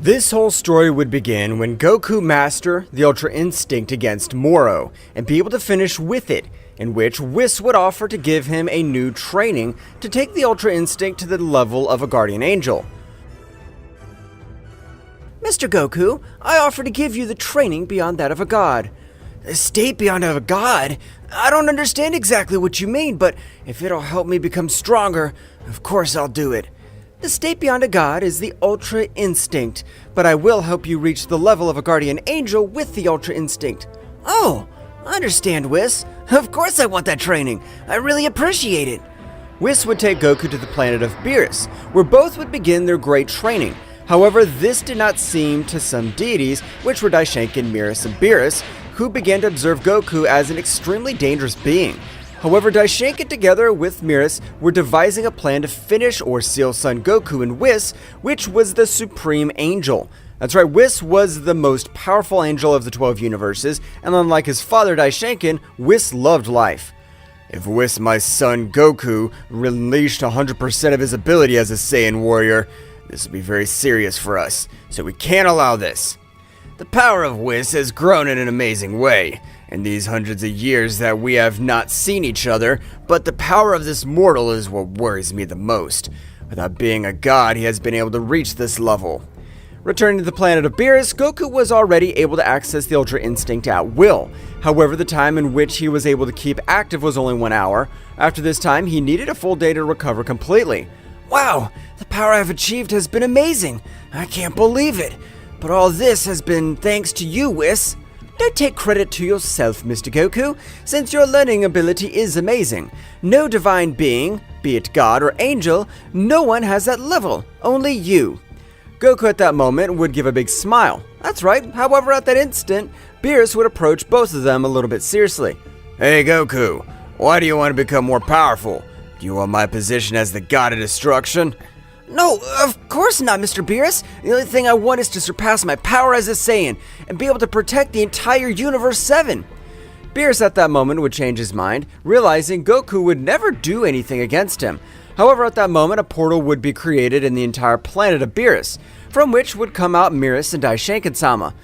This whole story would begin when Goku mastered the Ultra Instinct against Moro and be able to finish with it, in which Whis would offer to give him a new training to take the Ultra Instinct to the level of a guardian angel. Mr. Goku, I offer to give you the training beyond that of a god. A state beyond that of a god? I don't understand exactly what you mean, but if it'll help me become stronger, of course I'll do it. The state beyond a god is the Ultra Instinct, but I will help you reach the level of a guardian angel with the Ultra Instinct. Oh, I understand, Whis. Of course I want that training. I really appreciate it. Whis would take Goku to the planet of Beerus, where both would begin their great training. However, this did not seem to some deities, which were Daishinkan, Miris and Beerus, who began to observe Goku as an extremely dangerous being. However, Daishinkan together with Miris were devising a plan to finish or seal Son Goku and Whis, which was the Supreme Angel. That's right, Whis was the most powerful angel of the 12 universes, and unlike his father Daishinkan, Whis loved life. If Whis, my son Goku, unleashed 100% of his ability as a Saiyan warrior, this would be very serious for us, so we can't allow this. The power of Whis has grown in an amazing way in these hundreds of years that we have not seen each other, but the power of this mortal is what worries me the most. Without being a god, he has been able to reach this level. Returning to the planet of Beerus, Goku was already able to access the Ultra Instinct at will. However, the time in which he was able to keep active was only 1 hour. After this time, he needed a full day to recover completely. Wow, the power I've achieved has been amazing. I can't believe it. But all this has been thanks to you, Whis. Don't take credit to yourself, Mr. Goku, since your learning ability is amazing. No divine being, be it god or angel, no one has that level, only you. Goku at that moment would give a big smile. That's right, however at that instant, Beerus would approach both of them a little bit seriously. Hey Goku, why do you want to become more powerful? Do you want my position as the god of destruction? No, of course not, Mr. Beerus. The only thing I want is to surpass my power as a Saiyan and be able to protect the entire Universe 7. Beerus at that moment would change his mind, realizing Goku would never do anything against him. However, at that moment, a portal would be created in the entire planet of Beerus, from which would come out Miris and Daishinkan-sama.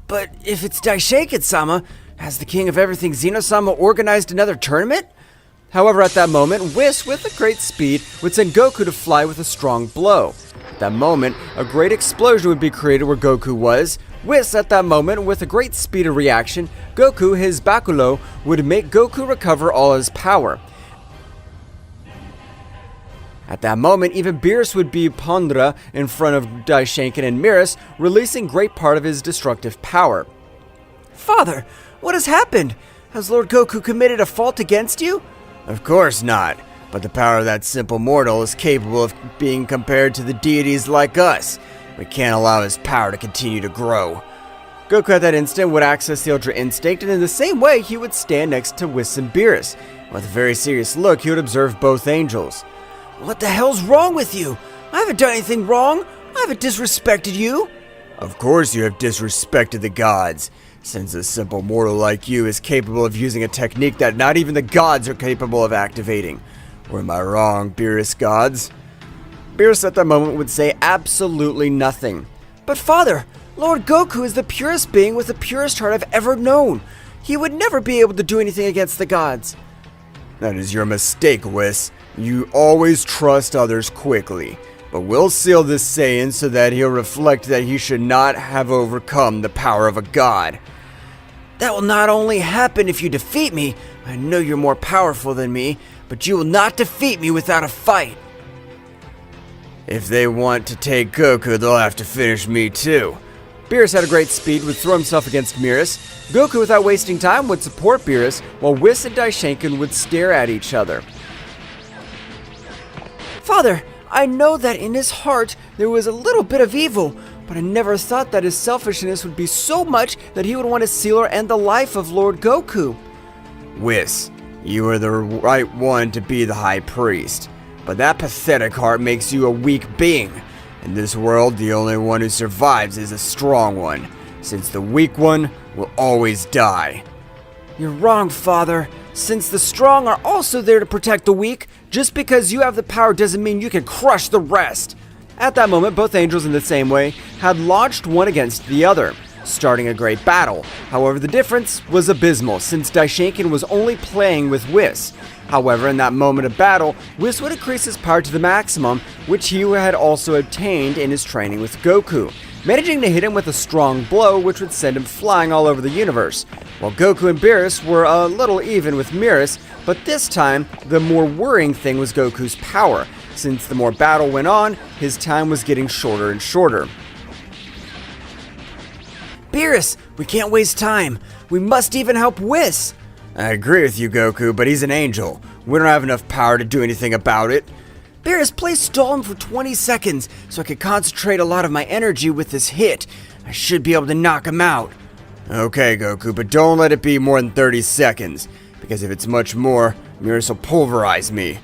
But if it's Daishinkan-sama, has the king of everything Zeno-sama organized another tournament? However, at that moment, Whis, with a great speed, would send Goku to fly with a strong blow. At that moment, a great explosion would be created where Goku was. Whis, at that moment, with a great speed of reaction, Goku, his Bakulo, would make Goku recover all his power. At that moment, even Beerus would be Pondra in front of Daishinkan and Miris, releasing great part of his destructive power. Father, what has happened? Has Lord Goku committed a fault against you? Of course not, but the power of that simple mortal is capable of being compared to the deities like us. We can't allow his power to continue to grow. Goku at that instant would access the Ultra Instinct, and in the same way, he would stand next to Whis and Beerus. With a very serious look, he would observe both angels. What the hell's wrong with you? I haven't done anything wrong. I haven't disrespected you. Of course you have disrespected the gods, since a simple mortal like you is capable of using a technique that not even the gods are capable of activating. Or am I wrong, Beerus gods? Beerus at that moment would say absolutely nothing. But father, Lord Goku is the purest being with the purest heart I've ever known. He would never be able to do anything against the gods. That is your mistake, Whis. You always trust others quickly. But we'll seal this Saiyan so that he'll reflect that he should not have overcome the power of a god. That will not only happen if you defeat me. I know you're more powerful than me, but you will not defeat me without a fight. If they want to take Goku, they'll have to finish me too. Beerus at a great speed would throw himself against Miris. Goku, without wasting time, would support Beerus, while Whis and Daishinkan would stare at each other. Father, I know that in his heart there was a little bit of evil, but I never thought that his selfishness would be so much that he would want to seal or end the life of Lord Goku. Whis, you are the right one to be the High Priest, but that pathetic heart makes you a weak being. In this world, the only one who survives is a strong one, since the weak one will always die. You're wrong, Father. Since the strong are also there to protect the weak, just because you have the power doesn't mean you can crush the rest. At that moment, both angels in the same way had launched one against the other, starting a great battle. However, the difference was abysmal since Daishinkan was only playing with Whis. However, in that moment of battle, Whis would increase his power to the maximum, which he had also obtained in his training with Goku, managing to hit him with a strong blow which would send him flying all over the universe. While Goku and Beerus were a little even with Miris, but this time, the more worrying thing was Goku's power. Since the more battle went on, his time was getting shorter and shorter. Beerus, we can't waste time. We must even help Whis. I agree with you, Goku, but he's an angel. We don't have enough power to do anything about it. Beerus, please stall him for 20 seconds so I can concentrate a lot of my energy with this hit. I should be able to knock him out. Okay, Goku, but don't let it be more than 30 seconds, because if it's much more, Miris will pulverize me.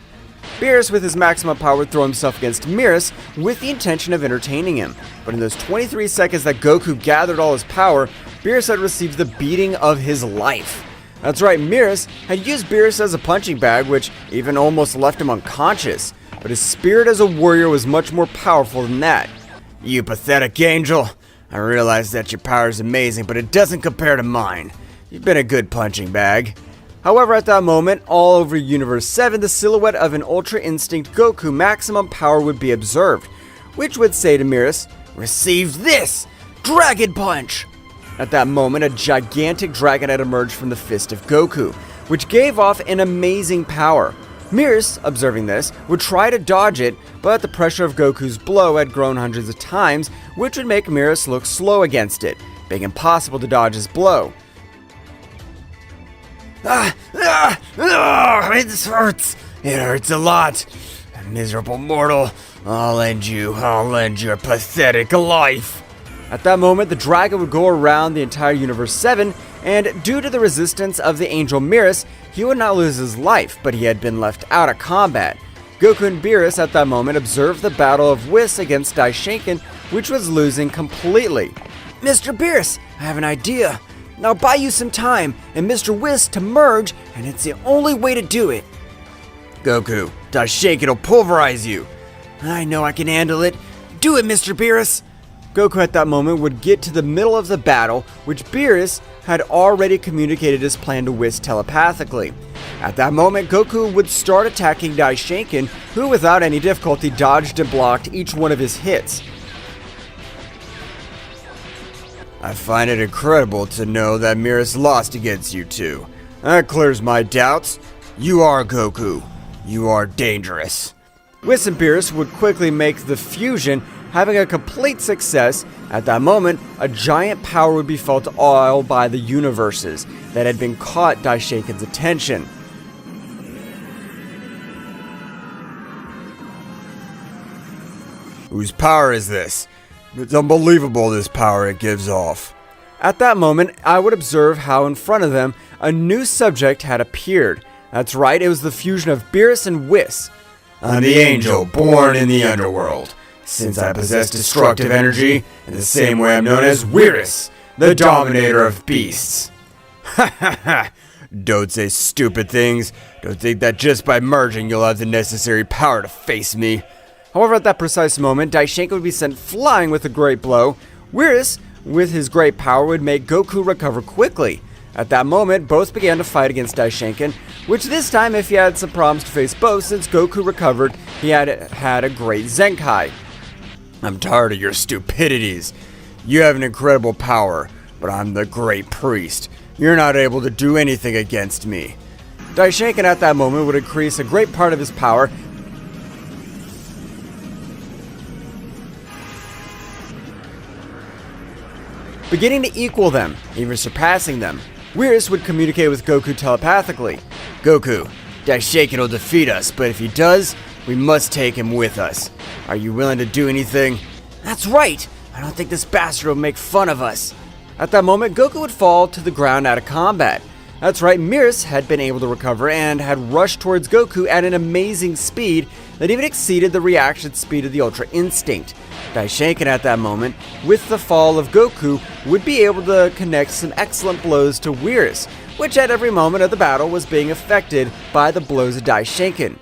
Beerus, with his maximum power, would throw himself against Miris with the intention of entertaining him. But in those 23 seconds that Goku gathered all his power, Beerus had received the beating of his life. That's right, Miris had used Beerus as a punching bag, which even almost left him unconscious. But his spirit as a warrior was much more powerful than that. You pathetic angel. I realize that your power is amazing, but it doesn't compare to mine. You've been a good punching bag. However, at that moment, all over Universe 7, the silhouette of an Ultra Instinct Goku maximum power would be observed, which would say to Miris, "Receive this! Dragon Punch!" At that moment, a gigantic dragon had emerged from the fist of Goku, which gave off an amazing power. Miris, observing this, would try to dodge it, but the pressure of Goku's blow had grown hundreds of times, which would make Miris look slow against it, being impossible to dodge his blow. It hurts. It hurts a lot. Miserable mortal. I'll end your pathetic life. At that moment, the dragon would go around the entire Universe 7, and due to the resistance of the angel Miris, he would not lose his life, but he had been left out of combat. Goku and Beerus at that moment observed the battle of Whis against Daishinkan, which was losing completely. Mr. Beerus, I have an idea. I'll buy you some time and Mr. Whis to merge, and it's the only way to do it. Goku, Daishinkan will pulverize you. I know I can handle it. Do it, Mr. Beerus. Goku at that moment would get to the middle of the battle, which Beerus had already communicated his plan to Whis telepathically. At that moment, Goku would start attacking Daishinkan, who without any difficulty dodged and blocked each one of his hits. I find it incredible to know that Miris lost against you two. That clears my doubts. You are Goku. You are dangerous. Whis and Beerus would quickly make the fusion, having a complete success. At that moment, a giant power would be felt all by the universes that had been caught Daishinkan's attention. Whose power is this? It's unbelievable, this power it gives off. At that moment, I would observe how in front of them, a new subject had appeared. That's right, it was the fusion of Beerus and Whis. I'm the angel born in the underworld. Since I possess destructive energy, in the same way I'm known as Whis, the dominator of beasts. Ha ha ha! Don't say stupid things. Don't think that just by merging you'll have the necessary power to face me. However, at that precise moment, Daishinkan would be sent flying with a great blow. Whis, with his great power, would make Goku recover quickly. At that moment, both began to fight against Daishinkan, which this time, if he had some problems to face both, since Goku recovered, he had a great Zenkai. I'm tired of your stupidities. You have an incredible power, but I'm the great priest. You're not able to do anything against me. Daishinkan at that moment would increase a great part of his power, beginning to equal them, even surpassing them. Whis would communicate with Goku telepathically. Goku, Daishinkan will defeat us, but if he does, we must take him with us. Are you willing to do anything? That's right. I don't think this bastard will make fun of us. At that moment, Goku would fall to the ground out of combat. That's right, Miris had been able to recover and had rushed towards Goku at an amazing speed that even exceeded the reaction speed of the Ultra Instinct. Daishinkan at that moment, with the fall of Goku, would be able to connect some excellent blows to Whis, which at every moment of the battle was being affected by the blows of Daishinkan.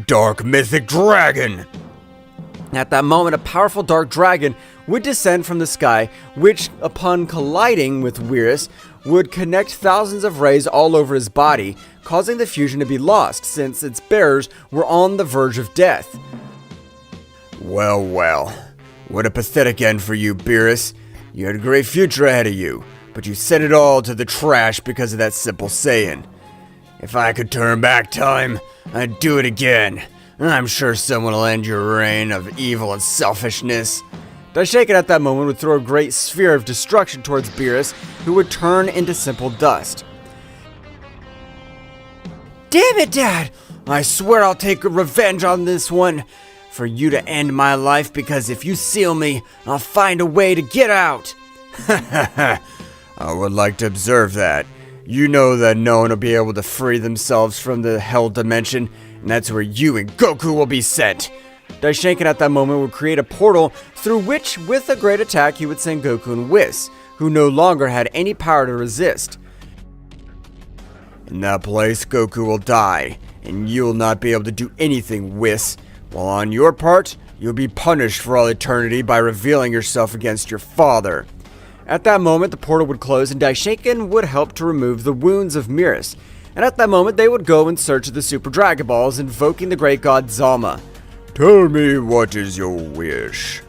Dark Mythic Dragon! At that moment, a powerful dark dragon would descend from the sky, which, upon colliding with Whis, would connect thousands of rays all over his body, causing the fusion to be lost, since its bearers were on the verge of death. Well, well. What a pathetic end for you, Beerus. You had a great future ahead of you, but you sent it all to the trash because of that simple Saiyan. If I could turn back time, I'd do it again. I'm sure someone will end your reign of evil and selfishness. Daishinkan at that moment would throw a great sphere of destruction towards Beerus, who would turn into simple dust. Damn it, Dad! I swear I'll take revenge on this one. For you to end my life, because if you seal me, I'll find a way to get out. I would like to observe that. You know that no one will be able to free themselves from the hell dimension, and that's where you and Goku will be sent. Daishinkan at that moment would create a portal through which, with a great attack, he would send Goku and Whis, who no longer had any power to resist. In that place, Goku will die, and you'll not be able to do anything, Whis. While on your part, you'll be punished for all eternity by revealing yourself against your father. At that moment, the portal would close and Daishinkan would help to remove the wounds of Miris. And at that moment, they would go in search of the Super Dragon Balls, invoking the great god Zama. Tell me, what is your wish?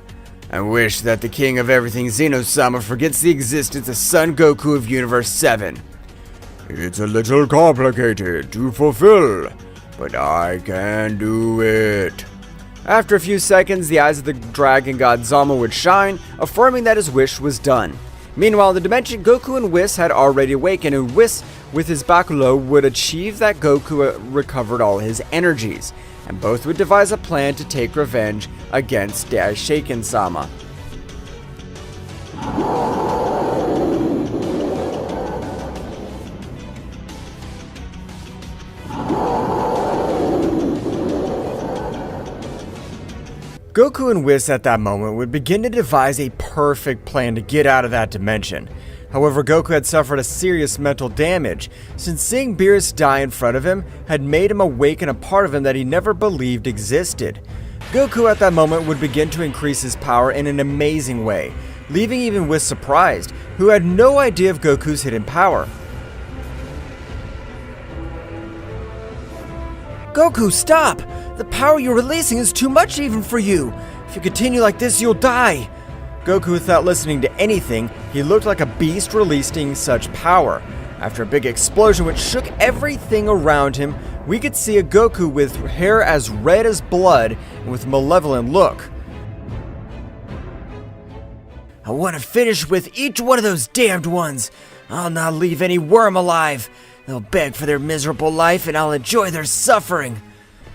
I wish that the king of everything, Zeno-sama, forgets the existence of Son Goku of Universe 7. It's a little complicated to fulfill, but I can do it. After a few seconds, the eyes of the dragon god Zama would shine, affirming that his wish was done. Meanwhile, in the dimension, Goku and Whis had already awakened, and Whis, with his Bakulo, would achieve that Goku recovered all his energies, and both would devise a plan to take revenge against Daishinkan-sama. Goku and Whis at that moment would begin to devise a perfect plan to get out of that dimension. However, Goku had suffered a serious mental damage, since seeing Beerus die in front of him had made him awaken a part of him that he never believed existed. Goku at that moment would begin to increase his power in an amazing way, leaving even Whis surprised, who had no idea of Goku's hidden power. Goku, stop! The power you're releasing is too much even for you. If you continue like this, you'll die. Goku, without listening to anything, he looked like a beast releasing such power. After a big explosion which shook everything around him, we could see a Goku with hair as red as blood and with a malevolent look. I want to finish with each one of those damned ones. I'll not leave any worm alive. They'll beg for their miserable life and I'll enjoy their suffering.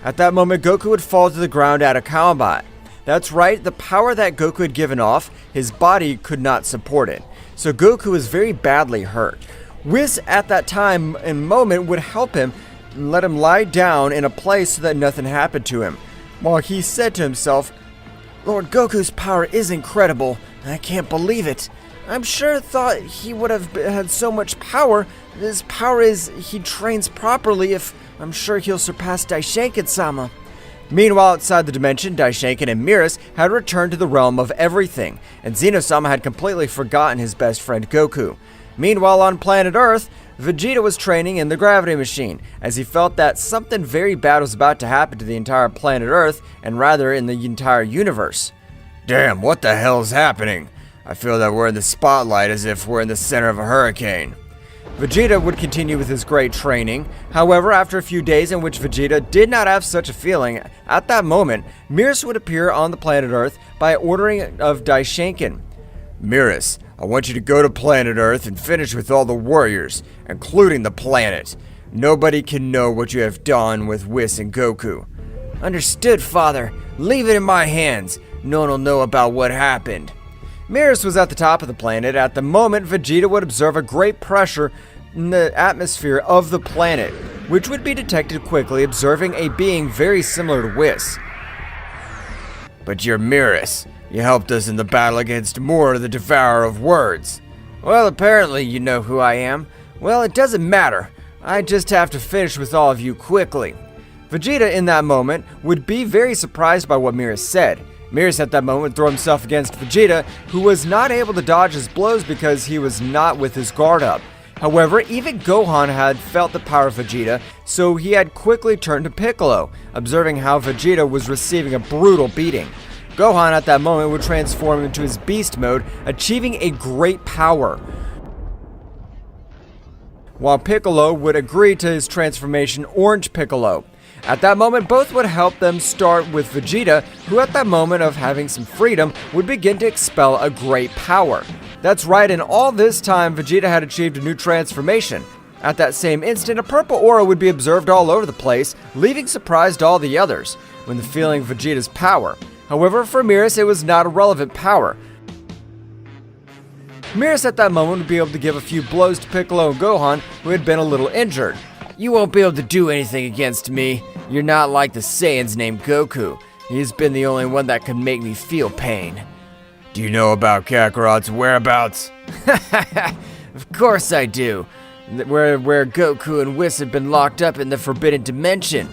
At that moment, Goku would fall to the ground at a combat. That's right, the power that Goku had given off, his body could not support it. So Goku was very badly hurt. Whis at that time and moment would help him and let him lie down in a place so that nothing happened to him. While he said to himself, Lord Goku's power is incredible. I can't believe it. I'm sure thought he would have had so much power. His power is he trains properly if I'm sure he'll surpass Daishinkan-sama. Meanwhile, outside the dimension, Daishinkan and Miris had returned to the realm of everything, and Zeno-sama had completely forgotten his best friend Goku. Meanwhile, on planet Earth, Vegeta was training in the gravity machine, as he felt that something very bad was about to happen to the entire planet Earth, and rather in the entire universe. Damn, what the hell's happening? I feel that we're in the spotlight as if we're in the center of a hurricane. Vegeta would continue with his great training. However, after a few days in which Vegeta did not have such a feeling, at that moment, Miris would appear on the planet Earth by ordering of Daishinkan. Miris, I want you to go to planet Earth and finish with all the warriors, including the planet. Nobody can know what you have done with Whis and Goku. Understood, Father. Leave it in my hands. No one will know about what happened. Miris was at the top of the planet. At the moment, Vegeta would observe a great pressure in the atmosphere of the planet, which would be detected quickly, observing a being very similar to Whis. But you're Miris. You helped us in the battle against Mor, the Devourer of Words. Well, apparently you know who I am. Well, it doesn't matter. I just have to finish with all of you quickly. Vegeta, in that moment, would be very surprised by what Miris said. Miris at that moment would throw himself against Vegeta, who was not able to dodge his blows because he was not with his guard up. However, even Gohan had felt the power of Vegeta, so he had quickly turned to Piccolo, observing how Vegeta was receiving a brutal beating. Gohan at that moment would transform into his beast mode, achieving a great power, while Piccolo would agree to his transformation Orange Piccolo. At that moment, both would help them start with Vegeta, who at that moment of having some freedom would begin to expel a great power. That's right, and all this time Vegeta had achieved a new transformation. At that same instant, a purple aura would be observed all over the place, leaving surprised all the others when feeling Vegeta's power. However, for Miris, it was not a relevant power. Miris at that moment would be able to give a few blows to Piccolo and Gohan, who had been a little injured. You won't be able to do anything against me. You're not like the Saiyans named Goku. He's been the only one that can make me feel pain. Do you know about Kakarot's whereabouts? Of course I do. Where Goku and Whis have been locked up in the Forbidden Dimension.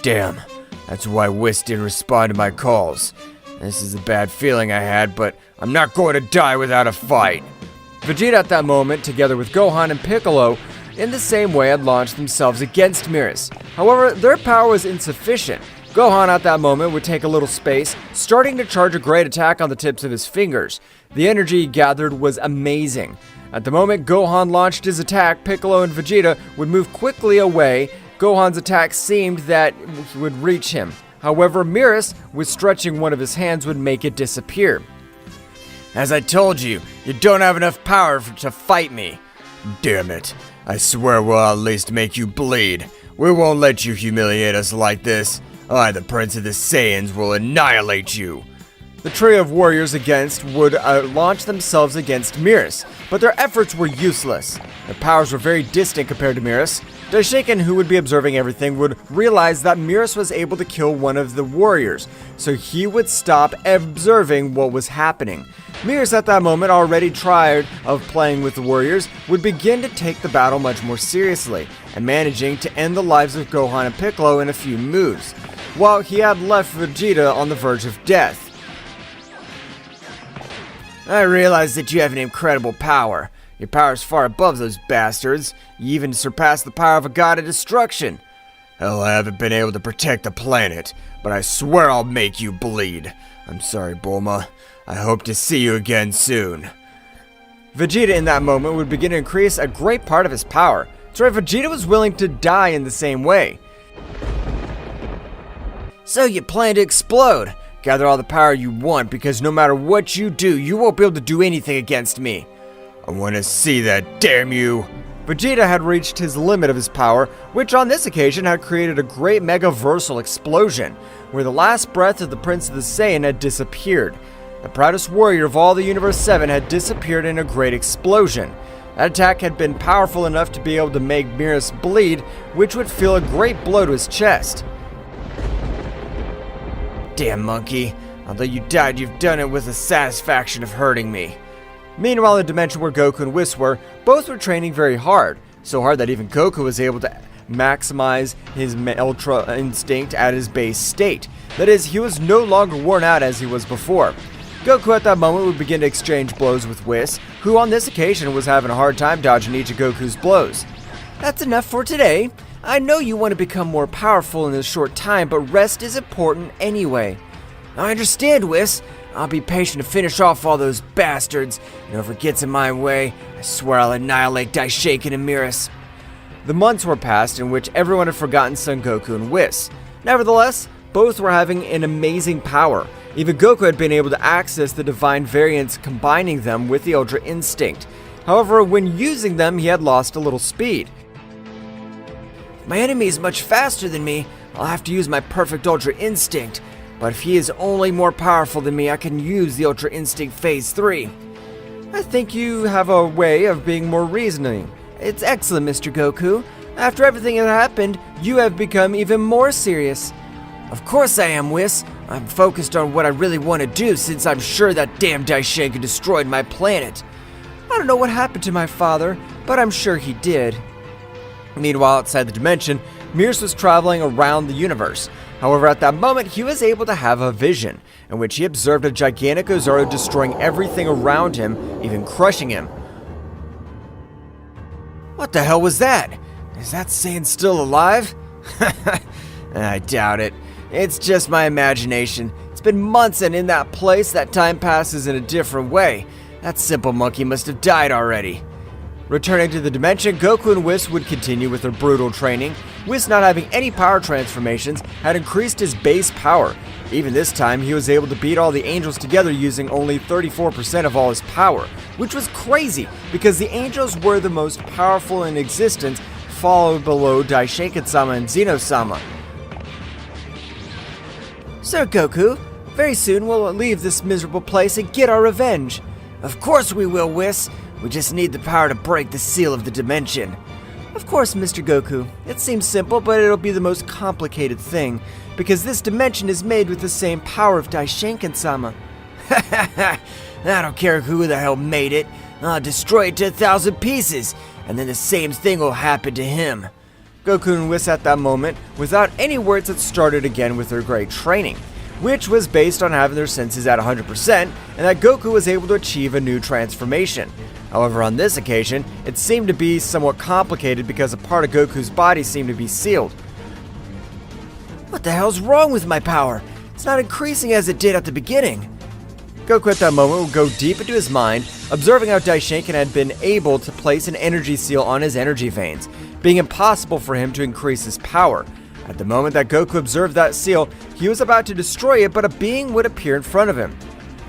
Damn, that's why Whis didn't respond to my calls. This is a bad feeling I had, but I'm not going to die without a fight. Vegeta at that moment, together with Gohan and Piccolo, in the same way had launched themselves against Miris. However, their power was insufficient. Gohan at that moment would take a little space, starting to charge a great attack on the tips of his fingers. The energy he gathered was amazing. At the moment Gohan launched his attack, Piccolo and Vegeta would move quickly away. Gohan's attack seemed that it would reach him. However, Miris, with stretching one of his hands, would make it disappear. As I told you, you don't have enough power to fight me. Damn it. I swear we'll at least make you bleed. We won't let you humiliate us like this. I, the Prince of the Saiyans, will annihilate you. The trio of warriors would launch themselves against Miris, but their efforts were useless. Their powers were very distant compared to Miris. Daishinkan, who would be observing everything, would realize that Miris was able to kill one of the warriors, so he would stop observing what was happening. Miris at that moment, already tired of playing with the warriors, would begin to take the battle much more seriously, and managing to end the lives of Gohan and Piccolo in a few moves, while he had left Vegeta on the verge of death. I realize that you have an incredible power. Your power is far above those bastards. You even surpass the power of a god of destruction. Hell, I haven't been able to protect the planet, but I swear I'll make you bleed. I'm sorry, Bulma. I hope to see you again soon. Vegeta in that moment would begin to increase a great part of his power. That's right, Vegeta was willing to die in the same way. So you plan to explode. Gather all the power you want, because no matter what you do, you won't be able to do anything against me. I want to see that, damn you! Vegeta had reached his limit of his power, which on this occasion had created a great megaversal explosion, where the last breath of the Prince of the Saiyan had disappeared. The proudest warrior of all the Universe 7 had disappeared in a great explosion. That attack had been powerful enough to be able to make Miris bleed, which would feel a great blow to his chest. Damn monkey. Although you died, you've done it with the satisfaction of hurting me. Meanwhile, in the dimension where Goku and Whis were, both were training very hard. So hard that even Goku was able to maximize his Ultra Instinct at his base state. That is, he was no longer worn out as he was before. Goku at that moment would begin to exchange blows with Whis, who on this occasion was having a hard time dodging each of Goku's blows. That's enough for today. I know you want to become more powerful in this short time, but rest is important anyway. I understand, Whis. I'll be patient to finish off all those bastards, and whoever gets in my way, I swear I'll annihilate Daishinkan and Miris. The months were passed in which everyone had forgotten Son Goku and Whis. Nevertheless, both were having an amazing power. Even Goku had been able to access the divine variants, combining them with the Ultra Instinct. However, when using them, he had lost a little speed. If my enemy is much faster than me, I'll have to use my perfect Ultra Instinct. But if he is only more powerful than me, I can use the Ultra Instinct Phase 3. I think you have a way of being more reasoning. It's excellent, Mr. Goku. After everything that happened, you have become even more serious. Of course I am, Whis. I'm focused on what I really want to do, since I'm sure that damn Daishinkan destroyed my planet. I don't know what happened to my father, but I'm sure he did. Meanwhile, outside the dimension, Miris was traveling around the universe. However, at that moment, he was able to have a vision, in which he observed a gigantic Ozaru destroying everything around him, even crushing him. What the hell was that? Is that Saiyan still alive? I doubt it. It's just my imagination. It's been months, and in that place, that time passes in a different way. That simple monkey must have died already. Returning to the dimension, Goku and Whis would continue with their brutal training. Whis, not having any power transformations, had increased his base power. Even this time, he was able to beat all the angels together using only 34% of all his power, which was crazy because the angels were the most powerful in existence, followed below Daishinkan-sama and Zeno-sama. Sir Goku, very soon we'll leave this miserable place and get our revenge. Of course we will, Whis. We just need the power to break the seal of the dimension. Of course, Mr. Goku. It seems simple, but it'll be the most complicated thing, because this dimension is made with the same power of Daishinkan-sama. I don't care who the hell made it. I'll destroy it to 1,000 pieces, and then the same thing will happen to him. Goku and Whis at that moment, without any words, had started again with their great training, which was based on having their senses at 100%, and that Goku was able to achieve a new transformation. However, on this occasion, it seemed to be somewhat complicated because a part of Goku's body seemed to be sealed. What the hell's wrong with my power? It's not increasing as it did at the beginning. Goku at that moment would go deep into his mind, observing how Daishinkan had been able to place an energy seal on his energy veins, being impossible for him to increase his power. At the moment that Goku observed that seal, he was about to destroy it, but a being would appear in front of him.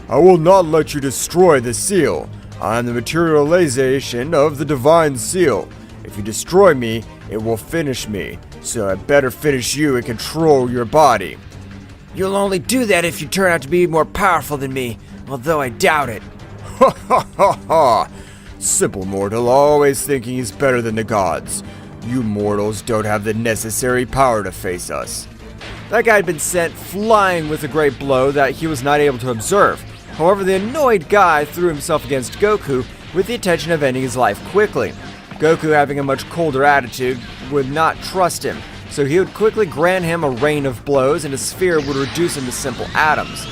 I will not let you destroy the seal. I am the materialization of the divine seal. If you destroy me, it will finish me. So I better finish you and control your body. You'll only do that if you turn out to be more powerful than me, although I doubt it. Ha ha ha ha! Simple mortal, always thinking he's better than the gods. You mortals don't have the necessary power to face us. That guy had been sent flying with a great blow that he was not able to observe. However, the annoyed guy threw himself against Goku with the intention of ending his life quickly. Goku, having a much colder attitude, would not trust him, so he would quickly grant him a rain of blows and a sphere would reduce him to simple atoms.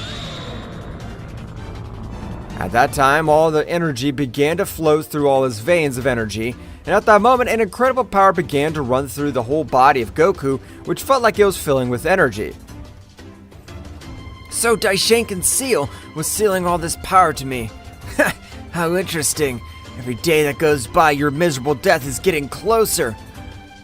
At that time, all the energy began to flow through all his veins of energy, and at that moment, an incredible power began to run through the whole body of Goku, which felt like it was filling with energy. So Daishinkan's seal was sealing all this power to me. How interesting. Every day that goes by, your miserable death is getting closer.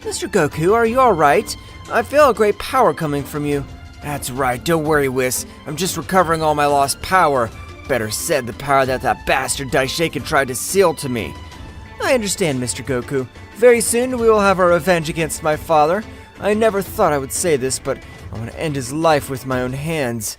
Mr. Goku, are you alright? I feel a great power coming from you. That's right, don't worry, Whis. I'm just recovering all my lost power. Better said, the power that bastard Daishinkan tried to seal to me. I understand, Mr. Goku. Very soon we will have our revenge against my father. I never thought I would say this, but I want to end his life with my own hands.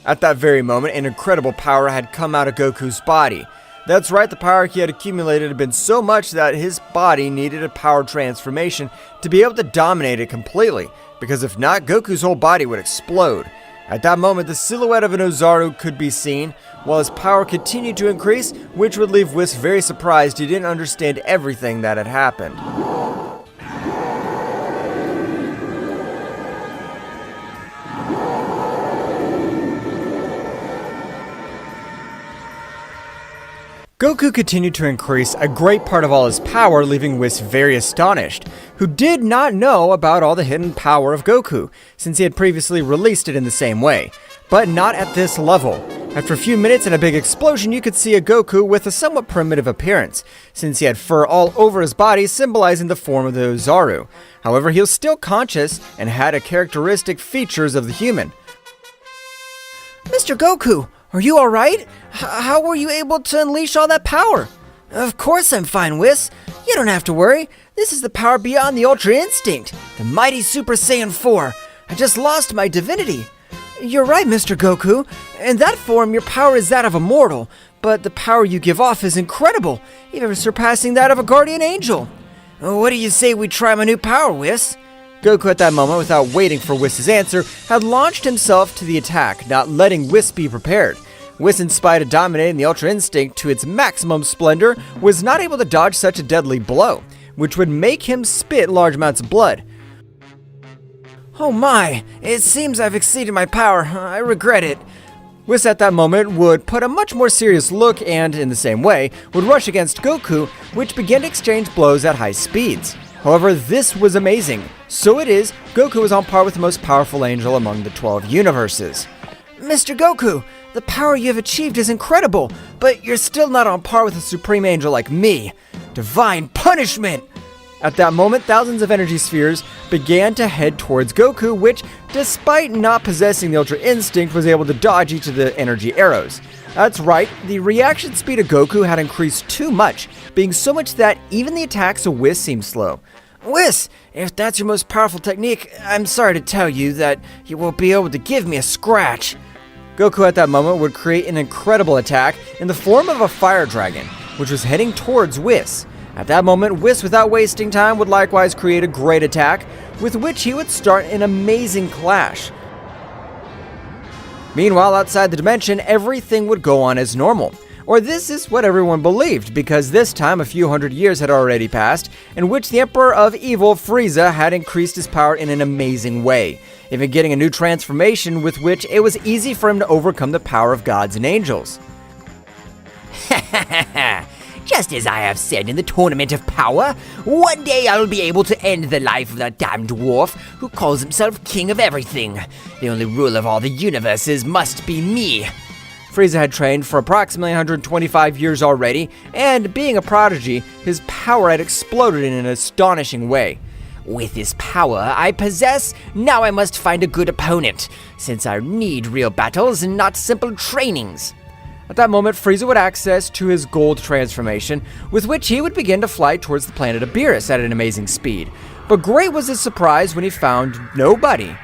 At that very moment, an incredible power had come out of Goku's body. That's right, the power he had accumulated had been so much that his body needed a power transformation to be able to dominate it completely, because if not, Goku's whole body would explode. At that moment, the silhouette of an Ozaru could be seen, while his power continued to increase, which would leave Whis very surprised he didn't understand everything that had happened. Goku continued to increase a great part of all his power, leaving Whis very astonished, who did not know about all the hidden power of Goku, since he had previously released it in the same way, but not at this level. After a few minutes and a big explosion, you could see a Goku with a somewhat primitive appearance, since he had fur all over his body symbolizing the form of the Ozaru. However, he was still conscious and had a characteristic features of the human. Mr. Goku, are you alright? How were you able to unleash all that power? Of course I'm fine, Whis. You don't have to worry. This is the power beyond the Ultra Instinct, the mighty Super Saiyan 4. I just lost my divinity. You're right, Mr. Goku. In that form, your power is that of a mortal, but the power you give off is incredible, even surpassing that of a guardian angel. What do you say we try my new power, Whis? Goku at that moment, without waiting for Whis' answer, had launched himself to the attack, not letting Whis be prepared. Whis, in spite of dominating the Ultra Instinct to its maximum splendor, was not able to dodge such a deadly blow, which would make him spit large amounts of blood. Oh my, it seems I've exceeded my power. I regret it. Whis at that moment would put a much more serious look and, in the same way, would rush against Goku, which began to exchange blows at high speeds. However, this was amazing. So it is, Goku was on par with the most powerful angel among the 12 universes. Mr. Goku, the power you have achieved is incredible, but you're still not on par with a supreme angel like me. Divine punishment! At that moment, thousands of energy spheres began to head towards Goku, which, despite not possessing the Ultra Instinct, was able to dodge each of the energy arrows. That's right, the reaction speed of Goku had increased too much, being so much that even the attacks of Whis seemed slow. Whis, if that's your most powerful technique, I'm sorry to tell you that you won't be able to give me a scratch. Goku at that moment would create an incredible attack in the form of a fire dragon, which was heading towards Whis. At that moment, Whis, without wasting time, would likewise create a great attack, with which he would start an amazing clash. Meanwhile, outside the dimension, everything would go on as normal. Or this is what everyone believed, because this time a few hundred years had already passed, in which the Emperor of Evil, Frieza, had increased his power in an amazing way, even getting a new transformation with which it was easy for him to overcome the power of gods and angels. Just as I have said in the Tournament of Power, one day I will be able to end the life of that damn dwarf who calls himself king of everything. The only ruler of all the universes must be me. Frieza had trained for approximately 125 years already, and being a prodigy, his power had exploded in an astonishing way. With this power I possess, now I must find a good opponent, since I need real battles and not simple trainings. At that moment, Frieza would access to his gold transformation, with which he would begin to fly towards the planet of Beerus at an amazing speed. But great was his surprise when he found nobody.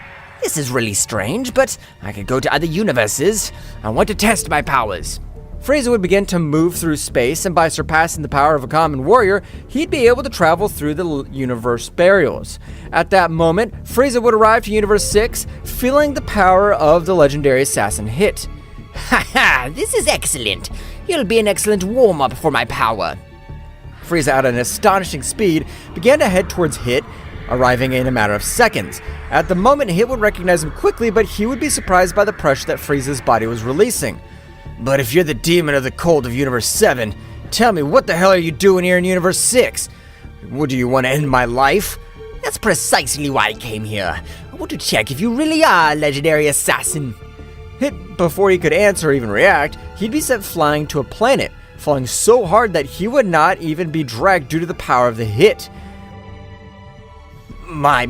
This is really strange, but I could go to other universes. I want to test my powers. Frieza would begin to move through space, and by surpassing the power of a common warrior, he'd be able to travel through the universe barriers. At that moment, Frieza would arrive to Universe 6, feeling the power of the legendary assassin Hit. Haha, this is excellent. You'll be an excellent warm-up for my power. Frieza, at an astonishing speed, began to head towards Hit, arriving in a matter of seconds. At the moment, Hit would recognize him quickly, but he would be surprised by the pressure that Frieza's body was releasing. But if you're the demon of the cold of Universe 7, tell me, what the hell are you doing here in Universe 6? What, do you want to end my life? That's precisely why I came here. I want to check if you really are a legendary assassin. Hit, before he could answer or even react, he'd be sent flying to a planet, falling so hard that he would not even be dragged due to the power of the Hit. My,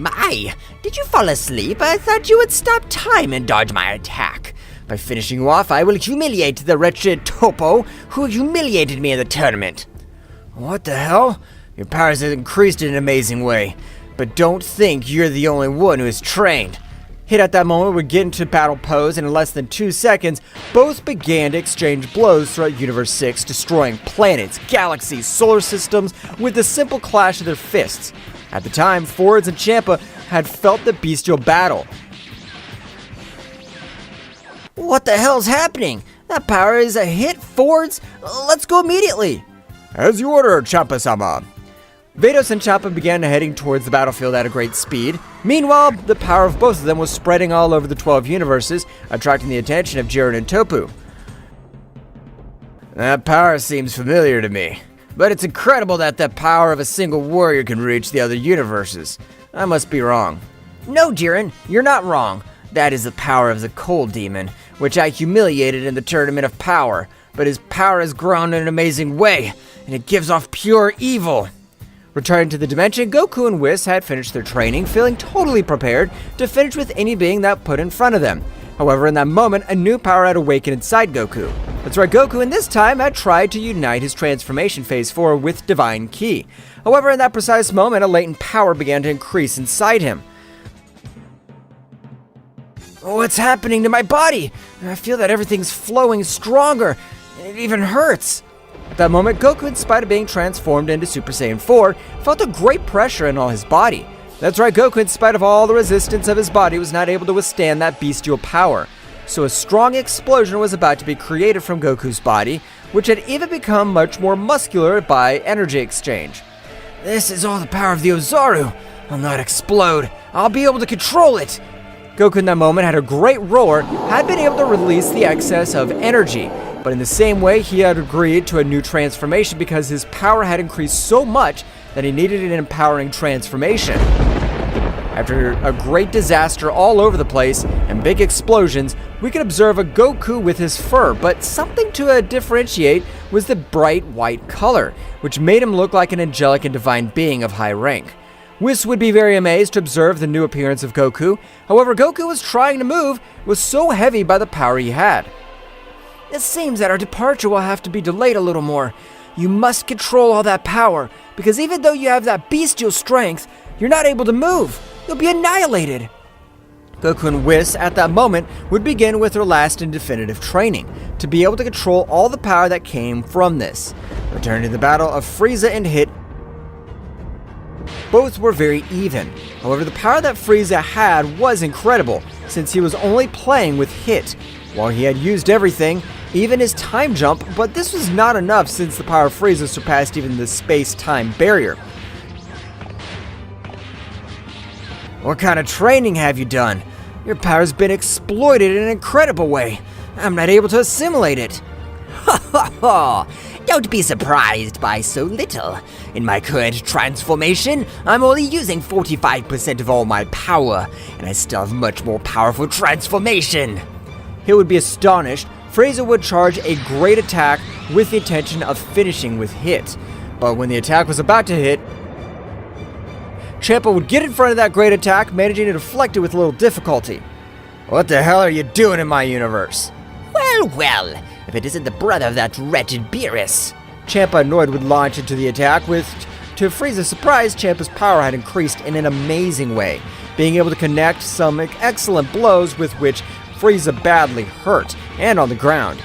did you fall asleep? I thought you would stop time and dodge my attack. By finishing you off, I will humiliate the wretched Topo who humiliated me in the tournament. What the hell? Your powers have increased in an amazing way, but don't think you're the only one who is trained. Hit at that moment would get into battle pose, and in less than 2 seconds, both began to exchange blows throughout Universe 6, destroying planets, galaxies, solar systems with the simple clash of their fists. At the time, Forwards and Champa had felt the bestial battle. What the hell's happening? That power is a Hit, Forwards. Let's go immediately. As you order, Champa-sama. Vados and Champa began heading towards the battlefield at a great speed. Meanwhile, the power of both of them was spreading all over the 12 universes, attracting the attention of Jiren and Toppo. That power seems familiar to me, but it's incredible that the power of a single warrior can reach the other universes. I must be wrong. No, Jiren, you're not wrong. That is the power of the Cold Demon, which I humiliated in the Tournament of Power, but his power has grown in an amazing way, and it gives off pure evil. Returning to the dimension, Goku and Whis had finished their training, feeling totally prepared to finish with any being that put in front of them. However, in that moment, a new power had awakened inside Goku. That's right, Goku in this time had tried to unite his transformation phase 4 with Divine Ki. However, in that precise moment, a latent power began to increase inside him. What's happening to my body? I feel that everything's flowing stronger. It even hurts. At that moment, Goku, in spite of being transformed into Super Saiyan 4, felt a great pressure in all his body. That's right, Goku, in spite of all the resistance of his body, was not able to withstand that bestial power. So a strong explosion was about to be created from Goku's body, which had even become much more muscular by energy exchange. This is all the power of the Ozaru. I'll not explode. I'll be able to control it. Goku in that moment had a great roar, had been able to release the excess of energy, but in the same way he had agreed to a new transformation because his power had increased so much that he needed an empowering transformation. After a great disaster all over the place and big explosions, we could observe a Goku with his fur, but something to differentiate was the bright white color, which made him look like an angelic and divine being of high rank. Whis would be very amazed to observe the new appearance of Goku. However, Goku was trying to move, was so heavy by the power he had. It seems that our departure will have to be delayed a little more. You must control all that power, because even though you have that bestial strength, you're not able to move. You'll be annihilated. Goku and Whis at that moment would begin with their last and definitive training, to be able to control all the power that came from this. Returning to the battle of Frieza and Hit, both were very even. However, the power that Frieza had was incredible, since he was only playing with Hit. While he had used everything, even his time jump, but this was not enough since the power of Frieza surpassed even the space-time barrier. What kind of training have you done? Your power's been exploited in an incredible way. I'm not able to assimilate it. Ha ha ha! Don't be surprised by so little. In my current transformation, I'm only using 45% of all my power, and I still have much more powerful transformation. He would be astonished. Frieza would charge a great attack with the intention of finishing with Hit. But when the attack was about to hit, Champa would get in front of that great attack, managing to deflect it with little difficulty. What the hell are you doing in my universe? Well, if it isn't the brother of that wretched Beerus. Champa, annoyed, would launch into the attack with, to Frieza's surprise, Champa's power had increased in an amazing way, being able to connect some excellent blows with which Frieza badly hurt, and on the ground.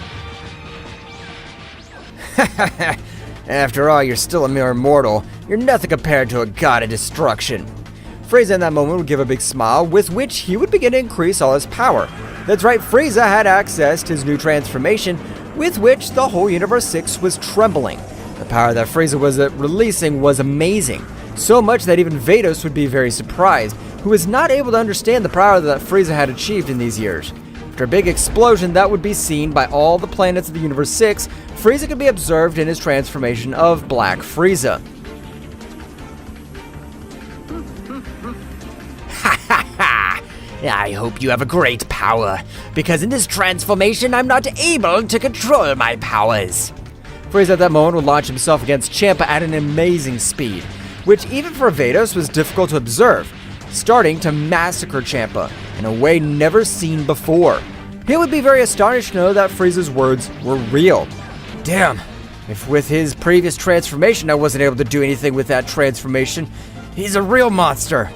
After all, you're still a mere mortal. You're nothing compared to a god of destruction. Frieza in that moment would give a big smile, with which he would begin to increase all his power. That's right, Frieza had accessed his new transformation, with which the whole Universe 6 was trembling. The power that Frieza was releasing was amazing, so much that even Vados would be very surprised, who was not able to understand the power that Frieza had achieved in these years. After a big explosion that would be seen by all the planets of the Universe 6, Frieza could be observed in his transformation of Black Frieza. I hope you have a great power, because in this transformation I'm not able to control my powers. Frieza at that moment would launch himself against Champa at an amazing speed, which even for Vados was difficult to observe, starting to massacre Champa in a way never seen before. He would be very astonished to know that Frieza's words were real. Damn, if with his previous transformation I wasn't able to do anything with that transformation, he's a real monster.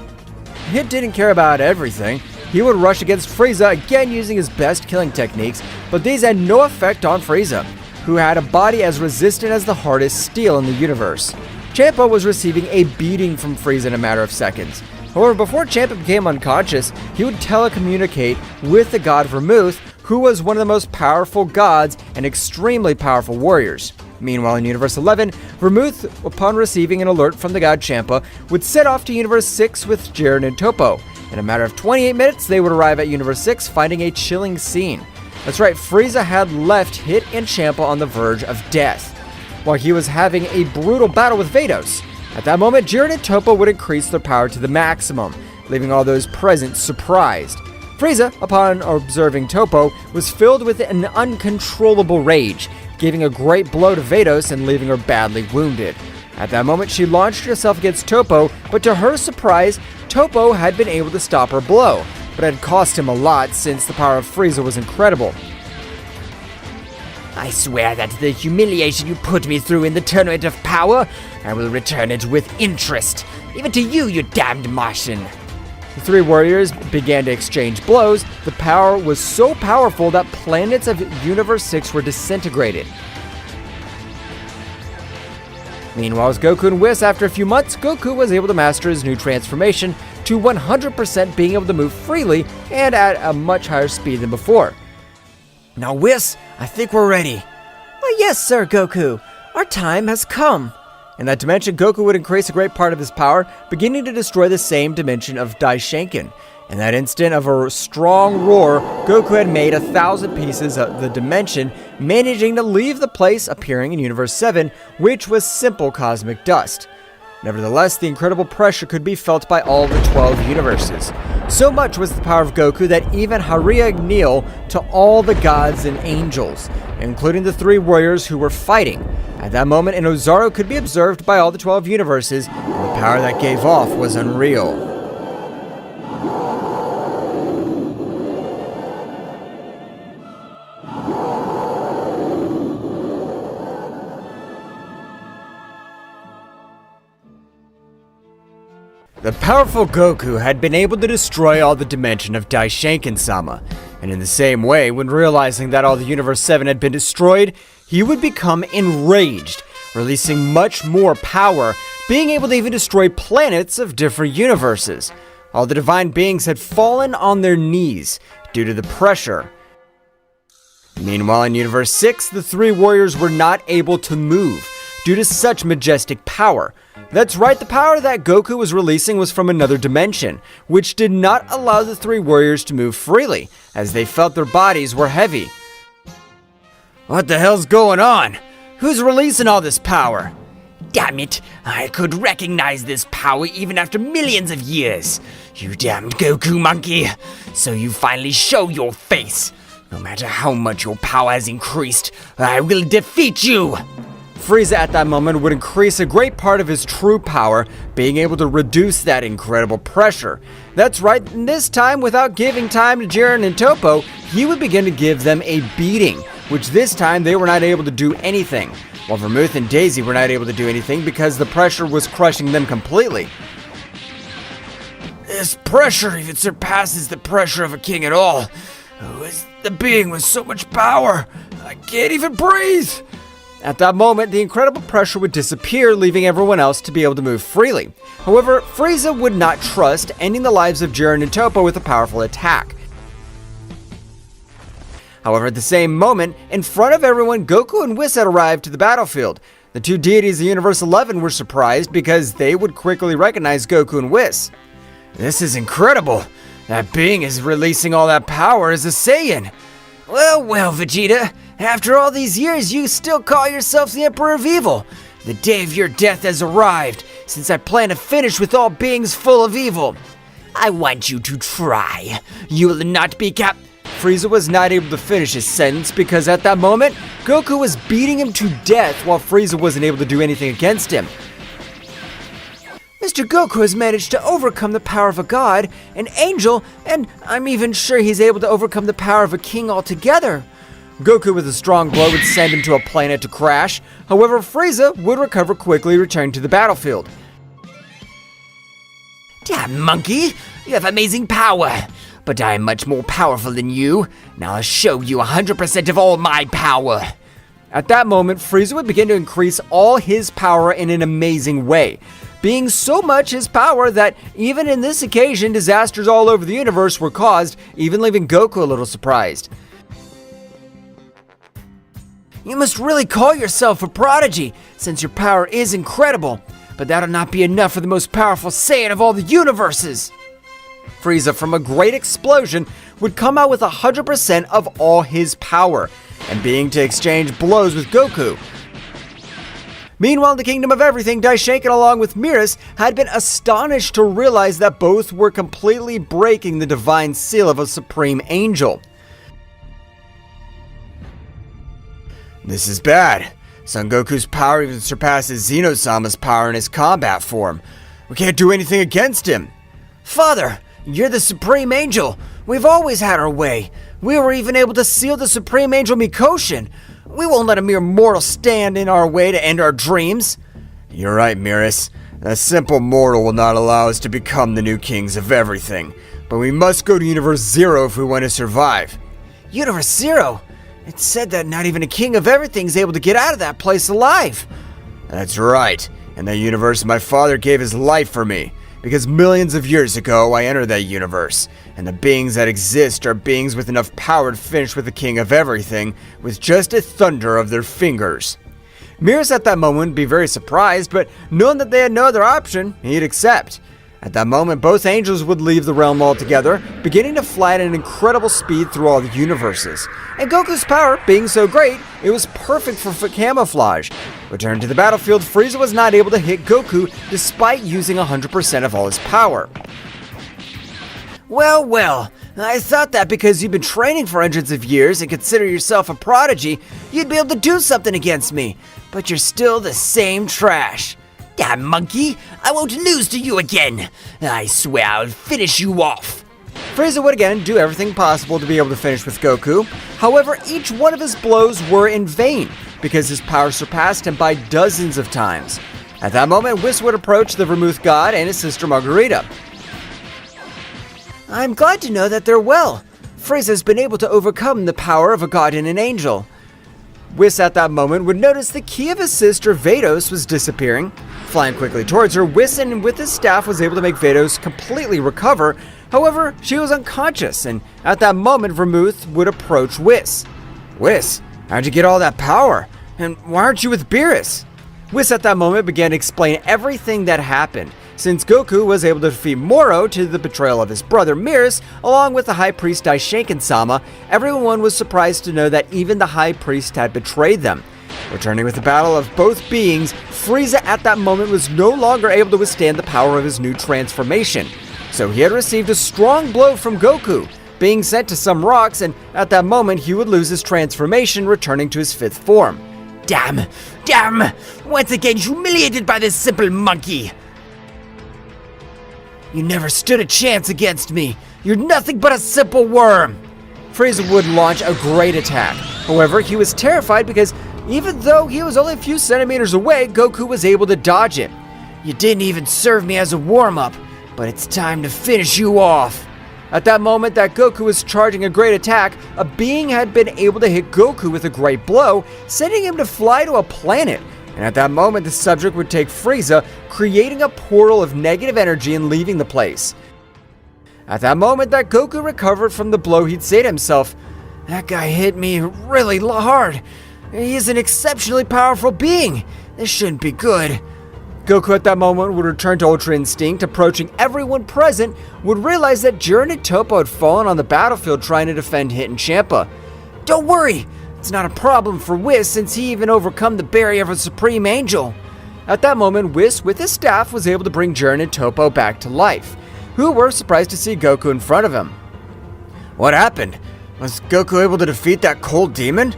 Hit didn't care about everything. He would rush against Frieza, again using his best killing techniques, but these had no effect on Frieza, who had a body as resistant as the hardest steel in the universe. Champa was receiving a beating from Frieza in a matter of seconds. However, before Champa became unconscious, he would telecommunicate with the god Vermouth, who was one of the most powerful gods and extremely powerful warriors. Meanwhile, in Universe 11, Vermouth, upon receiving an alert from the god Champa, would set off to Universe 6 with Jiren and Toppo. In a matter of 28 minutes, they would arrive at Universe 6, finding a chilling scene. That's right, Frieza had left Hit and Champa on the verge of death, while he was having a brutal battle with Vados. At that moment, Jiren and Toppo would increase their power to the maximum, leaving all those present surprised. Frieza, upon observing Toppo, was filled with an uncontrollable rage, giving a great blow to Vados and leaving her badly wounded. At that moment, she launched herself against Toppo, but to her surprise, Toppo had been able to stop her blow, but it had cost him a lot since the power of Frieza was incredible. I swear that the humiliation you put me through in the Tournament of Power, I will return it with interest. Even to you, you damned Martian. The three warriors began to exchange blows. The power was so powerful that planets of Universe 6 were disintegrated. Meanwhile, as Goku and Whis, after a few months, Goku was able to master his new transformation to 100% being able to move freely and at a much higher speed than before. Now, Whis, I think we're ready. Oh, yes, Sir Goku. Our time has come. In that dimension, Goku would increase a great part of his power, beginning to destroy the same dimension of Daishinkan. In that instant of a strong roar, Goku had made 1,000 pieces of the dimension, managing to leave the place appearing in Universe 7, which was simple cosmic dust. Nevertheless, the incredible pressure could be felt by all of the 12 universes. So much was the power of Goku that even Hariya kneel to all the gods and angels, including the 3 warriors who were fighting. At that moment, an Ozaru could be observed by all the 12 universes, and the power that gave off was unreal. The powerful Goku had been able to destroy all the dimension of Daishinkan-sama, and in the same way, when realizing that all the Universe 7 had been destroyed, he would become enraged, releasing much more power, being able to even destroy planets of different universes. All the divine beings had fallen on their knees due to the pressure. Meanwhile, in Universe 6, the 3 warriors were not able to move due to such majestic power. That's right, the power that Goku was releasing was from another dimension, which did not allow the 3 warriors to move freely, as they felt their bodies were heavy. What the hell's going on? Who's releasing all this power? Damn it, I could recognize this power even after millions of years. You damned Goku monkey. So you finally show your face. No matter how much your power has increased, I will defeat you. Frieza at that moment would increase a great part of his true power, being able to reduce that incredible pressure. That's right, and this time, without giving time to Jiren and Toppo, he would begin to give them a beating, which this time they were not able to do anything, while Vermouth and Daisy were not able to do anything because the pressure was crushing them completely. This pressure even surpasses the pressure of a king at all. Who is the being with so much power? I can't even breathe. At that moment, the incredible pressure would disappear, leaving everyone else to be able to move freely. However, Frieza would not trust ending the lives of Jiren and Toppo with a powerful attack. However, at the same moment, in front of everyone, Goku and Whis had arrived to the battlefield. The 2 deities of Universe 11 were surprised because they would quickly recognize Goku and Whis. This is incredible. That being is releasing all that power as a Saiyan. Well, Vegeta. After all these years, you still call yourself the Emperor of Evil. The day of your death has arrived, since I plan to finish with all beings full of evil. I want you to try. You will not be Frieza was not able to finish his sentence because at that moment, Goku was beating him to death while Frieza wasn't able to do anything against him. Mr. Goku has managed to overcome the power of a god, an angel, and I'm even sure he's able to overcome the power of a king altogether. Goku with a strong blow would send him to a planet to crash. However, Frieza would recover quickly, returning to the battlefield. Damn monkey, you have amazing power. But I am much more powerful than you. Now I'll show you 100% of all my power. At that moment, Frieza would begin to increase all his power in an amazing way, being so much his power that even in this occasion, disasters all over the universe were caused, even leaving Goku a little surprised. You must really call yourself a prodigy, since your power is incredible. But that'll not be enough for the most powerful Saiyan of all the universes. Frieza, from a great explosion, would come out with 100% of all his power, and being to exchange blows with Goku. Meanwhile, in the Kingdom of Everything, Daishinkan along with Miris had been astonished to realize that both were completely breaking the divine seal of a supreme angel. This is bad. Son Goku's power even surpasses Zeno-sama's power in his combat form. We can't do anything against him. Father, you're the Supreme Angel. We've always had our way. We were even able to seal the Supreme Angel Mikoshin. We won't let a mere mortal stand in our way to end our dreams. You're right, Miris. A simple mortal will not allow us to become the new kings of everything. But we must go to Universe Zero if we want to survive. Universe Zero? It's said that not even a king of everything is able to get out of that place alive. That's right. In that universe, my father gave his life for me. Because millions of years ago, I entered that universe. And the beings that exist are beings with enough power to finish with the king of everything with just a thunder of their fingers. Miris at that moment would be very surprised, but knowing that they had no other option, he'd accept. At that moment, both angels would leave the realm altogether, beginning to fly at an incredible speed through all the universes. And Goku's power being so great, it was perfect for camouflage. Returned to the battlefield, Frieza was not able to hit Goku despite using 100% of all his power. Well, well, I thought that because you've been training for hundreds of years and consider yourself a prodigy, you'd be able to do something against me. But you're still the same trash. Damn monkey, I won't lose to you again. I swear I'll finish you off. Frieza would again do everything possible to be able to finish with Goku. However, each one of his blows were in vain, because his power surpassed him by dozens of times. At that moment, Whis would approach the Vermouth God and his sister Margarita. I'm glad to know that they're well. Frieza's been able to overcome the power of a god and an angel. Whis at that moment would notice the key of his sister Vados was disappearing. Flying quickly towards her, Whis and with his staff was able to make Vados completely recover. However, she was unconscious, and at that moment Vermouth would approach Whis. Whis, how'd you get all that power? And why aren't you with Beerus? Whis at that moment began to explain everything that happened. Since Goku was able to defeat Moro to the betrayal of his brother Miris, along with the High Priest Daishinkan-sama, everyone was surprised to know that even the High Priest had betrayed them. Returning with the battle of both beings, Frieza at that moment was no longer able to withstand the power of his new transformation. So he had received a strong blow from Goku, being sent to some rocks, and at that moment he would lose his transformation, returning to his fifth form. Damn! Damn! Once again humiliated by this simple monkey! You never stood a chance against me. You're nothing but a simple worm. Frieza would launch a great attack. However, he was terrified because even though he was only a few centimeters away, Goku was able to dodge it. You didn't even serve me as a warm-up, but it's time to finish you off. At that moment that Goku was charging a great attack, a being had been able to hit Goku with a great blow, sending him to fly to a planet. And at that moment, the subject would take Frieza, creating a portal of negative energy and leaving the place. At that moment that Goku recovered from the blow, he'd say to himself, "That guy hit me really hard. He's an exceptionally powerful being. This shouldn't be good." Goku at that moment would return to Ultra Instinct, approaching everyone present, would realize that Jiren and Toppo had fallen on the battlefield trying to defend Hit and Champa. "Don't worry, it's not a problem for Whis since he even overcome the barrier of a Supreme Angel." At that moment, Whis, with his staff, was able to bring Jiren and Toppo back to life, who were surprised to see Goku in front of him. What happened? Was Goku able to defeat that cold demon?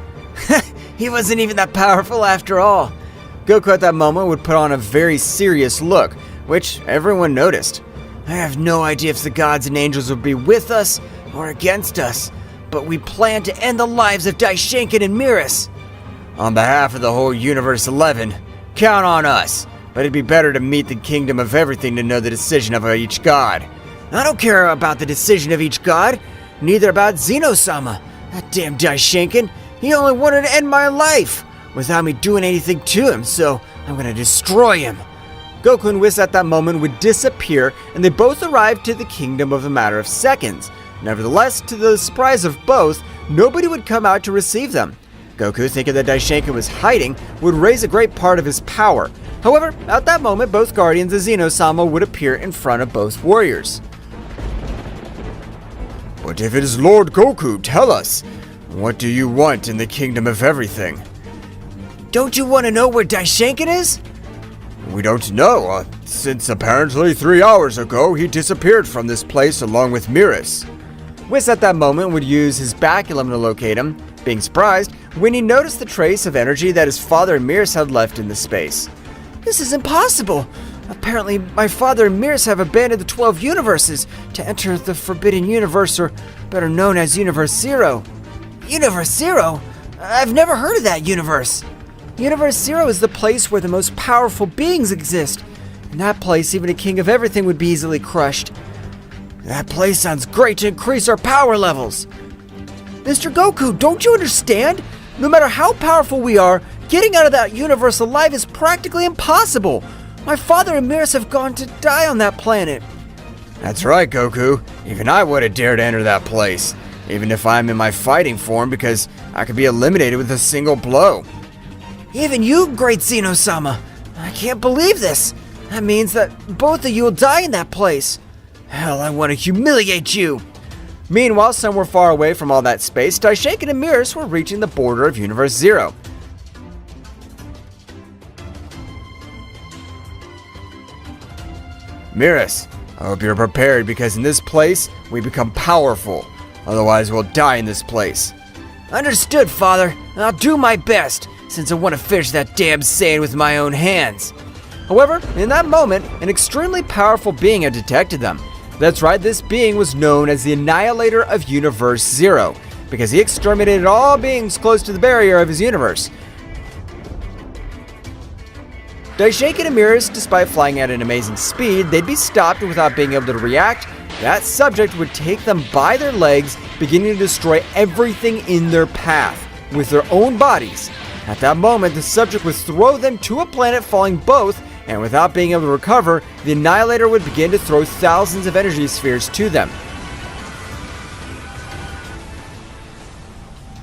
He wasn't even that powerful after all. Goku at that moment would put on a very serious look, which everyone noticed. I have no idea if the gods and angels will be with us or against us, but we plan to end the lives of Daishinkan and Miris. On behalf of the whole Universe 11, count on us, but it'd be better to meet the Kingdom of Everything to know the decision of each god. I don't care about the decision of each god, neither about Zeno-sama. That damn Daishinkan, he only wanted to end my life without me doing anything to him, so I'm gonna destroy him. Goku and Whis at that moment would disappear, and they both arrived to the kingdom of a matter of seconds. Nevertheless, to the surprise of both, nobody would come out to receive them. Goku, thinking that Daishinkan was hiding, would raise a great part of his power. However, at that moment, both guardians of Zeno-sama would appear in front of both warriors. But if it is Lord Goku, tell us, what do you want in the Kingdom of Everything? Don't you want to know where Daishinkan is? We don't know, since apparently 3 hours ago he disappeared from this place along with Miris. Whis at that moment would use his baculum to locate him, being surprised when he noticed the trace of energy that his father and Miris had left in the space. This is impossible. Apparently, my father and Miris have abandoned the 12 universes to enter the Forbidden Universe, or better known as Universe Zero. Universe Zero? I've never heard of that universe. Universe Zero is the place where the most powerful beings exist. In that place, even a king of everything would be easily crushed. That place sounds great to increase our power levels. Mr. Goku, don't you understand? No matter how powerful we are, getting out of that universe alive is practically impossible. My father and Miris have gone to die on that planet. That's right, Goku. Even I would have dared to enter that place, even if I'm in my fighting form, because I could be eliminated with a single blow. Even you, great Zeno-sama. I can't believe this. That means that both of you will die in that place. Hell, I want to humiliate you. Meanwhile, somewhere far away from all that space, Daishinkan and Miris were reaching the border of Universe Zero. Miris, I hope you're prepared because in this place, we become powerful. Otherwise, we'll die in this place. Understood, Father. I'll do my best, since I want to finish that damn Saiyan with my own hands. However, in that moment, an extremely powerful being had detected them. That's right, this being was known as the Annihilator of Universe Zero, because he exterminated all beings close to the barrier of his universe. Daishinkan and Miris, despite flying at an amazing speed, they'd be stopped without being able to react. That subject would take them by their legs, beginning to destroy everything in their path with their own bodies. At that moment, the subject would throw them to a planet, falling both, and without being able to recover, the Annihilator would begin to throw thousands of energy spheres to them.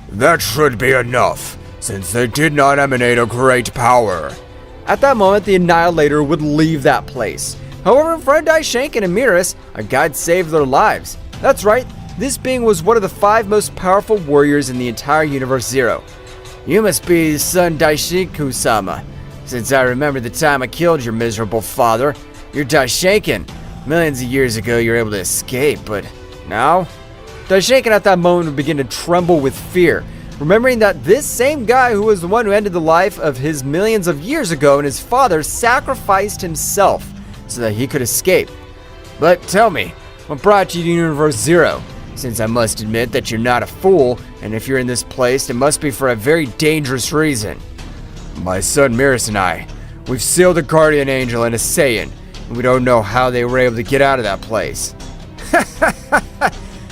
That should be enough, since they did not emanate a great power. At that moment, the Annihilator would leave that place. However, in front of Daishinkan and Miris, a guide saved their lives. That's right, this being was one of the 5 most powerful warriors in the entire Universe Zero. You must be son Daishinkan-sama. Since I remember the time I killed your miserable father, you're Daishinkan. Millions of years ago, you were able to escape, but now? Daishinkan at that moment would begin to tremble with fear, remembering that this same guy who was the one who ended the life of his millions of years ago and his father sacrificed himself so that he could escape. But tell me, what brought you to Universe Zero? Since I must admit that you're not a fool, and if you're in this place, it must be for a very dangerous reason. My son Miris and I, we've sealed a guardian angel and a Saiyan, and we don't know how they were able to get out of that place.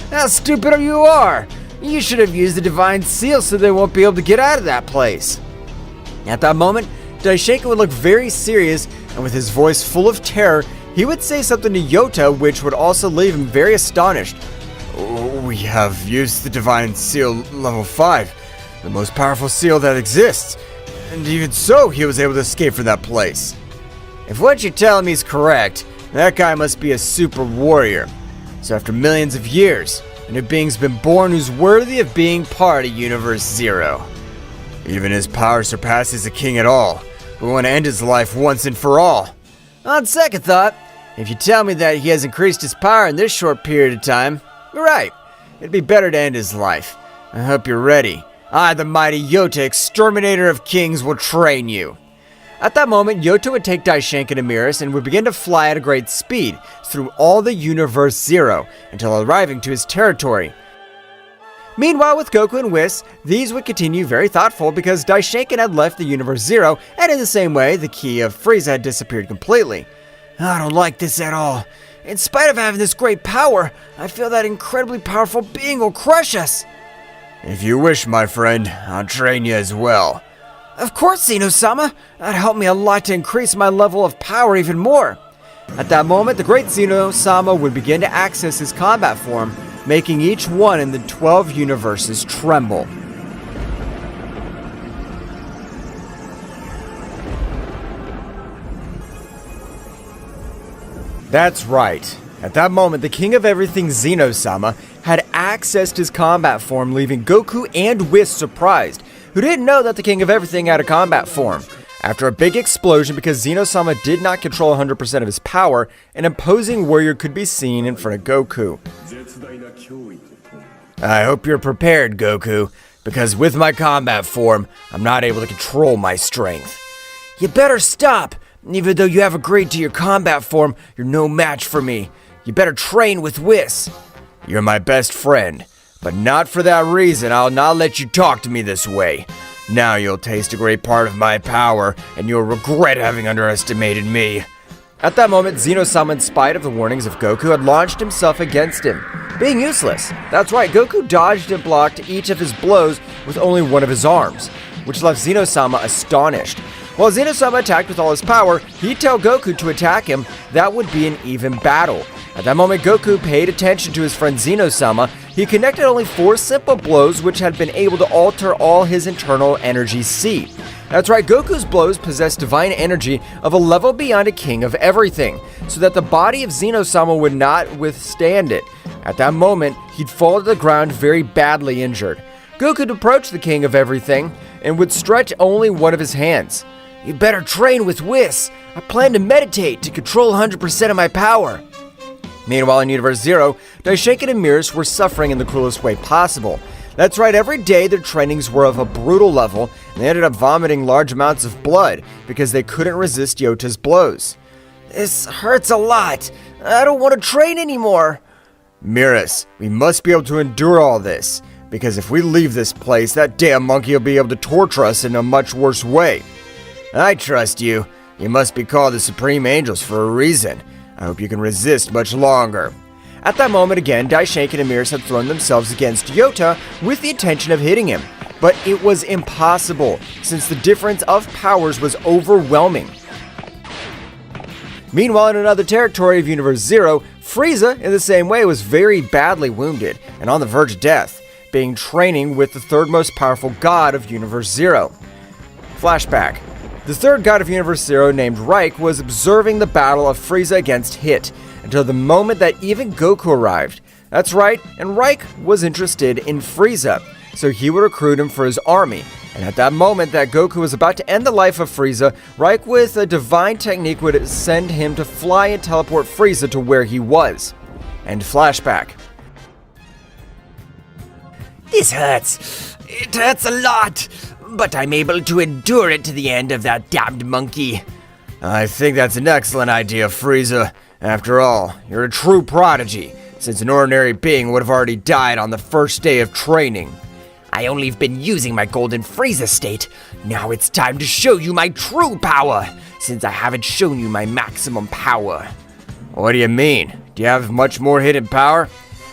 How stupid you are! You should have used the divine seal so they won't be able to get out of that place. At that moment, Daishinkan would look very serious, and with his voice full of terror, he would say something to Yota, which would also leave him very astonished. We have used the divine seal level 5, the most powerful seal that exists. And even so, he was able to escape from that place. If what you're telling me is correct, that guy must be a super warrior. So after millions of years, a new being's been born who's worthy of being part of Universe Zero. Even his power surpasses a king at all. We want to end his life once and for all. On second thought, if you tell me that he has increased his power in this short period of time, you're right. It'd be better to end his life. I hope you're ready. I, the mighty Yota, exterminator of kings, will train you. At that moment, Yota would take Daishinkan and Miris and would begin to fly at a great speed through all the Universe Zero until arriving to his territory. Meanwhile, with Goku and Whis, these would continue very thoughtful because Daishinkan had left the Universe Zero, and in the same way, the key of Frieza had disappeared completely. I don't like this at all. In spite of having this great power, I feel that incredibly powerful being will crush us. If you wish, my friend, I'll train you as well. Of course, Zeno-sama. That'd help me a lot to increase my level of power even more. At that moment, the great Zeno-sama would begin to access his combat form, making each one in the 12 universes tremble. That's right. At that moment, the King of Everything, Zeno-sama, had accessed his combat form, leaving Goku and Whis surprised, who didn't know that the King of Everything had a combat form. After a big explosion, because Zeno-sama did not control 100% of his power, an imposing warrior could be seen in front of Goku. I hope you're prepared, Goku, because with my combat form, I'm not able to control my strength. You better stop! Even though you have agreed to your combat form, you're no match for me. You better train with Whis. You're my best friend, but not for that reason I'll not let you talk to me this way. Now you'll taste a great part of my power, and you'll regret having underestimated me. At that moment, Zeno-sama, in spite of the warnings of Goku, had launched himself against him, being useless. That's right, Goku dodged and blocked each of his blows with only one of his arms, which left Zeno-sama astonished. While Zeno-sama attacked with all his power, he'd tell Goku to attack him. That would be an even battle. At that moment, Goku paid attention to his friend Zeno-sama. He connected only 4 simple blows which had been able to alter all his internal energy C. That's right, Goku's blows possessed divine energy of a level beyond a king of everything, so that the body of Zeno-sama would not withstand it. At that moment, he'd fall to the ground very badly injured. Goku would approach the king of everything and would stretch only one of his hands. "You better train with Whis. I plan to meditate to control 100% of my power." Meanwhile, in Universe Zero, Daishinkan and Miris were suffering in the cruelest way possible. That's right, every day their trainings were of a brutal level, and they ended up vomiting large amounts of blood because they couldn't resist Yota's blows. "This hurts a lot. I don't want to train anymore." "Miris, we must be able to endure all this, because if we leave this place, that damn monkey will be able to torture us in a much worse way." "I trust you. You must be called the Supreme Angels for a reason. I hope you can resist much longer." At that moment again, Daishinkan and Miris had thrown themselves against Yota with the intention of hitting him, but it was impossible since the difference of powers was overwhelming. Meanwhile, in another territory of Universe Zero, Frieza, in the same way, was very badly wounded and on the verge of death, being training with the third most powerful god of Universe Zero. Flashback. The third god of Universe Zero, named Reich, was observing the battle of Frieza against Hit until the moment that even Goku arrived. That's right, and Reich was interested in Frieza, so he would recruit him for his army. And at that moment that Goku was about to end the life of Frieza, Reich with a divine technique would send him to fly and teleport Frieza to where he was. And flashback. This hurts. It hurts a lot. But I'm able to endure it to the end of that damned monkey. I think that's an excellent idea, Frieza. After all, you're a true prodigy, since an ordinary being would have already died on the first day of training. I only have been using my golden Frieza state. Now it's time to show you my true power, since I haven't shown you my maximum power. What do you mean? Do you have much more hidden power?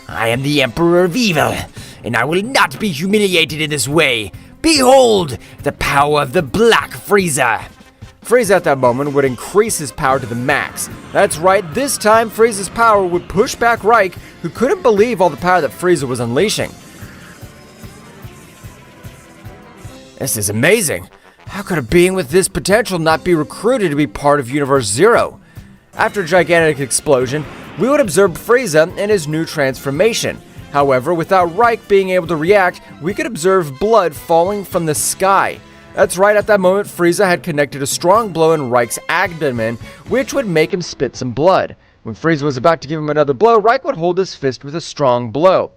I am the Emperor of Evil, and I will not be humiliated in this way. Behold, the power of the Black Frieza! Frieza at that moment would increase his power to the max. That's right, this time Frieza's power would push back Reich, who couldn't believe all the power that Frieza was unleashing. This is amazing. How could a being with this potential not be recruited to be part of Universe Zero? After a gigantic explosion, we would observe Frieza in his new transformation. However, without Reich being able to react, we could observe blood falling from the sky. That's right, at that moment, Frieza had connected a strong blow in Reich's abdomen, which would make him spit some blood. When Frieza was about to give him another blow, Reich would hold his fist with a strong blow.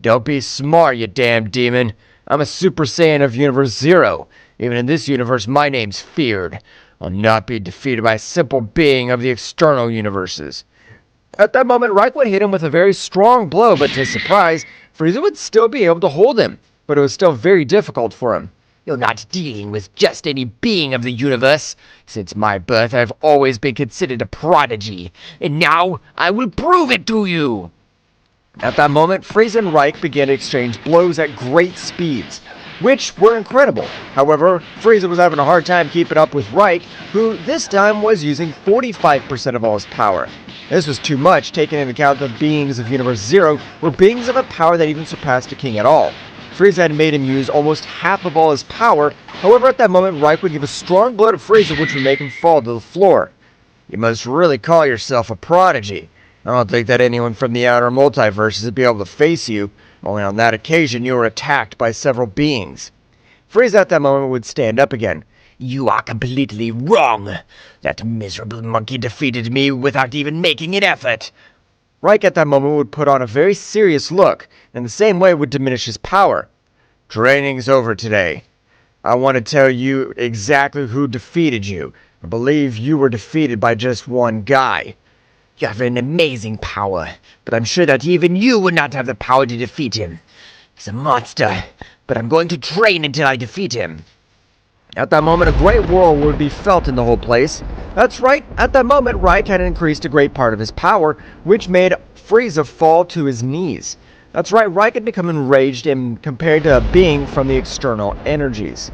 "Don't be smart, you damn demon. I'm a Super Saiyan of Universe Zero. Even in this universe, my name's feared. I'll not be defeated by a simple being of the external universes." At that moment, Reich would hit him with a very strong blow, but to his surprise, Frieza would still be able to hold him, but it was still very difficult for him. You're not dealing with just any being of the universe. Since my birth, I've always been considered a prodigy, and now I will prove it to you. At that moment, Frieza and Reich began to exchange blows at great speeds, which were incredible. However, Frieza was having a hard time keeping up with Reich, who this time was using 45% of all his power. This was too much, taking into account the beings of Universe Zero were beings of a power that even surpassed a king at all. Frieza had made him use almost half of all his power. However, at that moment, Reich would give a strong blow to Frieza, which would make him fall to the floor. "You must really call yourself a prodigy. I don't think that anyone from the outer multiverses would be able to face you. Only on that occasion, you were attacked by several beings." Frieza at that moment would stand up again. You are completely wrong. That miserable monkey defeated me without even making an effort. Reich at that moment would put on a very serious look, and in the same way would diminish his power. "Training's over today. I want to tell you exactly who defeated you. I believe you were defeated by just one guy." You have an amazing power, but I'm sure that even you would not have the power to defeat him. He's a monster, but I'm going to train until I defeat him. At that moment, a great whirl would be felt in the whole place. That's right, at that moment, Reich had increased a great part of his power, which made Frieza fall to his knees. That's right, Reich had become enraged and compared to a being from the external energies.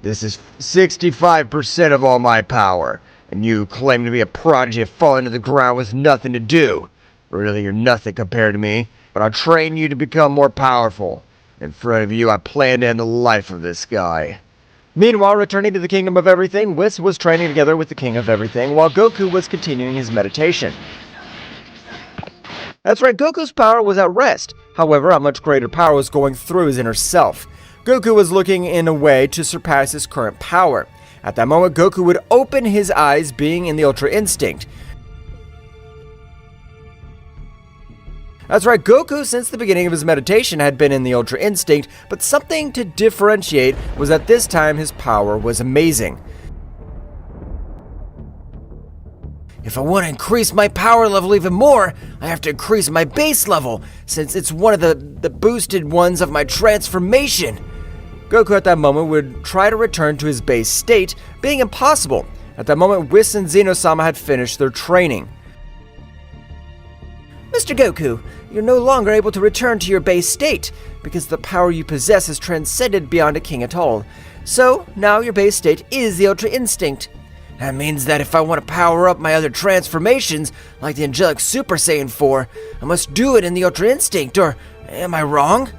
"This is 65% of all my power. And you claim to be a prodigy of falling to the ground with nothing to do. Really, you're nothing compared to me, but I'll train you to become more powerful. In front of you, I plan to end the life of this guy. Meanwhile, returning to the Kingdom of Everything, Whis was training together with the King of Everything, while Goku was continuing his meditation. That's right, Goku's power was at rest. However, a much greater power was going through his inner self. Goku was looking in a way to surpass his current power. At that moment, Goku would open his eyes, being in the Ultra Instinct. That's right, Goku, since the beginning of his meditation, had been in the Ultra Instinct, but something to differentiate was that this time his power was amazing. If I want to increase my power level even more, I have to increase my base level, since it's one of the boosted ones of my transformation. Goku at that moment would try to return to his base state, being impossible. At that moment, Whis and Zeno-sama had finished their training. Mr. Goku, you're no longer able to return to your base state, because the power you possess is transcended beyond a king at all. So, now your base state is the Ultra Instinct. That means that if I want to power up my other transformations, like the Angelic Super Saiyan 4, I must do it in the Ultra Instinct, or am I wrong?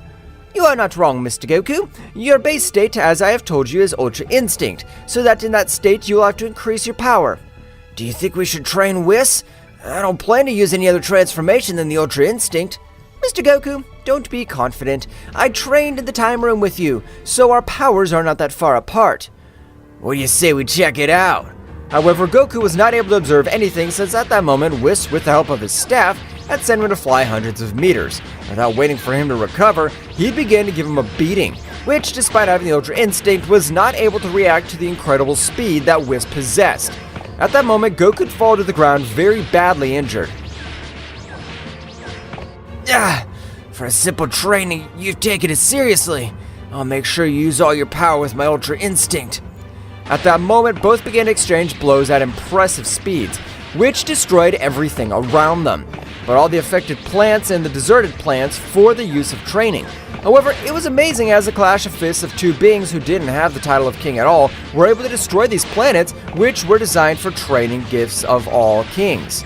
You are not wrong, Mr. Goku. Your base state, as I have told you, is Ultra Instinct, so that in that state you will have to increase your power. Do you think we should train Whis? I don't plan to use any other transformation than the Ultra Instinct. Mr. Goku, don't be confident. I trained in the time room with you, so our powers are not that far apart. What do you say we check it out? However, Goku was not able to observe anything since at that moment, Whis, with the help of his staff, had sent him to fly hundreds of meters. Without waiting for him to recover, he began to give him a beating, which, despite having the Ultra Instinct, was not able to react to the incredible speed that Whis possessed. At that moment, Goku would fall to the ground very badly injured. For a simple training, you've taken it seriously. I'll make sure you use all your power with my Ultra Instinct. At that moment, both began to exchange blows at impressive speeds, which destroyed everything around them, but all the affected plants and the deserted plants for the use of training. However, it was amazing as a clash of fists of two beings who didn't have the title of king at all were able to destroy these planets, which were designed for training gifts of all kings.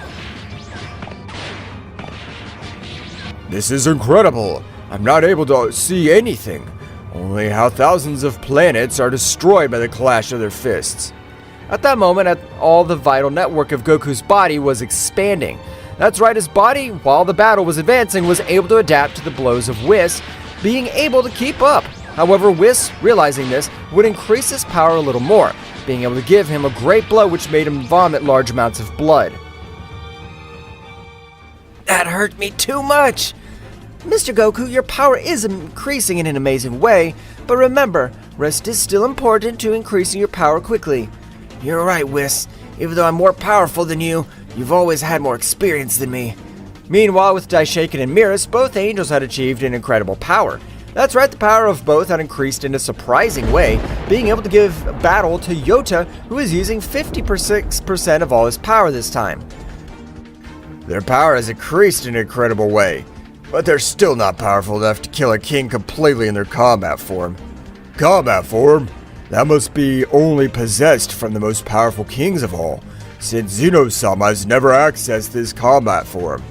This is incredible. I'm not able to see anything. Only how thousands of planets are destroyed by the clash of their fists. At that moment, all the vital network of Goku's body was expanding. That's right, his body, while the battle was advancing, was able to adapt to the blows of Whis, being able to keep up. However, Whis, realizing this, would increase his power a little more, being able to give him a great blow which made him vomit large amounts of blood. That hurt me too much! Mr. Goku, your power is increasing in an amazing way, but remember, rest is still important to increasing your power quickly. You're right, Whis. Even though I'm more powerful than you, you've always had more experience than me. Meanwhile, with Daishinkan and Miris, both angels had achieved an incredible power. That's right, the power of both had increased in a surprising way, being able to give battle to Yota, who is using 56% of all his power this time. Their power has increased in an incredible way, but they're still not powerful enough to kill a king completely in their combat form. Combat form? That must be only possessed from the most powerful kings of all, since Zeno-sama has never accessed this combat form.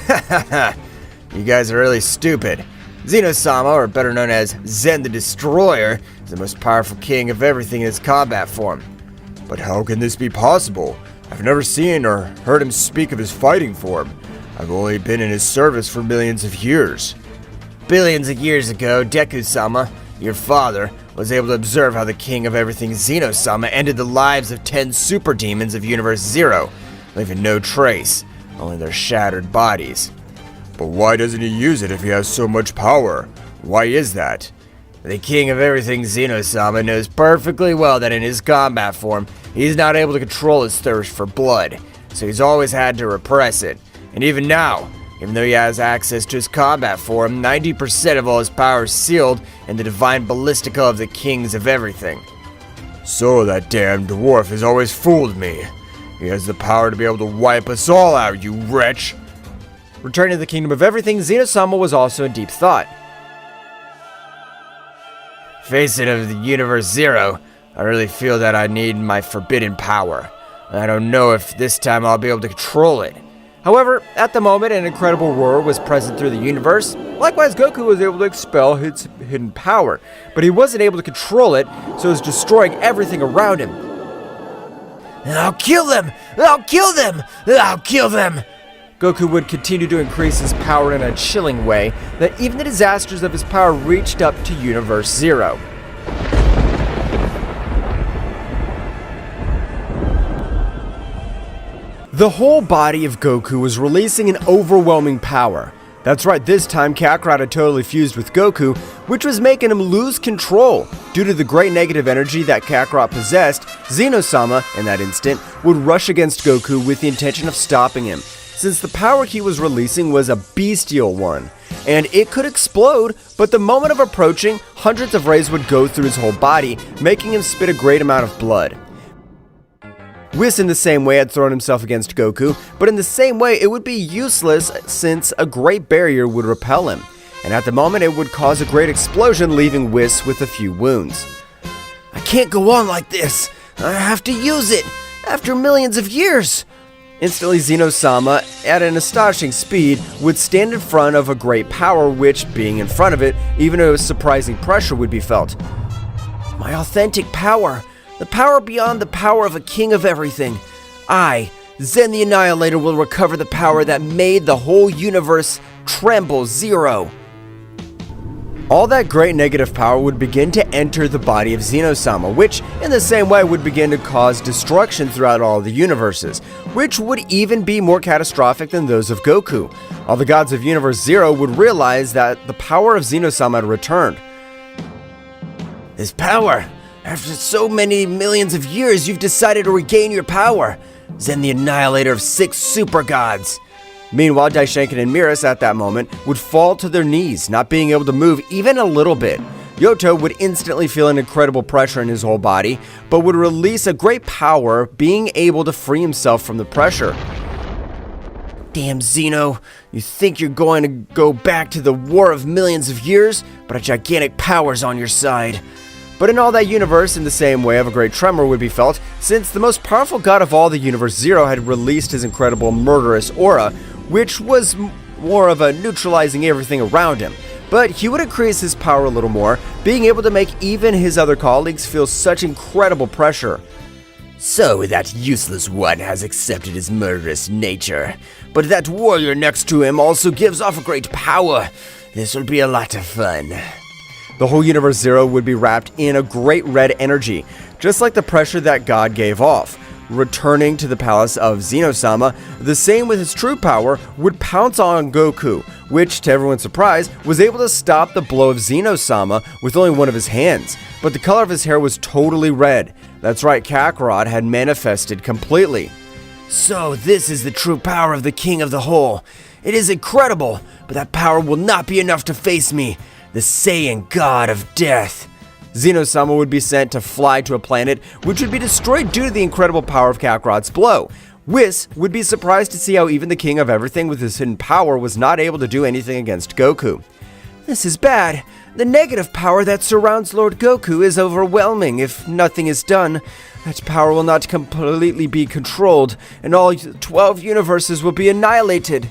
Hahaha, you guys are really stupid. Zeno-sama, or better known as Zen the Destroyer, is the most powerful king of everything in his combat form. But how can this be possible? I've never seen or heard him speak of his fighting form. I've only been in his service for millions of years. Billions of years ago, Deku-sama, your father, was able to observe how the king of everything Zeno-sama ended the lives of 10 super demons of Universe Zero, leaving no trace, only their shattered bodies. But why doesn't he use it if he has so much power? Why is that? The king of everything Zeno-sama knows perfectly well that in his combat form, he's not able to control his thirst for blood, so he's always had to repress it. And even now, even though he has access to his combat form, 90% of all his power is sealed in the divine ballistica of the kings of everything. So that damn dwarf has always fooled me. He has the power to be able to wipe us all out, you wretch! Returning to the kingdom of everything, Zeno-sama was also in deep thought. Face it, of the Universe Zero, I really feel that I need my forbidden power. I don't know if this time I'll be able to control it. However, at the moment, an incredible roar was present through the universe. Likewise, Goku was able to expel his hidden power, but he wasn't able to control it, so it was destroying everything around him. I'll kill them! I'll kill them! I'll kill them! Goku would continue to increase his power in a chilling way that even the disasters of his power reached up to Universe Zero. The whole body of Goku was releasing an overwhelming power. That's right, this time Kakarot had totally fused with Goku, which was making him lose control. Due to the great negative energy that Kakarot possessed, Zeno-sama, in that instant, would rush against Goku with the intention of stopping him, since the power he was releasing was a bestial one. And it could explode, but the moment of approaching, hundreds of rays would go through his whole body, making him spit a great amount of blood. Whis in the same way had thrown himself against Goku, but in the same way it would be useless since a great barrier would repel him, and at the moment it would cause a great explosion, leaving Whis with a few wounds. I can't go on like this! I have to use it! After millions of years! Instantly, Zeno-sama, at an astonishing speed, would stand in front of a great power which, being in front of it, even a surprising pressure would be felt. My authentic power! The power beyond the power of a king of everything. I, Zen the Annihilator, will recover the power that made the whole universe tremble zero. All that great negative power would begin to enter the body of Zeno-sama, which, in the same way, would begin to cause destruction throughout all the universes, which would even be more catastrophic than those of Goku. All the gods of Universe Zero would realize that the power of Zeno-sama had returned. This power! After so many millions of years, you've decided to regain your power. Zen the Annihilator of 6 super gods. Meanwhile, Daishinkan and Miris at that moment would fall to their knees, not being able to move even a little bit. Yoto would instantly feel an incredible pressure in his whole body, but would release a great power, being able to free himself from the pressure. Damn Zeno, you think you're going to go back to the war of millions of years, but a gigantic power's on your side. But in all that universe, in the same way, of a great tremor would be felt, since the most powerful god of all the Universe Zero had released his incredible murderous aura, which was more of a neutralizing everything around him. But he would increase his power a little more, being able to make even his other colleagues feel such incredible pressure. So that useless one has accepted his murderous nature, but that warrior next to him also gives off a great power. This will be a lot of fun. The whole Universe Zero would be wrapped in a great red energy, just like the pressure that God gave off. Returning to the palace of Zeno-sama, the same with his true power, would pounce on Goku, which, to everyone's surprise, was able to stop the blow of Zeno-sama with only one of his hands. But the color of his hair was totally red. That's right, Kakarot had manifested completely. So this is the true power of the King of the Whole. It is incredible, but that power will not be enough to face me, the Saiyan God of Death. Zeno-sama would be sent to fly to a planet which would be destroyed due to the incredible power of Kakarot's blow. Whis would be surprised to see how even the king of everything with his hidden power was not able to do anything against Goku. This is bad. The negative power that surrounds Lord Goku is overwhelming. If nothing is done, that power will not completely be controlled, and all 12 universes will be annihilated.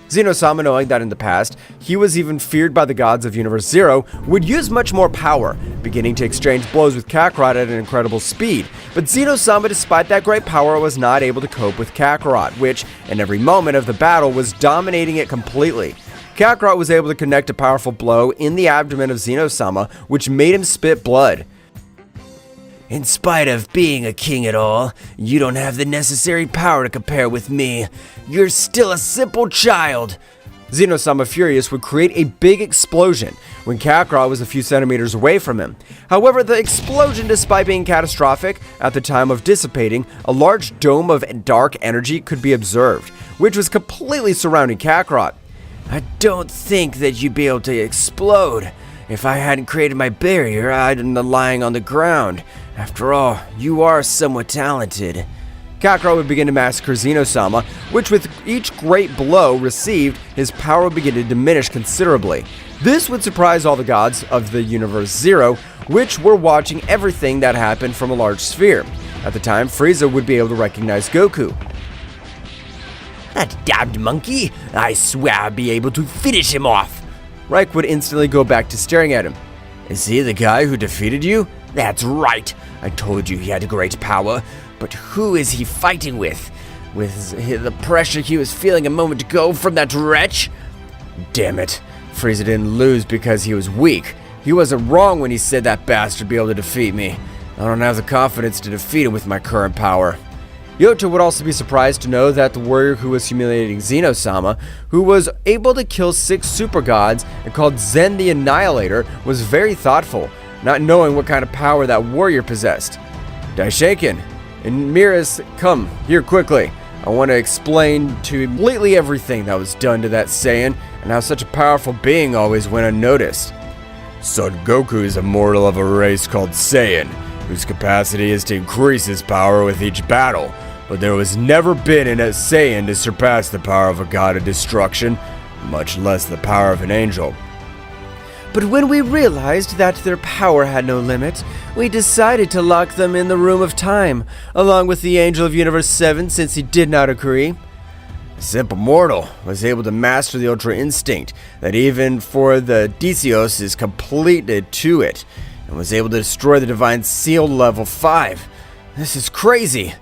Zeno-sama, knowing that in the past, he was even feared by the gods of Universe Zero, would use much more power, beginning to exchange blows with Kakarot at an incredible speed. But Zeno-sama, despite that great power, was not able to cope with Kakarot, which, in every moment of the battle, was dominating it completely. Kakarot was able to connect a powerful blow in the abdomen of Zeno-sama, which made him spit blood. In spite of being a king at all, you don't have the necessary power to compare with me. You're still a simple child. Zeno-sama, furious, would create a big explosion when Kakarot was a few centimeters away from him. However, the explosion, despite being catastrophic, at the time of dissipating, a large dome of dark energy could be observed, which was completely surrounding Kakarot. I don't think that you'd be able to explode. If I hadn't created my barrier, I'd be lying on the ground. After all, you are somewhat talented. Kakarot would begin to massacre Zeno-sama, which with each great blow received, his power would begin to diminish considerably. This would surprise all the gods of the Universe Zero, which were watching everything that happened from a large sphere. At the time, Frieza would be able to recognize Goku. That damned monkey! I swear I'll be able to finish him off! Reich would instantly go back to staring at him. Is he the guy who defeated you? That's right! I told you he had great power, but who is he fighting with? With the pressure he was feeling a moment ago from that wretch? Damn it. Frieza didn't lose because he was weak. He wasn't wrong when he said that bastard would be able to defeat me. I don't have the confidence to defeat him with my current power. Yota would also be surprised to know that the warrior who was humiliating Zeno-sama, who was able to kill 6 super gods and called Zen the Annihilator, was very thoughtful, not knowing what kind of power that warrior possessed. Daishinkan and Miris, come here quickly. I want to explain to you completely everything that was done to that Saiyan and how such a powerful being always went unnoticed. Son Goku is a mortal of a race called Saiyan, whose capacity is to increase his power with each battle, but there was never been in a Saiyan to surpass the power of a god of destruction, much less the power of an angel. But when we realized that their power had no limit, we decided to lock them in the Room of Time, along with the Angel of Universe 7 since he did not agree. A simple mortal was able to master the Ultra Instinct that even for the Deities is completed to it, and was able to destroy the Divine Seal level 5. This is crazy!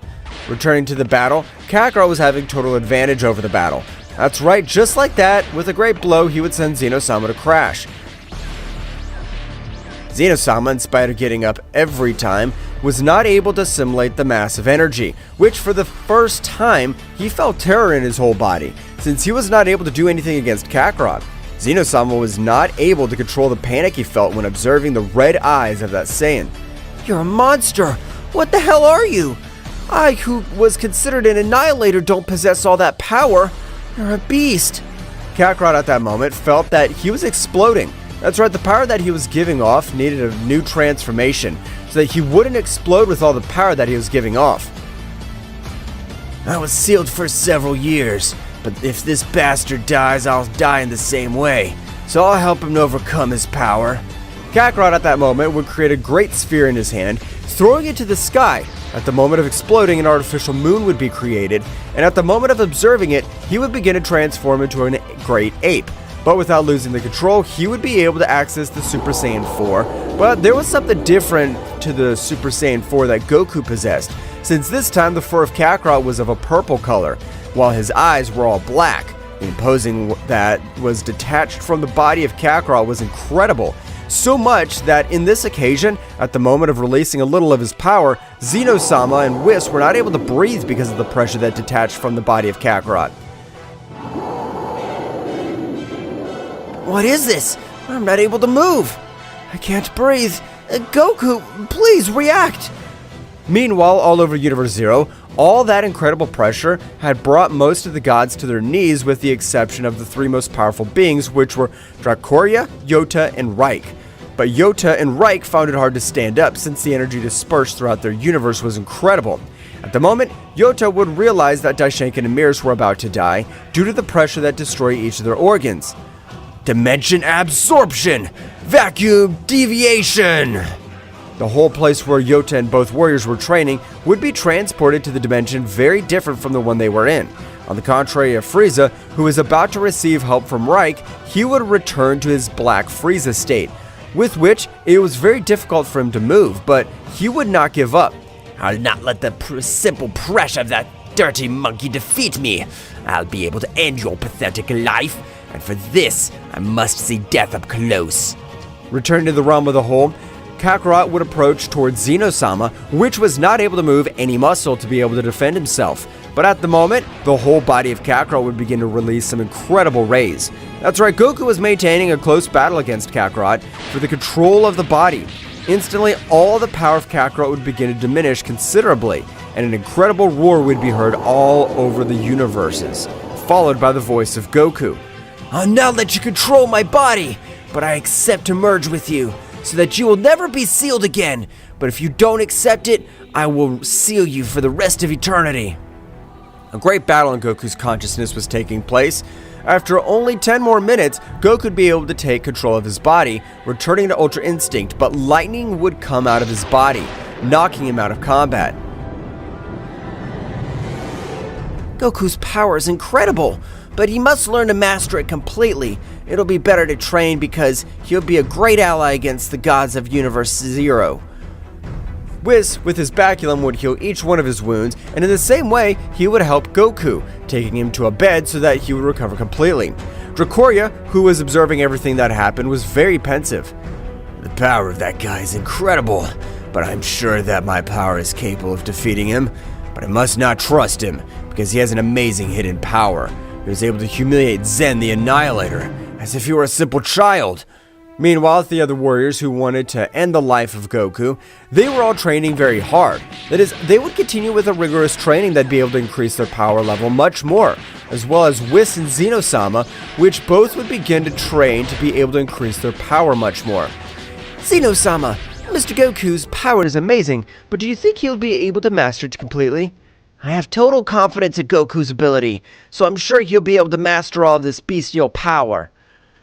Returning to the battle, Kakarot was having total advantage over the battle. That's right, just like that, with a great blow he would send Zeno-sama to crash. Zeno-sama, in spite of getting up every time, was not able to assimilate the massive energy, which for the first time, he felt terror in his whole body, since he was not able to do anything against Kakarot. Zeno-sama was not able to control the panic he felt when observing the red eyes of that Saiyan. You're a monster! What the hell are you? I, who was considered an annihilator, don't possess all that power. You're a beast. Kakarot at that moment felt that he was exploding. That's right, the power that he was giving off needed a new transformation, so that he wouldn't explode with all the power that he was giving off. I was sealed for several years, but if this bastard dies, I'll die in the same way, so I'll help him overcome his power. Kakarot at that moment would create a great sphere in his hand, throwing it to the sky. At the moment of exploding, an artificial moon would be created, and at the moment of observing it, he would begin to transform into a great ape. But without losing the control, he would be able to access the Super Saiyan 4. But there was something different to the Super Saiyan 4 that Goku possessed, since this time the fur of Kakarot was of a purple color, while his eyes were all black. The imposing that was detached from the body of Kakarot was incredible, so much that in this occasion, at the moment of releasing a little of his power, Zeno-sama and Whis were not able to breathe because of the pressure that detached from the body of Kakarot. What is this? I'm not able to move. I can't breathe. Goku, please react. Meanwhile, all over Universe Zero, all that incredible pressure had brought most of the gods to their knees with the exception of the 3 most powerful beings, which were Dracoria, Yota, and Reich. But Yota and Reich found it hard to stand up since the energy dispersed throughout their universe was incredible. At the moment, Yota would realize that Daishinkan and Miris were about to die due to the pressure that destroyed each of their organs. Dimension absorption! Vacuum deviation! The whole place where Yota and both warriors were training would be transported to the dimension very different from the one they were in. On the contrary of Frieza, who was about to receive help from Reich, he would return to his Black Frieza state, with which it was very difficult for him to move, but he would not give up. I'll not let the simple pressure of that dirty monkey defeat me. I'll be able to end your pathetic life, and for this, I must see death up close. Returning to the realm of the whole, Kakarot would approach towards Zeno-sama, which was not able to move any muscle to be able to defend himself. But at the moment, the whole body of Kakarot would begin to release some incredible rays. That's right, Goku was maintaining a close battle against Kakarot for the control of the body. Instantly, all the power of Kakarot would begin to diminish considerably, and an incredible roar would be heard all over the universes, followed by the voice of Goku. I'll now let you control my body, but I accept to merge with you, so that you will never be sealed again. But if you don't accept it, I will seal you for the rest of eternity. A great battle in Goku's consciousness was taking place. After only 10 more minutes, Goku would be able to take control of his body, returning to Ultra Instinct, but lightning would come out of his body, knocking him out of combat. Goku's power is incredible, but he must learn to master it completely. It'll be better to train because he'll be a great ally against the gods of Universe Zero. Whis, with his baculum, would heal each one of his wounds, and in the same way, he would help Goku, taking him to a bed so that he would recover completely. Dracoria, who was observing everything that happened, was very pensive. The power of that guy is incredible, but I'm sure that my power is capable of defeating him. But I must not trust him, because he has an amazing hidden power. He was able to humiliate Zen the Annihilator, as if he were a simple child. Meanwhile, the other warriors who wanted to end the life of Goku, they were all training very hard. That is, they would continue with a rigorous training that'd be able to increase their power level much more, as well as Whis and Zeno-sama, which both would begin to train to be able to increase their power much more. Zeno-sama, Mr. Goku's power is amazing, but do you think he'll be able to master it completely? I have total confidence in Goku's ability, so I'm sure he'll be able to master all of this bestial power.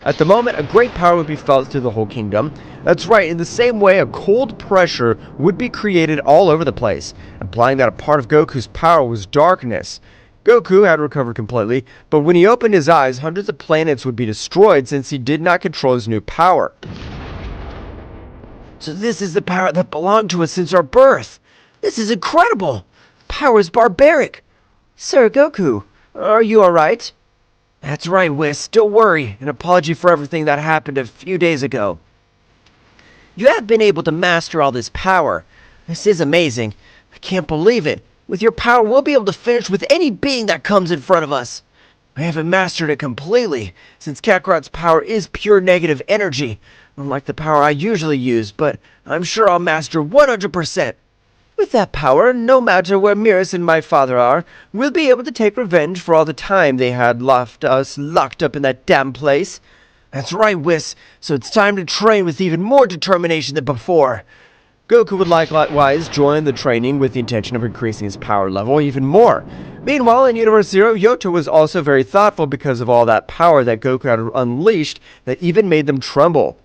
At the moment, a great power would be felt through the whole kingdom. That's right, in the same way, a cold pressure would be created all over the place, implying that a part of Goku's power was darkness. Goku had recovered completely, but when he opened his eyes, hundreds of planets would be destroyed since he did not control his new power. So this is the power that belonged to us since our birth. This is incredible. Power is barbaric. Sir Goku, are you alright? That's right, Whis. Don't worry. An apology for everything that happened a few days ago. You have been able to master all this power. This is amazing. I can't believe it. With your power, we'll be able to finish with any being that comes in front of us. I haven't mastered it completely, since Kakarot's power is pure negative energy, unlike the power I usually use, but I'm sure I'll master 100%. With that power, no matter where Miris and my father are, we'll be able to take revenge for all the time they had left us locked up in that damn place. That's right, Whis, so it's time to train with even more determination than before. Goku would likewise join the training with the intention of increasing his power level even more. Meanwhile, in Universe Zero, Yoto was also very thoughtful because of all that power that Goku had unleashed that even made them tremble.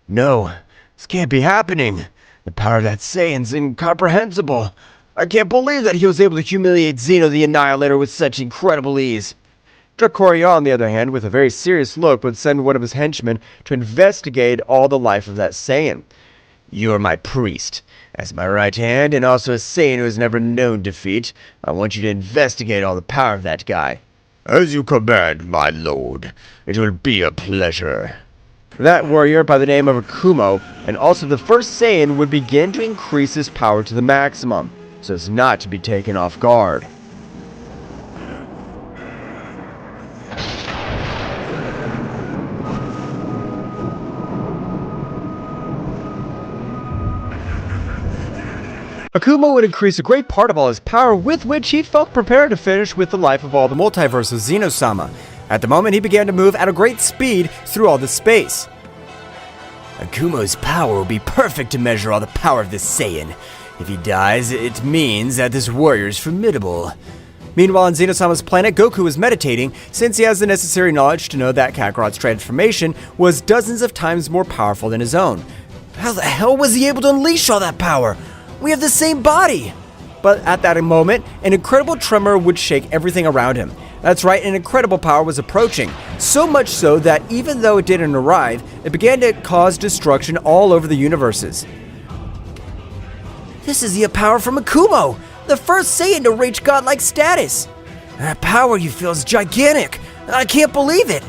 No, this can't be happening. The power of that Saiyan's incomprehensible. I can't believe that he was able to humiliate Zeno the Annihilator with such incredible ease. Dracoria, on the other hand, with a very serious look, would send one of his henchmen to investigate all the life of that Saiyan. You are my priest. As my right hand, and also a Saiyan who has never known defeat, I want you to investigate all the power of that guy. As you command, my lord. It will be a pleasure. That warrior by the name of Akumo, and also the first Saiyan, would begin to increase his power to the maximum, so as not to be taken off guard. Akumo would increase a great part of all his power, with which he felt prepared to finish with the life of all the multiverse of Zeno-sama. At the moment, he began to move at a great speed through all this space. Akumo's power will be perfect to measure all the power of this Saiyan. If he dies, it means that this warrior is formidable. Meanwhile, on Zeno-sama's planet, Goku was meditating, since he has the necessary knowledge to know that Kakarot's transformation was dozens of times more powerful than his own. How the hell was he able to unleash all that power? We have the same body! But at that moment, an incredible tremor would shake everything around him. That's right, an incredible power was approaching. So much so that even though it didn't arrive, it began to cause destruction all over the universes. This is the power from Akumo, the first Saiyan to reach godlike status. That power you feel is gigantic. I can't believe it.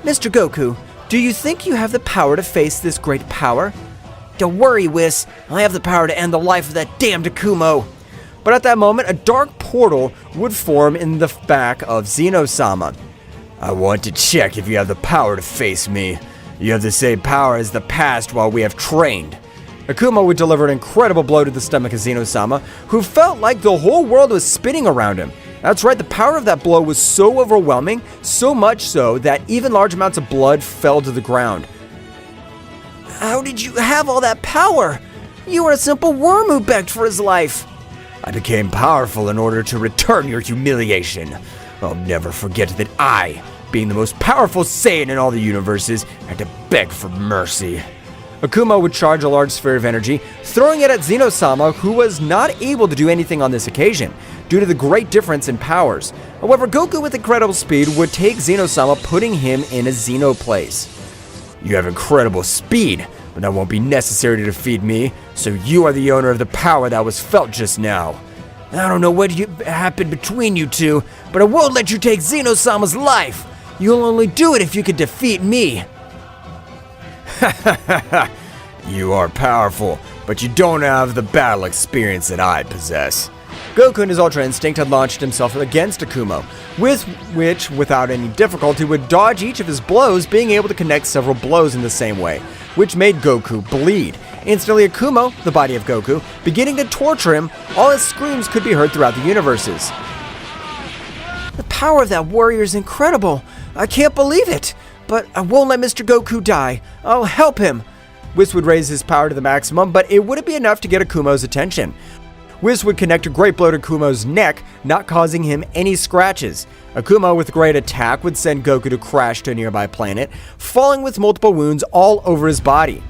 Mr. Goku, do you think you have the power to face this great power? Don't worry, Whis. I have the power to end the life of that damned Akumo. But at that moment, a dark portal would form in the back of Zeno-sama. I want to check if you have the power to face me. You have the same power as the past while we have trained. Akumo would deliver an incredible blow to the stomach of Zeno-sama, who felt like the whole world was spinning around him. That's right, the power of that blow was so overwhelming, so much so that even large amounts of blood fell to the ground. How did you have all that power? You were a simple worm who begged for his life. I became powerful in order to return your humiliation. I'll never forget that I, being the most powerful Saiyan in all the universes, had to beg for mercy. Akumo would charge a large sphere of energy, throwing it at Zeno-sama, who was not able to do anything on this occasion, due to the great difference in powers. However, Goku with incredible speed would take Zeno-sama, putting him in a Zeno place. You have incredible speed, but that won't be necessary to defeat me, so you are the owner of the power that was felt just now. I don't know what happened between you two, but I won't let you take Zeno-sama's life. You'll only do it if you can defeat me. You are powerful, but you don't have the battle experience that I possess. Goku in his Ultra Instinct had launched himself against Akumo, with which, without any difficulty, would dodge each of his blows, being able to connect several blows in the same way, which made Goku bleed. Instantly, Akumo, the body of Goku, beginning to torture him, all his screams could be heard throughout the universes. The power of that warrior is incredible. I can't believe it. But I won't let Mr. Goku die. I'll help him. Whis would raise his power to the maximum, but it wouldn't be enough to get Akumo's attention. Whis would connect a great blow to Akumo's neck, not causing him any scratches. Akumo, with a great attack, would send Goku to crash to a nearby planet, falling with multiple wounds all over his body.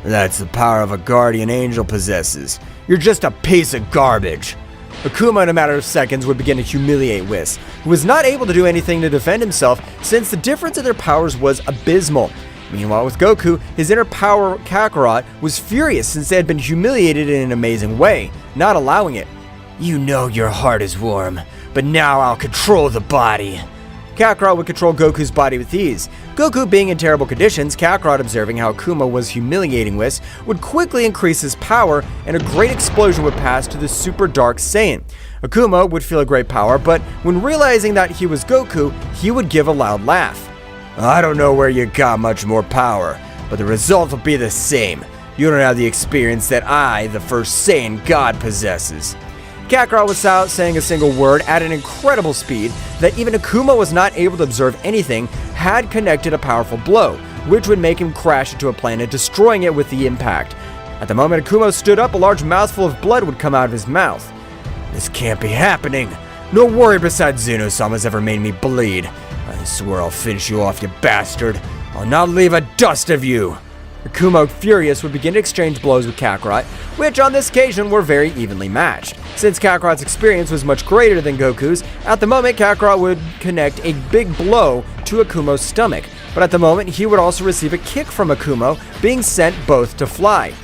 That's the power of a guardian angel possesses. You're just a piece of garbage. Akumo, in a matter of seconds, would begin to humiliate Whis, who was not able to do anything to defend himself since the difference in their powers was abysmal. Meanwhile, with Goku, his inner power Kakarot was furious since they had been humiliated in an amazing way, not allowing it. You know your heart is warm, but now I'll control the body. Kakarot would control Goku's body with ease. Goku being in terrible conditions, Kakarot observing how Akumo was humiliating Whis, would quickly increase his power, and a great explosion would pass to the Super Dark Saiyan. Akumo would feel a great power, but when realizing that he was Goku, he would give a loud laugh. I don't know where you got much more power, but the result will be the same. You don't have the experience that I, the first Saiyan God, possesses. Kakarot was out saying a single word at an incredible speed that even Akumo was not able to observe anything, had connected a powerful blow, which would make him crash into a planet, destroying it with the impact. At the moment Akumo stood up, a large mouthful of blood would come out of his mouth. This can't be happening. No warrior besides Zeno-sama's ever made me bleed. I swear I'll finish you off, you bastard. I'll not leave a dust of you. Akumo, furious, would begin to exchange blows with Kakarot, which on this occasion were very evenly matched. Since Kakarot's experience was much greater than Goku's, at the moment Kakarot would connect a big blow to Akumo's stomach, but at the moment he would also receive a kick from Akumo, being sent both to fly.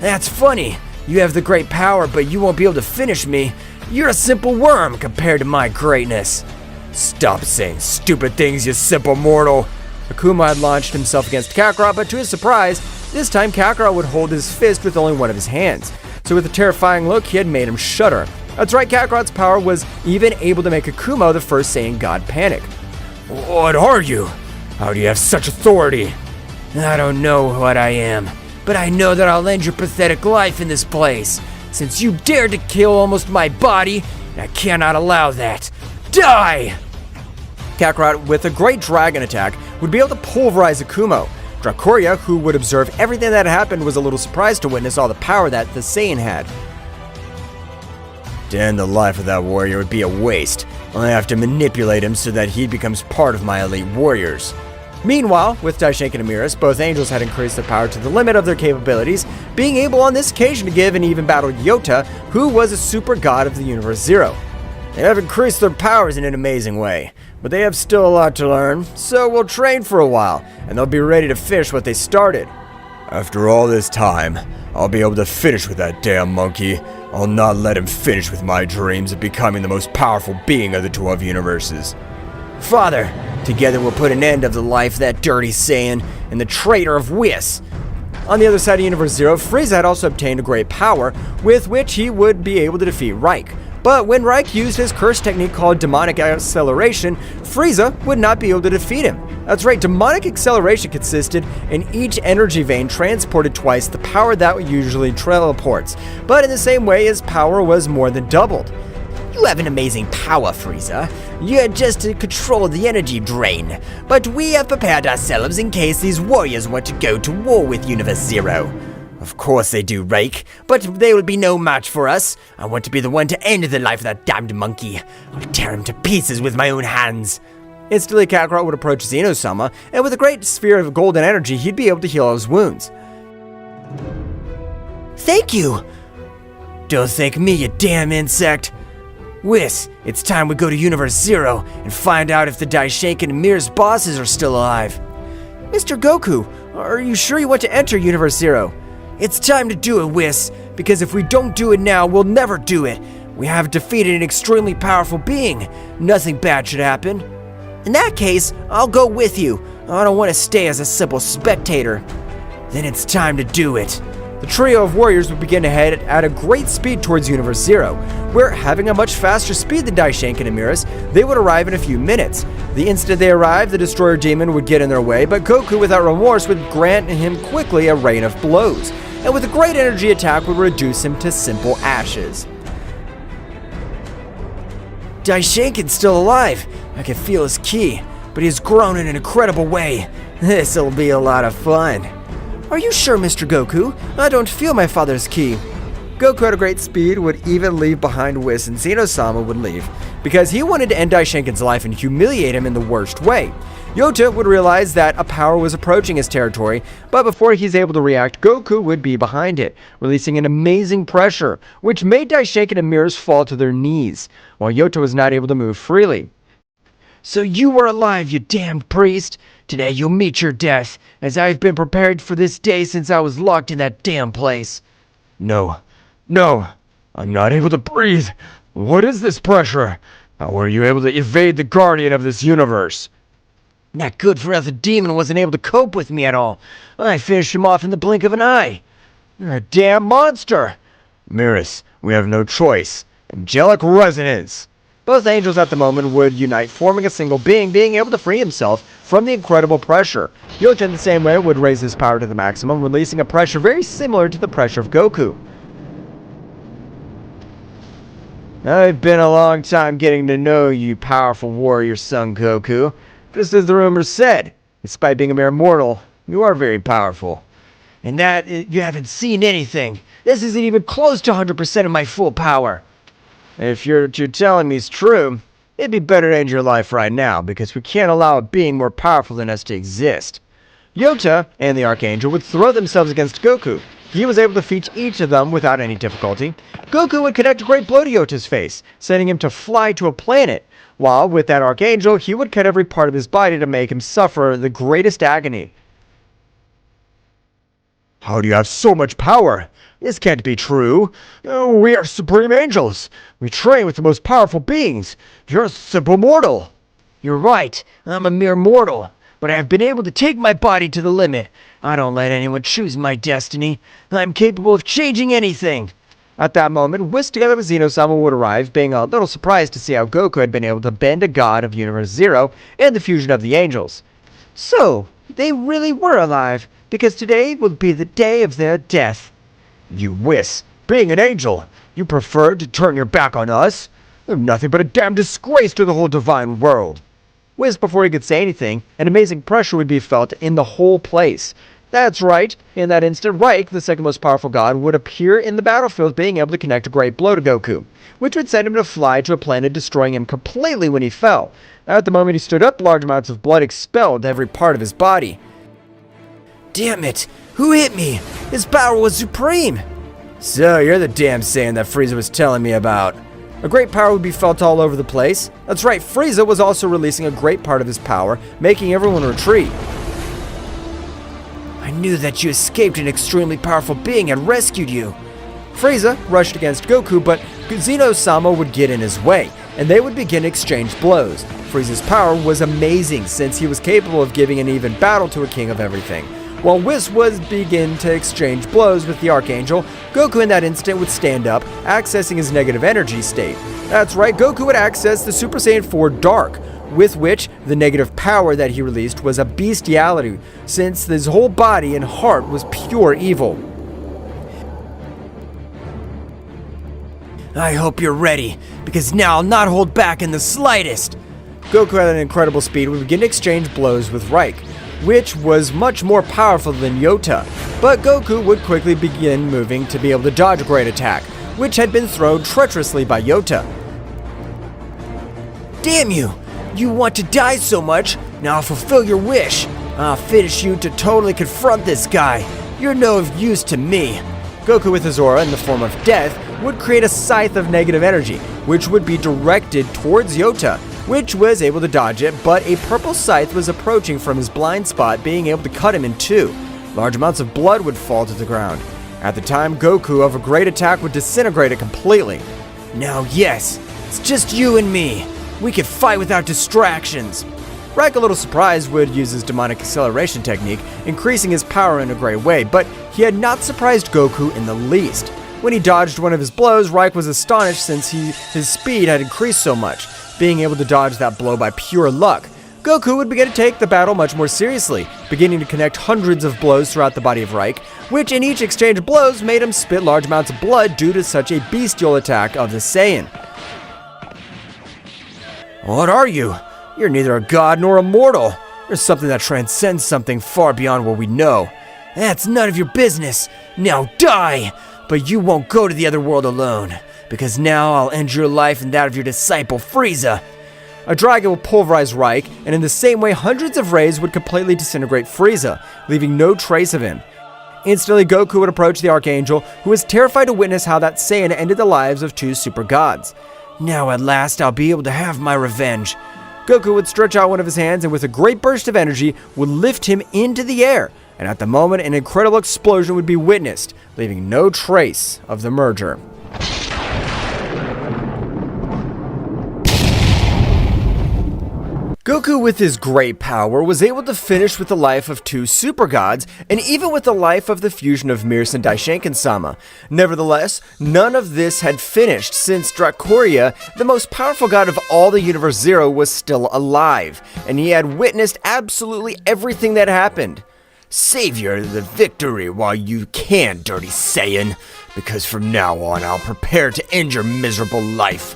That's funny. You have the great power, but you won't be able to finish me. You're a simple worm compared to my greatness. Stop saying stupid things, you simple mortal. Akumo had launched himself against Kakarot, but to his surprise, this time Kakarot would hold his fist with only one of his hands. So with a terrifying look, he had made him shudder. That's right, Kakarot's power was even able to make Akumo, the first Saiyan God, panic. What are you? How do you have such authority? I don't know what I am, but I know that I'll end your pathetic life in this place. Since you dared to kill almost my body, I cannot allow that. Die! Kakarot, with a great dragon attack, would be able to pulverize Akumo. Dracoria, who would observe everything that happened, was a little surprised to witness all the power that the Saiyan had. To end the life of that warrior would be a waste. I have to manipulate him so that he becomes part of my elite warriors. Meanwhile, with Daishinkan and Miris, both angels had increased their power to the limit of their capabilities, being able on this occasion to give an even battle to Yota, who was a super god of the Universe Zero. They have increased their powers in an amazing way, but they have still a lot to learn, so we'll train for a while, and they'll be ready to finish what they started. After all this time, I'll be able to finish with that damn monkey. I'll not let him finish with my dreams of becoming the most powerful being of the 12 universes. Father, together we'll put an end of the life of that dirty Saiyan and the traitor of Whis. On the other side of Universe Zero, Frieza had also obtained a great power, with which he would be able to defeat Reich. But when Reich used his curse technique called demonic acceleration, Frieza would not be able to defeat him. That's right, demonic acceleration consisted in each energy vein transported twice the power that usually teleports, but in the same way his power was more than doubled. You have an amazing power, Frieza. You're just to control the energy drain. But we have prepared ourselves in case these warriors want to go to war with Universe Zero. Of course they do, Reich, but they will be no match for us. I want to be the one to end the life of that damned monkey. I'll tear him to pieces with my own hands. Instantly, Kakarot would approach Zeno-sama, and with a great sphere of golden energy, he'd be able to heal all his wounds. Thank you! Don't thank me, you damn insect! Whis, it's time we go to Universe Zero and find out if the Daishinkan and Miris bosses are still alive. Mr. Goku, are you sure you want to enter Universe Zero? It's time to do it, Whis, because if we don't do it now, we'll never do it. We have defeated an extremely powerful being. Nothing bad should happen. In that case, I'll go with you. I don't want to stay as a simple spectator. Then it's time to do it. The trio of warriors would begin to head at a great speed towards Universe Zero, where, having a much faster speed than Daishinkan and Miris, they would arrive in a few minutes. The instant they arrived, the Destroyer Demon would get in their way, but Goku, without remorse, would grant him quickly a rain of blows, and with a great energy attack would reduce him to simple ashes. Daishinkan's still alive. I can feel his ki, but he's grown in an incredible way. This'll be a lot of fun. Are you sure, Mr. Goku? I don't feel my father's ki. Goku at a great speed would even leave behind Whis, and Zeno-sama would leave, because he wanted to end Daishinkan's life and humiliate him in the worst way. Yota would realize that a power was approaching his territory, but before he's able to react, Goku would be behind it, releasing an amazing pressure, which made Daishinkan and Miris fall to their knees, while Yota was not able to move freely. So you were alive, you damned priest. Today you'll meet your death, as I've been prepared for this day since I was locked in that damn place. No, I'm not able to breathe. What is this pressure? How were you able to evade the guardian of this universe? That good for nothing demon wasn't able to cope with me at all. I finished him off in the blink of an eye. You're a damn monster. Miris, we have no choice. Angelic resonance. Both angels at the moment would unite, forming a single being able to free himself from the incredible pressure. Yota in the same way would raise his power to the maximum, releasing a pressure very similar to the pressure of Goku. I've been a long time getting to know you, powerful warrior son Goku. Just as the rumors said, despite being a mere mortal, you are very powerful. And that, you haven't seen anything. This isn't even close to 100% of my full power. If you're telling me is true, it'd be better to end your life right now, because we can't allow a being more powerful than us to exist. Yota and the Archangel would throw themselves against Goku. He was able to defeat each of them without any difficulty. Goku would connect a great blow to Yota's face, sending him to fly to a planet, while with that Archangel, he would cut every part of his body to make him suffer the greatest agony. How do you have so much power? This can't be true. We are supreme angels. We train with the most powerful beings. You're a simple mortal. You're right. I'm a mere mortal. But I have been able to take my body to the limit. I don't let anyone choose my destiny. I'm capable of changing anything. At that moment, Whis together with Zeno-sama would arrive, being a little surprised to see how Goku had been able to bend a god of Universe Zero and the fusion of the angels. So, they really were alive, because today would be the day of their death. You Whis, being an angel, you preferred to turn your back on us? You're nothing but a damn disgrace to the whole divine world. Whis, before he could say anything, an amazing pressure would be felt in the whole place. That's right, in that instant, Reich, the second most powerful god, would appear in the battlefield, being able to connect a great blow to Goku, which would send him to fly to a planet, destroying him completely when he fell. At the moment he stood up, large amounts of blood expelled every part of his body. Damn it! Who hit me? His power was supreme! So, you're the damn Saiyan that Frieza was telling me about. A great power would be felt all over the place. That's right, Frieza was also releasing a great part of his power, making everyone retreat. I knew that you escaped an extremely powerful being and rescued you. Frieza rushed against Goku, but Zeno-sama would get in his way, and they would begin to exchange blows. Frieza's power was amazing, since he was capable of giving an even battle to a king of everything. While Whis would begin to exchange blows with the Archangel, Goku in that instant would stand up, accessing his negative energy state. That's right, Goku would access the Super Saiyan 4 Dark, with which the negative power that he released was a bestiality, since his whole body and heart was pure evil. I hope you're ready, because now I'll not hold back in the slightest. Goku at an incredible speed would begin to exchange blows with Reich, which was much more powerful than Yota, but Goku would quickly begin moving to be able to dodge a great attack, which had been thrown treacherously by Yota. Damn you! You want to die so much? Now I'll fulfill your wish. I'll finish you to totally confront this guy. You're no use to me. Goku with his aura in the form of death would create a scythe of negative energy, which would be directed towards Yota, which was able to dodge it, but a purple scythe was approaching from his blind spot, being able to cut him in two. Large amounts of blood would fall to the ground. At the time, Goku of a great attack would disintegrate it completely. Now, yes, it's just you and me. We can fight without distractions. Reich, a little surprised, would use his demonic acceleration technique, increasing his power in a great way, but he had not surprised Goku in the least. When he dodged one of his blows, Reich was astonished since his speed had increased so much, being able to dodge that blow by pure luck. Goku would begin to take the battle much more seriously, beginning to connect hundreds of blows throughout the body of Reich, which in each exchange of blows made him spit large amounts of blood due to such a bestial attack of the Saiyan. What are you? You're neither a god nor a mortal. You're something that transcends something far beyond what we know. That's none of your business. Now die! But you won't go to the other world alone, because now I'll end your life and that of your disciple Frieza. A dragon will pulverize Reich, and in the same way hundreds of rays would completely disintegrate Frieza, leaving no trace of him. Instantly, Goku would approach the Archangel, who was terrified to witness how that Saiyan ended the lives of two super gods. Now at last I'll be able to have my revenge. Goku would stretch out one of his hands and with a great burst of energy would lift him into the air, and at the moment an incredible explosion would be witnessed, leaving no trace of the merger. Goku with his great power was able to finish with the life of two super gods, and even with the life of the fusion of Miris and Daishinkan-sama. Nevertheless, none of this had finished since Dracoria, the most powerful god of all the Universe Zero, was still alive, and he had witnessed absolutely everything that happened. Savor the victory while you can, dirty Saiyan, because from now on I'll prepare to end your miserable life.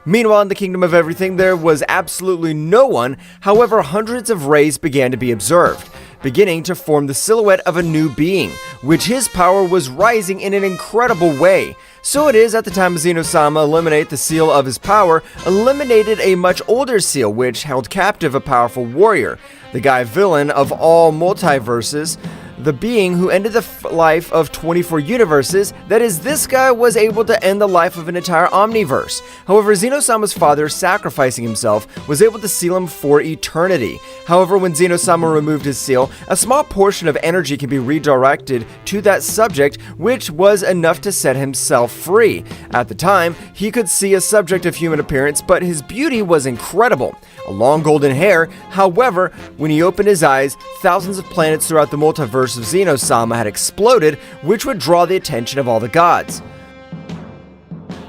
Meanwhile, in the Kingdom of Everything, there was absolutely no one. However, hundreds of rays began to be observed, beginning to form the silhouette of a new being, which his power was rising in an incredible way. So it is at the time Zeno-sama eliminated the seal of his power, eliminated a much older seal which held captive a powerful warrior, the guy villain of all multiverses, the being who ended the life of 24 universes. That is, this guy was able to end the life of an entire omniverse. However, Zeno-sama's father, sacrificing himself, was able to seal him for eternity. However, when Zeno-sama removed his seal, a small portion of energy can be redirected to that subject, which was enough to set himself free. At the time, he could see a subject of human appearance, but his beauty was incredible. A long golden hair. However, when he opened his eyes, thousands of planets throughout the multiverse of Zeno-sama had exploded, which would draw the attention of all the gods.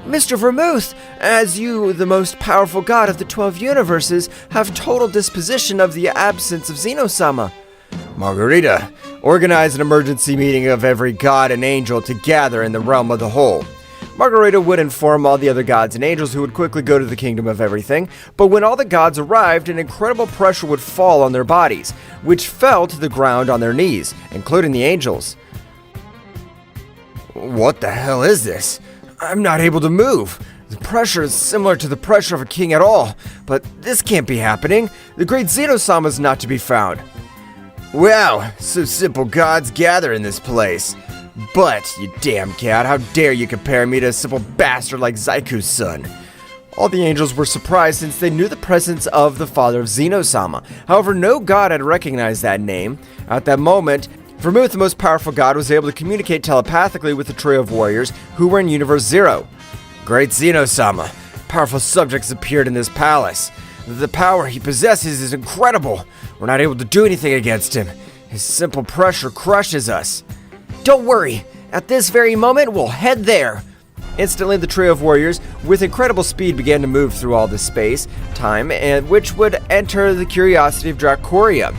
Mr. Vermouth, as you, the most powerful god of the 12 universes, have total disposition of the absence of Zeno-sama. Margarita, organize an emergency meeting of every god and angel to gather in the realm of the whole. Margarita would inform all the other gods and angels, who would quickly go to the Kingdom of Everything, but when all the gods arrived, an incredible pressure would fall on their bodies, which fell to the ground on their knees, including the angels. What the hell is this? I'm not able to move. The pressure is similar to the pressure of a king at all, but this can't be happening. The great Zeno-sama is not to be found. Wow, so simple gods gather in this place. But, you damn cat, how dare you compare me to a simple bastard like Zaiku's son? All the angels were surprised since they knew the presence of the father of Zeno-sama. However, no god had recognized that name. At that moment, Vermouth, the most powerful god, was able to communicate telepathically with the trio of warriors who were in Universe Zero. Great Zeno-sama, powerful subjects appeared in this palace. The power he possesses is incredible. We're not able to do anything against him. His simple pressure crushes us. Don't worry, at this very moment we'll head there. Instantly, the trio of warriors, with incredible speed, began to move through all this space, time, and which would enter the curiosity of Dracoria,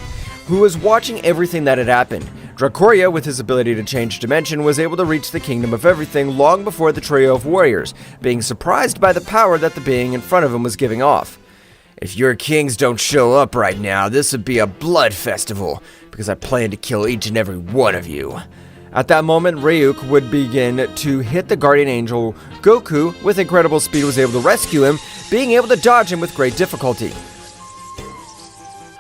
who was watching everything that had happened. Dracoria, with his ability to change dimension, was able to reach the Kingdom of Everything long before the trio of warriors, being surprised by the power that the being in front of him was giving off. If your kings don't show up right now, this would be a blood festival, because I plan to kill each and every one of you. At that moment, Ryuk would begin to hit the guardian angel. Goku, with incredible speed, was able to rescue him, being able to dodge him with great difficulty.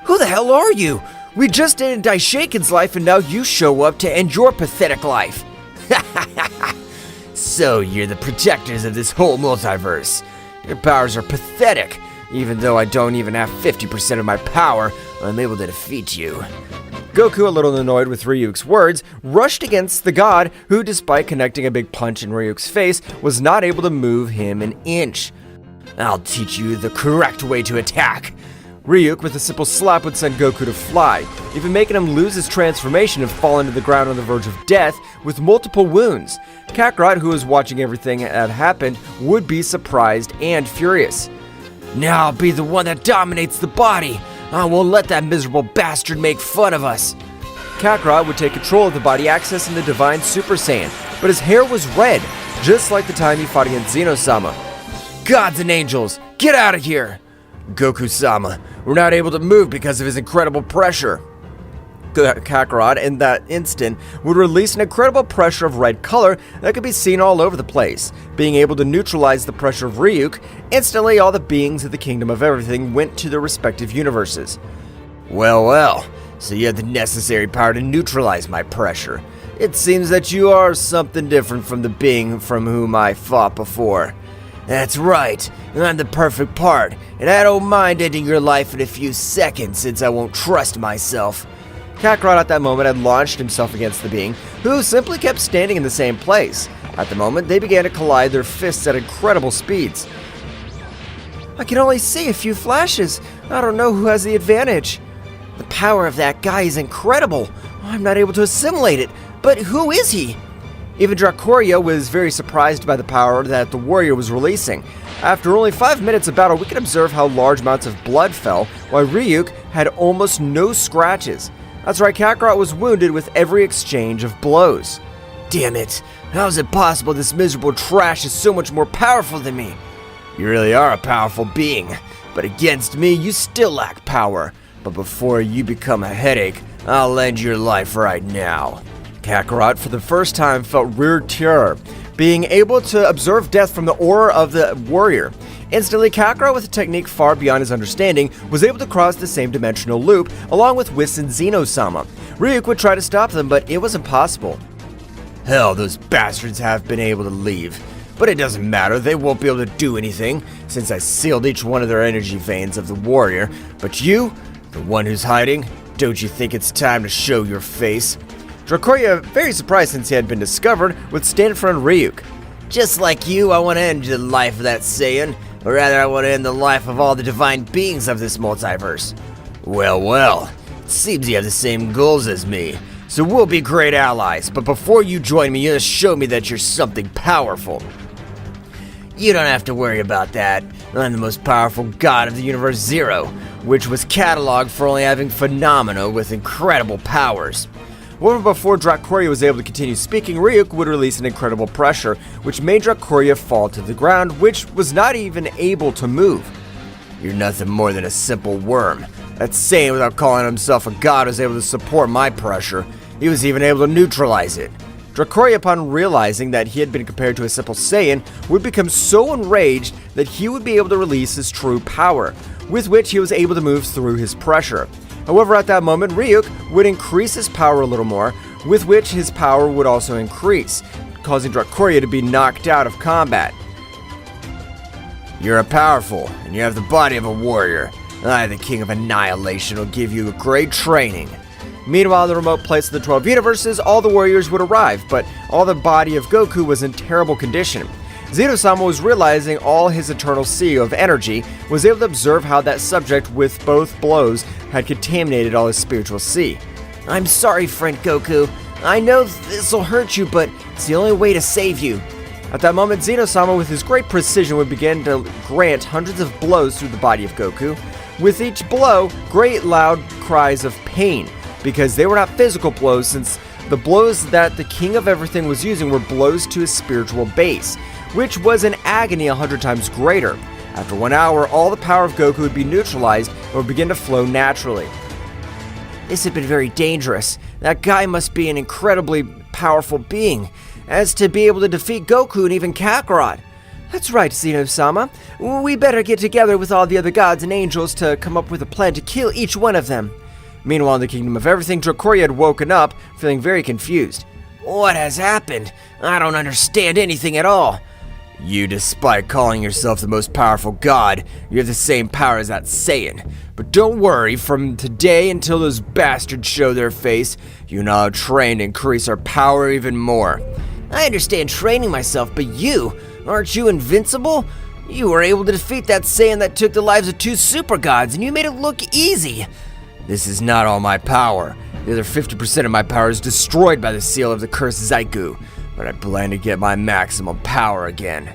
Who the hell are you? We just ended Daishinkan's life and now you show up to end your pathetic life. So you're the protectors of this whole multiverse. Your powers are pathetic. Even though I don't even have 50% of my power, I'm able to defeat you. Goku, a little annoyed with Ryuk's words, rushed against the god who, despite connecting a big punch in Ryuk's face, was not able to move him an inch. I'll teach you the correct way to attack. Ryuk, with a simple slap, would send Goku to fly, even making him lose his transformation and fall into the ground on the verge of death with multiple wounds. Kakarot, who was watching everything that happened, would be surprised and furious. Now I'll be the one that dominates the body. I won't let that miserable bastard make fun of us. Kakarot would take control of the body, accessing the Divine Super Saiyan, but his hair was red, just like the time he fought against Zeno-sama. Gods and angels, get out of here! Goku-sama, we're not able to move because of his incredible pressure. Kakarot, in that instant, would release an incredible pressure of red color that could be seen all over the place. Being able to neutralize the pressure of Ryuk, instantly all the beings of the Kingdom of Everything went to their respective universes. Well, so you have the necessary power to neutralize my pressure. It seems that you are something different from the being from whom I fought before. That's right, I'm the perfect part, and I don't mind ending your life in a few seconds since I won't trust myself. Kakarot at that moment had launched himself against the being, who simply kept standing in the same place. At the moment, they began to collide their fists at incredible speeds. I can only see a few flashes. I don't know who has the advantage. The power of that guy is incredible. I'm not able to assimilate it, but who is he? Even Dracoria was very surprised by the power that the warrior was releasing. After only 5 minutes of battle, we could observe how large amounts of blood fell, while Ryuk had almost no scratches. That's right, Kakarot was wounded with every exchange of blows. Damn it, how is it possible this miserable trash is so much more powerful than me? You really are a powerful being, but against me you still lack power. But before you become a headache, I'll end your life right now. Kakarot, for the first time, felt real terror, being able to observe death from the aura of the warrior. Instantly, Kakarot, with a technique far beyond his understanding, was able to cross the same dimensional loop, along with Whis and Zeno-sama. Ryuk would try to stop them, but it was impossible. Hell, those bastards have been able to leave. But it doesn't matter, they won't be able to do anything, since I sealed each one of their energy veins of the warrior. But you, the one who's hiding, don't you think it's time to show your face? Dracoria, very surprised since he had been discovered, would stand in front of Ryuk. Just like you, I want to end the life of that Saiyan, or rather I want to end the life of all the divine beings of this multiverse. Well, it seems you have the same goals as me, so we'll be great allies, but before you join me, you must show me that you're something powerful. You don't have to worry about that. I'm the most powerful god of the universe Zero, which was cataloged for only having phenomena with incredible powers. However, before Dracoria was able to continue speaking, Ryuk would release an incredible pressure, which made Dracoria fall to the ground, which was not even able to move. You're nothing more than a simple worm. That Saiyan, without calling himself a god, was able to support my pressure. He was even able to neutralize it. Dracoria, upon realizing that he had been compared to a simple Saiyan, would become so enraged that he would be able to release his true power, with which he was able to move through his pressure. However, at that moment, Ryuk would increase his power a little more, with which his power would also increase, causing Dracoria to be knocked out of combat. You're powerful, and you have the body of a warrior. I, the King of Annihilation, will give you a great training. Meanwhile, in the remote place of the 12 universes, all the warriors would arrive, but all the body of Goku was in terrible condition. Zeno-sama was realizing all his eternal sea of energy, was able to observe how that subject with both blows had contaminated all his spiritual sea. I'm sorry, friend Goku. I know this'll hurt you, but it's the only way to save you. At that moment, Zeno-sama with his great precision would begin to grant hundreds of blows through the body of Goku. With each blow, great loud cries of pain, because they were not physical blows, since the blows that the King of Everything was using were blows to his spiritual base, which was an agony 100 times greater. After 1 hour, all the power of Goku would be neutralized and would begin to flow naturally. This had been very dangerous. That guy must be an incredibly powerful being, as to be able to defeat Goku and even Kakarot. That's right, Zeno-sama. We better get together with all the other gods and angels to come up with a plan to kill each one of them. Meanwhile, in the Kingdom of Everything, Dracoria had woken up, feeling very confused. What has happened? I don't understand anything at all. You, despite calling yourself the most powerful god, you have the same power as that Saiyan. But don't worry, from today until those bastards show their face, you and I will train to increase our power even more. I understand training myself, but aren't you invincible? You were able to defeat that Saiyan that took the lives of 2 super gods, and you made it look easy. This is not all my power. The other 50% of my power is destroyed by the seal of the cursed Zaiku, but I plan to get my maximum power again.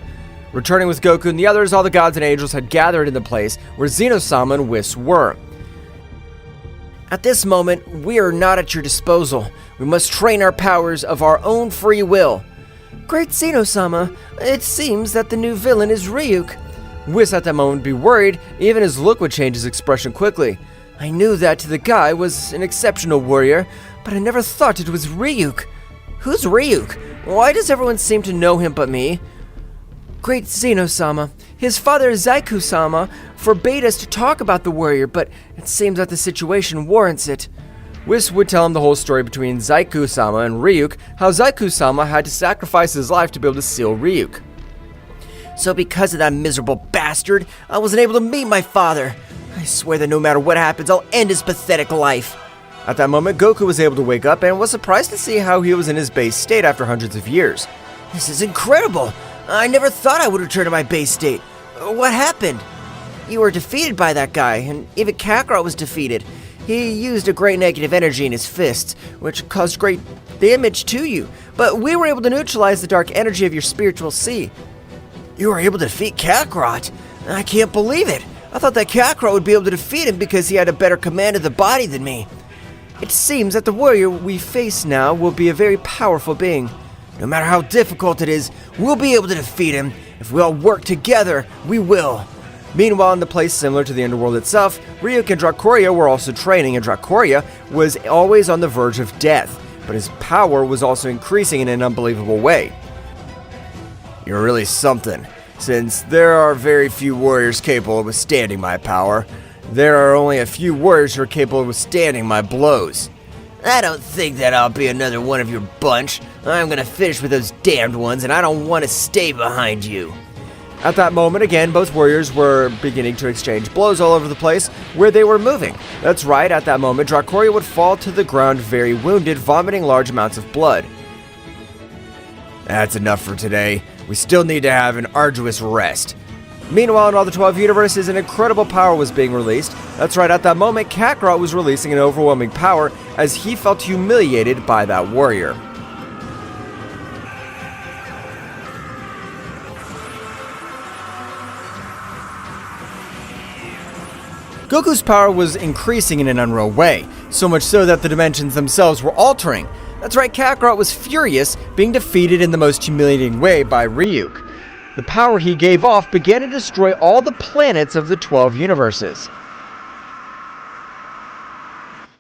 Returning with Goku and the others, all the gods and angels had gathered in the place where Zeno-sama and Whis were. At this moment, we are not at your disposal. We must train our powers of our own free will. Great Zeno-sama, it seems that the new villain is Ryuk. Whis at that moment would be worried, even his look would change his expression quickly. I knew that the guy was an exceptional warrior, but I never thought it was Ryuk. Who's Ryuk? Why does everyone seem to know him but me? Great Zeno-sama, his father Zaiku-sama forbade us to talk about the warrior, but it seems that the situation warrants it. Whis would tell him the whole story between Zaiku-sama and Ryuk, how Zaiku-sama had to sacrifice his life to be able to seal Ryuk. So because of that miserable bastard, I wasn't able to meet my father. I swear that no matter what happens, I'll end his pathetic life. At that moment, Goku was able to wake up and was surprised to see how he was in his base state after hundreds of years. This is incredible! I never thought I would return to my base state. What happened? You were defeated by that guy, and even Kakarot was defeated. He used a great negative energy in his fists, which caused great damage to you, but we were able to neutralize the dark energy of your spiritual sea. You were able to defeat Kakarot? I can't believe it! I thought that Kakarot would be able to defeat him because he had a better command of the body than me. It seems that the warrior we face now will be a very powerful being. No matter how difficult it is, we'll be able to defeat him. If we all work together, we will. Meanwhile, in the place similar to the underworld itself, Ryuk and Dracoria were also training, and Dracoria was always on the verge of death, but his power was also increasing in an unbelievable way. You're really something. Since there are very few warriors capable of withstanding my power, there are only a few warriors who are capable of withstanding my blows. I don't think that I'll be another one of your bunch. I'm gonna finish with those damned ones, and I don't want to stay behind you. At that moment, again, both warriors were beginning to exchange blows all over the place where they were moving. That's right, at that moment, Dracoria would fall to the ground very wounded, vomiting large amounts of blood. That's enough for today. We still need to have an arduous rest. Meanwhile, in all the 12 universes, an incredible power was being released. That's right, at that moment, Kakarot was releasing an overwhelming power as he felt humiliated by that warrior. Goku's power was increasing in an unreal way, so much so that the dimensions themselves were altering. That's right, Kakarot was furious, being defeated in the most humiliating way by Ryuk. The power he gave off began to destroy all the planets of the 12 universes.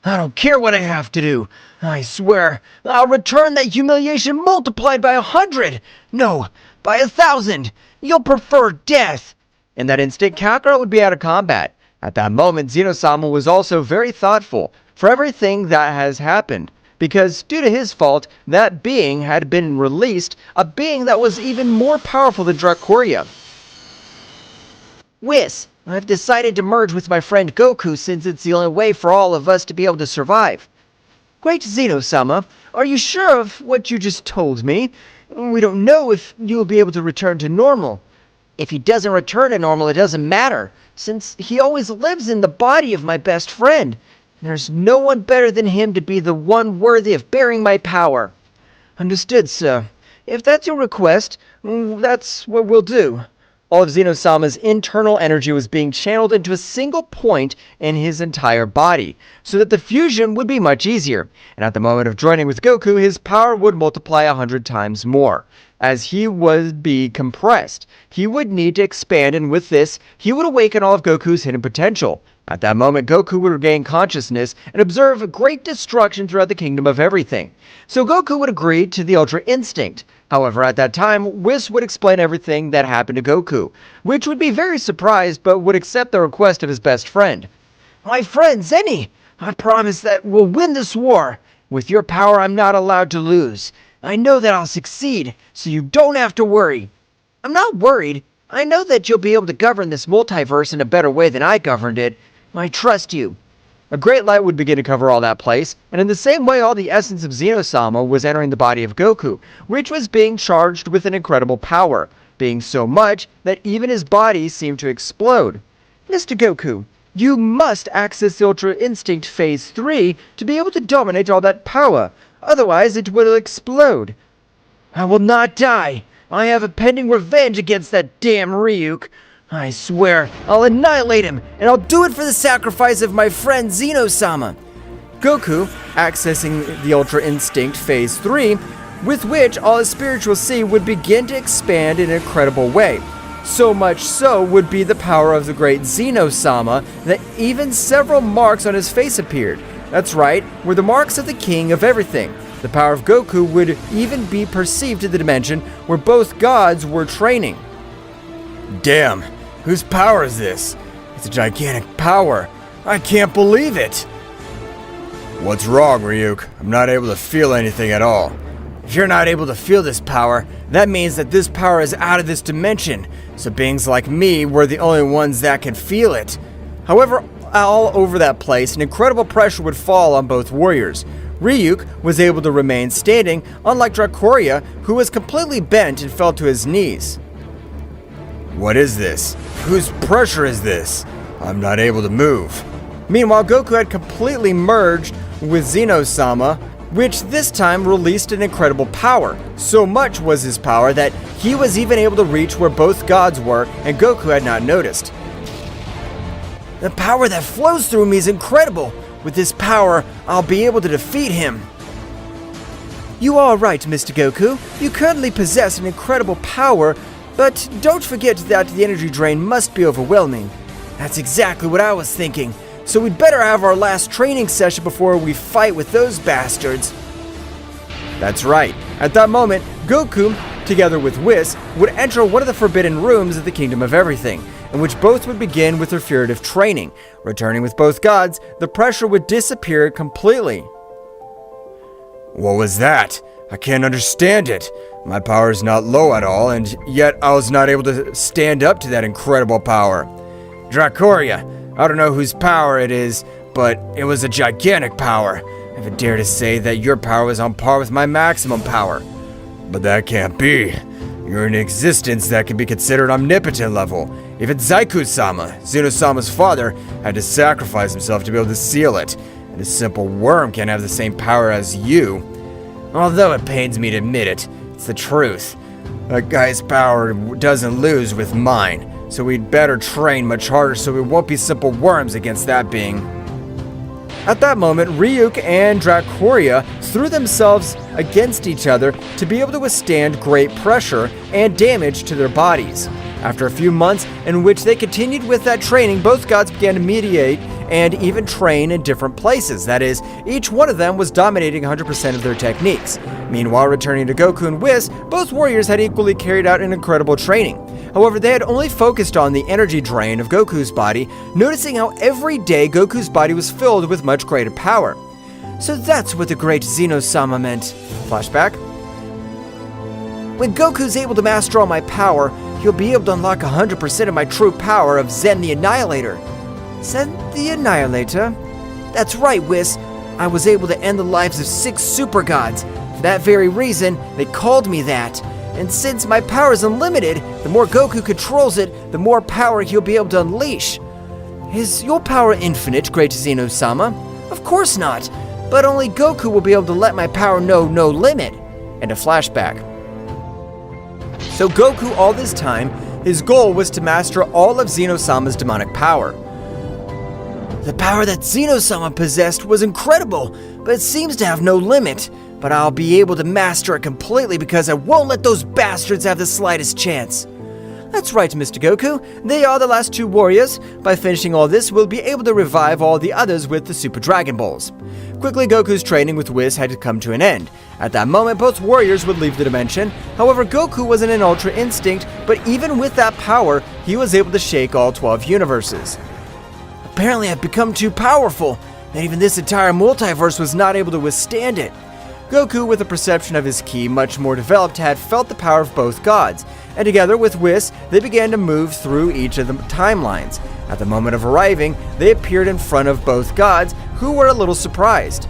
I don't care what I have to do. I swear, I'll return that humiliation multiplied by 100. No, by 1,000. You'll prefer death. In that instant, Kakarot would be out of combat. At that moment, Zeno-sama was also very thoughtful for everything that has happened, because due to his fault, that being had been released, a being that was even more powerful than Dracoria. Whis, I've decided to merge with my friend Goku since it's the only way for all of us to be able to survive. Great Zeno-sama, are you sure of what you just told me? We don't know if you'll be able to return to normal. If he doesn't return to normal, it doesn't matter, since he always lives in the body of my best friend. There's no one better than him to be the one worthy of bearing my power. Understood, sir. If that's your request, that's what we'll do. All of Zeno-sama's internal energy was being channeled into a single point in his entire body, so that the fusion would be much easier. And at the moment of joining with Goku, his power would multiply 100 times more. As he would be compressed, he would need to expand, and with this, he would awaken all of Goku's hidden potential. At that moment, Goku would regain consciousness and observe great destruction throughout the Kingdom of Everything. So Goku would agree to the Ultra Instinct. However, at that time, Whis would explain everything that happened to Goku, which would be very surprised but would accept the request of his best friend. My friend Zenny, I promise that we'll win this war. With your power, I'm not allowed to lose. I know that I'll succeed, so you don't have to worry. I'm not worried. I know that you'll be able to govern this multiverse in a better way than I governed it. I trust you. A great light would begin to cover all that place, and in the same way all the essence of Zeno-sama was entering the body of Goku, which was being charged with an incredible power, being so much that even his body seemed to explode. Mr. Goku, you must access the Ultra Instinct Phase 3 to be able to dominate all that power, otherwise it will explode. I will not die. I have a pending revenge against that damn Ryuk. I swear, I'll annihilate him, and I'll do it for the sacrifice of my friend Zeno-sama. Goku, accessing the Ultra Instinct Phase 3, with which all his spiritual C would begin to expand in an incredible way. So much so would be the power of the great Zeno-sama that even several marks on his face appeared. That's right, were the marks of the king of everything. The power of Goku would even be perceived to the dimension where both gods were training. Damn, whose power is this? It's a gigantic power. I can't believe it. What's wrong, Ryuk? I'm not able to feel anything at all. If you're not able to feel this power, that means that this power is out of this dimension, so beings like me were the only ones that could feel it. However, all over that place, an incredible pressure would fall on both warriors. Ryuk was able to remain standing, unlike Dracoria, who was completely bent and fell to his knees. What is this? Whose pressure is this? I'm not able to move. Meanwhile, Goku had completely merged with Zeno-sama, which this time released an incredible power. So much was his power that he was even able to reach where both gods were, and Goku had not noticed. The power that flows through me is incredible. With this power, I'll be able to defeat him. You are right, Mr. Goku. You currently possess an incredible power, but don't forget that the energy drain must be overwhelming. That's exactly what I was thinking. So we'd better have our last training session before we fight with those bastards. That's right. At that moment, Goku, together with Whis, would enter one of the forbidden rooms of the Kingdom of Everything, in which both would begin with their furtive training. Returning with both gods, the pressure would disappear completely. What was that? I can't understand it. My power is not low at all, and yet I was not able to stand up to that incredible power. Dracoria, I don't know whose power it is, but it was a gigantic power. I would dare to say that your power was on par with my maximum power. But that can't be. You're an existence that can be considered omnipotent level. Even Zaiku-sama, Zeno-sama's father, had to sacrifice himself to be able to seal it, and a simple worm can't have the same power as you. Although it pains me to admit it, it's the truth. That guy's power doesn't lose with mine, so we'd better train much harder so we won't be simple worms against that being. At that moment, Ryuk and Dracoria threw themselves against each other to be able to withstand great pressure and damage to their bodies. After a few months in which they continued with that training, both gods began to mediate and even train in different places. That is, each one of them was dominating 100% of their techniques. Meanwhile, returning to Goku and Whis, both warriors had equally carried out an incredible training. However, they had only focused on the energy drain of Goku's body, noticing how every day Goku's body was filled with much greater power. So that's what the great Zeno-sama meant. Flashback. When Goku's able to master all my power, he'll be able to unlock 100% of my true power of Zen the Annihilator. Zen the Annihilator? That's right, Whis. I was able to end the lives of 6 super gods. For that very reason, they called me that. And since my power is unlimited, the more Goku controls it, the more power he'll be able to unleash. Is your power infinite, great Zeno-sama? Of course not. But only Goku will be able to let my power know no limit. And a flashback. So Goku, all this time, his goal was to master all of Zeno-sama's demonic power. The power that Zeno-sama possessed was incredible, but it seems to have no limit. But I'll be able to master it completely because I won't let those bastards have the slightest chance. That's right, Mr. Goku. They are the last 2 warriors. By finishing all this, we'll be able to revive all the others with the Super Dragon Balls. Quickly, Goku's training with Whis had to come to an end. At that moment, both warriors would leave the dimension. However, Goku was in an Ultra Instinct, but even with that power, he was able to shake all 12 universes. Apparently I've become too powerful, and even this entire multiverse was not able to withstand it. Goku, with a perception of his ki much more developed, had felt the power of both gods, and together with Whis, they began to move through each of the timelines. At the moment of arriving, they appeared in front of both gods, who were a little surprised.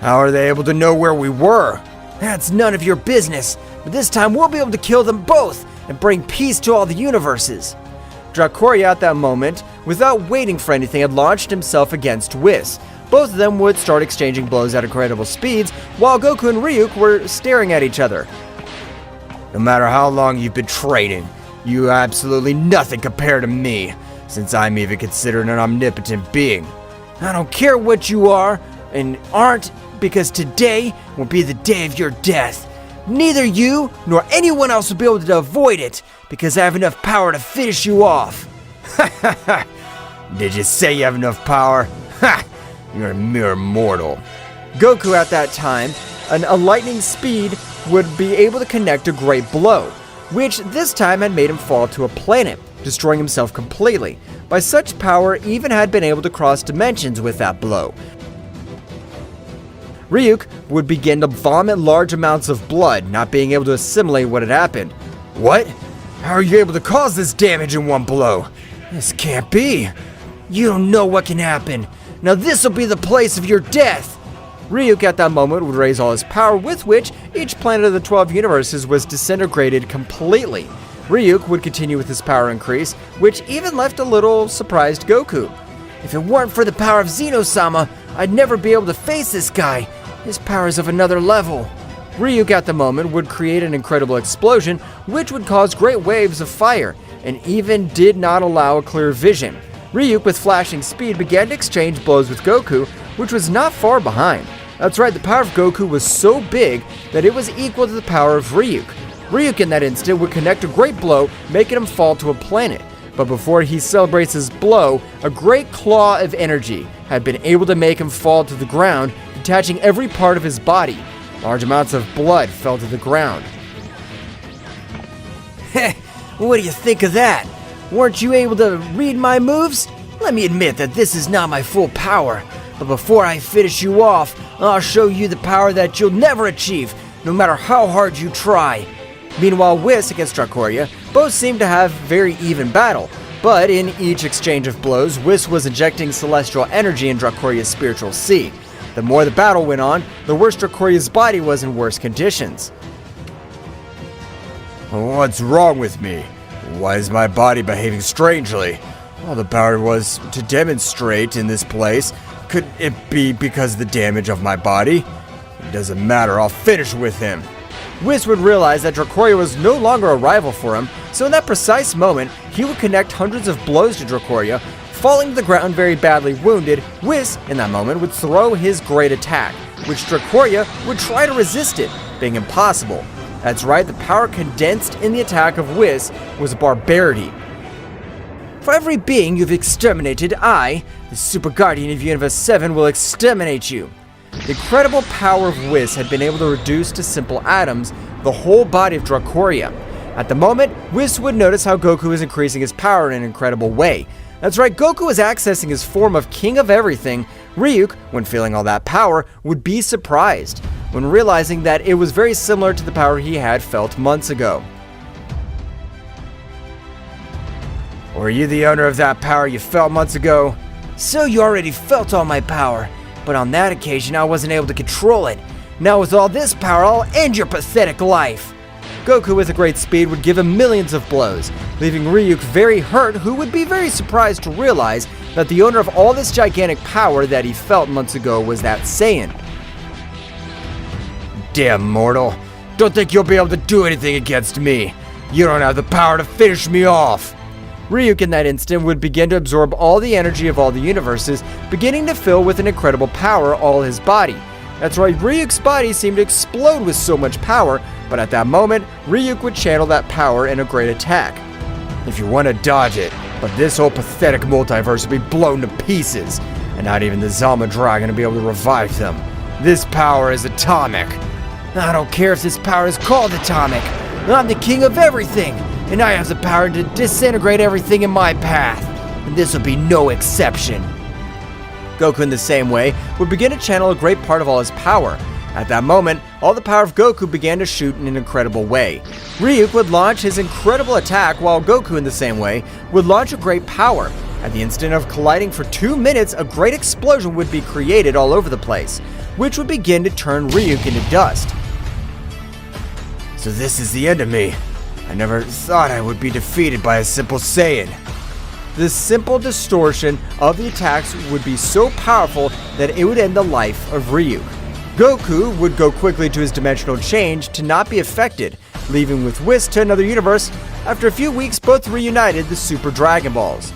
How are they able to know where we were? That's none of your business, but this time we'll be able to kill them both and bring peace to all the universes. Dracoria at that moment, without waiting for anything, had launched himself against Whis. Both of them would start exchanging blows at incredible speeds, while Goku and Ryuk were staring at each other. No matter how long you've been training, you are absolutely nothing compared to me, since I'm even considered an omnipotent being. I don't care what you are and aren't, because today will be the day of your death. Neither you nor anyone else will be able to avoid it, because I have enough power to finish you off. Did you say you have enough power? Ha! You're a mere mortal. Goku at that time, a lightning speed, would be able to connect a great blow, which this time had made him fall to a planet, destroying himself completely. By such power, even had been able to cross dimensions with that blow. Ryuk would begin to vomit large amounts of blood, not being able to assimilate what had happened. What? How are you able to cause this damage in one blow? This can't be. You don't know what can happen. Now this'll be the place of your death. Ryuk at that moment would raise all his power, with which each planet of the 12 universes was disintegrated completely. Ryuk would continue with his power increase, which even left a little surprised Goku. If it weren't for the power of Zeno-sama, I'd never be able to face this guy. His power is of another level. Ryuk at the moment would create an incredible explosion, which would cause great waves of fire, and even did not allow a clear vision. Ryuk, with flashing speed, began to exchange blows with Goku, which was not far behind. That's right, the power of Goku was so big that it was equal to the power of Ryuk. Ryuk in that instant would connect a great blow, making him fall to a planet. But before he celebrates his blow, a great claw of energy had been able to make him fall to the ground, detaching every part of his body. Large amounts of blood fell to the ground. Heh, what do you think of that? Weren't you able to read my moves? Let me admit that this is not my full power, but before I finish you off, I'll show you the power that you'll never achieve, no matter how hard you try. Meanwhile, Whis against Dracoria both seemed to have very even battle, but in each exchange of blows, Whis was injecting celestial energy in Dracoria's spiritual sea. The more the battle went on, the worse Dracoria's body was in worse conditions. What's wrong with me? Why is my body behaving strangely? All the power was to demonstrate in this place. Could it be because of the damage of my body? It doesn't matter, I'll finish with him. Whis would realize that Dracoria was no longer a rival for him, so in that precise moment, he would connect hundreds of blows to Dracoria. Falling to the ground very badly wounded, Whis, in that moment, would throw his great attack, which Dracoria would try to resist it, being impossible. That's right, the power condensed in the attack of Whis was barbarity. For every being you've exterminated, I, the Super Guardian of Universe 7, will exterminate you. The incredible power of Whis had been able to reduce to simple atoms the whole body of Dracoria. At the moment, Whis would notice how Goku was increasing his power in an incredible way. That's right, Goku was accessing his form of King of Everything. Ryuk, when feeling all that power, would be surprised when realizing that it was very similar to the power he had felt months ago. Were you the owner of that power you felt months ago? So you already felt all my power, but on that occasion I wasn't able to control it. Now with all this power, I'll end your pathetic life. Goku with a great speed would give him millions of blows, leaving Ryuk very hurt, who would be very surprised to realize that the owner of all this gigantic power that he felt months ago was that Saiyan. Damn mortal, don't think you'll be able to do anything against me. You don't have the power to finish me off. Ryuk in that instant would begin to absorb all the energy of all the universes, beginning to fill with an incredible power all his body. That's right, Ryuk's body seemed to explode with so much power, but at that moment, Ryuk would channel that power in a great attack. If you want to dodge it, but this whole pathetic multiverse will be blown to pieces, and not even the Zama Dragon will be able to revive them. This power is atomic. I don't care if this power is called atomic. I'm the king of everything, and I have the power to disintegrate everything in my path. And this will be no exception. Goku, in the same way, would begin to channel a great part of all his power. At that moment, all the power of Goku began to shoot in an incredible way. Ryuk would launch his incredible attack, while Goku, in the same way, would launch a great power. At the instant of colliding for 2 minutes, a great explosion would be created all over the place, which would begin to turn Ryuk into dust. So this is the end of me. I never thought I would be defeated by a simple Saiyan. This simple distortion of the attacks would be so powerful that it would end the life of Ryuk. Goku would go quickly to his dimensional change to not be affected, leaving with Whis to another universe. After a few weeks, both reunited the Super Dragon Balls.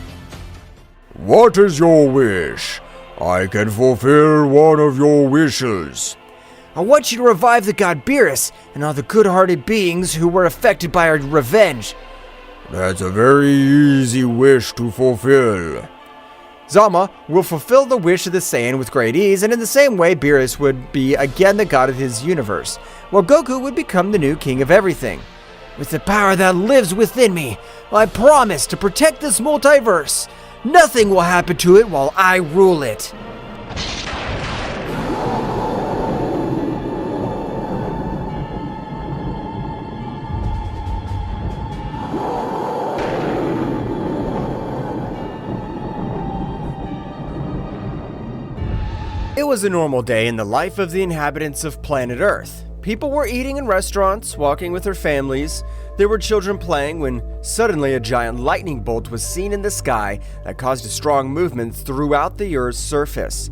What is your wish? I can fulfill one of your wishes. I want you to revive the god Beerus and all the good-hearted beings who were affected by our revenge. That's a very easy wish to fulfill. Zama will fulfill the wish of the Saiyan with great ease, and in the same way, Beerus would be again the god of his universe, while Goku would become the new king of everything. With the power that lives within me, I promise to protect this multiverse. Nothing will happen to it while I rule it. It was a normal day in the life of the inhabitants of planet Earth. People were eating in restaurants, walking with their families. There were children playing when suddenly a giant lightning bolt was seen in the sky that caused a strong movement throughout the Earth's surface.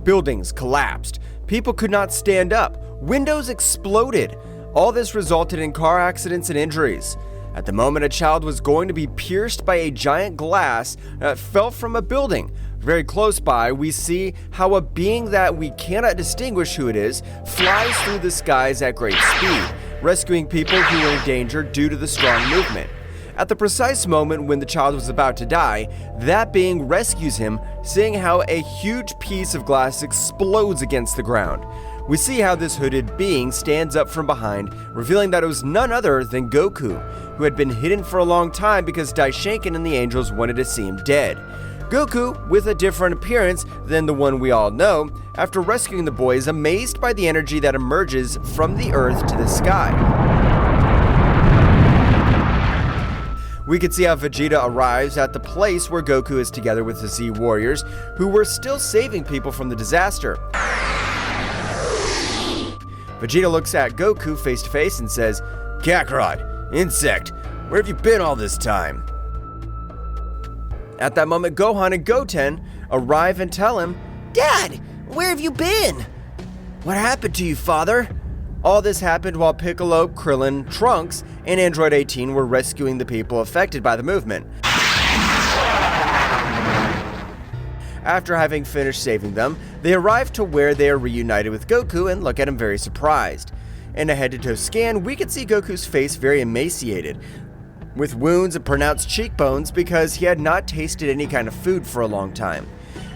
Buildings collapsed. People could not stand up. Windows exploded. All this resulted in car accidents and injuries. At the moment, a child was going to be pierced by a giant glass that fell from a building. Very close by, we see how a being that we cannot distinguish who it is flies through the skies at great speed, rescuing people who were in danger due to the strong movement. At the precise moment when the child was about to die, that being rescues him, seeing how a huge piece of glass explodes against the ground. We see how this hooded being stands up from behind, revealing that it was none other than Goku, who had been hidden for a long time because Daishinkan and the angels wanted to see him dead. Goku, with a different appearance than the one we all know, after rescuing the boy, is amazed by the energy that emerges from the earth to the sky. We can see how Vegeta arrives at the place where Goku is together with the Z Warriors, who were still saving people from the disaster. Vegeta looks at Goku face to face and says, "Kakarot, insect, where have you been all this time?" At that moment, Gohan and Goten arrive and tell him, Dad, where have you been? "What happened to you, father?" All this happened while Piccolo, Krillin, Trunks, and Android 18 were rescuing the people affected by the movement. After having finished saving them, they arrive to where they are reunited with Goku and look at him very surprised. In a head-to-toe scan, we can see Goku's face very emaciated, with wounds and pronounced cheekbones because he had not tasted any kind of food for a long time.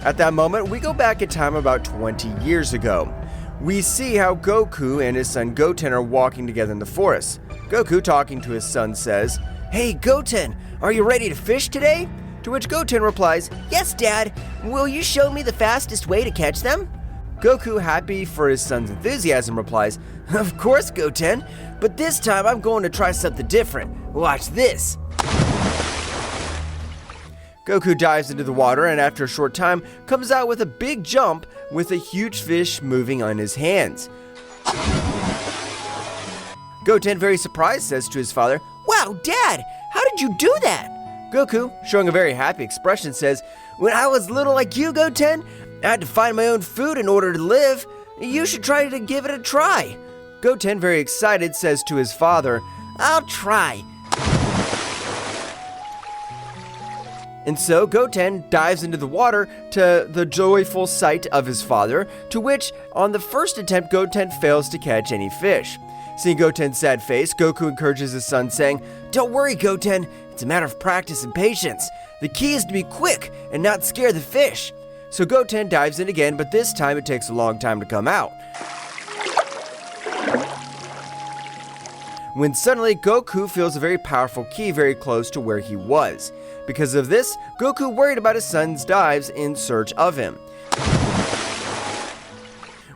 At that moment, we go back in time about 20 years ago. We see how Goku and his son Goten are walking together in the forest. Goku, talking to his son, says, Hey, Goten, are you ready to fish today? to which Goten replies, Yes, Dad. Will you show me the fastest way to catch them? Goku, happy for his son's enthusiasm, replies, Of course, Goten, but this time I'm going to try something different. Watch this. Goku dives into the water and after a short time comes out with a big jump with a huge fish moving on his hands. Goten, very surprised, says to his father, Wow, Dad, how did you do that? Goku, showing a very happy expression, says, When I was little like you, Goten, I had to find my own food in order to live. You should try to give it a try. Goten, very excited, says to his father, I'll try. And so Goten dives into the water to the joyful sight of his father, to which, on the first attempt, Goten fails to catch any fish. Seeing Goten's sad face, Goku encourages his son, saying, "Don't worry, Goten, it's a matter of practice and patience. The key is to be quick and not scare the fish." So Goten dives in again, but this time it takes a long time to come out. When suddenly Goku feels a very powerful key very close to where he was. Because of this, Goku worried about his son's dives in search of him.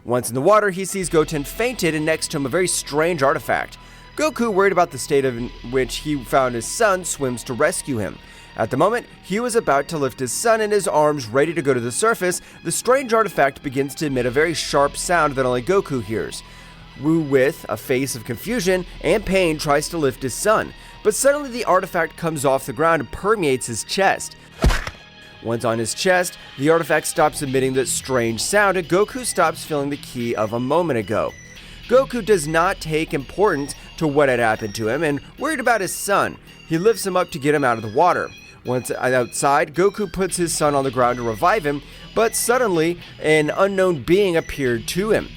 Once in the water, he sees Goten fainted and next to him a very strange artifact. Goku, worried about the state in which he found his son, swims to rescue him. At the moment, he was about to lift his son in his arms, ready to go to the surface, the strange artifact begins to emit a very sharp sound that only Goku hears. Wu, with a face of confusion and pain, tries to lift his son, but suddenly the artifact comes off the ground and permeates his chest. Once on his chest, the artifact stops emitting that strange sound and Goku stops feeling the ki of a moment ago. Goku does not take importance to what had happened to him and worried about his son. He lifts him up to get him out of the water. Once outside, Goku puts his son on the ground to revive him, but suddenly an unknown being appeared to him.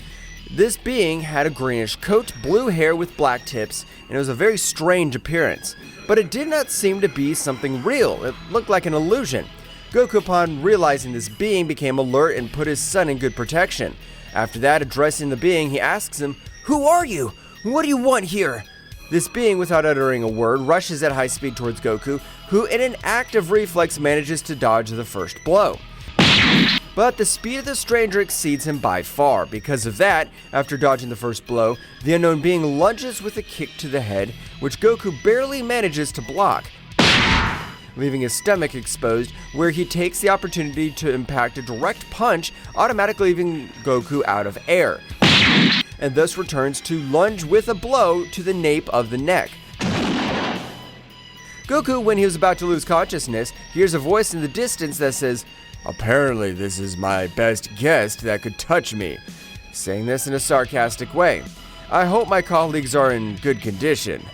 This being had a greenish coat, blue hair with black tips, and it was a very strange appearance. But it did not seem to be something real. It looked like an illusion. Goku, upon realizing this being, became alert and put his son in good protection. After that, addressing the being, he asks him, "Who are you? What do you want here?" This being, without uttering a word, rushes at high speed towards Goku, who in an act of reflex manages to dodge the first blow. But the speed of the stranger exceeds him by far. Because of that, after dodging the first blow, the unknown being lunges with a kick to the head, which Goku barely manages to block, leaving his stomach exposed, where he takes the opportunity to impact a direct punch, automatically leaving Goku out of air, and thus returns to lunge with a blow to the nape of the neck. Goku, when he was about to lose consciousness, hears a voice in the distance that says, "Apparently this is my best guest that could touch me," saying this in a sarcastic way. "I hope my colleagues are in good condition."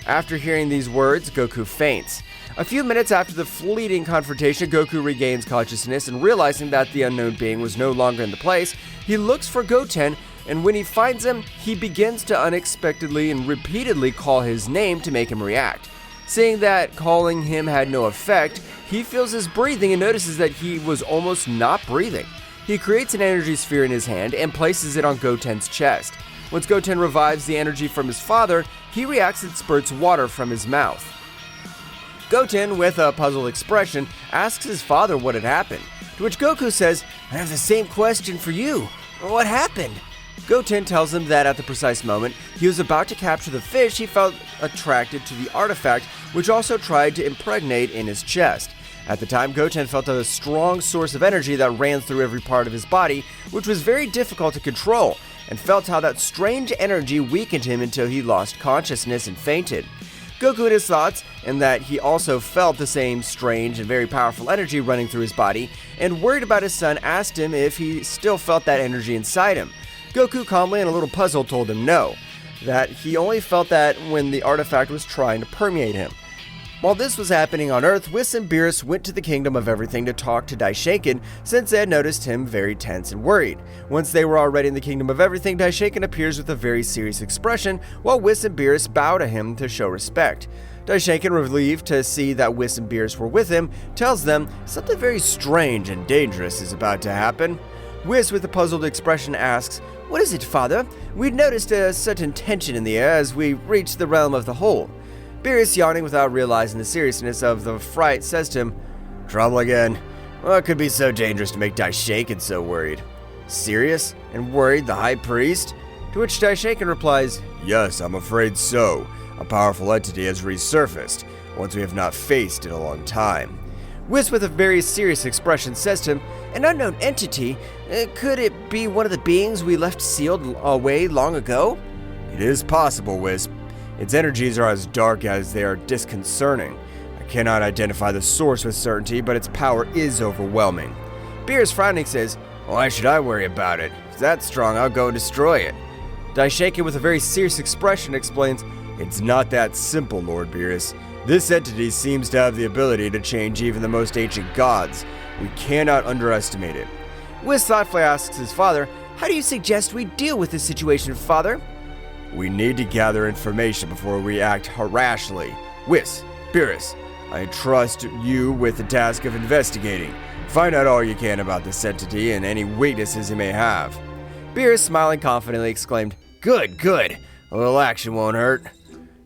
After hearing these words, Goku faints. A few minutes after the fleeting confrontation, Goku regains consciousness and realizing that the unknown being was no longer in the place, he looks for Goten, and when he finds him, he begins to unexpectedly and repeatedly call his name to make him react. Seeing that calling him had no effect, he feels his breathing and notices that he was almost not breathing. He creates an energy sphere in his hand and places it on Goten's chest. Once Goten revives the energy from his father, he reacts and spurts water from his mouth. Goten, with a puzzled expression, asks his father what had happened, to which Goku says, "I have the same question for you. What happened?" Goten tells him that at the precise moment he was about to capture the fish, he felt attracted to the artifact, which also tried to impregnate in his chest. At the time, Goten felt a strong source of energy that ran through every part of his body, which was very difficult to control, and felt how that strange energy weakened him until he lost consciousness and fainted. Goku had his thoughts, and that he also felt the same strange and very powerful energy running through his body, and worried about his son, asked him if he still felt that energy inside him. Goku calmly and a little puzzled told him no, that he only felt that when the artifact was trying to permeate him. While this was happening on Earth, Whis and Beerus went to the Kingdom of Everything to talk to Daishinkan, since they had noticed him very tense and worried. Once they were already in the Kingdom of Everything, Daishinkan appears with a very serious expression, while Whis and Beerus bow to him to show respect. Daishinkan, relieved to see that Whis and Beerus were with him, tells them something very strange and dangerous is about to happen. Whis, with a puzzled expression, asks, "What is it, father? We'd noticed a certain tension in the air as we reached the realm of the whole." Beerus, yawning without realizing the seriousness of the fright, says to him, "Trouble again? What could be so dangerous to make Daishinkan so worried?" "Serious? And worried, the High Priest?" To which Daishinkan replies, "Yes, I'm afraid so. A powerful entity has resurfaced, once we have not faced in a long time." Whis, with a very serious expression, says to him, "An unknown entity? Could it be one of the beings we left sealed away long ago?" "It is possible, Whis. Its energies are as dark as they are disconcerting. I cannot identify the source with certainty, but its power is overwhelming." Beerus, frowning, says, "Why should I worry about it? If it's that strong, I'll go and destroy it." Daishinkan, with a very serious expression, explains, "It's not that simple, Lord Beerus. This entity seems to have the ability to change even the most ancient gods. We cannot underestimate it. Whis thoughtfully asks his father, "How do you suggest we deal with this situation, father?" We need to gather information before we act rashly. Whis, Beerus, I trust you with the task of investigating. Find out all you can about this entity and any weaknesses it may have." Beerus, smiling confidently, exclaimed, "Good, good. A little action won't hurt."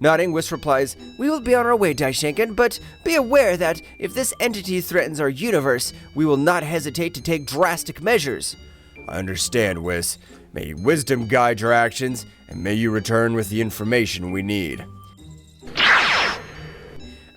Nodding, Whis replies, "We will be on our way, Daishinkan, but be aware that if this entity threatens our universe, we will not hesitate to take drastic measures." I understand, Whis. May wisdom guide your actions, and may you return with the information we need.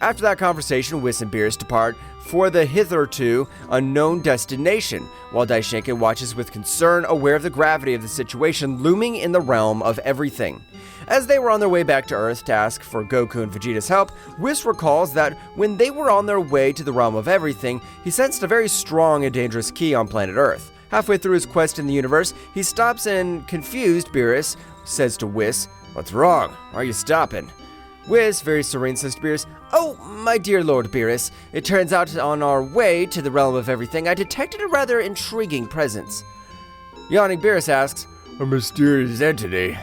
After that conversation, Whis and Beerus depart for the hitherto unknown destination, while Daishinkan watches with concern, aware of the gravity of the situation looming in the realm of everything. As they were on their way back to Earth to ask for Goku and Vegeta's help, Whis recalls that when they were on their way to the realm of everything, he sensed a very strong and dangerous ki on planet Earth. Halfway through his quest in the universe, he stops and, confused, Beerus says to Whis, "What's wrong? Why are you stopping?" Whis, very serene, says to Beerus, "Oh, my dear Lord Beerus, it turns out on our way to the realm of everything, I detected a rather intriguing presence." Yawning, Beerus asks, A mysterious entity.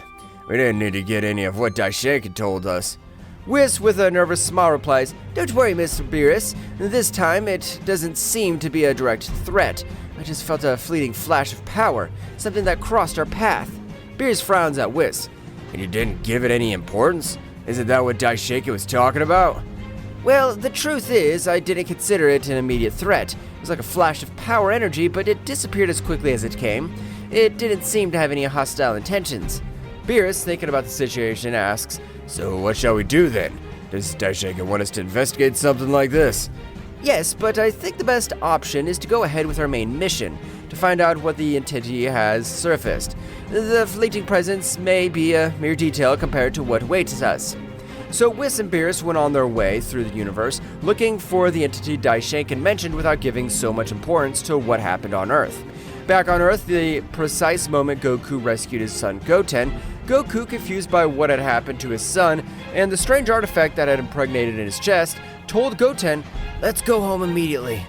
We didn't need to get any of what Daishinkan told us. Whis, with a nervous smile, replies, "Don't worry, Mr. Beerus. This time it doesn't seem to be a direct threat. I just felt a fleeting flash of power, something that crossed our path." Beerus frowns at Whis. And you didn't give it any importance? Isn't that what Daishinkan was talking about? "Well, the truth is, I didn't consider it an immediate threat. It was like a flash of power energy, but it disappeared as quickly as it came. It didn't seem to have any hostile intentions." Beerus, thinking about the situation, asks, So what shall we do then? Does Daishinkan want us to investigate something like this? "Yes, but I think the best option is to go ahead with our main mission, to find out what the entity has surfaced. The fleeting presence may be a mere detail compared to what awaits us." So Whis and Beerus went on their way through the universe, looking for the entity Daishinkan mentioned without giving so much importance to what happened on Earth. Back on Earth, the precise moment Goku rescued his son Goten, Goku, confused by what had happened to his son and the strange artifact that had impregnated in his chest, told Goten, "Let's go home immediately."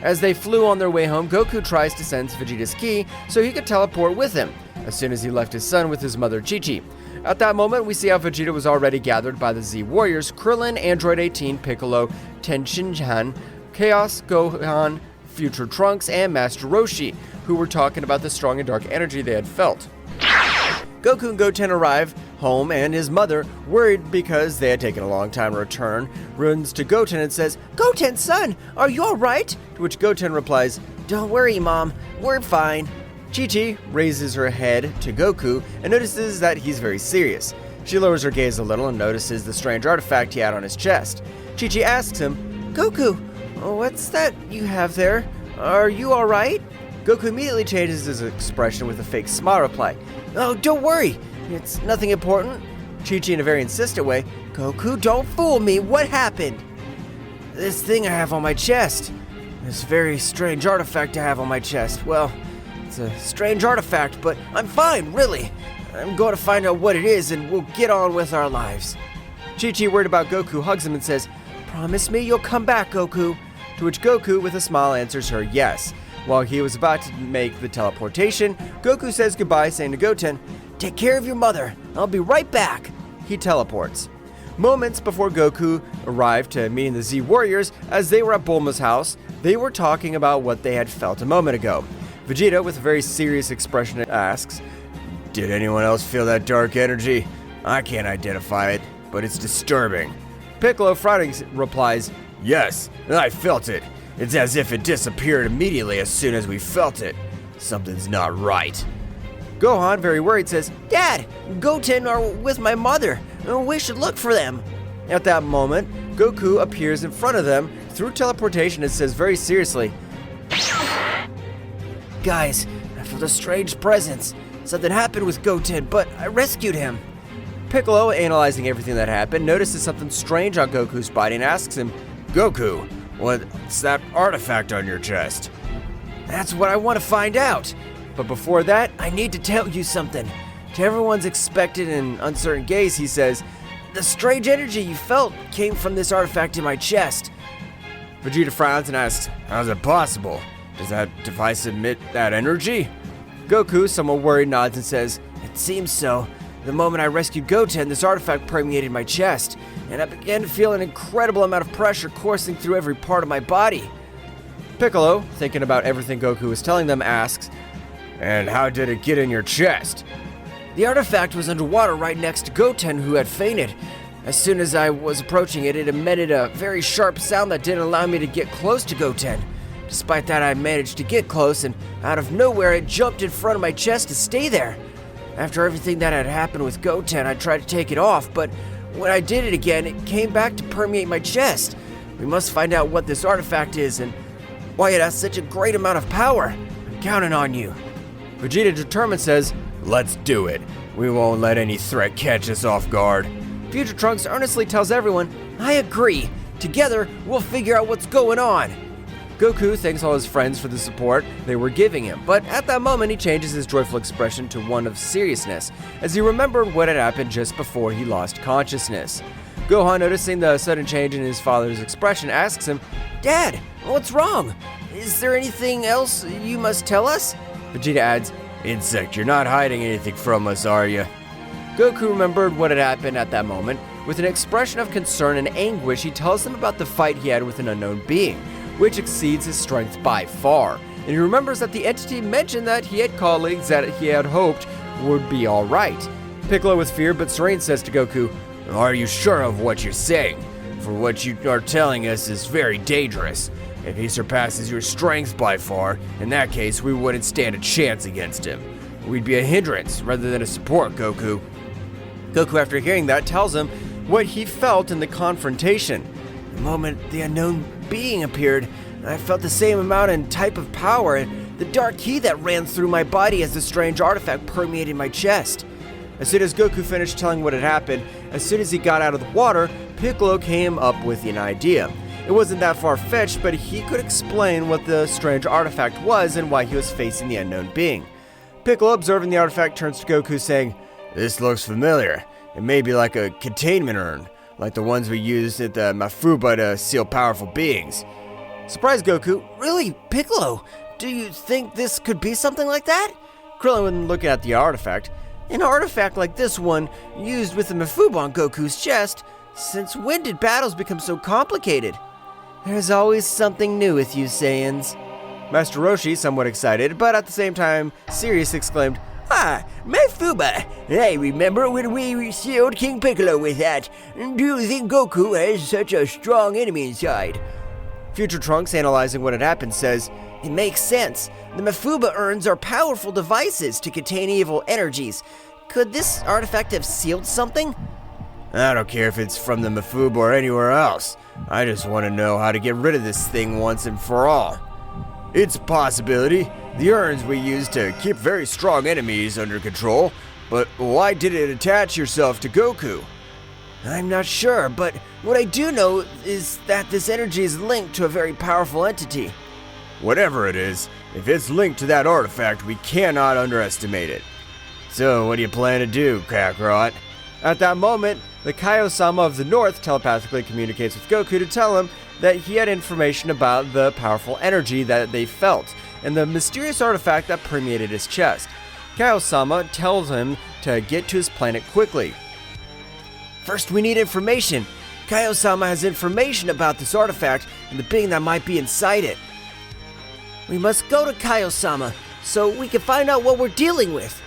As they flew on their way home, Goku tries to sense Vegeta's ki so he could teleport with him, as soon as he left his son with his mother Chi-Chi. At that moment, we see how Vegeta was already gathered by the Z Warriors, Krillin, Android 18, Piccolo, Tenshinhan, Chaos, Gohan, Future Trunks, and Master Roshi, who were talking about the strong and dark energy they had felt. Goku and Goten arrive home, and his mother, worried because they had taken a long time to return, runs to Goten and says, "Goten, son, are you alright?" To which Goten replies, "Don't worry, Mom, we're fine." Chi-Chi raises her head to Goku and notices that he's very serious. She lowers her gaze a little and notices the strange artifact he had on his chest. Chi-Chi asks him, "Goku, what's that you have there? Are you alright?" Goku immediately changes his expression with a fake smile reply. "Oh, don't worry. It's nothing important." Chi-Chi, in a very insistent way, "Goku, don't fool me. What happened?" "This thing I have on my chest. This very strange artifact I have on my chest. Well, it's a strange artifact, but I'm fine, really. I'm going to find out what it is and we'll get on with our lives." Chi-Chi, worried about Goku, hugs him and says, "Promise me you'll come back, Goku." To which Goku, with a smile, answers her yes. While he was about to make the teleportation, Goku says goodbye, saying to Goten, "Take care of your mother. I'll be right back." He teleports. Moments before Goku arrived to meeting the Z Warriors, as they were at Bulma's house, they were talking about what they had felt a moment ago. Vegeta, with a very serious expression, asks, Did anyone else feel that dark energy? I can't identify it, but it's disturbing. Piccolo, frowning, replies, Yes, I felt it. It's as if it disappeared immediately as soon as we felt it. Something's not right. Gohan, very worried, says, "Dad, Goten are with my mother. We should look for them." At that moment, Goku appears in front of them through teleportation and says very seriously, "Guys, I felt a strange presence. Something happened with Goten, but I rescued him." Piccolo, analyzing everything that happened, notices something strange on Goku's body and asks him, Goku, what's that artifact on your chest? "That's what I want to find out. But before that, I need to tell you something. To everyone's expectant and uncertain gaze, he says, "The strange energy you felt came from this artifact in my chest." Vegeta frowns and asks, "How's it possible? Does that device emit that energy?" Goku, somewhat worried, nods and says, "It seems so. The moment I rescued Goten, this artifact permeated my chest, and I began to feel an incredible amount of pressure coursing through every part of my body." Piccolo, thinking about everything Goku was telling them, asks, "And how did it get in your chest?" "The artifact was underwater right next to Goten, who had fainted. As soon as I was approaching it, it emitted a very sharp sound that didn't allow me to get close to Goten. Despite that, I managed to get close, and out of nowhere, it jumped in front of my chest to stay there. After everything that had happened with Goten, I tried to take it off, but when I did it again, it came back to permeate my chest. We must find out what this artifact is and why it has such a great amount of power. I'm counting on you." Vegeta, determined, says, "Let's do it. We won't let any threat catch us off guard." Future Trunks earnestly tells everyone, "I agree. Together, we'll figure out what's going on." Goku thanks all his friends for the support they were giving him, but at that moment he changes his joyful expression to one of seriousness, as he remembered what had happened just before he lost consciousness. Gohan, noticing the sudden change in his father's expression, asks him, "Dad, what's wrong? Is there anything else you must tell us?" Vegeta adds, "Insect, you're not hiding anything from us, are you?" Goku remembered what had happened at that moment. With an expression of concern and anguish, he tells them about the fight he had with an unknown being, which exceeds his strength by far. And he remembers that the entity mentioned that he had colleagues that he had hoped would be alright. Piccolo, with fear but serene, says to Goku, "Are you sure of what you're saying? For what you are telling us is very dangerous. If he surpasses your strength by far, in that case we wouldn't stand a chance against him. We'd be a hindrance rather than a support, Goku." Goku, after hearing that, tells him what he felt in the confrontation. The moment the unknown being appeared, I felt the same amount and type of power and the dark ki that ran through my body as the strange artifact permeated my chest. As soon as Goku finished telling what had happened, as soon as he got out of the water, Piccolo came up with an idea. It wasn't that far-fetched, but he could explain what the strange artifact was and why he was facing the unknown being. Piccolo, observing the artifact, turns to Goku saying, "This looks familiar. It may be like a containment urn, like the ones we used at the Mafuba to seal powerful beings." Surprised Goku, "Really, Piccolo? Do you think this could be something like that?" Krillin, looking at the artifact, "An artifact like this one, used with the Mafuba on Goku's chest? Since when did battles become so complicated?" "There's always something new with you, Saiyans." Master Roshi, somewhat excited, but at the same time serious, exclaimed, "Ah, Mafuba! I remember when we sealed King Piccolo with that. Do you think Goku has such a strong enemy inside?" Future Trunks, analyzing what had happened, says, "It makes sense. The Mafuba urns are powerful devices to contain evil energies. Could this artifact have sealed something?" "I don't care if it's from the Mafuba or anywhere else. I just want to know how to get rid of this thing once and for all." "It's a possibility. The urns we use to keep very strong enemies under control, but why did it attach yourself to Goku?" "I'm not sure, but what I do know is that this energy is linked to a very powerful entity." "Whatever it is, if it's linked to that artifact, we cannot underestimate it. So what do you plan to do, Kakarot?" At that moment, the Kaio-sama of the North telepathically communicates with Goku to tell him that he had information about the powerful energy that they felt, and the mysterious artifact that permeated his chest. Kaio-sama tells him to get to his planet quickly. "First, we need information. Kaio-sama has information about this artifact and the being that might be inside it. We must go to Kaio-sama so we can find out what we're dealing with."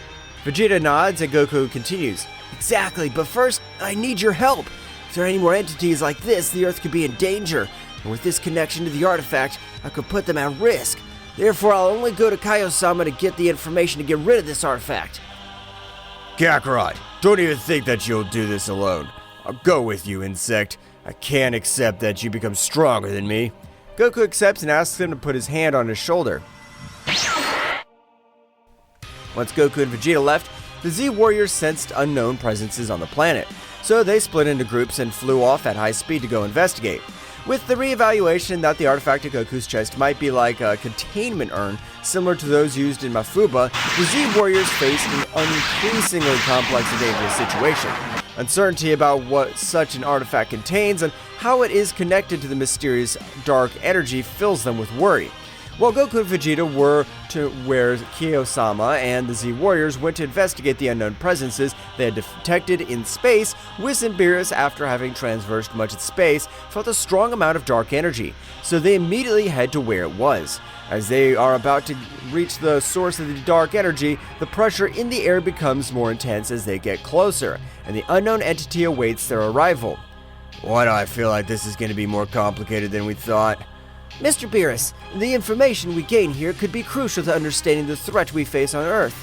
Vegeta nods and Goku continues. "Exactly, but first, I need your help. If there are any more entities like this, the Earth could be in danger. And with this connection to the artifact, I could put them at risk. Therefore, I'll only go to Kaio-sama to get the information to get rid of this artifact." "Kakarot, don't even think that you'll do this alone. I'll go with you, Insect. I can't accept that you become stronger than me." Goku accepts and asks him to put his hand on his shoulder. Once Goku and Vegeta left, the Z-Warriors sensed unknown presences on the planet, so they split into groups and flew off at high speed to go investigate. with the reevaluation that the artifact at Goku's chest might be like a containment urn, similar to those used in Mafuba, the Z-Warriors faced an increasingly complex and dangerous situation. Uncertainty about what such an artifact contains and how it is connected to the mysterious dark energy fills them with worry. While Goku and Vegeta were to where Kyo-sama and the Z-Warriors went to investigate the unknown presences they had detected in space, Whis and Beerus, after having traversed much of space, felt a strong amount of dark energy, so they immediately head to where it was. As they are about to reach the source of the dark energy, the pressure in the air becomes more intense as they get closer, and the unknown entity awaits their arrival. Why do I feel like this is going to be more complicated than we thought? Mr. Beerus, the information we gain here could be crucial to understanding the threat we face on Earth.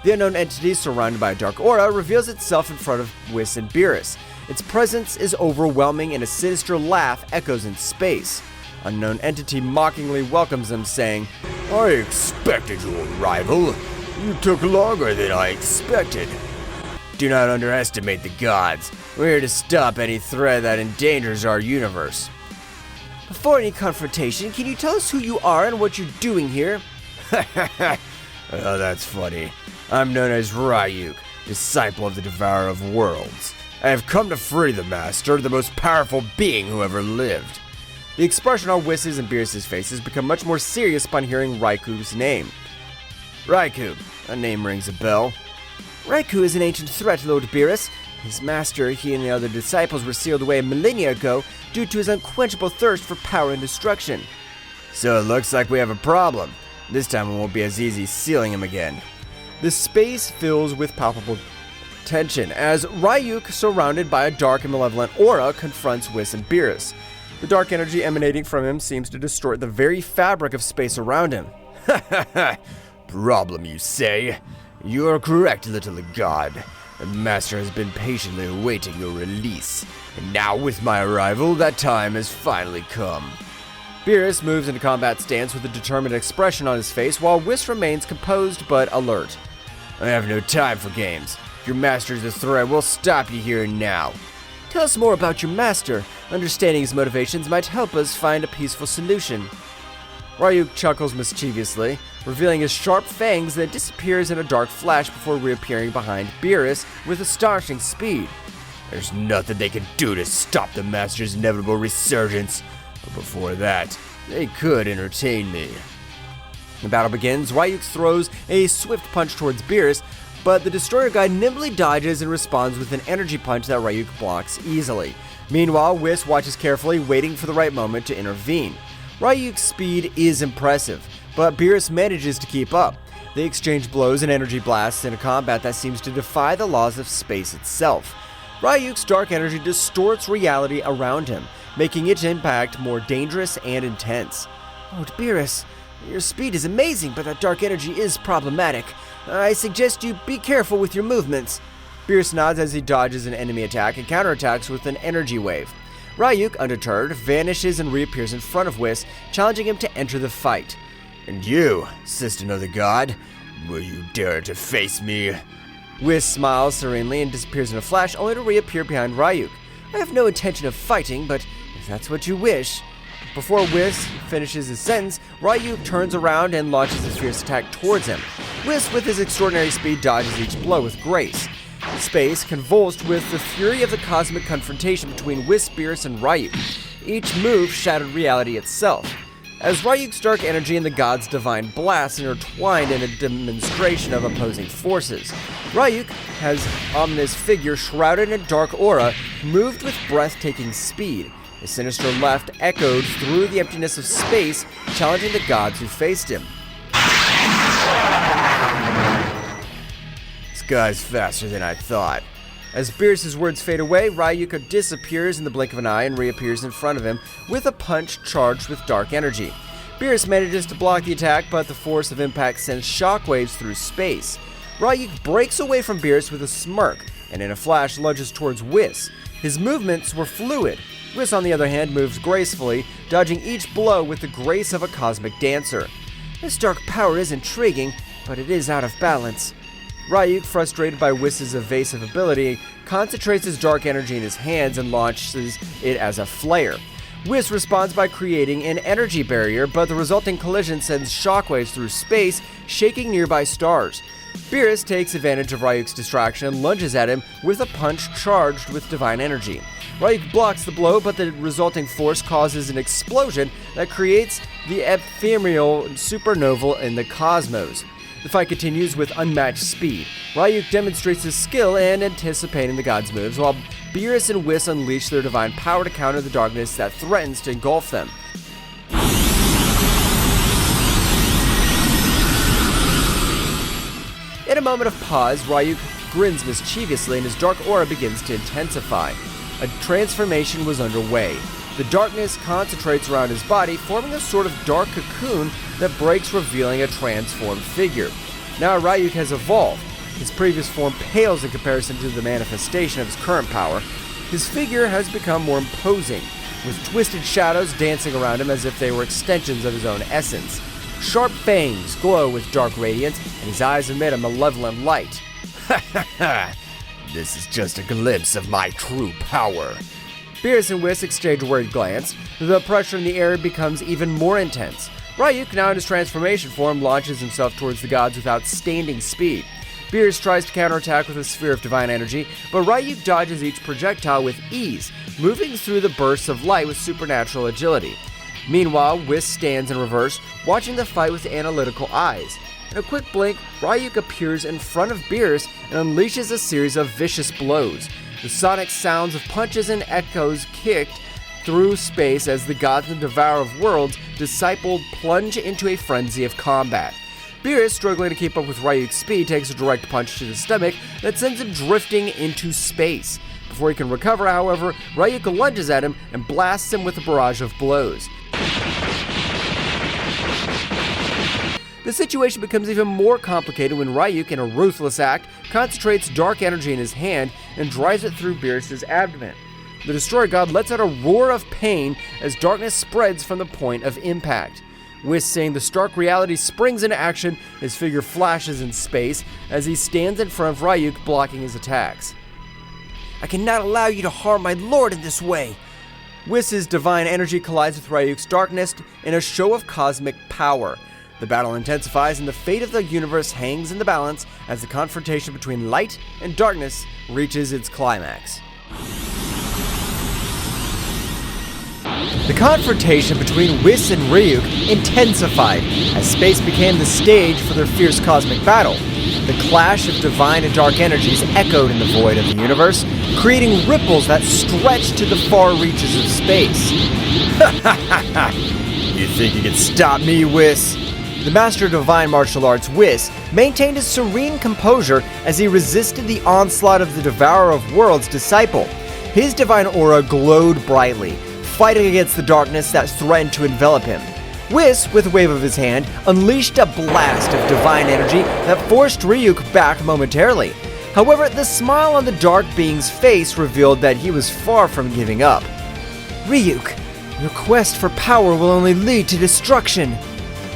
The unknown entity, surrounded by a dark aura, reveals itself in front of Whis and Beerus. Its presence is overwhelming and a sinister laugh echoes in space. Unknown entity mockingly welcomes them, saying, I expected your arrival. You took longer than I expected. Do not underestimate the gods. We're here to stop any threat that endangers our universe. Before any confrontation, can you tell us who you are and what you're doing here? Oh, that's funny. I'm known as Ryuk, disciple of the Devourer of Worlds. I have come to free the Master, the most powerful being who ever lived. The expression on Whis' and Beerus' faces become much more serious upon hearing Raiku's name. Raiku, a name rings a bell. Raiku is an ancient threat, Lord Beerus. His master, he and the other disciples were sealed away millennia ago due to his unquenchable thirst for power and destruction. So it looks like we have a problem. This time it won't be as easy sealing him again. The space fills with palpable tension as Ryuk, surrounded by a dark and malevolent aura, confronts Whis and Beerus. The dark energy emanating from him seems to distort the very fabric of space around him. Problem, you say? You are correct, little god. The Master has been patiently awaiting your release, and now with my arrival, that time has finally come. Beerus moves into combat stance with a determined expression on his face, while Whis remains composed but alert. I have no time for games. If your master is a threat, we'll stop you here and now. Tell us more about your master. Understanding his motivations might help us find a peaceful solution. Ryuk chuckles mischievously, revealing his sharp fangs that disappears in a dark flash before reappearing behind Beerus with astonishing speed. There's nothing they can do to stop the Master's inevitable resurgence, but before that, they could entertain me. The battle begins. Ryuk throws a swift punch towards Beerus, but the Destroyer guy nimbly dodges and responds with an energy punch that Ryuk blocks easily. Meanwhile, Whis watches carefully, waiting for the right moment to intervene. Ryuk's speed is impressive, but Beerus manages to keep up. They exchange blows and energy blasts in a combat that seems to defy the laws of space itself. Ryuk's dark energy distorts reality around him, making its impact more dangerous and intense. Lord Beerus, your speed is amazing, but that dark energy is problematic. I suggest you be careful with your movements. Beerus nods as he dodges an enemy attack and counterattacks with an energy wave. Ryuk, undeterred, vanishes and reappears in front of Whis, challenging him to enter the fight. And you, assistant of the god, will you dare to face me? Whis smiles serenely and disappears in a flash, only to reappear behind Ryuk. I have no intention of fighting, but if that's what you wish. Before Whis finishes his sentence, Ryuk turns around and launches his fierce attack towards him. Whis, with his extraordinary speed, dodges each blow with grace. Space convulsed with the fury of the cosmic confrontation between Whis, Beerus, and Ryuk. Each move shattered reality itself. As Ryuk's dark energy and the god's divine blast intertwined in a demonstration of opposing forces, Ryuk, his ominous figure shrouded in a dark aura, moved with breathtaking speed. His sinister left echoed through the emptiness of space, challenging the gods who faced him. This guy's faster than I thought. As Beerus' words fade away, Ryuk disappears in the blink of an eye and reappears in front of him with a punch charged with dark energy. Beerus manages to block the attack, but the force of impact sends shockwaves through space. Ryuk breaks away from Beerus with a smirk, and in a flash lunges towards Whis. His movements were fluid. Whis, on the other hand, moves gracefully, dodging each blow with the grace of a cosmic dancer. This dark power is intriguing, but it is out of balance. Ryuk, frustrated by Whis' evasive ability, concentrates his dark energy in his hands and launches it as a flare. Whis responds by creating an energy barrier, but the resulting collision sends shockwaves through space, shaking nearby stars. Beerus takes advantage of Ryuk's distraction and lunges at him with a punch charged with divine energy. Ryuk blocks the blow, but the resulting force causes an explosion that creates the ephemeral supernova in the cosmos. The fight continues with unmatched speed. Ryuk demonstrates his skill in anticipating the gods' moves, while Beerus and Whis unleash their divine power to counter the darkness that threatens to engulf them. In a moment of pause, Ryuk grins mischievously and his dark aura begins to intensify. A transformation was underway. The darkness concentrates around his body, forming a sort of dark cocoon that breaks, revealing a transformed figure. Now Ryuk has evolved. His previous form pales in comparison to the manifestation of his current power. His figure has become more imposing, with twisted shadows dancing around him as if they were extensions of his own essence. Sharp fangs glow with dark radiance, and his eyes emit a malevolent light. Ha ha ha! This is just a glimpse of my true power. Beerus and Whis exchange a worried glance. The pressure in the air becomes even more intense. Ryuk, now in his transformation form, launches himself towards the gods with outstanding speed. Beerus tries to counterattack with a sphere of divine energy, but Ryuk dodges each projectile with ease, moving through the bursts of light with supernatural agility. Meanwhile, Whis stands in reverse, watching the fight with analytical eyes. In a quick blink, Ryuk appears in front of Beerus and unleashes a series of vicious blows. The sonic sounds of punches and echoes kicked through space as the gods and devourer of worlds, discipled, plunge into a frenzy of combat. Beerus, struggling to keep up with Ryuk's speed, takes a direct punch to the stomach that sends him drifting into space. Before he can recover, however, Ryuk lunges at him and blasts him with a barrage of blows. The situation becomes even more complicated when Ryuk, in a ruthless act, concentrates dark energy in his hand and drives it through Beerus' abdomen. The Destroyer God lets out a roar of pain as darkness spreads from the point of impact. Whis, seeing the stark reality, springs into action. His figure flashes in space as he stands in front of Ryuk, blocking his attacks. I cannot allow you to harm my lord in this way. Whis' divine energy collides with Ryuk's darkness in a show of cosmic power. The battle intensifies and the fate of the universe hangs in the balance as the confrontation between light and darkness reaches its climax. The confrontation between Whis and Ryuk intensified as space became the stage for their fierce cosmic battle. The clash of divine and dark energies echoed in the void of the universe, creating ripples that stretched to the far reaches of space. You think you can stop me, Whis? The master of divine martial arts, Whis, maintained his serene composure as he resisted the onslaught of the devourer of worlds disciple. His divine aura glowed brightly, fighting against the darkness that threatened to envelop him. Whis, with a wave of his hand, unleashed a blast of divine energy that forced Ryuk back momentarily. However, the smile on the dark being's face revealed that he was far from giving up. Ryuk, your quest for power will only lead to destruction.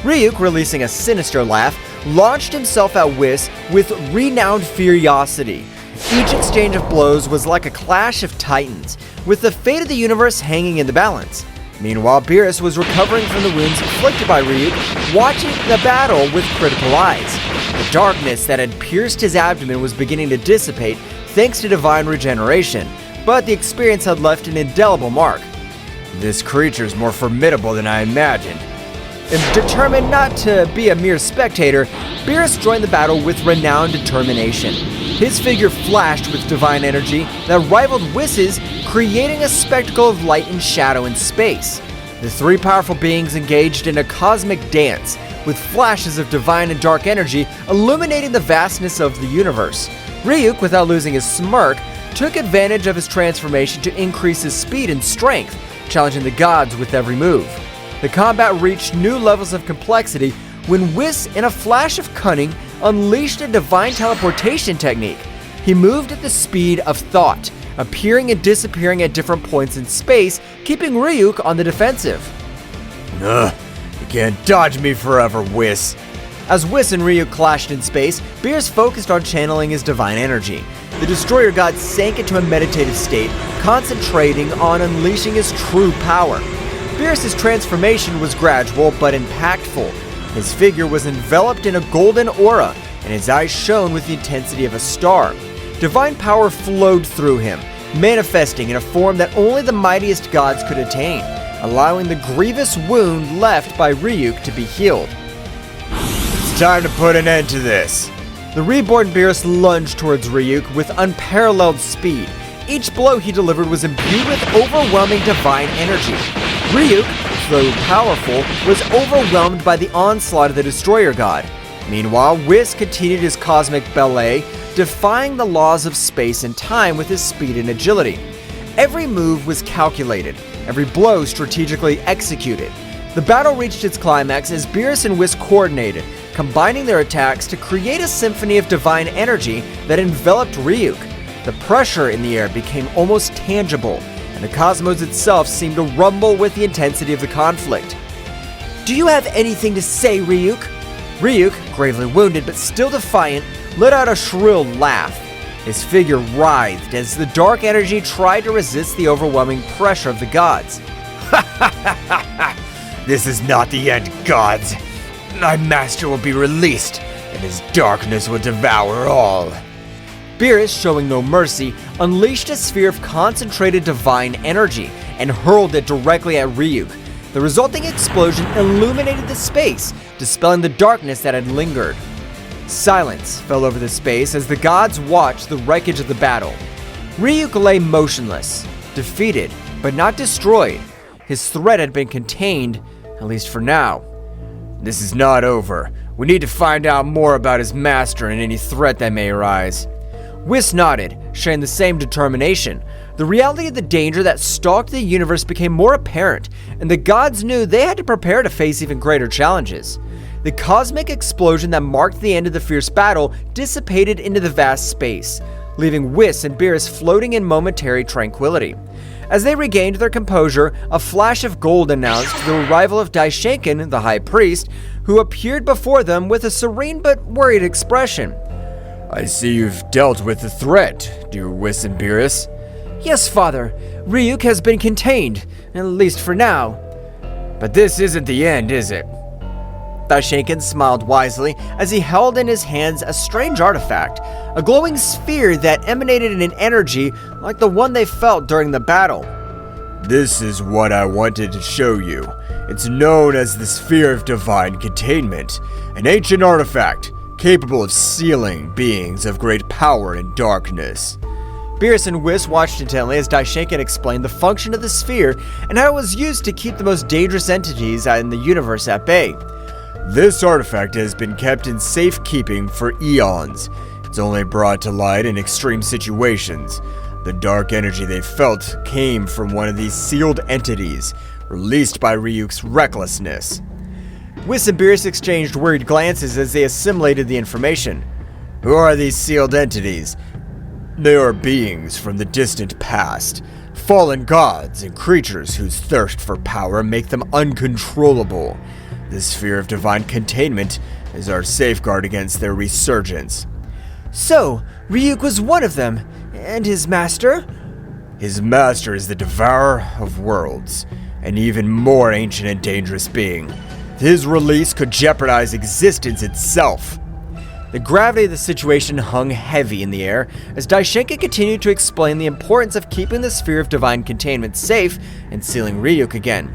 Ryuk, releasing a sinister laugh, launched himself at Whis with renowned furiosity. Each exchange of blows was like a clash of titans, with the fate of the universe hanging in the balance. Meanwhile, Beerus was recovering from the wounds inflicted by Ryuk, watching the battle with critical eyes. The darkness that had pierced his abdomen was beginning to dissipate thanks to divine regeneration, but the experience had left an indelible mark. This creature's more formidable than I imagined. And determined not to be a mere spectator, Beerus joined the battle with renowned determination. His figure flashed with divine energy that rivaled Whis', creating a spectacle of light and shadow in space. The three powerful beings engaged in a cosmic dance, with flashes of divine and dark energy illuminating the vastness of the universe. Ryuk, without losing his smirk, took advantage of his transformation to increase his speed and strength, challenging the gods with every move. The combat reached new levels of complexity when Whis, in a flash of cunning, unleashed a divine teleportation technique. He moved at the speed of thought, appearing and disappearing at different points in space, keeping Ryuk on the defensive. You can't dodge me forever, Whis. As Whis and Ryuk clashed in space, Beerus focused on channeling his divine energy. the Destroyer God sank into a meditative state, concentrating on unleashing his true power. Beerus' transformation was gradual but impactful. His figure was enveloped in a golden aura, and his eyes shone with the intensity of a star. Divine power flowed through him, manifesting in a form that only the mightiest gods could attain, allowing the grievous wound left by Ryuk to be healed. It's time to put an end to this. The reborn Beerus lunged towards Ryuk with unparalleled speed. Each blow he delivered was imbued with overwhelming divine energy. Ryuk, though powerful, was overwhelmed by the onslaught of the Destroyer God. Meanwhile, Whis continued his cosmic ballet, defying the laws of space and time with his speed and agility. Every move was calculated, every blow strategically executed. The battle reached its climax as Beerus and Whis coordinated, combining their attacks to create a symphony of divine energy that enveloped Ryuk. The pressure in the air became almost tangible, and the cosmos itself seemed to rumble with the intensity of the conflict. Do you have anything to say, Ryuk? Ryuk, gravely wounded but still defiant, let out a shrill laugh. His figure writhed as the dark energy tried to resist the overwhelming pressure of the gods. This is not the end, gods. My master will be released, and his darkness will devour all. Beerus, showing no mercy, unleashed a sphere of concentrated divine energy and hurled it directly at Ryuk. The resulting explosion illuminated the space, dispelling the darkness that had lingered. Silence fell over the space as the gods watched the wreckage of the battle. Ryuk lay motionless, defeated, but not destroyed. His threat had been contained, at least for now. This is not over. We need to find out more about his master and any threat that may arise. Whis nodded, sharing the same determination. The reality of the danger that stalked the universe became more apparent, and the gods knew they had to prepare to face even greater challenges. The cosmic explosion that marked the end of the fierce battle dissipated into the vast space, leaving Whis and Beerus floating in momentary tranquility. As they regained their composure, a flash of gold announced the arrival of Daishinkan, the High Priest, who appeared before them with a serene but worried expression. I see you've dealt with the threat, dear Whis and Beerus. Yes, Father. Ryuk has been contained, at least for now. But this isn't the end, is it? Daishinkan smiled wisely as he held in his hands a strange artifact, a glowing sphere that emanated an energy like the one they felt during the battle. This is what I wanted to show you. It's known as the Sphere of Divine Containment, an ancient artifact capable of sealing beings of great power and darkness. Beerus and Whis watched intently as Daishinkan explained the function of the sphere and how it was used to keep the most dangerous entities in the universe at bay. This artifact has been kept in safekeeping for eons. It's only brought to light in extreme situations. The dark energy they felt came from one of these sealed entities, released by Ryuk's recklessness. Whis and Beerus exchanged worried glances as they assimilated the information. Who are these sealed entities? They are beings from the distant past, fallen gods and creatures whose thirst for power make them uncontrollable. The Sphere of Divine Containment is our safeguard against their resurgence. So, Ryuk was one of them, and his master? His master is the Devourer of Worlds, an even more ancient and dangerous being. His release could jeopardize existence itself. The gravity of the situation hung heavy in the air as Daishinkan continued to explain the importance of keeping the Sphere of Divine Containment safe and sealing Ryuk again.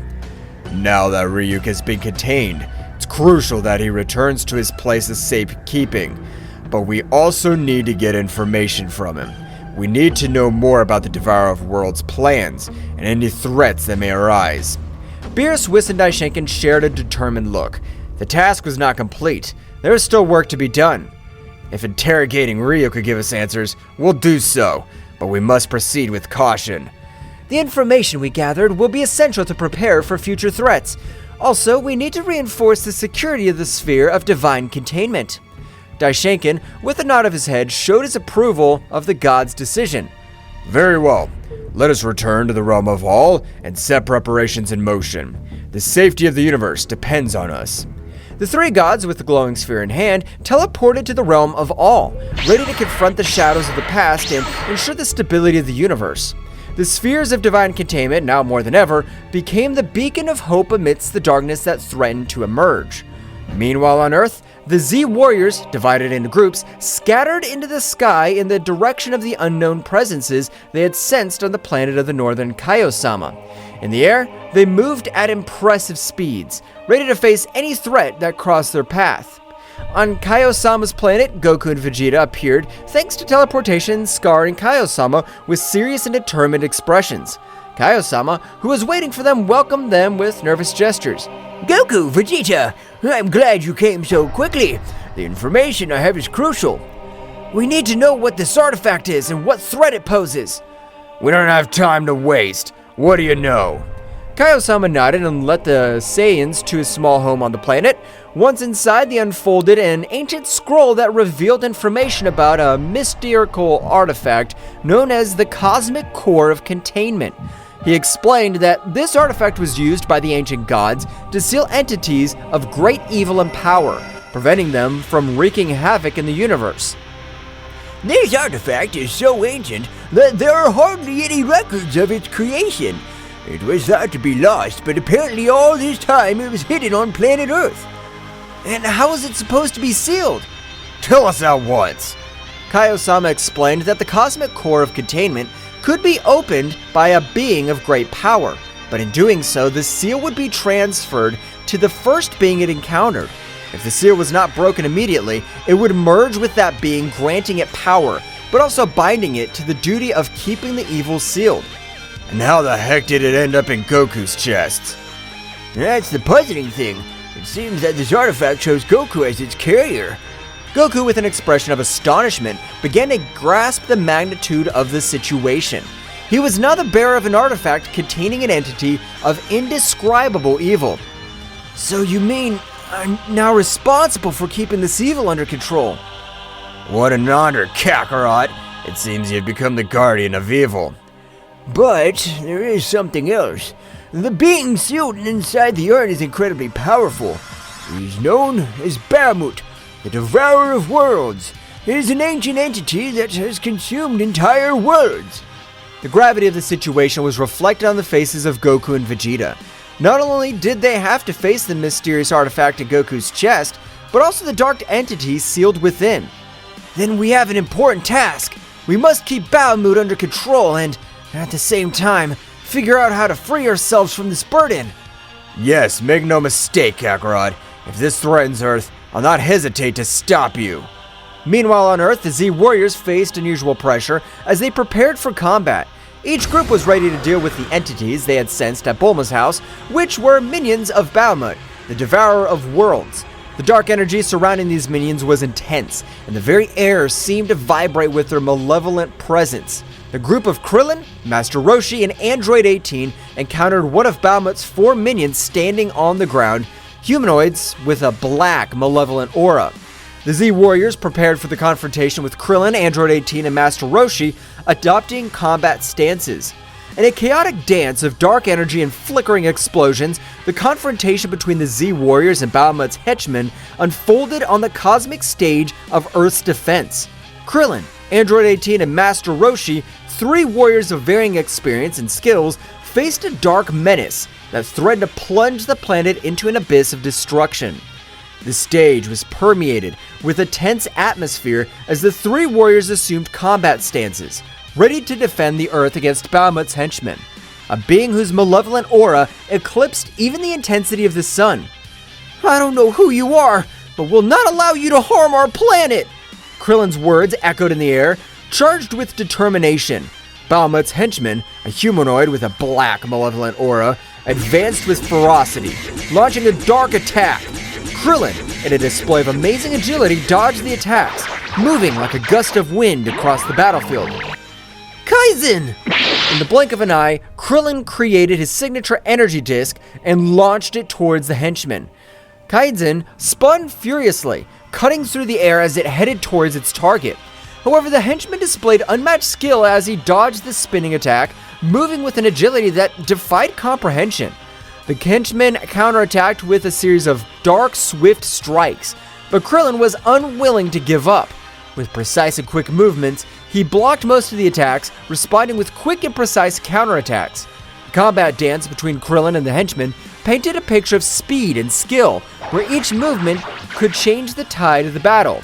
Now that Ryuk has been contained, it's crucial that he returns to his place of safekeeping. But we also need to get information from him. We need to know more about the Devourer of Worlds' plans and any threats that may arise. Beerus, Whis, and Daishinkan shared a determined look. The task was not complete. There was still work to be done. If interrogating Ryuk could give us answers, we'll do so, but we must proceed with caution. The information we gathered will be essential to prepare for future threats. Also, we need to reinforce the security of the Sphere of Divine Containment. Daishinkan, with a nod of his head, showed his approval of the god's decision. Very well. Let us return to the realm of all and set preparations in motion. The safety of the universe depends on us. The three gods, with the glowing sphere in hand, teleported to the realm of all, ready to confront the shadows of the past and ensure the stability of the universe. The spheres of divine containment, now more than ever, became the beacon of hope amidst the darkness that threatened to emerge. Meanwhile on Earth, the Z warriors, divided into groups, scattered into the sky in the direction of the unknown presences they had sensed on the planet of the northern Kaio-sama. In the air, they moved at impressive speeds, ready to face any threat that crossed their path. On Kaio-sama's planet, Goku and Vegeta appeared thanks to teleportation, scarring Kaio-sama with serious and determined expressions. Kaio-sama, who was waiting for them, welcomed them with nervous gestures. Goku, Vegeta, I'm glad you came so quickly. The information I have is crucial. We need to know what this artifact is and what threat it poses. We don't have time to waste. What do you know? Kaio-sama nodded and led the Saiyans to his small home on the planet. Once inside, they unfolded an ancient scroll that revealed information about a mystical artifact known as the Cosmic Core of Containment. He explained that this artifact was used by the ancient gods to seal entities of great evil and power, preventing them from wreaking havoc in the universe. This artifact is so ancient that there are hardly any records of its creation. It was thought to be lost, but apparently all this time it was hidden on planet Earth. And how is it supposed to be sealed? Tell us at once. Kaio-sama explained that the Cosmic Core of Containment could be opened by a being of great power, but in doing so, the seal would be transferred to the first being it encountered. If the seal was not broken immediately, it would merge with that being, granting it power, but also binding it to the duty of keeping the evil sealed. And how the heck did it end up in Goku's chest? That's the puzzling thing. It seems that this artifact shows Goku as its carrier. Goku, with an expression of astonishment, began to grasp the magnitude of the situation. He was now the bearer of an artifact containing an entity of indescribable evil. So you mean I'm now responsible for keeping this evil under control? What an honor, Kakarot. It seems you've become the guardian of evil. But there is something else. The being sealed inside the urn is incredibly powerful. He is known as Bahamut, the Devourer of Worlds. It is an ancient entity that has consumed entire worlds. The gravity of the situation was reflected on the faces of Goku and Vegeta. Not only did they have to face the mysterious artifact in Goku's chest, but also the dark entity sealed within. Then we have an important task. We must keep Bahamut under control and, at the same time, figure out how to free ourselves from this burden. Yes, make no mistake, Kakarot. If this threatens Earth, I'll not hesitate to stop you. Meanwhile on Earth, the Z warriors faced unusual pressure as they prepared for combat. Each group was ready to deal with the entities they had sensed at Bulma's house, which were minions of Bahamut, the Devourer of Worlds. The dark energy surrounding these minions was intense, and the very air seemed to vibrate with their malevolent presence. The group of Krillin, Master Roshi, and Android 18 encountered one of Bahamut's 4 minions standing on the ground, humanoids with a black, malevolent aura. The Z warriors prepared for the confrontation with Krillin, Android 18, and Master Roshi, adopting combat stances. In a chaotic dance of dark energy and flickering explosions, the confrontation between the Z warriors and Bahamut's henchmen unfolded on the cosmic stage of Earth's defense. Krillin, Android 18, and Master Roshi, 3 warriors of varying experience and skills, faced a dark menace that threatened to plunge the planet into an abyss of destruction. The stage was permeated with a tense atmosphere as the 3 warriors assumed combat stances, ready to defend the Earth against Bahamut's henchmen, a being whose malevolent aura eclipsed even the intensity of the sun. I don't know who you are, but we'll not allow you to harm our planet! Krillin's words echoed in the air, charged with determination. Bahamut's henchman, a humanoid with a black, malevolent aura, advanced with ferocity, launching a dark attack. Krillin, in a display of amazing agility, dodged the attacks, moving like a gust of wind across the battlefield. Kaizen! In the blink of an eye, Krillin created his signature energy disc and launched it towards the henchman. Kaizen spun furiously, cutting through the air as it headed towards its target. However, the henchman displayed unmatched skill as he dodged the spinning attack, moving with an agility that defied comprehension. The henchmen counterattacked with a series of dark, swift strikes, but Krillin was unwilling to give up. With precise and quick movements, he blocked most of the attacks, responding with quick and precise counterattacks. The combat dance between Krillin and the henchmen painted a picture of speed and skill, where each movement could change the tide of the battle.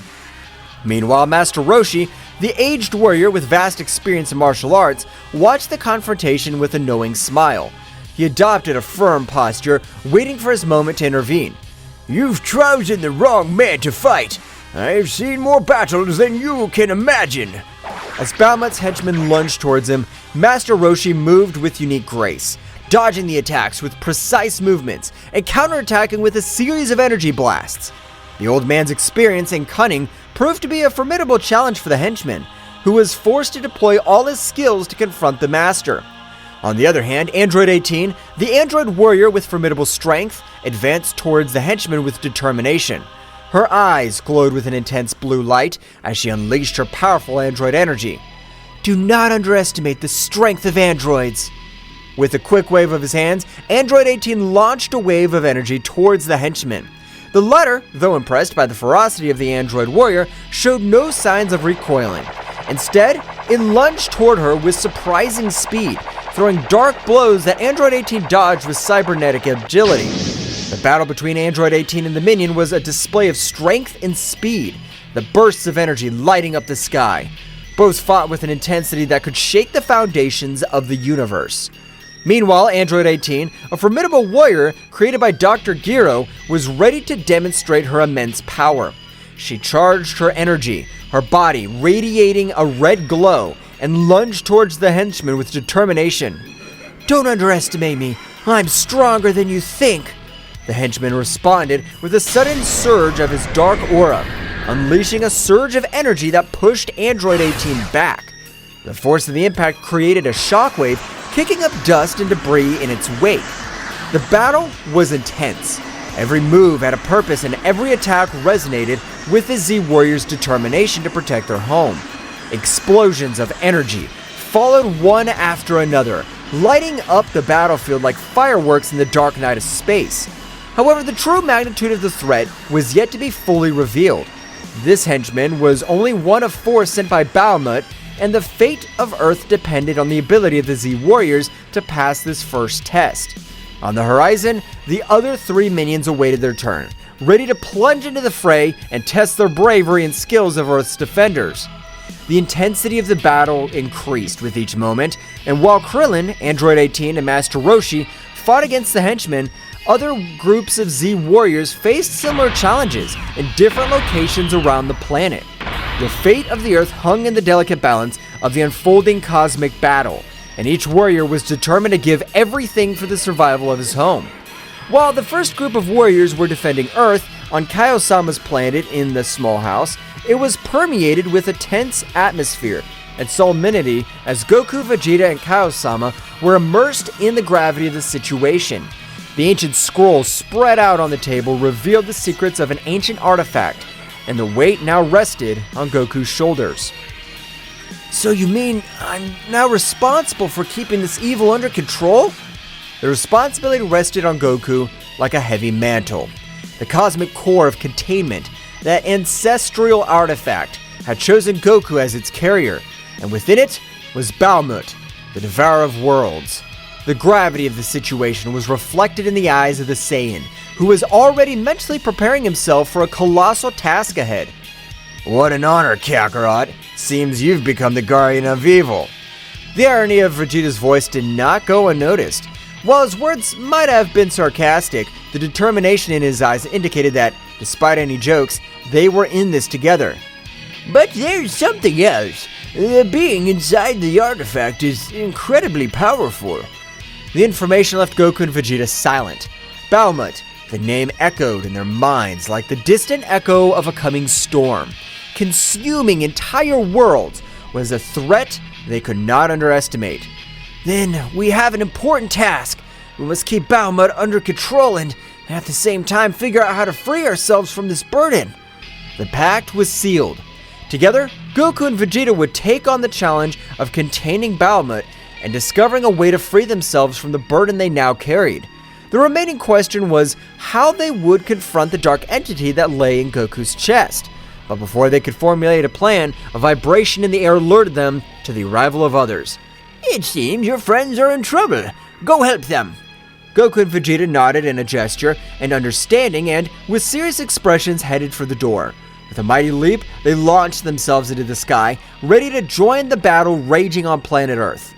Meanwhile, Master Roshi, the aged warrior with vast experience in martial arts, watched the confrontation with a knowing smile. He adopted a firm posture, waiting for his moment to intervene. "You've chosen the wrong man to fight. I've seen more battles than you can imagine." As Bahamut's henchmen lunged towards him, Master Roshi moved with unique grace, dodging the attacks with precise movements and counterattacking with a series of energy blasts. The old man's experience and cunning proved to be a formidable challenge for the henchman, who was forced to deploy all his skills to confront the master. On the other hand, Android 18, the android warrior with formidable strength, advanced towards the henchman with determination. Her eyes glowed with an intense blue light as she unleashed her powerful android energy. Do not underestimate the strength of androids. With a quick wave of his hands, Android 18 launched a wave of energy towards the henchman. The latter, though impressed by the ferocity of the android warrior, showed no signs of recoiling. Instead, it lunged toward her with surprising speed, throwing dark blows that Android 18 dodged with cybernetic agility. The battle between Android 18 and the minion was a display of strength and speed, the bursts of energy lighting up the sky. Both fought with an intensity that could shake the foundations of the universe. Meanwhile, Android 18, a formidable warrior created by Dr. Gero, was ready to demonstrate her immense power. She charged her energy, her body radiating a red glow, and lunged towards the henchman with determination. Don't underestimate me. I'm stronger than you think. The henchman responded with a sudden surge of his dark aura, unleashing a surge of energy that pushed Android 18 back. The force of the impact created a shockwave, kicking up dust and debris in its wake. The battle was intense. Every move had a purpose and every attack resonated with the Z Warriors' determination to protect their home. Explosions of energy followed one after another, lighting up the battlefield like fireworks in the dark night of space. However, the true magnitude of the threat was yet to be fully revealed. This henchman was only one of 4 sent by Bahamut, and the fate of Earth depended on the ability of the Z Warriors to pass this first test. On the horizon, the other 3 minions awaited their turn, ready to plunge into the fray and test their bravery and skills of Earth's defenders. The intensity of the battle increased with each moment, and while Krillin, Android 18, and Master Roshi fought against the henchmen, other groups of Z Warriors faced similar challenges in different locations around the planet. The fate of the Earth hung in the delicate balance of the unfolding cosmic battle, and each warrior was determined to give everything for the survival of his home. While the first group of warriors were defending Earth on Kaio-sama's planet in the small house, it was permeated with a tense atmosphere and solemnity as Goku, Vegeta, and Kaio-sama were immersed in the gravity of the situation. The ancient scroll spread out on the table revealed the secrets of an ancient artifact, and the weight now rested on Goku's shoulders. So you mean I'm now responsible for keeping this evil under control? The responsibility rested on Goku like a heavy mantle. The cosmic core of containment, that ancestral artifact, had chosen Goku as its carrier, and within it was Bahamut, the devourer of worlds. The gravity of the situation was reflected in the eyes of the Saiyan, who was already mentally preparing himself for a colossal task ahead. What an honor, Kakarot. Seems you've become the guardian of evil. The irony of Vegeta's voice did not go unnoticed. While his words might have been sarcastic, the determination in his eyes indicated that, despite any jokes, they were in this together. But there's something else. The being inside the artifact is incredibly powerful. The information left Goku and Vegeta silent. Bahamut, the name echoed in their minds like the distant echo of a coming storm. Consuming entire worlds was a threat they could not underestimate. Then we have an important task. We must keep Bahamut under control and at the same time figure out how to free ourselves from this burden. The pact was sealed. Together, Goku and Vegeta would take on the challenge of containing Bahamut and discovering a way to free themselves from the burden they now carried. The remaining question was how they would confront the dark entity that lay in Goku's chest. But before they could formulate a plan, a vibration in the air alerted them to the arrival of others. It seems your friends are in trouble. Go help them. Goku and Vegeta nodded in a gesture and understanding and, with serious expressions, headed for the door. With a mighty leap, they launched themselves into the sky, ready to join the battle raging on planet Earth.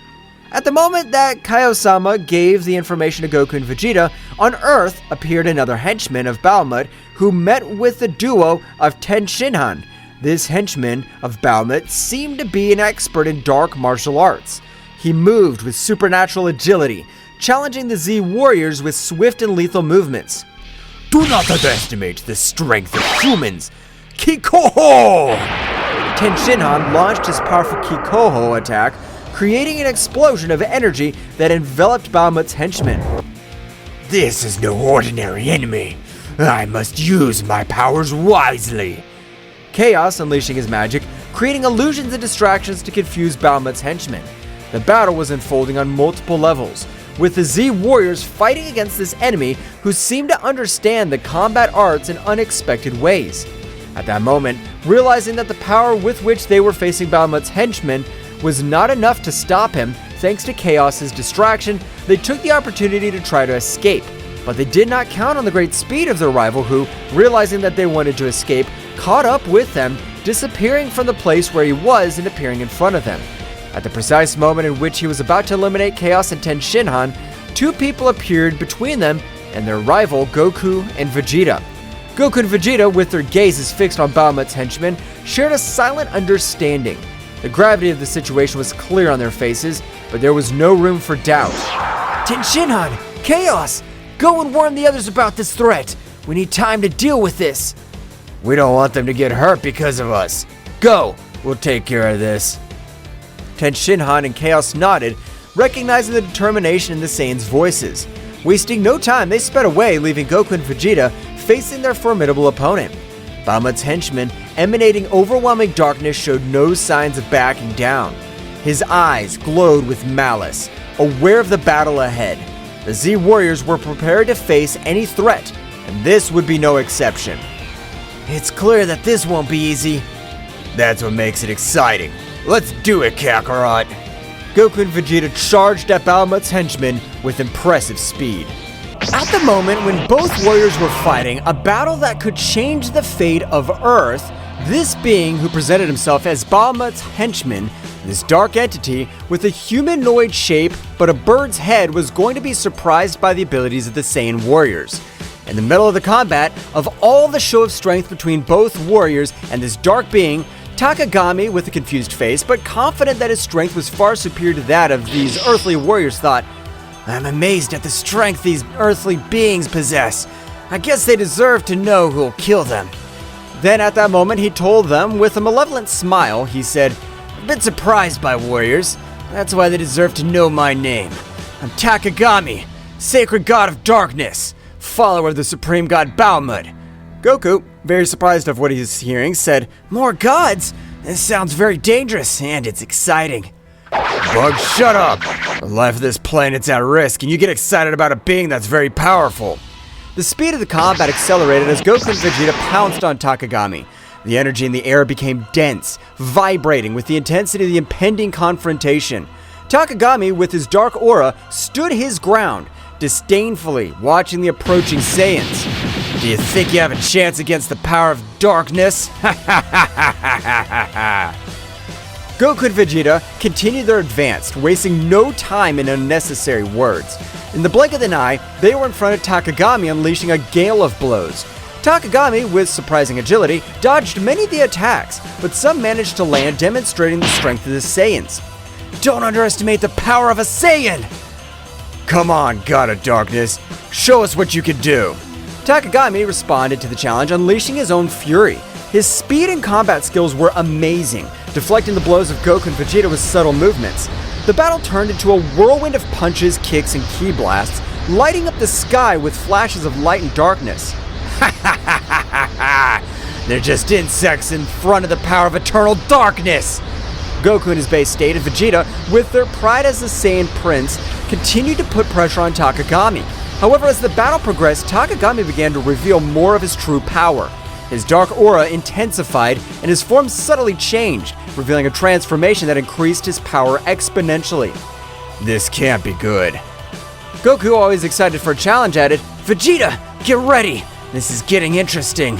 At the moment that Kaiosama gave the information to Goku and Vegeta, on Earth appeared another henchman of Bahamut who met with the duo of Tenshinhan. This henchman of Bahamut seemed to be an expert in dark martial arts. He moved with supernatural agility, challenging the Z warriors with swift and lethal movements. Do not underestimate the strength of humans! Kikoho! Tenshinhan launched his powerful Kikoho attack, creating an explosion of energy that enveloped Bahamut's henchmen. This is no ordinary enemy. I must use my powers wisely. Chaos unleashing his magic, creating illusions and distractions to confuse Bahamut's henchmen. The battle was unfolding on multiple levels, with the Z warriors fighting against this enemy who seemed to understand the combat arts in unexpected ways. At that moment, realizing that the power with which they were facing Bahamut's henchmen was not enough to stop him, thanks to Chaos's distraction, they took the opportunity to try to escape. But they did not count on the great speed of their rival who, realizing that they wanted to escape, caught up with them, disappearing from the place where he was and appearing in front of them. At the precise moment in which he was about to eliminate Chaos and Tenshinhan, two people appeared between them and their rival Goku and Vegeta. Goku and Vegeta, with their gazes fixed on Bahamut's henchmen, shared a silent understanding. The gravity of the situation was clear on their faces, but there was no room for doubt. Tenshinhan! Chaos! Go and warn the others about this threat. We need time to deal with this. We don't want them to get hurt because of us. Go! We'll take care of this. Tenshinhan and Chaos nodded, recognizing the determination in the Saiyans' voices. Wasting no time, they sped away, leaving Goku and Vegeta facing their formidable opponent. Bahamut's henchmen, emanating overwhelming darkness, showed no signs of backing down. His eyes glowed with malice, aware of the battle ahead. The Z warriors were prepared to face any threat, and this would be no exception. It's clear that this won't be easy. That's what makes it exciting. Let's do it, Kakarot! Goku and Vegeta charged at Bahamut's henchmen with impressive speed. At the moment when both warriors were fighting a battle that could change the fate of Earth, this being who presented himself as Bahamut's henchman, this dark entity with a humanoid shape but a bird's head, was going to be surprised by the abilities of the Saiyan warriors. In the middle of the combat, of all the show of strength between both warriors and this dark being, Takagami, with a confused face but confident that his strength was far superior to that of these earthly warriors, thought, "I'm amazed at the strength these earthly beings possess. I guess they deserve to know who'll kill them." Then at that moment he told them with a malevolent smile, he said, "I've been surprised by warriors. That's why they deserve to know my name. I'm Takagami, sacred god of darkness, follower of the supreme god Bahamut." Goku, very surprised of what he's hearing, said, "More gods? This sounds very dangerous and it's exciting." Bug, shut up! The life of this planet's at risk, and you get excited about a being that's very powerful. The speed of the combat accelerated as Goku and Vegeta pounced on Takagami. The energy in the air became dense, vibrating with the intensity of the impending confrontation. Takagami, with his dark aura, stood his ground, disdainfully watching the approaching Saiyans. "Do you think you have a chance against the power of darkness?" Goku and Vegeta continued their advance, wasting no time in unnecessary words. In the blink of an eye, they were in front of Takagami, unleashing a gale of blows. Takagami, with surprising agility, dodged many of the attacks, but some managed to land, demonstrating the strength of the Saiyans. "Don't underestimate the power of a Saiyan!" Come on, God of Darkness. Show us what you can do. Takagami responded to the challenge, unleashing his own fury. His speed and combat skills were amazing, deflecting the blows of Goku and Vegeta with subtle movements. The battle turned into a whirlwind of punches, kicks, and ki blasts, lighting up the sky with flashes of light and darkness. They're just insects in front of the power of eternal darkness! Goku in his base state and Vegeta, with their pride as the Saiyan Prince, continued to put pressure on Takagami. However, as the battle progressed, Takagami began to reveal more of his true power. His dark aura intensified, and his form subtly changed, revealing a transformation that increased his power exponentially. This can't be good. Goku, always excited for a challenge, added, "Vegeta, get ready! This is getting interesting."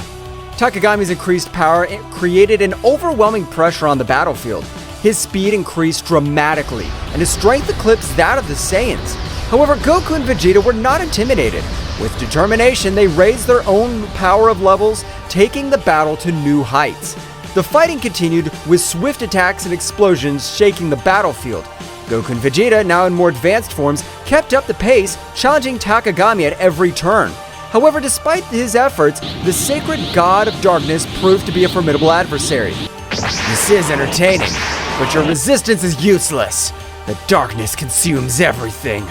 Takagami's increased power created an overwhelming pressure on the battlefield. His speed increased dramatically, and his strength eclipsed that of the Saiyans. However, Goku and Vegeta were not intimidated. With determination, they raised their own power of levels, taking the battle to new heights. The fighting continued with swift attacks and explosions shaking the battlefield. Goku and Vegeta, now in more advanced forms, kept up the pace, challenging Takagami at every turn. However, despite his efforts, the sacred god of darkness proved to be a formidable adversary. This is entertaining, but your resistance is useless. The darkness consumes everything.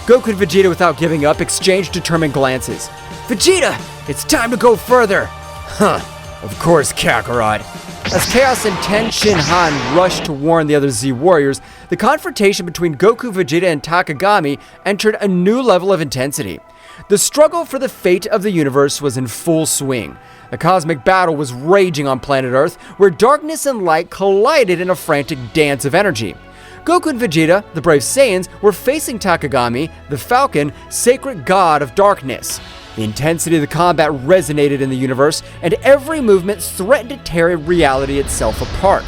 Goku and Vegeta, without giving up, exchanged determined glances. Vegeta, it's time to go further. Of course, Kakarot. As Chaos and Ten Shinhan rushed to warn the other Z warriors, the confrontation between Goku, Vegeta, and Takagami entered a new level of intensity. The struggle for the fate of the universe was in full swing. A cosmic battle was raging on planet Earth, where darkness and light collided in a frantic dance of energy. Goku and Vegeta, the brave Saiyans, were facing Takagami, the Falcon, sacred god of darkness. The intensity of the combat resonated in the universe, and every movement threatened to tear reality itself apart.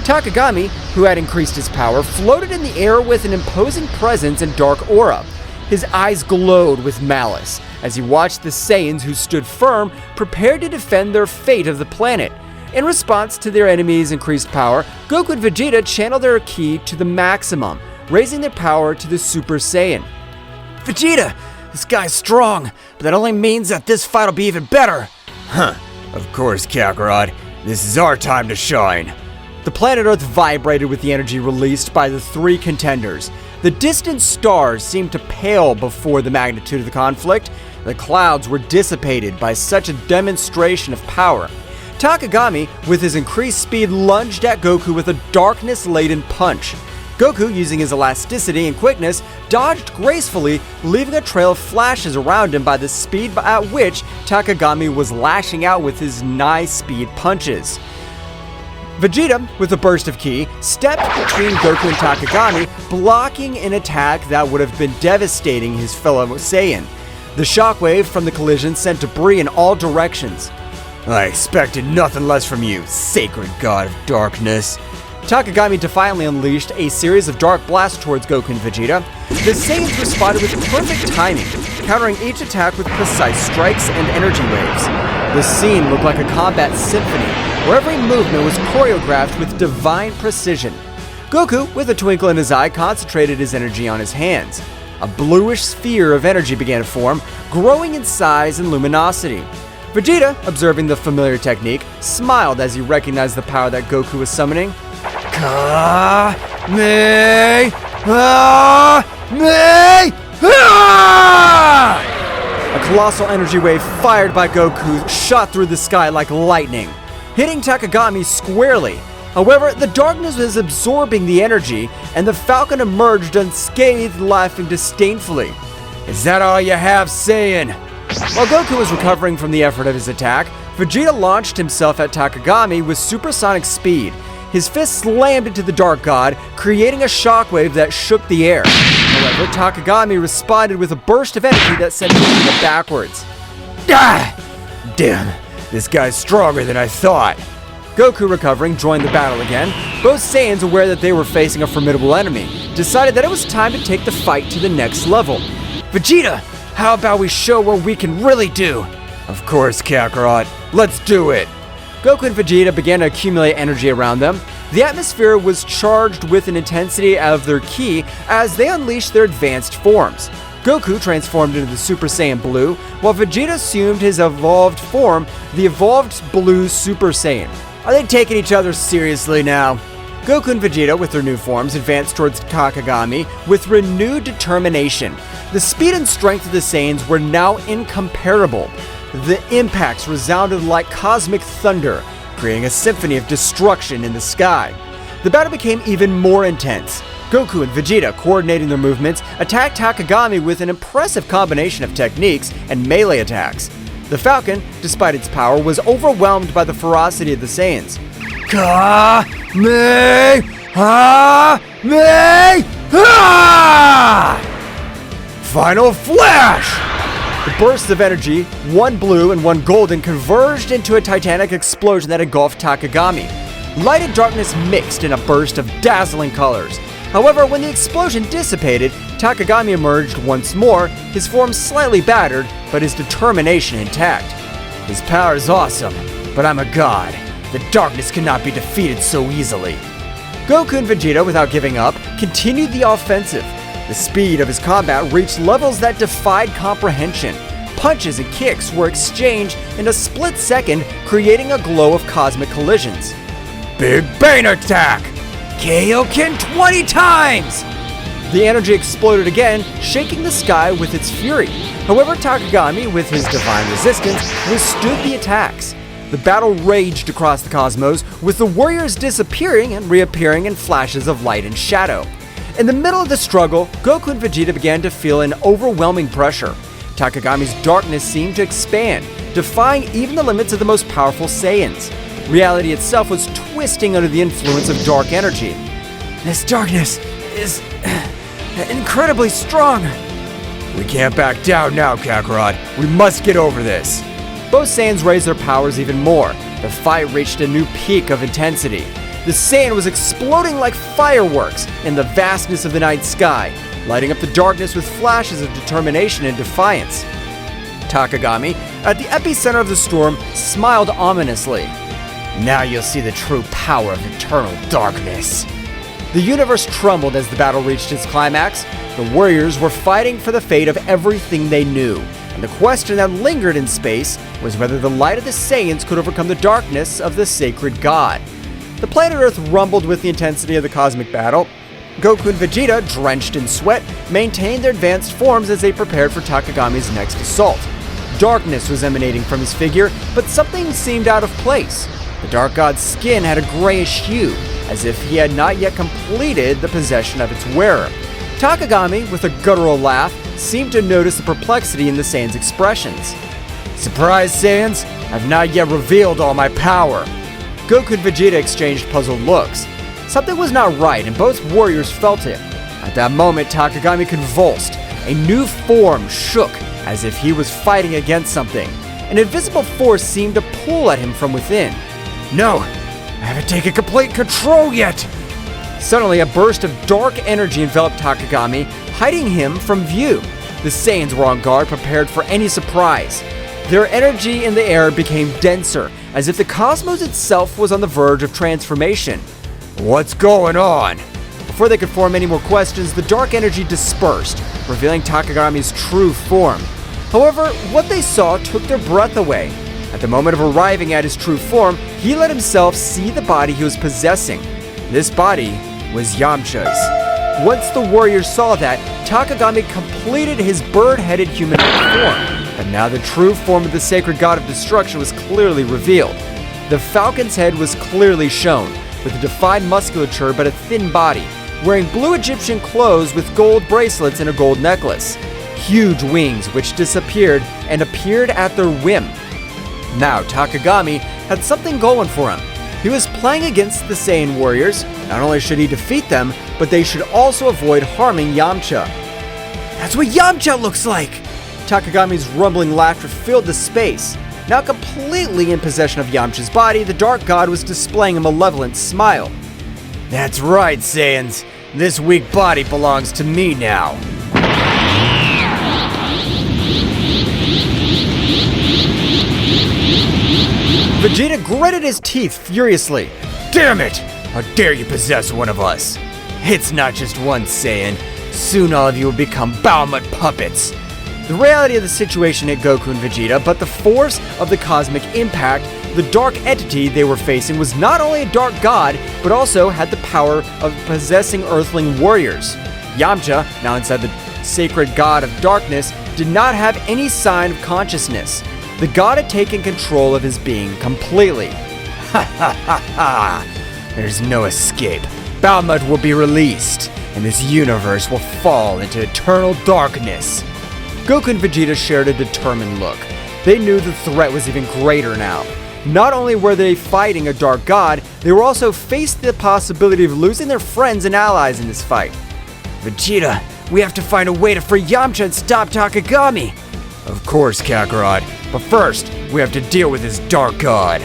Takagami, who had increased his power, floated in the air with an imposing presence and dark aura. His eyes glowed with malice as he watched the Saiyans, who stood firm, prepared to defend their fate of the planet. In response to their enemies' increased power, Goku and Vegeta channeled their ki to the maximum, raising their power to the Super Saiyan. Vegeta, this guy's strong, but that only means that this fight will be even better. Of course, Kakarot. This is our time to shine. The planet Earth vibrated with the energy released by the three contenders. The distant stars seemed to pale before the magnitude of the conflict. The clouds were dissipated by such a demonstration of power. Takagami, with his increased speed, lunged at Goku with a darkness-laden punch. Goku, using his elasticity and quickness, dodged gracefully, leaving a trail of flashes around him by the speed at which Takagami was lashing out with his nigh-speed punches. Vegeta, with a burst of ki, stepped between Goku and Takagami, blocking an attack that would have been devastating his fellow Saiyan. The shockwave from the collision sent debris in all directions. I expected nothing less from you, sacred god of darkness. Takagami defiantly unleashed a series of dark blasts towards Goku and Vegeta. The Saiyans responded with perfect timing, countering each attack with precise strikes and energy waves. The scene looked like a combat symphony, where every movement was choreographed with divine precision. Goku, with a twinkle in his eye, concentrated his energy on his hands. A bluish sphere of energy began to form, growing in size and luminosity. Vegeta, observing the familiar technique, smiled as he recognized the power that Goku was summoning. A colossal energy wave fired by Goku shot through the sky like lightning, hitting Takagami squarely. However, the darkness was absorbing the energy, and the Falcon emerged unscathed, laughing disdainfully. Is that all you have, Saiyan? While Goku was recovering from the effort of his attack, Vegeta launched himself at Takagami with supersonic speed. His fist slammed into the Dark God, creating a shockwave that shook the air. However, Takagami responded with a burst of energy that sent Vegeta backwards. Damn, this guy's stronger than I thought. Goku, recovering, joined the battle again. Both Saiyans, aware that they were facing a formidable enemy, decided that it was time to take the fight to the next level. Vegeta, how about we show what we can really do? Of course, Kakarot. Let's do it. Goku and Vegeta began to accumulate energy around them. The atmosphere was charged with an intensity of their ki as they unleashed their advanced forms. Goku transformed into the Super Saiyan Blue, while Vegeta assumed his evolved form, the evolved Blue Super Saiyan. Are they taking each other seriously now? Goku and Vegeta, with their new forms, advanced towards Takagami with renewed determination. The speed and strength of the Saiyans were now incomparable. The impacts resounded like cosmic thunder, creating a symphony of destruction in the sky. The battle became even more intense. Goku and Vegeta, coordinating their movements, attacked Takagami with an impressive combination of techniques and melee attacks. The Falcon, despite its power, was overwhelmed by the ferocity of the Saiyans. Final flash! The bursts of energy, one blue and one golden, converged into a titanic explosion that engulfed Takagami. Light and darkness mixed in a burst of dazzling colors. However, when the explosion dissipated, Takagami emerged once more, his form slightly battered, but his determination intact. His power is awesome, but I'm a god. The darkness cannot be defeated so easily. Goku and Vegeta, without giving up, continued the offensive. The speed of his combat reached levels that defied comprehension. Punches and kicks were exchanged in a split second, creating a glow of cosmic collisions. Big Bang Attack! Kaioken 20 times! The energy exploded again, shaking the sky with its fury. However, Takagami, with his divine resistance, withstood the attacks. The battle raged across the cosmos, with the warriors disappearing and reappearing in flashes of light and shadow. In the middle of the struggle, Goku and Vegeta began to feel an overwhelming pressure. Takagami's darkness seemed to expand, defying even the limits of the most powerful Saiyans. Reality itself was twisting under the influence of dark energy. This darkness is incredibly strong. We can't back down now, Kakarot. We must get over this. Both Saiyans raised their powers even more. The fight reached a new peak of intensity. The Saiyan was exploding like fireworks in the vastness of the night sky, lighting up the darkness with flashes of determination and defiance. Takagami, at the epicenter of the storm, smiled ominously. Now you'll see the true power of eternal darkness. The universe trembled as the battle reached its climax. The warriors were fighting for the fate of everything they knew, and the question that lingered in space was whether the light of the Saiyans could overcome the darkness of the sacred god. The planet Earth rumbled with the intensity of the cosmic battle. Goku and Vegeta, drenched in sweat, maintained their advanced forms as they prepared for Takagami's next assault. Darkness was emanating from his figure, but something seemed out of place. The Dark God's skin had a grayish hue, as if he had not yet completed the possession of its wearer. Takagami, with a guttural laugh, seemed to notice the perplexity in the Saiyans' expressions. Surprise, Saiyans! I've not yet revealed all my power. Goku and Vegeta exchanged puzzled looks. Something was not right, and both warriors felt it. At that moment, Takagami convulsed. A new form shook, as if he was fighting against something. An invisible force seemed to pull at him from within. No! I haven't taken complete control yet! Suddenly, a burst of dark energy enveloped Takagami, hiding him from view. The Saiyans were on guard, prepared for any surprise. Their energy in the air became denser, as if the cosmos itself was on the verge of transformation. What's going on? Before they could form any more questions, the dark energy dispersed, revealing Takagami's true form. However, what they saw took their breath away. At the moment of arriving at his true form, he let himself see the body he was possessing. This body was Yamcha's. Once the warriors saw that, Takagami completed his bird-headed humanoid form. But now the true form of the sacred god of destruction was clearly revealed. The Falcon's head was clearly shown, with a defined musculature but a thin body, wearing blue Egyptian clothes with gold bracelets and a gold necklace. Huge wings which disappeared and appeared at their whim. Now Takagami had something going for him. He was playing against the Saiyan warriors. Not only should he defeat them, but they should also avoid harming Yamcha. That's what Yamcha looks like! Takagami's rumbling laughter filled the space. Now completely in possession of Yamcha's body, the Dark God was displaying a malevolent smile. That's right, Saiyans. This weak body belongs to me now. Vegeta gritted his teeth furiously. Damn it! How dare you possess one of us? It's not just one Saiyan. Soon all of you will become Bahamut puppets. The reality of the situation hit Goku and Vegeta, but the force of the cosmic impact, the dark entity they were facing was not only a dark god, but also had the power of possessing earthling warriors. Yamcha, now inside the sacred god of darkness, did not have any sign of consciousness. The god had taken control of his being completely. Ha ha ha ha! There's no escape. Bahamut will be released. and this universe will fall into eternal darkness. Goku and Vegeta shared a determined look. They knew the threat was even greater now. Not only were they fighting a dark god, they were also faced the possibility of losing their friends and allies in this fight. Vegeta, we have to find a way to free Yamcha and stop Takagami. Of course, Kakarot, but first, we have to deal with this dark god.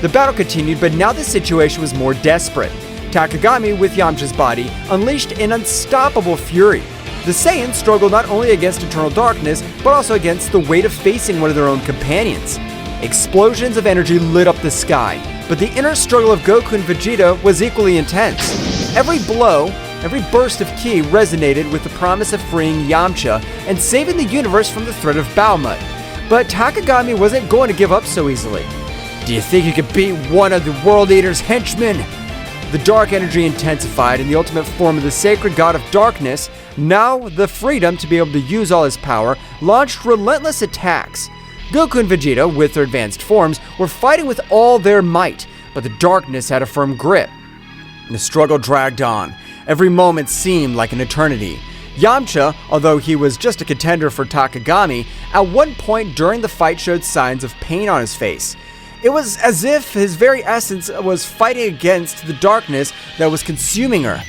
The battle continued, but now the situation was more desperate. Takagami, with Yamcha's body, unleashed an unstoppable fury. The Saiyans struggled not only against eternal darkness, but also against the weight of facing one of their own companions. Explosions of energy lit up the sky, but the inner struggle of Goku and Vegeta was equally intense. Every blow, every burst of ki resonated with the promise of freeing Yamcha and saving the universe from the threat of Baumut. But Takagami wasn't going to give up so easily. Do you think you could beat one of the World Eater's henchmen? The dark energy intensified in the ultimate form of the sacred god of darkness. Now, the freedom to be able to use all his power launched relentless attacks. Goku and Vegeta, with their advanced forms, were fighting with all their might, but the darkness had a firm grip. The struggle dragged on. Every moment seemed like an eternity. Yamcha, although he was just a contender for Takagami, at one point during the fight showed signs of pain on his face. It was as if his very essence was fighting against the darkness that was consuming her.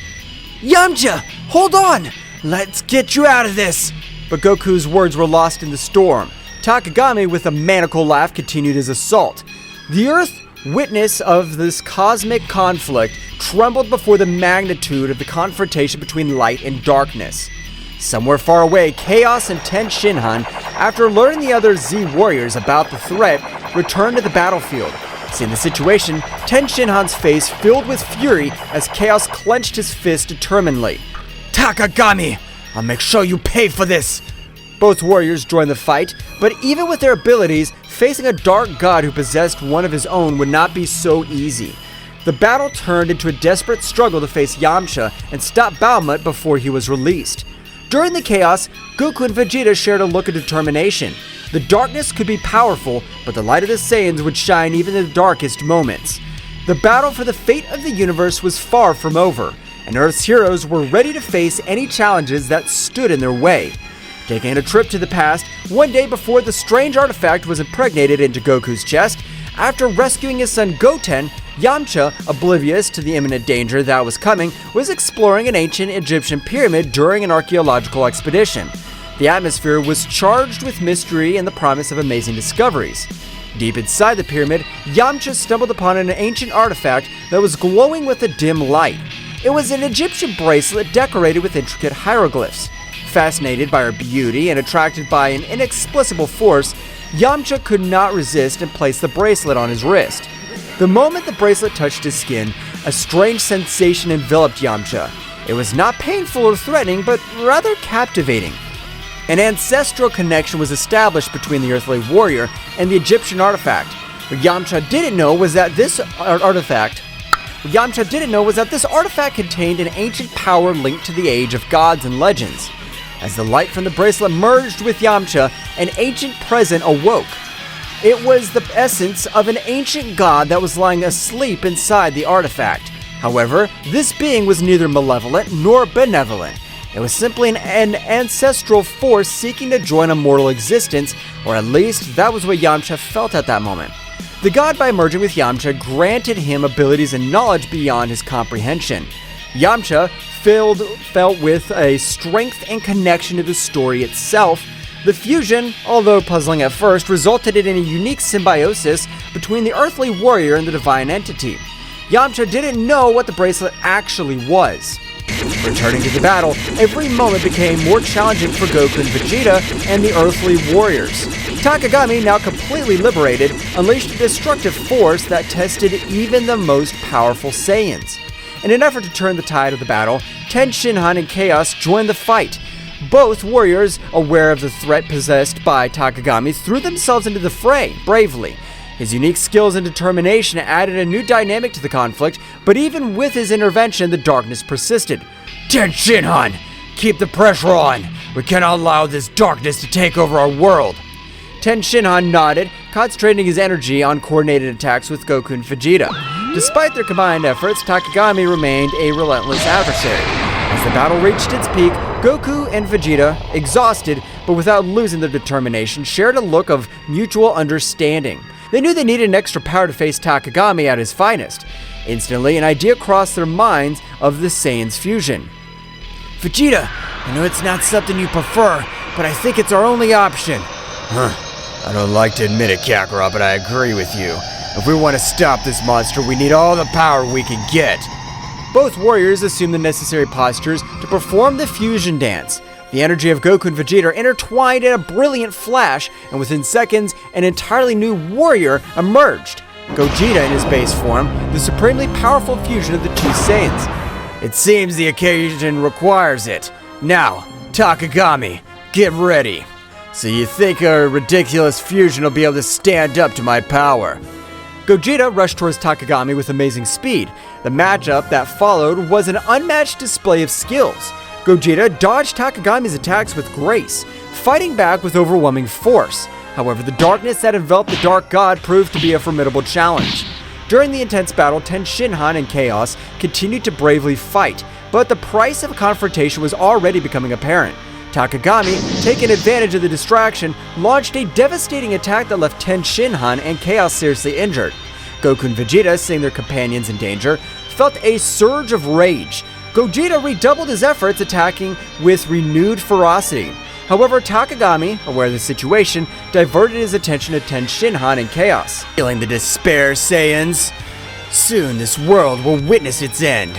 Yamcha, hold on! Let's get you out of this! But Goku's words were lost in the storm. Takagami, with a maniacal laugh, continued his assault. The Earth, witness of this cosmic conflict, trembled before the magnitude of the confrontation between light and darkness. Somewhere far away, Chaos and Ten Shinhan, after alerting the other Z warriors about the threat, returned to the battlefield. Seeing the situation, Ten Shinhan's face filled with fury as Chaos clenched his fist determinedly. Takagami, I'll make sure you pay for this! Both warriors joined the fight, but even with their abilities, facing a dark god who possessed one of his own would not be so easy. The battle turned into a desperate struggle to face Yamcha and stop Baumut before he was released. During the chaos, Goku and Vegeta shared a look of determination. The darkness could be powerful, but the light of the Saiyans would shine even in the darkest moments. The battle for the fate of the universe was far from over, and Earth's heroes were ready to face any challenges that stood in their way. Taking a trip to the past, one day before the strange artifact was impregnated into Goku's chest, after rescuing his son Goten, Yamcha, oblivious to the imminent danger that was coming, was exploring an ancient Egyptian pyramid during an archaeological expedition. The atmosphere was charged with mystery and the promise of amazing discoveries. Deep inside the pyramid, Yamcha stumbled upon an ancient artifact that was glowing with a dim light. It was an Egyptian bracelet decorated with intricate hieroglyphs. Fascinated by her beauty and attracted by an inexplicable force, Yamcha could not resist and placed the bracelet on his wrist. The moment the bracelet touched his skin, a strange sensation enveloped Yamcha. It was not painful or threatening, but rather captivating. An ancestral connection was established between the earthly warrior and the Egyptian artifact. What Yamcha didn't know was that this artifact contained an ancient power linked to the age of gods and legends. As the light from the bracelet merged with Yamcha, an ancient presence awoke. It was the essence of an ancient god that was lying asleep inside the artifact. However, this being was neither malevolent nor benevolent. It was simply an ancestral force seeking to join a mortal existence, or at least that was what Yamcha felt at that moment. The god, by merging with Yamcha, granted him abilities and knowledge beyond his comprehension. Yamcha felt with a strength and connection to the story itself. The fusion, although puzzling at first, resulted in a unique symbiosis between the earthly warrior and the divine entity. Yamcha didn't know what the bracelet actually was. Returning to the battle, every moment became more challenging for Goku and Vegeta and the earthly warriors. Takagami, now completely liberated, unleashed a destructive force that tested even the most powerful Saiyans. In an effort to turn the tide of the battle, Ten Shinhan and Chaos joined the fight. Both warriors, aware of the threat possessed by Takagami, threw themselves into the fray bravely. His unique skills and determination added a new dynamic to the conflict, but even with his intervention, the darkness persisted. Ten Shinhan, keep the pressure on. We cannot allow this darkness to take over our world. Ten Shinhan nodded, concentrating his energy on coordinated attacks with Goku and Vegeta. Despite their combined efforts, Takagami remained a relentless adversary. As the battle reached its peak, Goku and Vegeta, exhausted but without losing their determination, shared a look of mutual understanding. They knew they needed an extra power to face Takagami at his finest. Instantly, an idea crossed their minds of the Saiyans fusion. Vegeta, I know it's not something you prefer, but I think it's our only option. I don't like to admit it, Kakarot, but I agree with you. If we want to stop this monster, we need all the power we can get. Both warriors assumed the necessary postures to perform the fusion dance. The energy of Goku and Vegeta intertwined in a brilliant flash, and within seconds, an entirely new warrior emerged. Gogeta in his base form, the supremely powerful fusion of the two Saiyans. It seems the occasion requires it. Now, Takagami, get ready. So you think a ridiculous fusion will be able to stand up to my power? Gogeta rushed towards Takagami with amazing speed. The matchup that followed was an unmatched display of skills. Gogeta dodged Takagami's attacks with grace, fighting back with overwhelming force. However, the darkness that enveloped the Dark God proved to be a formidable challenge. During the intense battle, Tenshinhan and Chaos continued to bravely fight, but the price of a confrontation was already becoming apparent. Takagami, taking advantage of the distraction, launched a devastating attack that left Tenshinhan and Chaos seriously injured. Goku and Vegeta, seeing their companions in danger, felt a surge of rage. Gogeta redoubled his efforts, attacking with renewed ferocity. However, Takagami, aware of the situation, diverted his attention to Tenshinhan and Chaos. Feeling the despair, Saiyans? Soon this world will witness its end.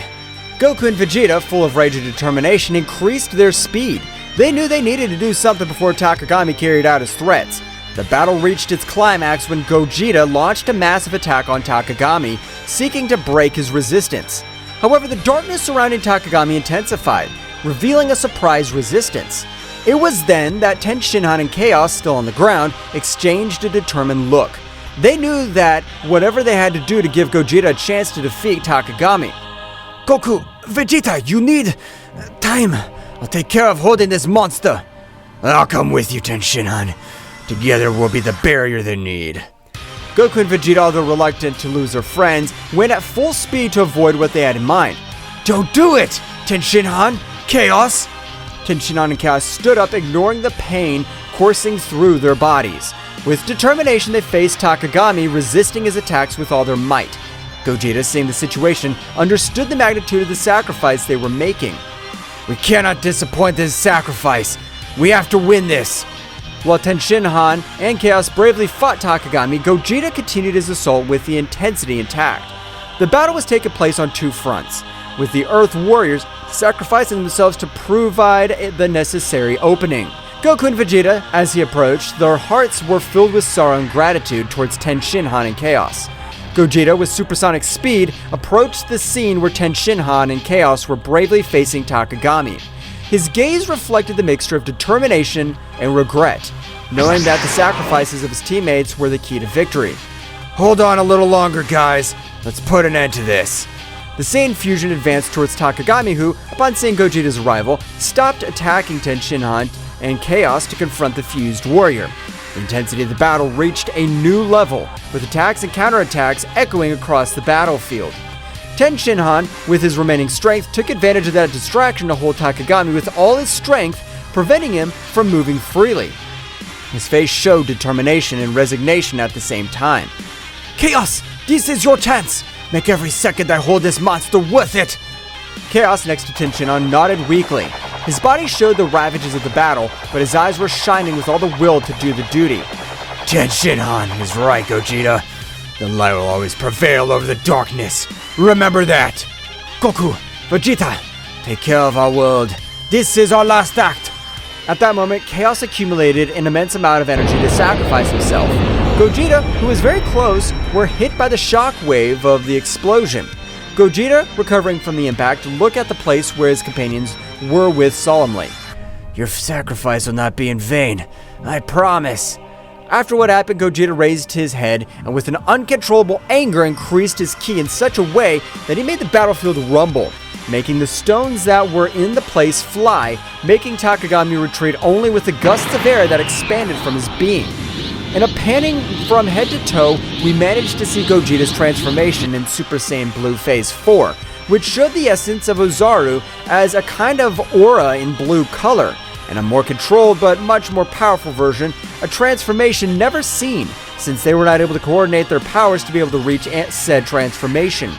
Goku and Vegeta, full of rage and determination, increased their speed. They knew they needed to do something before Takagami carried out his threats. The battle reached its climax when Gogeta launched a massive attack on Takagami, seeking to break his resistance. However, the darkness surrounding Takagami intensified, revealing a surprise resistance. It was then that Tenshinhan and Chaos, still on the ground, exchanged a determined look. They knew that whatever they had to do to give Gogeta a chance to defeat Takagami. Goku, Vegeta, you need time. I'll take care of holding this monster. I'll come with you, Tenshinhan. Together we'll be the barrier they need. Goku and Vegeta, although reluctant to lose their friends, went at full speed to avoid what they had in mind. Don't do it, Tenshinhan, Chaos. Tenshinhan and Chaos stood up, ignoring the pain coursing through their bodies. With determination, they faced Takagami, resisting his attacks with all their might. Gogeta, seeing the situation, understood the magnitude of the sacrifice they were making. We cannot disappoint this sacrifice. We have to win this. While Tenshinhan and Chaos bravely fought Takagami, Gogeta continued his assault with the intensity intact. The battle was taking place on two fronts, with the Earth Warriors sacrificing themselves to provide the necessary opening. Goku and Vegeta, as he approached, their hearts were filled with sorrow and gratitude towards Tenshinhan and Chaos. Gogeta, with supersonic speed, approached the scene where Tenshinhan and Chaos were bravely facing Takagami. His gaze reflected the mixture of determination and regret, knowing that the sacrifices of his teammates were the key to victory. Hold on a little longer, guys. Let's put an end to this. The Saiyan fusion advanced towards Takagami, who, upon seeing Gogeta's arrival, stopped attacking Tenshinhan and Chaos to confront the fused warrior. The intensity of the battle reached a new level, with attacks and counterattacks echoing across the battlefield. Tenshinhan, with his remaining strength, took advantage of that distraction to hold Takagami with all his strength, preventing him from moving freely. His face showed determination and resignation at the same time. Chaos, this is your chance. Make every second I hold this monster worth it. Chaos, next to Tenshinhan, nodded weakly. His body showed the ravages of the battle, but his eyes were shining with all the will to do the duty. Tenshinhan is right, Gogeta. The light will always prevail over the darkness. Remember that. Goku, Vegeta, take care of our world. This is our last act. At that moment, Chaos accumulated an immense amount of energy to sacrifice himself. Gogeta, who was very close, were hit by the shock wave of the explosion. Gogeta, recovering from the impact, looked at the place where his companions were with solemnly. Your sacrifice will not be in vain. I promise. After what happened, Gogeta raised his head and with an uncontrollable anger increased his ki in such a way that he made the battlefield rumble, making the stones that were in the place fly, making Takagami retreat only with the gusts of air that expanded from his being. In a panning from head to toe, we managed to see Gogeta's transformation in Super Saiyan Blue Phase 4, which showed the essence of Ozaru as a kind of aura in blue color, and a more controlled but much more powerful version, a transformation never seen, since they were not able to coordinate their powers to be able to reach said transformation.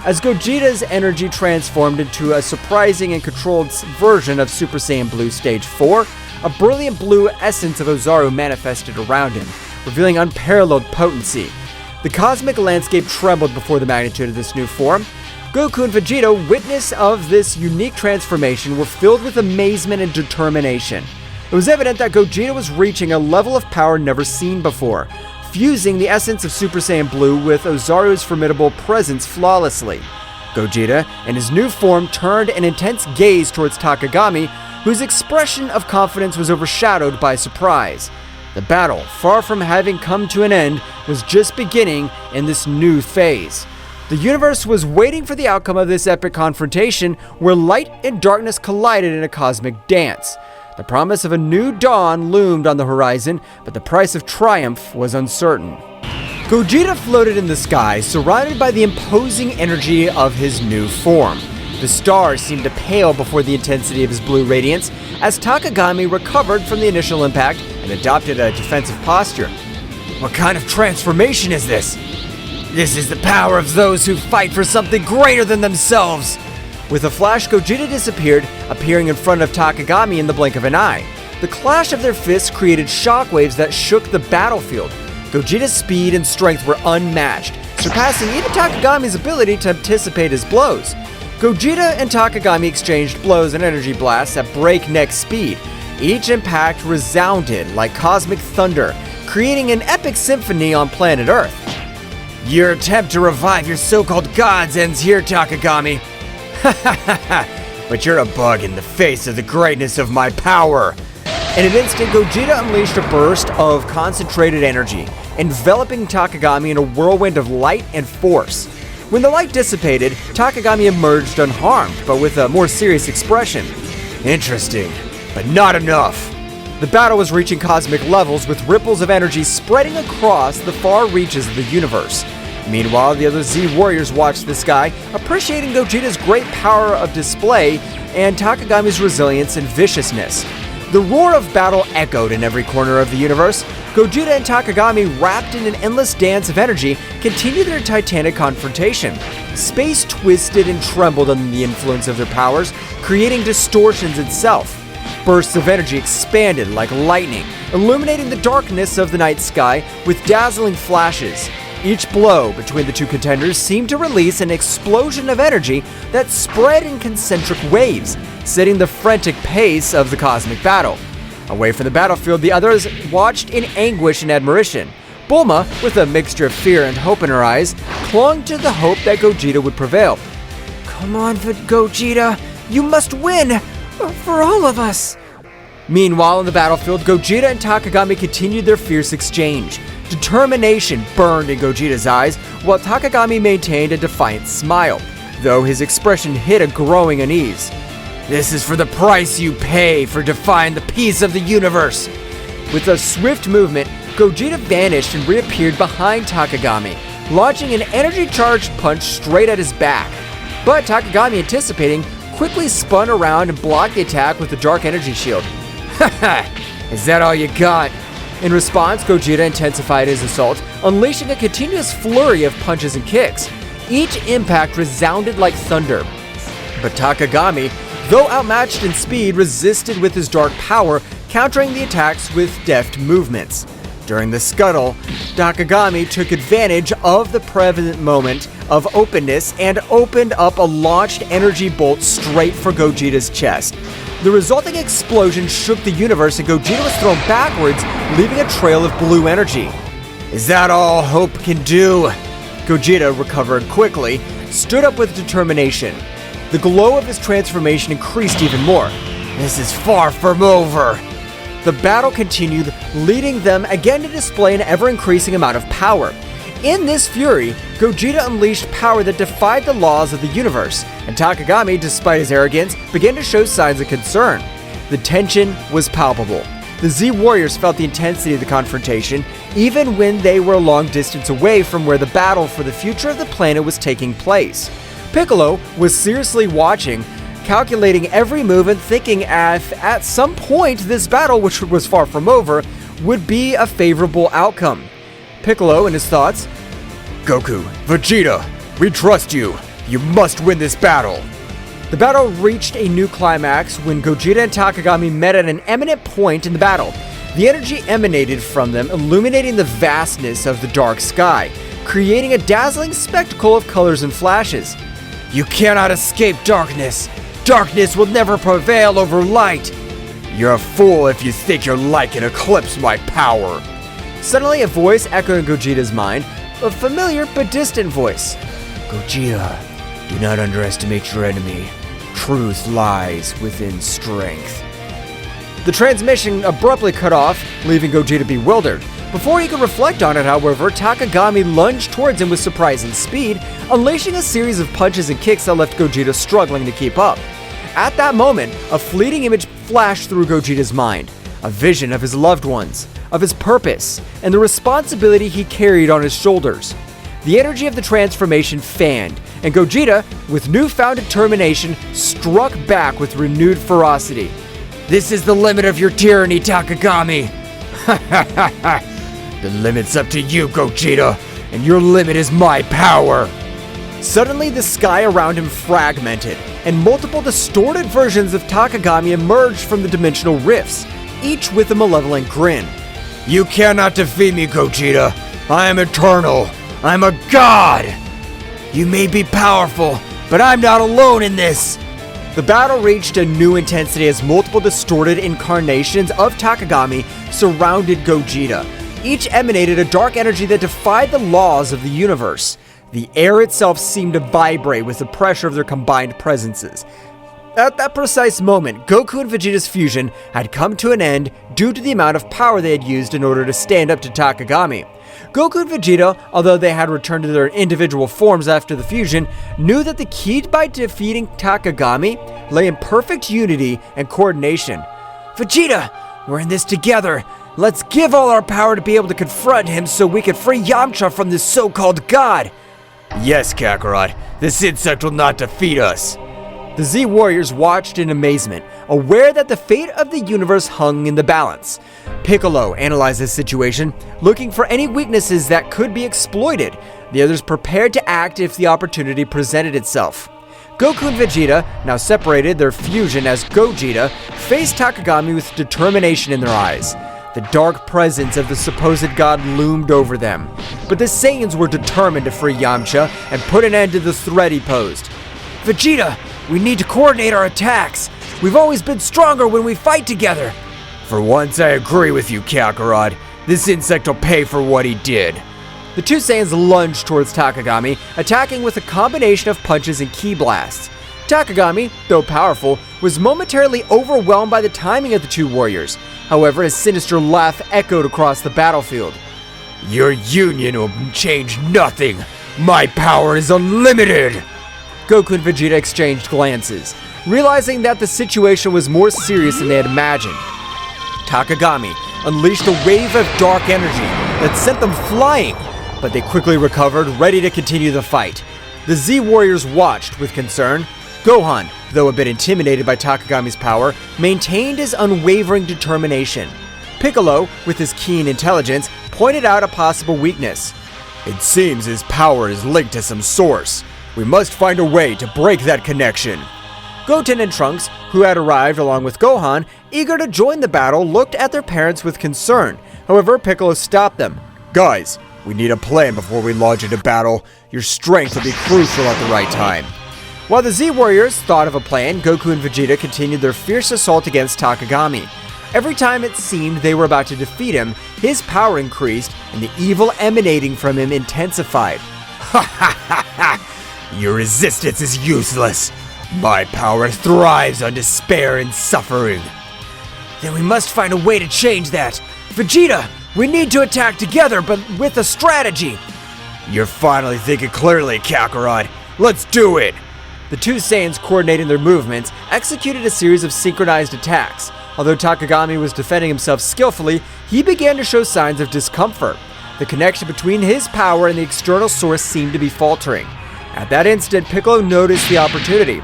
As Gogeta's energy transformed into a surprising and controlled version of Super Saiyan Blue Stage 4, a brilliant blue essence of Ozaru manifested around him, revealing unparalleled potency. The cosmic landscape trembled before the magnitude of this new form. Goku and Vegeta, witness of this unique transformation, were filled with amazement and determination. It was evident that Gogeta was reaching a level of power never seen before, fusing the essence of Super Saiyan Blue with Ozaru's formidable presence flawlessly. Gogeta, in his new form, turned an intense gaze towards Takagami, whose expression of confidence was overshadowed by surprise. The battle, far from having come to an end, was just beginning in this new phase. The universe was waiting for the outcome of this epic confrontation, where light and darkness collided in a cosmic dance. The promise of a new dawn loomed on the horizon, but the price of triumph was uncertain. Gogeta floated in the sky, surrounded by the imposing energy of his new form. The stars seemed to pale before the intensity of his blue radiance, as Takagami recovered from the initial impact and adopted a defensive posture. What kind of transformation is this? This is the power of those who fight for something greater than themselves. With a flash, Gogeta disappeared, appearing in front of Takagami in the blink of an eye. The clash of their fists created shockwaves that shook the battlefield. Gogeta's speed and strength were unmatched, surpassing even Takagami's ability to anticipate his blows. Gogeta and Takagami exchanged blows and energy blasts at breakneck speed. Each impact resounded like cosmic thunder, creating an epic symphony on planet Earth. Your attempt to revive your so-called gods ends here, Takagami. Ha ha ha ha! But you're a bug in the face of the greatness of my power! In an instant, Gogeta unleashed a burst of concentrated energy, enveloping Takagami in a whirlwind of light and force. When the light dissipated, Takagami emerged unharmed, but with a more serious expression. Interesting, but not enough. The battle was reaching cosmic levels, with ripples of energy spreading across the far reaches of the universe. Meanwhile, the other Z warriors watched the sky, appreciating Gogeta's great power of display and Takagami's resilience and viciousness. The roar of battle echoed in every corner of the universe. Gogeta and Takagami, wrapped in an endless dance of energy, continued their titanic confrontation. Space twisted and trembled under the influence of their powers, creating distortions itself. Bursts of energy expanded like lightning, illuminating the darkness of the night sky with dazzling flashes. Each blow between the two contenders seemed to release an explosion of energy that spread in concentric waves, setting the frantic pace of the cosmic battle. Away from the battlefield, the others watched in anguish and admiration. Bulma, with a mixture of fear and hope in her eyes, clung to the hope that Gogeta would prevail. Come on, Gogeta, you must win! For all of us! Meanwhile, on the battlefield, Gogeta and Takagami continued their fierce exchange. Determination burned in Gogeta's eyes, while Takagami maintained a defiant smile, though his expression hid a growing unease. This is for the price you pay for defying the peace of the universe. With a swift movement, Gogeta vanished and reappeared behind Takagami, launching an energy-charged punch straight at his back. But Takagami, anticipating, quickly spun around and blocked the attack with the dark energy shield. Haha! Is that all you got? In response, Gogeta intensified his assault, unleashing a continuous flurry of punches and kicks. Each impact resounded like thunder. But Takagami, though outmatched in speed, resisted with his dark power, countering the attacks with deft movements. During the scuttle, Takagami took advantage of the prevalent moment of openness and opened up a launched energy bolt straight for Gogeta's chest. The resulting explosion shook the universe and Gogeta was thrown backwards, leaving a trail of blue energy. Is that all hope can do? Gogeta recovered quickly, stood up with determination. The glow of his transformation increased even more. This is far from over. The battle continued, leading them again to display an ever-increasing amount of power. In this fury, Gogeta unleashed power that defied the laws of the universe, and Takagami, despite his arrogance, began to show signs of concern. The tension was palpable. The Z warriors felt the intensity of the confrontation, even when they were a long distance away from where the battle for the future of the planet was taking place. Piccolo was seriously watching, calculating every move and thinking at some point this battle, which was far from over, would be a favorable outcome. Piccolo, in his thoughts, Goku, Vegeta, we trust you. You must win this battle. The battle reached a new climax when Gogeta and Takagami met at an eminent point in the battle. The energy emanated from them, illuminating the vastness of the dark sky, creating a dazzling spectacle of colors and flashes. You cannot escape darkness. Darkness will never prevail over light. You're a fool if you think your light can eclipse my power. Suddenly, a voice echoed in Gogeta's mind, a familiar but distant voice. Gogeta, do not underestimate your enemy. Truth lies within strength. The transmission abruptly cut off, leaving Gogeta bewildered. Before he could reflect on it, however, Takagami lunged towards him with surprising speed, unleashing a series of punches and kicks that left Gogeta struggling to keep up. At that moment, a fleeting image flashed through Gogeta's mind, a vision of his loved ones, of his purpose, and the responsibility he carried on his shoulders. The energy of the transformation fanned, and Gogeta, with newfound determination, struck back with renewed ferocity. This is the limit of your tyranny, Takagami. The limit's up to you, Gogeta, and your limit is my power. Suddenly, the sky around him fragmented, and multiple distorted versions of Takagami emerged from the dimensional rifts, each with a malevolent grin. You cannot defeat me, Gogeta. I am eternal. I'm a god. You may be powerful, but I'm not alone in this. The battle reached a new intensity as multiple distorted incarnations of Takagami surrounded Gogeta. Each emanated a dark energy that defied the laws of the universe. The air itself seemed to vibrate with the pressure of their combined presences. At that precise moment, Goku and Vegeta's fusion had come to an end due to the amount of power they had used in order to stand up to Takagami. Goku and Vegeta, although they had returned to their individual forms after the fusion, knew that the key by defeating Takagami lay in perfect unity and coordination. Vegeta, we're in this together. Let's give all our power to be able to confront him so we can free Yamcha from this so-called god. Yes, Kakarot, this insect will not defeat us. The Z Warriors watched in amazement, aware that the fate of the universe hung in the balance. Piccolo analyzed this situation, looking for any weaknesses that could be exploited. The others prepared to act if the opportunity presented itself. Goku and Vegeta, now separated, their fusion as Gogeta, faced Takagami with determination in their eyes. The dark presence of the supposed god loomed over them. But the Saiyans were determined to free Yamcha and put an end to the threat he posed. Vegeta, we need to coordinate our attacks. We've always been stronger when we fight together. For once, I agree with you, Kakarot. This insect will pay for what he did. The two Saiyans lunged towards Takagami, attacking with a combination of punches and ki blasts. Takagami, though powerful, was momentarily overwhelmed by the timing of the two warriors. However, his sinister laugh echoed across the battlefield. Your union will change nothing. My power is unlimited. Goku and Vegeta exchanged glances, realizing that the situation was more serious than they had imagined. Takagami unleashed a wave of dark energy that sent them flying, but they quickly recovered, ready to continue the fight. The Z Warriors watched with concern. Gohan, though a bit intimidated by Takagami's power, maintained his unwavering determination. Piccolo, with his keen intelligence, pointed out a possible weakness. It seems his power is linked to some source. We must find a way to break that connection. Goten and Trunks, who had arrived along with Gohan, eager to join the battle, looked at their parents with concern. However, Piccolo stopped them. Guys, we need a plan before we launch into battle. Your strength will be crucial at the right time. While the Z Warriors thought of a plan, Goku and Vegeta continued their fierce assault against Takagami. Every time it seemed they were about to defeat him, his power increased and the evil emanating from him intensified. Ha ha ha ha! Your resistance is useless. My power thrives on despair and suffering. Then we must find a way to change that. Vegeta, we need to attack together, but with a strategy. You're finally thinking clearly, Kakarot. Let's do it! The two Saiyans, coordinating their movements, executed a series of synchronized attacks. Although Takagami was defending himself skillfully, he began to show signs of discomfort. The connection between his power and the external source seemed to be faltering. At that instant, Piccolo noticed the opportunity.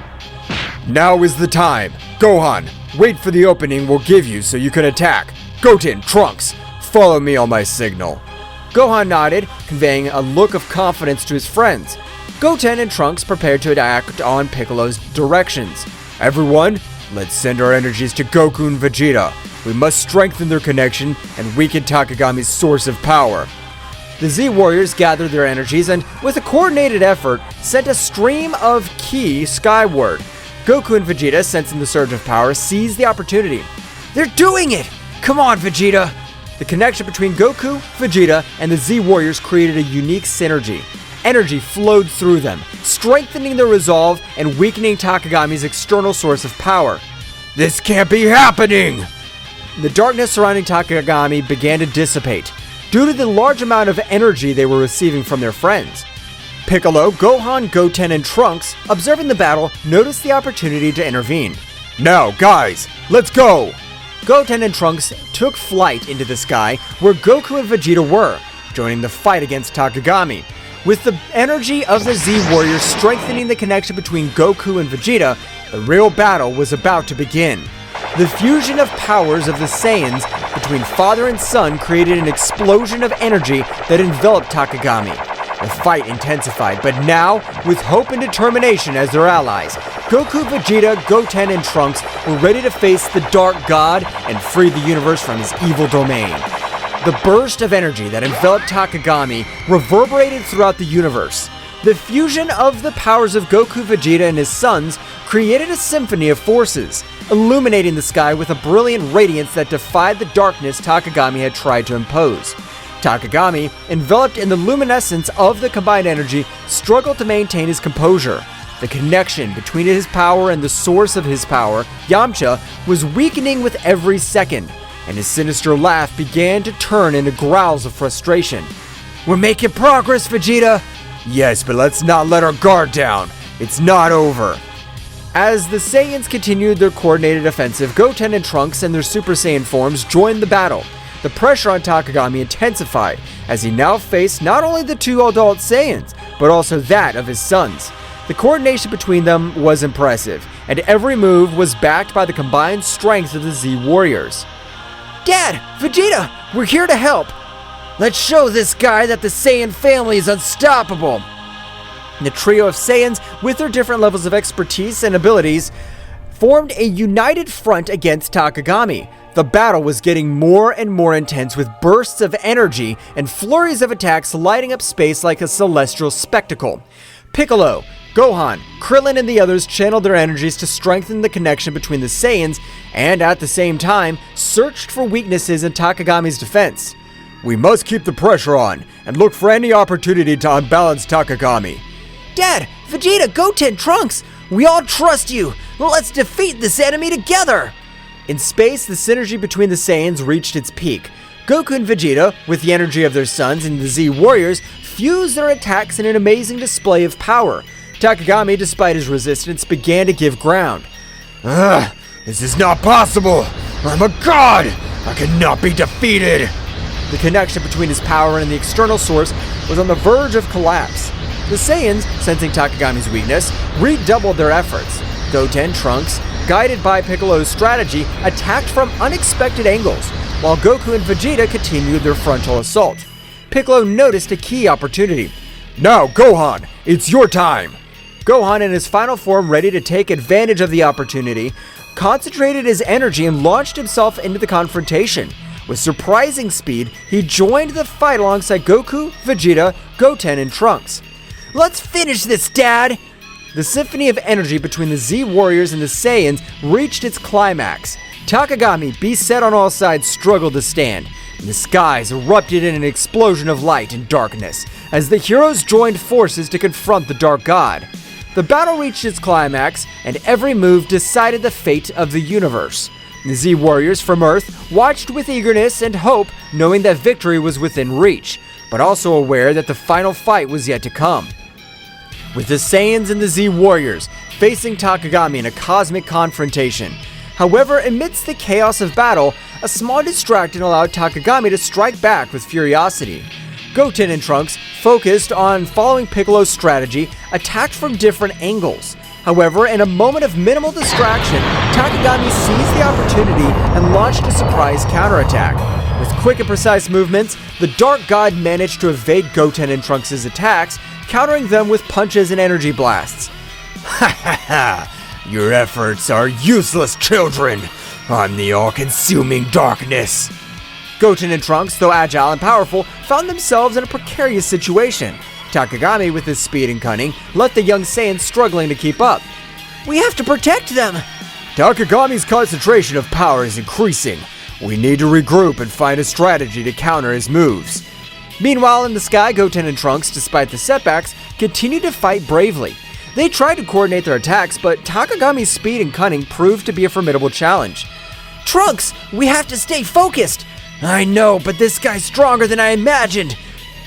Now is the time. Gohan, wait for the opening we'll give you so you can attack. Goten, Trunks, follow me on my signal. Gohan nodded, conveying a look of confidence to his friends. Goten and Trunks prepared to act on Piccolo's directions. Everyone, let's send our energies to Goku and Vegeta. We must strengthen their connection and weaken Takagami's source of power. The Z Warriors gathered their energies and, with a coordinated effort, sent a stream of ki skyward. Goku and Vegeta, sensing the surge of power, seized the opportunity. They're doing it! Come on, Vegeta! The connection between Goku, Vegeta, and the Z Warriors created a unique synergy. Energy flowed through them, strengthening their resolve and weakening Takagami's external source of power. This can't be happening! The darkness surrounding Takagami began to dissipate, due to the large amount of energy they were receiving from their friends. Piccolo, Gohan, Goten, and Trunks, observing the battle, noticed the opportunity to intervene. Now, guys, let's go! Goten and Trunks took flight into the sky where Goku and Vegeta were, joining the fight against Takagami. With the energy of the Z Warriors strengthening the connection between Goku and Vegeta, the real battle was about to begin. The fusion of powers of the Saiyans between father and son created an explosion of energy that enveloped Takagami. The fight intensified, but now, with hope and determination as their allies, Goku, Vegeta, Goten, and Trunks were ready to face the Dark God and free the universe from his evil domain. The burst of energy that enveloped Takagami reverberated throughout the universe. The fusion of the powers of Goku, Vegeta, and his sons created a symphony of forces, illuminating the sky with a brilliant radiance that defied the darkness Takagami had tried to impose. Takagami, enveloped in the luminescence of the combined energy, struggled to maintain his composure. The connection between his power and the source of his power, Yamcha, was weakening with every second, and his sinister laugh began to turn into growls of frustration. We're making progress, Vegeta! Yes, but let's not let our guard down. It's not over. As the Saiyans continued their coordinated offensive, Goten and Trunks and their Super Saiyan forms joined the battle. The pressure on Takagami intensified, as he now faced not only the two adult Saiyans, but also that of his sons. The coordination between them was impressive, and every move was backed by the combined strength of the Z Warriors. Dad! Vegeta! We're here to help! Let's show this guy that the Saiyan family is unstoppable! The trio of Saiyans, with their different levels of expertise and abilities, formed a united front against Takagami. The battle was getting more and more intense, with bursts of energy and flurries of attacks lighting up space like a celestial spectacle. Piccolo, Gohan, Krillin, and the others channeled their energies to strengthen the connection between the Saiyans and, at the same time, searched for weaknesses in Takagami's defense. We must keep the pressure on and look for any opportunity to unbalance Takagami. Dad! Vegeta! Goten! Trunks! We all trust you! Let's defeat this enemy together! In space, the synergy between the Saiyans reached its peak. Goku and Vegeta, with the energy of their sons and the Z Warriors, fused their attacks in an amazing display of power. Takagami, despite his resistance, began to give ground. This is not possible! I'm a god! I cannot be defeated! The connection between his power and the external source was on the verge of collapse. The Saiyans, sensing Takagami's weakness, redoubled their efforts. Goten, Trunks, guided by Piccolo's strategy, attacked from unexpected angles, while Goku and Vegeta continued their frontal assault. Piccolo noticed a key opportunity. Now, Gohan, it's your time! Gohan, in his final form ready to take advantage of the opportunity, concentrated his energy and launched himself into the confrontation. With surprising speed, he joined the fight alongside Goku, Vegeta, Goten, and Trunks. Let's finish this, Dad! The symphony of energy between the Z Warriors and the Saiyans reached its climax. Takagami, beset on all sides, struggled to stand, and the skies erupted in an explosion of light and darkness as the heroes joined forces to confront the Dark God. The battle reached its climax, and every move decided the fate of the universe. The Z Warriors from Earth watched with eagerness and hope, knowing that victory was within reach, but also aware that the final fight was yet to come. With the Saiyans and the Z Warriors facing Takagami in a cosmic confrontation. However, amidst the chaos of battle, a small distraction allowed Takagami to strike back with furiosity. Goten and Trunks, focused on following Piccolo's strategy, attacked from different angles. However, in a moment of minimal distraction, Takagami seized the opportunity and launched a surprise counterattack. With quick and precise movements, the Dark God managed to evade Goten and Trunks' attacks, countering them with punches and energy blasts. Ha ha ha! Your efforts are useless, children! I'm the all-consuming darkness! Goten and Trunks, though agile and powerful, found themselves in a precarious situation. Takagami, with his speed and cunning, left the young Saiyans struggling to keep up. We have to protect them! Takagami's concentration of power is increasing. We need to regroup and find a strategy to counter his moves. Meanwhile, in the sky, Goten and Trunks, despite the setbacks, continued to fight bravely. They tried to coordinate their attacks, but Takagami's speed and cunning proved to be a formidable challenge. Trunks, we have to stay focused! I know, but this guy's stronger than I imagined!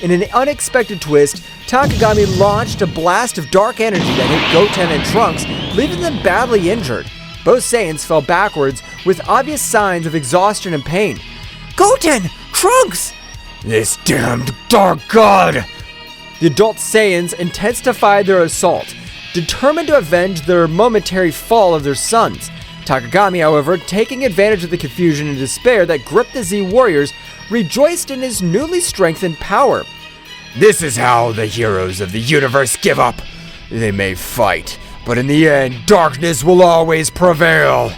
In an unexpected twist, Takagami launched a blast of dark energy that hit Goten and Trunks, leaving them badly injured. Both Saiyans fell backwards with obvious signs of exhaustion and pain. Goten! Trunks! This damned Dark God! The adult Saiyans intensified their assault, determined to avenge their momentary fall of their sons. Takagami, however, taking advantage of the confusion and despair that gripped the Z warriors, rejoiced in his newly strengthened power. This is how the heroes of the universe give up. They may fight, but in the end, darkness will always prevail.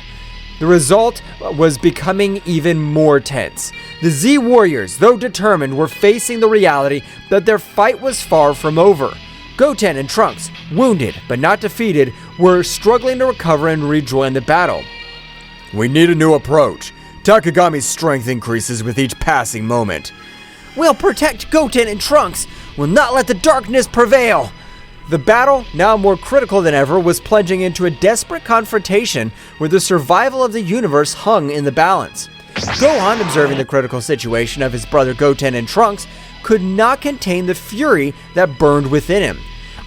The result was becoming even more tense. The Z warriors, though determined, were facing the reality that their fight was far from over. Goten and Trunks, wounded but not defeated, were struggling to recover and rejoin the battle. We need a new approach. Takagami's strength increases with each passing moment. We'll protect Goten and Trunks. We'll not let the darkness prevail. The battle, now more critical than ever, was plunging into a desperate confrontation where the survival of the universe hung in the balance. Gohan, observing the critical situation of his brother Goten and Trunks, could not contain the fury that burned within him.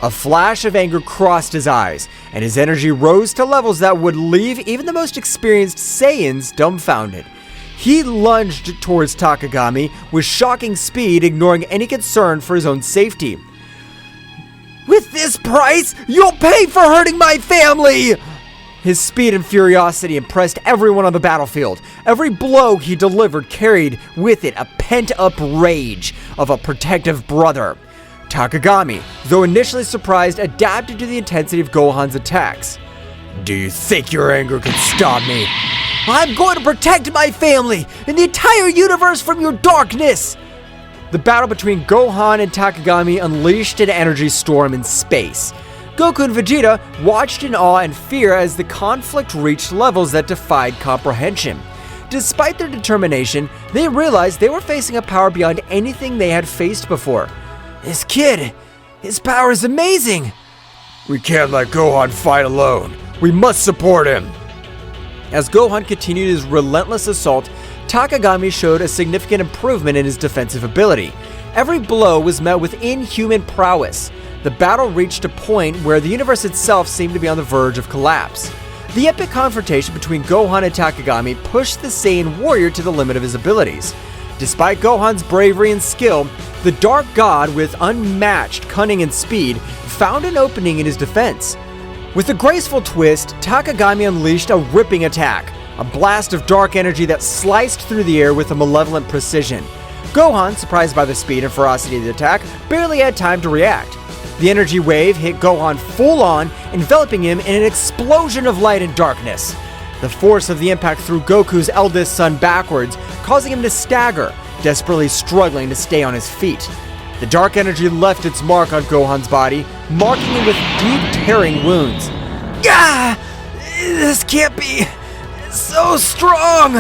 A flash of anger crossed his eyes, and his energy rose to levels that would leave even the most experienced Saiyans dumbfounded. He lunged towards Takagami with shocking speed, ignoring any concern for his own safety. With this price, you'll pay for hurting my family! His speed and furiosity impressed everyone on the battlefield. Every blow he delivered carried with it a pent-up rage of a protective brother. Takagami, though initially surprised, adapted to the intensity of Gohan's attacks. Do you think your anger can stop me? I'm going to protect my family and the entire universe from your darkness! The battle between Gohan and Takagami unleashed an energy storm in space. Goku and Vegeta watched in awe and fear as the conflict reached levels that defied comprehension. Despite their determination, they realized they were facing a power beyond anything they had faced before. This kid, his power is amazing! We can't let Gohan fight alone. We must support him. As Gohan continued his relentless assault, Takagami showed a significant improvement in his defensive ability. Every blow was met with inhuman prowess. The battle reached a point where the universe itself seemed to be on the verge of collapse. The epic confrontation between Gohan and Takagami pushed the Saiyan warrior to the limit of his abilities. Despite Gohan's bravery and skill, the Dark God, with unmatched cunning and speed, found an opening in his defense. With a graceful twist, Takagami unleashed a ripping attack, a blast of dark energy that sliced through the air with a malevolent precision. Gohan, surprised by the speed and ferocity of the attack, barely had time to react. The energy wave hit Gohan full on, enveloping him in an explosion of light and darkness. The force of the impact threw Goku's eldest son backwards, causing him to stagger, desperately struggling to stay on his feet. The dark energy left its mark on Gohan's body, marking him with deep, tearing wounds. Ah! This can't be so strong!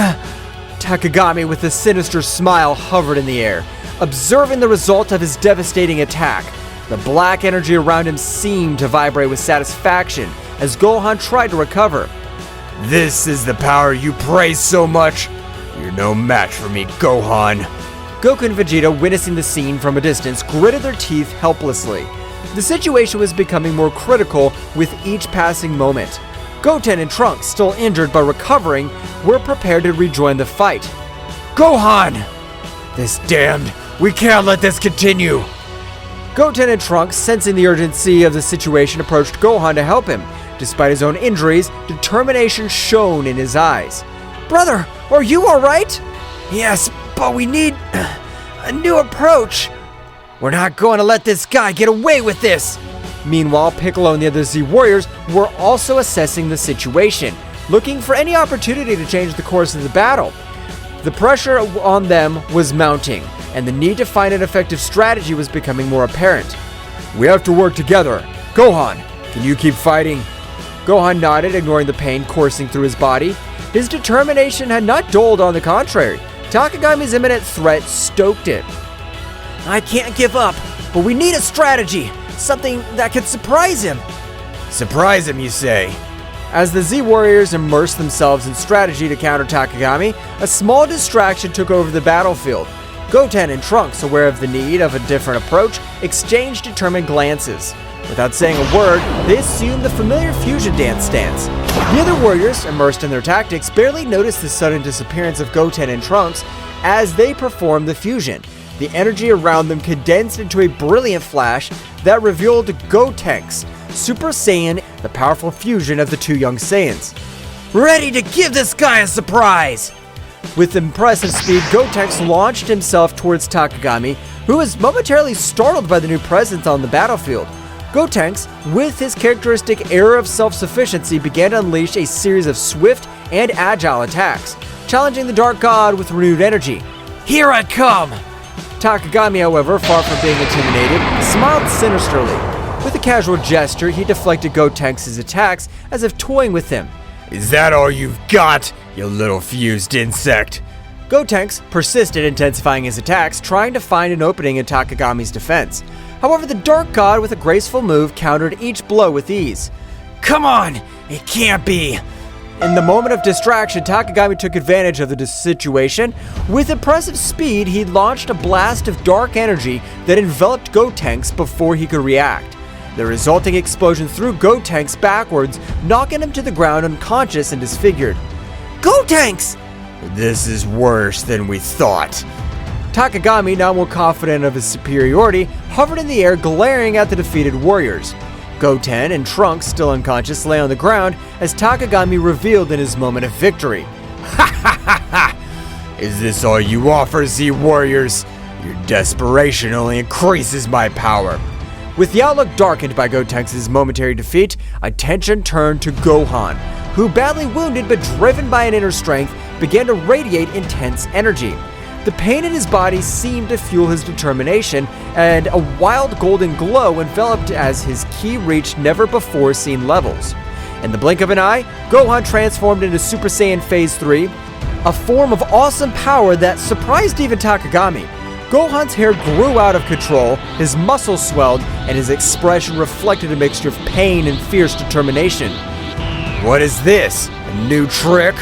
Takagami, with a sinister smile, hovered in the air, observing the result of his devastating attack. The black energy around him seemed to vibrate with satisfaction as Gohan tried to recover. This is the power you praise so much. You're no match for me, Gohan. Goku and Vegeta, witnessing the scene from a distance, gritted their teeth helplessly. The situation was becoming more critical with each passing moment. Goten and Trunks, still injured but recovering, were prepared to rejoin the fight. Gohan! This damned We can't let this continue! Goten and Trunks, sensing the urgency of the situation, approached Gohan to help him. Despite his own injuries, determination shone in his eyes. Brother, are you alright? Yes, but we need a new approach. We're not going to let this guy get away with this. Meanwhile, Piccolo and the other Z Warriors were also assessing the situation, looking for any opportunity to change the course of the battle. The pressure on them was mounting, and the need to find an effective strategy was becoming more apparent. We have to work together. Gohan, can you keep fighting? Gohan nodded, ignoring the pain coursing through his body. His determination had not dulled, on the contrary. Takagami's imminent threat stoked it. I can't give up, but we need a strategy. Something that could surprise him. Surprise him, you say? As the Z Warriors immersed themselves in strategy to counter Takagami, a small distraction took over the battlefield. Goten and Trunks, aware of the need of a different approach, exchanged determined glances. Without saying a word, they assumed the familiar fusion dance stance. The other warriors, immersed in their tactics, barely noticed the sudden disappearance of Goten and Trunks as they performed the fusion. The energy around them condensed into a brilliant flash that revealed Gotenks, Super Saiyan, the powerful fusion of the two young Saiyans. Ready to give this guy a surprise! With impressive speed, Gotenks launched himself towards Takagami, who was momentarily startled by the new presence on the battlefield. Gotenks, with his characteristic air of self-sufficiency, began to unleash a series of swift and agile attacks, challenging the Dark God with renewed energy. Here I come! Takagami, however, far from being intimidated, smiled sinisterly. With a casual gesture, he deflected Gotenks' attacks as if toying with him. Is that all you've got, you little fused insect? Gotenks persisted, intensifying his attacks, trying to find an opening in Takagami's defense. However, the Dark God, with a graceful move, countered each blow with ease. Come on! It can't be! In the moment of distraction, Takagami took advantage of the situation. With impressive speed, he launched a blast of dark energy that enveloped Gotenks before he could react. The resulting explosion threw Gotenks backwards, knocking him to the ground unconscious and disfigured. Gotenks! This is worse than we thought. Takagami, now more confident of his superiority, hovered in the air, glaring at the defeated warriors. Goten and Trunks, still unconscious, lay on the ground as Takagami revealed in his moment of victory. Ha ha ha ha! Is this all you offer, Z Warriors? Your desperation only increases my power. With the outlook darkened by Gotenks' momentary defeat, attention turned to Gohan, who, badly wounded but driven by an inner strength, began to radiate intense energy. The pain in his body seemed to fuel his determination, and a wild golden glow enveloped as his ki reached never-before-seen levels. In the blink of an eye, Gohan transformed into Super Saiyan Phase 3, a form of awesome power that surprised even Takagami. Gohan's hair grew out of control, his muscles swelled, and his expression reflected a mixture of pain and fierce determination. What is this? A new trick?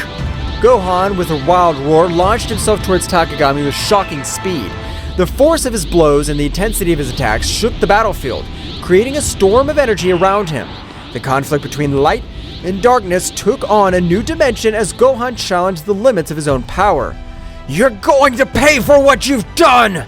Gohan, with a wild roar, launched himself towards Takagami with shocking speed. The force of his blows and the intensity of his attacks shook the battlefield, creating a storm of energy around him. The conflict between light and darkness took on a new dimension as Gohan challenged the limits of his own power. You're going to pay for what you've done!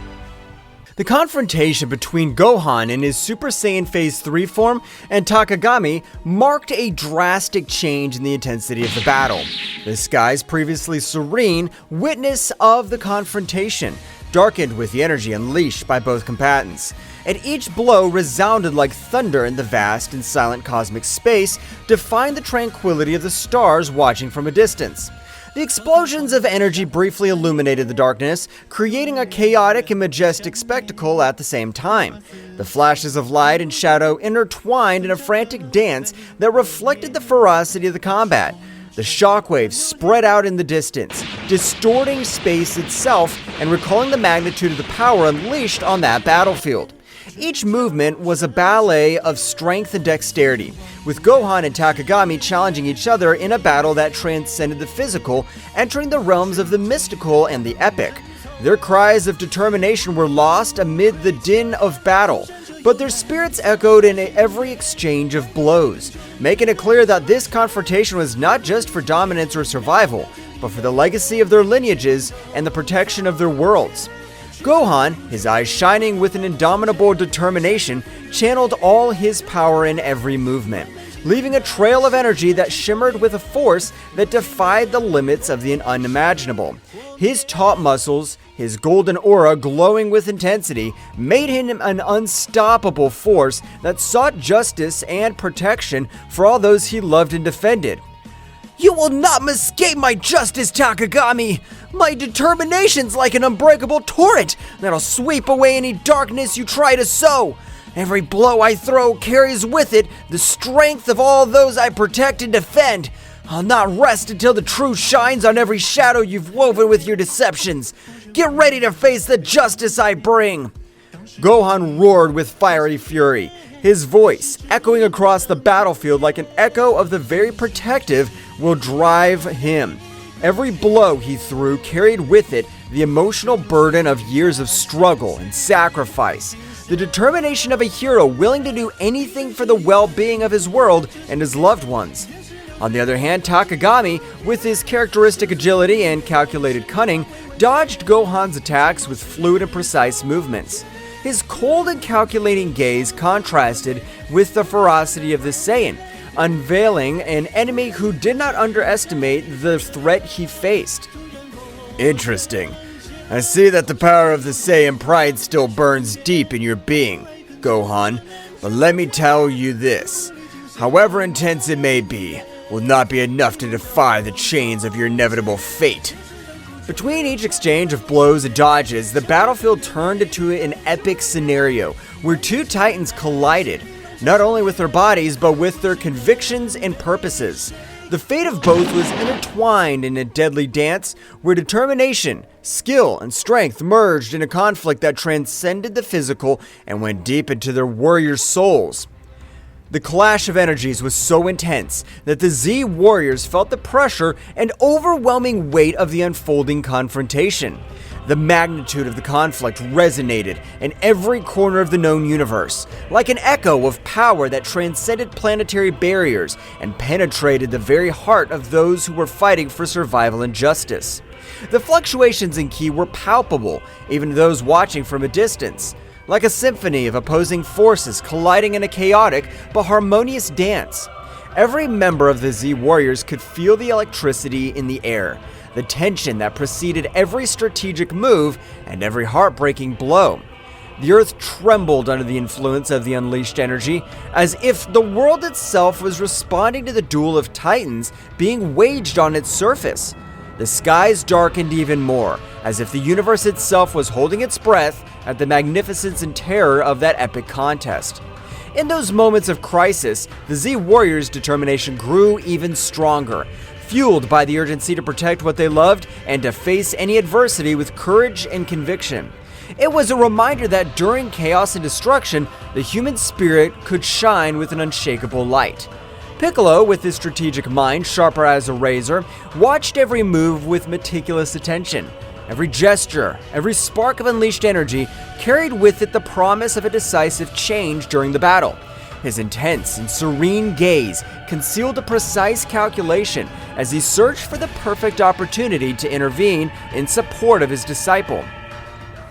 The confrontation between Gohan in his Super Saiyan Phase 3 form and Takagami marked a drastic change in the intensity of the battle. The skies, previously serene, witness of the confrontation, darkened with the energy unleashed by both combatants, and each blow resounded like thunder in the vast and silent cosmic space, defying the tranquility of the stars watching from a distance. The explosions of energy briefly illuminated the darkness, creating a chaotic and majestic spectacle at the same time. The flashes of light and shadow intertwined in a frantic dance that reflected the ferocity of the combat. The shockwaves spread out in the distance, distorting space itself and recalling the magnitude of the power unleashed on that battlefield. Each movement was a ballet of strength and dexterity, with Gohan and Takagami challenging each other in a battle that transcended the physical, entering the realms of the mystical and the epic. Their cries of determination were lost amid the din of battle, but their spirits echoed in every exchange of blows, making it clear that this confrontation was not just for dominance or survival, but for the legacy of their lineages and the protection of their worlds. Gohan, his eyes shining with an indomitable determination, channeled all his power in every movement, leaving a trail of energy that shimmered with a force that defied the limits of the unimaginable. His taut muscles, his golden aura glowing with intensity, made him an unstoppable force that sought justice and protection for all those he loved and defended. You will not escape my justice, Takagami! My determination's like an unbreakable torrent that'll sweep away any darkness you try to sow. Every blow I throw carries with it the strength of all those I protect and defend. I'll not rest until the truth shines on every shadow you've woven with your deceptions. Get ready to face the justice I bring. Gohan roared with fiery fury, his voice echoing across the battlefield like an echo of the very protective will drive him. Every blow he threw carried with it the emotional burden of years of struggle and sacrifice, the determination of a hero willing to do anything for the well-being of his world and his loved ones. On the other hand, Takagami, with his characteristic agility and calculated cunning, dodged Gohan's attacks with fluid and precise movements. His cold and calculating gaze contrasted with the ferocity of the Saiyan, unveiling an enemy who did not underestimate the threat he faced. Interesting. I see that the power of the Saiyan pride still burns deep in your being, Gohan, but let me tell you this. However intense it may be, will not be enough to defy the chains of your inevitable fate. Between each exchange of blows and dodges, the battlefield turned into an epic scenario where two titans collided, not only with their bodies, but with their convictions and purposes. The fate of both was intertwined in a deadly dance where determination, skill, and strength merged in a conflict that transcended the physical and went deep into their warriors' souls. The clash of energies was so intense that the Z warriors felt the pressure and overwhelming weight of the unfolding confrontation. The magnitude of the conflict resonated in every corner of the known universe, like an echo of power that transcended planetary barriers and penetrated the very heart of those who were fighting for survival and justice. The fluctuations in ki were palpable, even to those watching from a distance, like a symphony of opposing forces colliding in a chaotic but harmonious dance. Every member of the Z Warriors could feel the electricity in the air, the tension that preceded every strategic move and every heartbreaking blow. The earth trembled under the influence of the unleashed energy, as if the world itself was responding to the duel of titans being waged on its surface. The skies darkened even more, as if the universe itself was holding its breath at the magnificence and terror of that epic contest. In those moments of crisis, the Z Warriors' determination grew even stronger, fueled by the urgency to protect what they loved and to face any adversity with courage and conviction. It was a reminder that during chaos and destruction, the human spirit could shine with an unshakable light. Piccolo, with his strategic mind sharper as a razor, watched every move with meticulous attention. Every gesture, every spark of unleashed energy carried with it the promise of a decisive change during the battle. His intense and serene gaze concealed a precise calculation as he searched for the perfect opportunity to intervene in support of his disciple.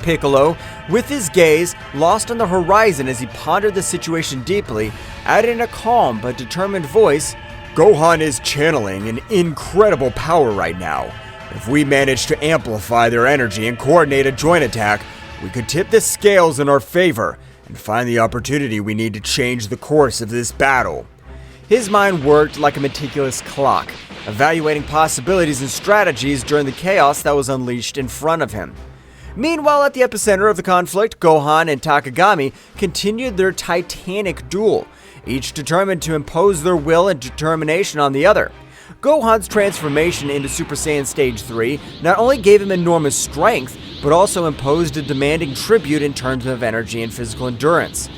Piccolo, with his gaze lost on the horizon as he pondered the situation deeply, added in a calm but determined voice, Gohan is channeling an incredible power right now. If we manage to amplify their energy and coordinate a joint attack, we could tip the scales in our favor and find the opportunity we need to change the course of this battle. His mind worked like a meticulous clock, evaluating possibilities and strategies during the chaos that was unleashed in front of him. Meanwhile, at the epicenter of the conflict, Gohan and Takagami continued their titanic duel, each determined to impose their will and determination on the other. Gohan's transformation into Super Saiyan Stage 3 not only gave him enormous strength, but also imposed a demanding tribute in terms of energy and physical endurance.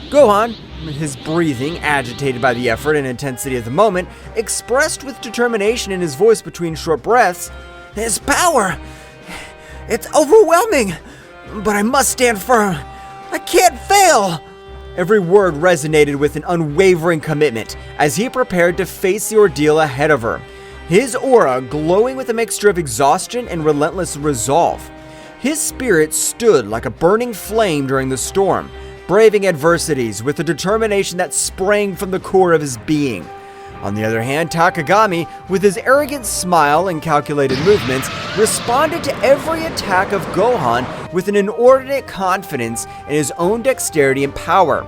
Gohan, his breathing agitated by the effort and intensity of the moment, expressed with determination in his voice between short breaths, "His power! It's overwhelming! But I must stand firm! I can't fail!" Every word resonated with an unwavering commitment as he prepared to face the ordeal ahead of her, his aura glowing with a mixture of exhaustion and relentless resolve. His spirit stood like a burning flame during the storm, braving adversities with a determination that sprang from the core of his being. On the other hand, Takagami, with his arrogant smile and calculated movements, responded to every attack of Gohan with an inordinate confidence in his own dexterity and power.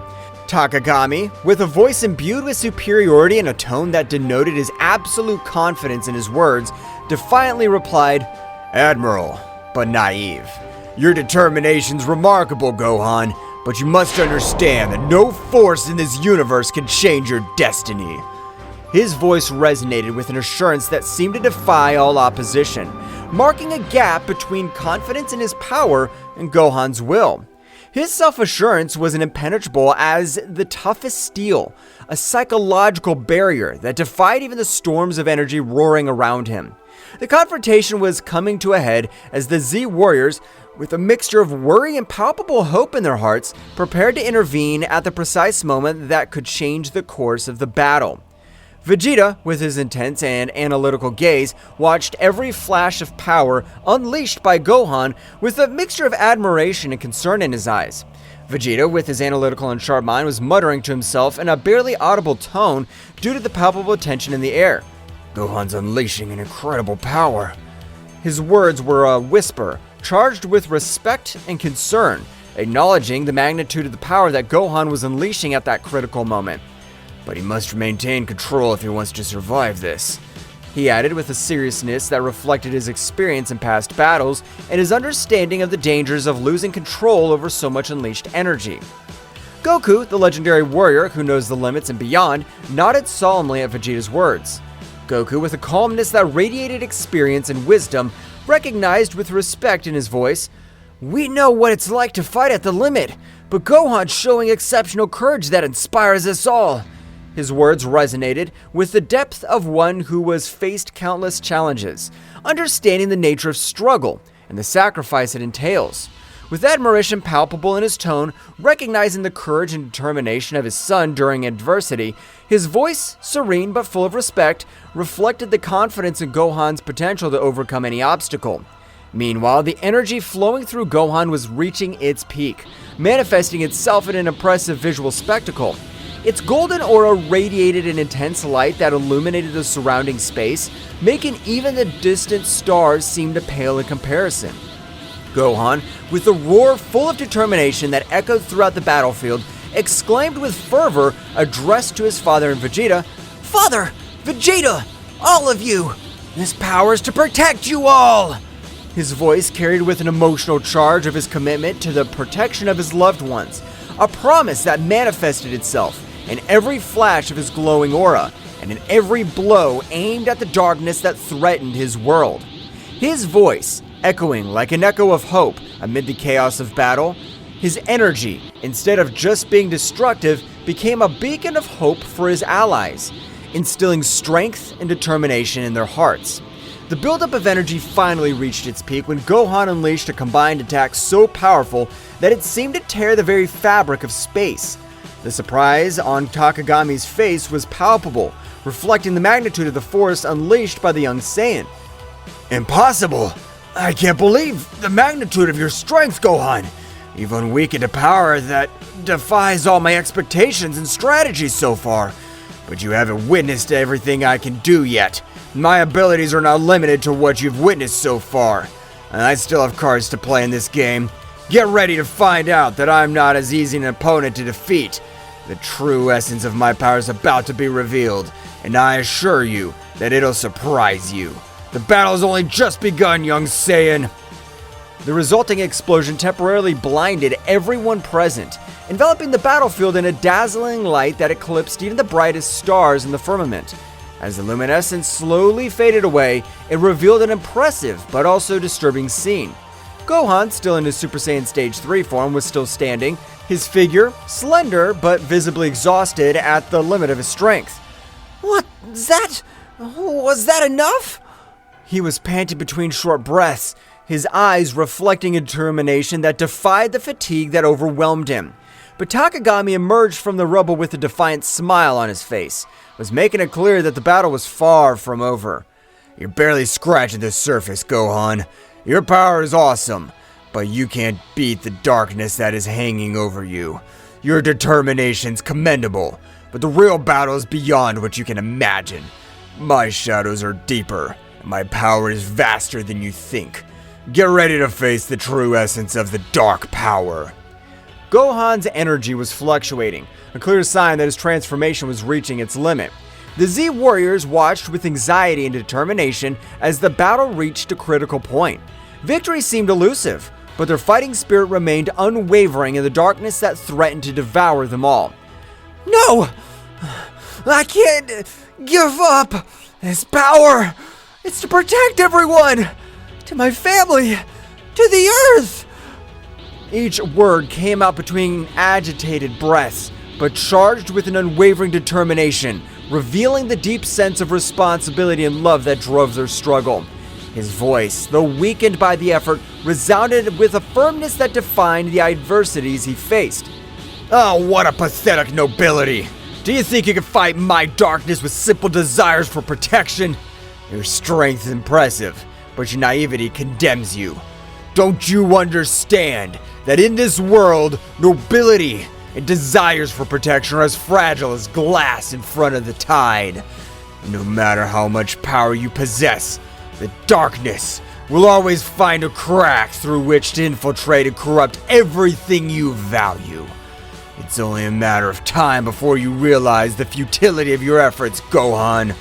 Takagami, with a voice imbued with superiority and a tone that denoted his absolute confidence in his words, defiantly replied, "Admiral, but naive. Your determination's remarkable, Gohan, but you must understand that no force in this universe can change your destiny." His voice resonated with an assurance that seemed to defy all opposition, marking a gap between confidence in his power and Gohan's will. His self-assurance was impenetrable as the toughest steel, a psychological barrier that defied even the storms of energy roaring around him. The confrontation was coming to a head as the Z Warriors, with a mixture of worry and palpable hope in their hearts, prepared to intervene at the precise moment that could change the course of the battle. Vegeta, with his intense and analytical gaze, watched every flash of power unleashed by Gohan with a mixture of admiration and concern in his eyes. Vegeta, with his analytical and sharp mind, was muttering to himself in a barely audible tone due to the palpable tension in the air. "Gohan's unleashing an incredible power." His words were a whisper, charged with respect and concern, acknowledging the magnitude of the power that Gohan was unleashing at that critical moment. "But he must maintain control if he wants to survive this," he added with a seriousness that reflected his experience in past battles and his understanding of the dangers of losing control over so much unleashed energy. Goku, the legendary warrior who knows the limits and beyond, nodded solemnly at Vegeta's words. Goku, with a calmness that radiated experience and wisdom, recognized with respect in his voice, "We know what it's like to fight at the limit, but Gohan's showing exceptional courage that inspires us all." His words resonated with the depth of one who has faced countless challenges, understanding the nature of struggle and the sacrifice it entails. With admiration palpable in his tone, recognizing the courage and determination of his son during adversity, his voice, serene but full of respect, reflected the confidence in Gohan's potential to overcome any obstacle. Meanwhile, the energy flowing through Gohan was reaching its peak, manifesting itself in an impressive visual spectacle. Its golden aura radiated an intense light that illuminated the surrounding space, making even the distant stars seem to pale in comparison. Gohan, with a roar full of determination that echoed throughout the battlefield, exclaimed with fervor, addressed to his father and Vegeta, "Father! Vegeta! All of you! This power is to protect you all!" His voice carried with an emotional charge of his commitment to the protection of his loved ones, a promise that manifested itself in every flash of his glowing aura, and in every blow aimed at the darkness that threatened his world. His voice, echoing like an echo of hope amid the chaos of battle, his energy, instead of just being destructive, became a beacon of hope for his allies, instilling strength and determination in their hearts. The buildup of energy finally reached its peak when Gohan unleashed a combined attack so powerful that it seemed to tear the very fabric of space. The surprise on Takagami's face was palpable, reflecting the magnitude of the force unleashed by the young Saiyan. "Impossible! I can't believe the magnitude of your strength, Gohan! You've unweakened a power that defies all my expectations and strategies so far. But you haven't witnessed everything I can do yet. My abilities are not limited to what you've witnessed so far. And I still have cards to play in this game. Get ready to find out that I'm not as easy an opponent to defeat. The true essence of my power is about to be revealed, and I assure you that it'll surprise you. The battle's only just begun, young Saiyan." The resulting explosion temporarily blinded everyone present, enveloping the battlefield in a dazzling light that eclipsed even the brightest stars in the firmament. As the luminescence slowly faded away, it revealed an impressive but also disturbing scene. Gohan, still in his Super Saiyan Stage 3 form, was still standing, his figure slender but visibly exhausted at the limit of his strength. "Was that enough?" He was panting between short breaths, his eyes reflecting a determination that defied the fatigue that overwhelmed him. But Takagami emerged from the rubble with a defiant smile on his face, was making it clear that the battle was far from over. "You're barely scratching the surface, Gohan. Your power is awesome, but you can't beat the darkness that is hanging over you. Your determination's commendable, but the real battle is beyond what you can imagine. My shadows are deeper, and my power is vaster than you think. Get ready to face the true essence of the dark power. Gohan's energy was fluctuating, a clear sign that his transformation was reaching its limit. The Z Warriors watched with anxiety and determination as the battle reached a critical point. Victory seemed elusive, but their fighting spirit remained unwavering in the darkness that threatened to devour them all. No! I can't give up this power! It's to protect everyone! To my family! To the earth! Each word came out between agitated breaths, but charged with an unwavering determination, revealing the deep sense of responsibility and love that drove their struggle. His voice, though weakened by the effort, resounded with a firmness that defined the adversities he faced. Oh, what a pathetic nobility! Do you think you can fight my darkness with simple desires for protection? Your strength is impressive, but your naivety condemns you. Don't you understand that in this world, nobility and desires for protection are as fragile as glass in front of the tide? No matter how much power you possess, the darkness will always find a crack through which to infiltrate and corrupt everything you value. It's only a matter of time before you realize the futility of your efforts, Gohan.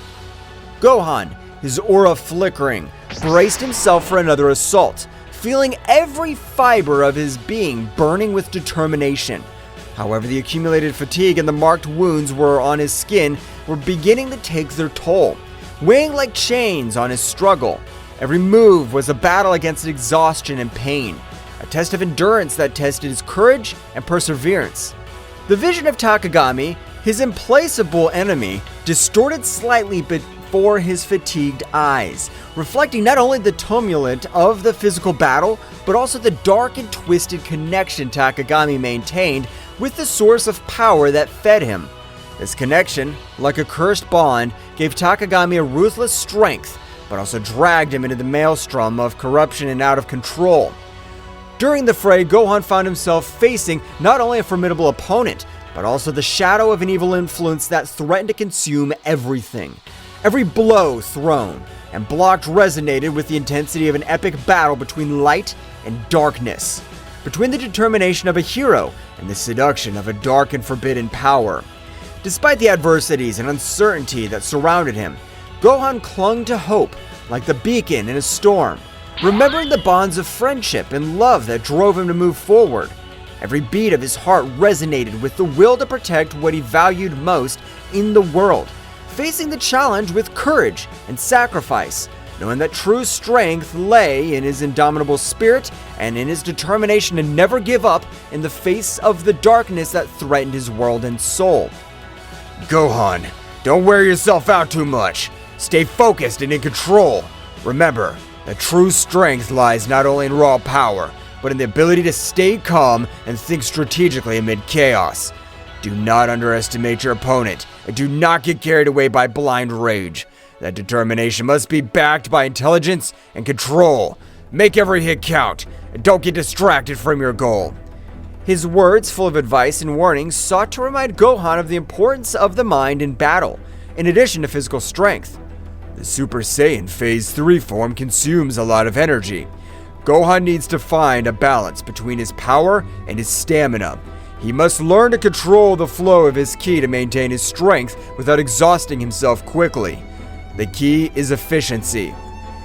Gohan, his aura flickering, braced himself for another assault, feeling every fiber of his being burning with determination. However, the accumulated fatigue and the marked wounds on his skin were beginning to take their toll, weighing like chains on his struggle. Every move was a battle against exhaustion and pain, a test of endurance that tested his courage and perseverance. The vision of Takagami, his implacable enemy, distorted slightly before his fatigued eyes, reflecting not only the tumult of the physical battle, but also the dark and twisted connection Takagami maintained with the source of power that fed him. This connection, like a cursed bond, gave Takagami a ruthless strength, but also dragged him into the maelstrom of corruption and out of control. During the fray, Gohan found himself facing not only a formidable opponent, but also the shadow of an evil influence that threatened to consume everything. Every blow thrown and blocked resonated with the intensity of an epic battle between light and darkness, between the determination of a hero and the seduction of a dark and forbidden power. Despite the adversities and uncertainty that surrounded him, Gohan clung to hope like the beacon in a storm, remembering the bonds of friendship and love that drove him to move forward. Every beat of his heart resonated with the will to protect what he valued most in the world, facing the challenge with courage and sacrifice, knowing that true strength lay in his indomitable spirit and in his determination to never give up in the face of the darkness that threatened his world and soul. Gohan, don't wear yourself out too much. Stay focused and in control. Remember, that true strength lies not only in raw power, but in the ability to stay calm and think strategically amid chaos. Do not underestimate your opponent, and do not get carried away by blind rage. That determination must be backed by intelligence and control. Make every hit count, and don't get distracted from your goal. His words, full of advice and warnings, sought to remind Gohan of the importance of the mind in battle, in addition to physical strength. The Super Saiyan Phase 3 form consumes a lot of energy. Gohan needs to find a balance between his power and his stamina. He must learn to control the flow of his ki to maintain his strength without exhausting himself quickly. The key is efficiency.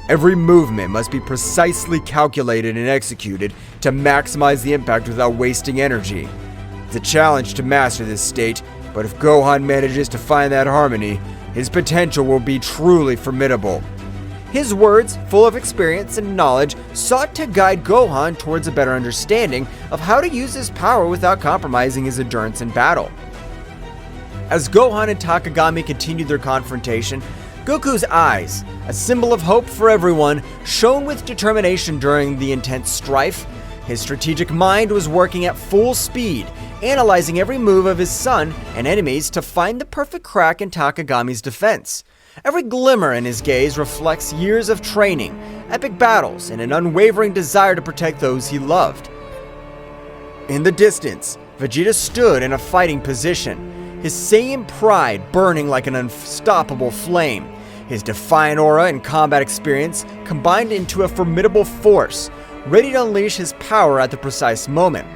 Every movement must be precisely calculated and executed to maximize the impact without wasting energy. It's a challenge to master this state, but if Gohan manages to find that harmony, his potential will be truly formidable. His words, full of experience and knowledge, sought to guide Gohan towards a better understanding of how to use his power without compromising his endurance in battle. As Gohan and Takagami continued their confrontation, Goku's eyes, a symbol of hope for everyone, shone with determination during the intense strife. His strategic mind was working at full speed, analyzing every move of his son and enemies to find the perfect crack in Takagami's defense. Every glimmer in his gaze reflects years of training, epic battles, and an unwavering desire to protect those he loved. In the distance, Vegeta stood in a fighting position, his Saiyan pride burning like an unstoppable flame. His defiant aura and combat experience combined into a formidable force, ready to unleash his power at the precise moment.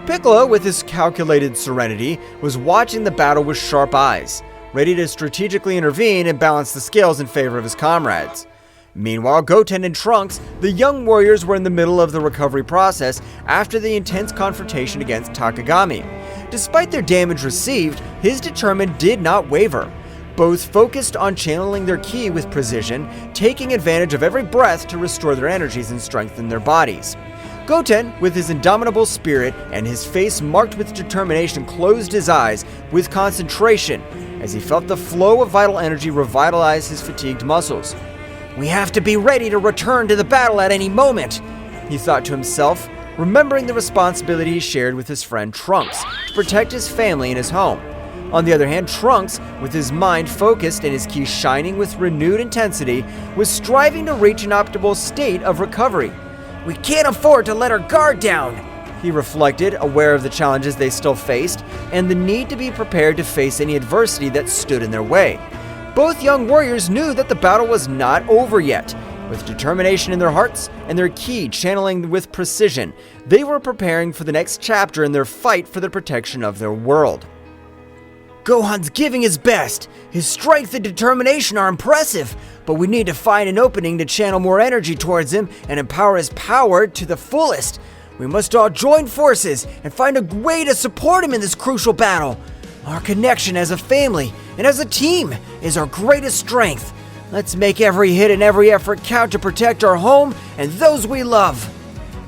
Piccolo, with his calculated serenity, was watching the battle with sharp eyes, ready to strategically intervene and balance the scales in favor of his comrades. Meanwhile, Goten and Trunks, the young warriors, were in the middle of the recovery process after the intense confrontation against Takagami. Despite their damage received, his determination did not waver. Both focused on channeling their ki with precision, taking advantage of every breath to restore their energies and strengthen their bodies. Goten, with his indomitable spirit and his face marked with determination, closed his eyes with concentration as he felt the flow of vital energy revitalize his fatigued muscles. "We have to be ready to return to the battle at any moment," he thought to himself, remembering the responsibility he shared with his friend Trunks to protect his family and his home. On the other hand, Trunks, with his mind focused and his ki shining with renewed intensity, was striving to reach an optimal state of recovery. "We can't afford to let our guard down," he reflected, aware of the challenges they still faced and the need to be prepared to face any adversity that stood in their way. Both young warriors knew that the battle was not over yet. With determination in their hearts and their ki channeling with precision, they were preparing for the next chapter in their fight for the protection of their world. "Gohan's giving his best. His strength and determination are impressive, but we need to find an opening to channel more energy towards him and empower his power to the fullest. We must all join forces and find a way to support him in this crucial battle. Our connection as a family and as a team is our greatest strength. Let's make every hit and every effort count to protect our home and those we love."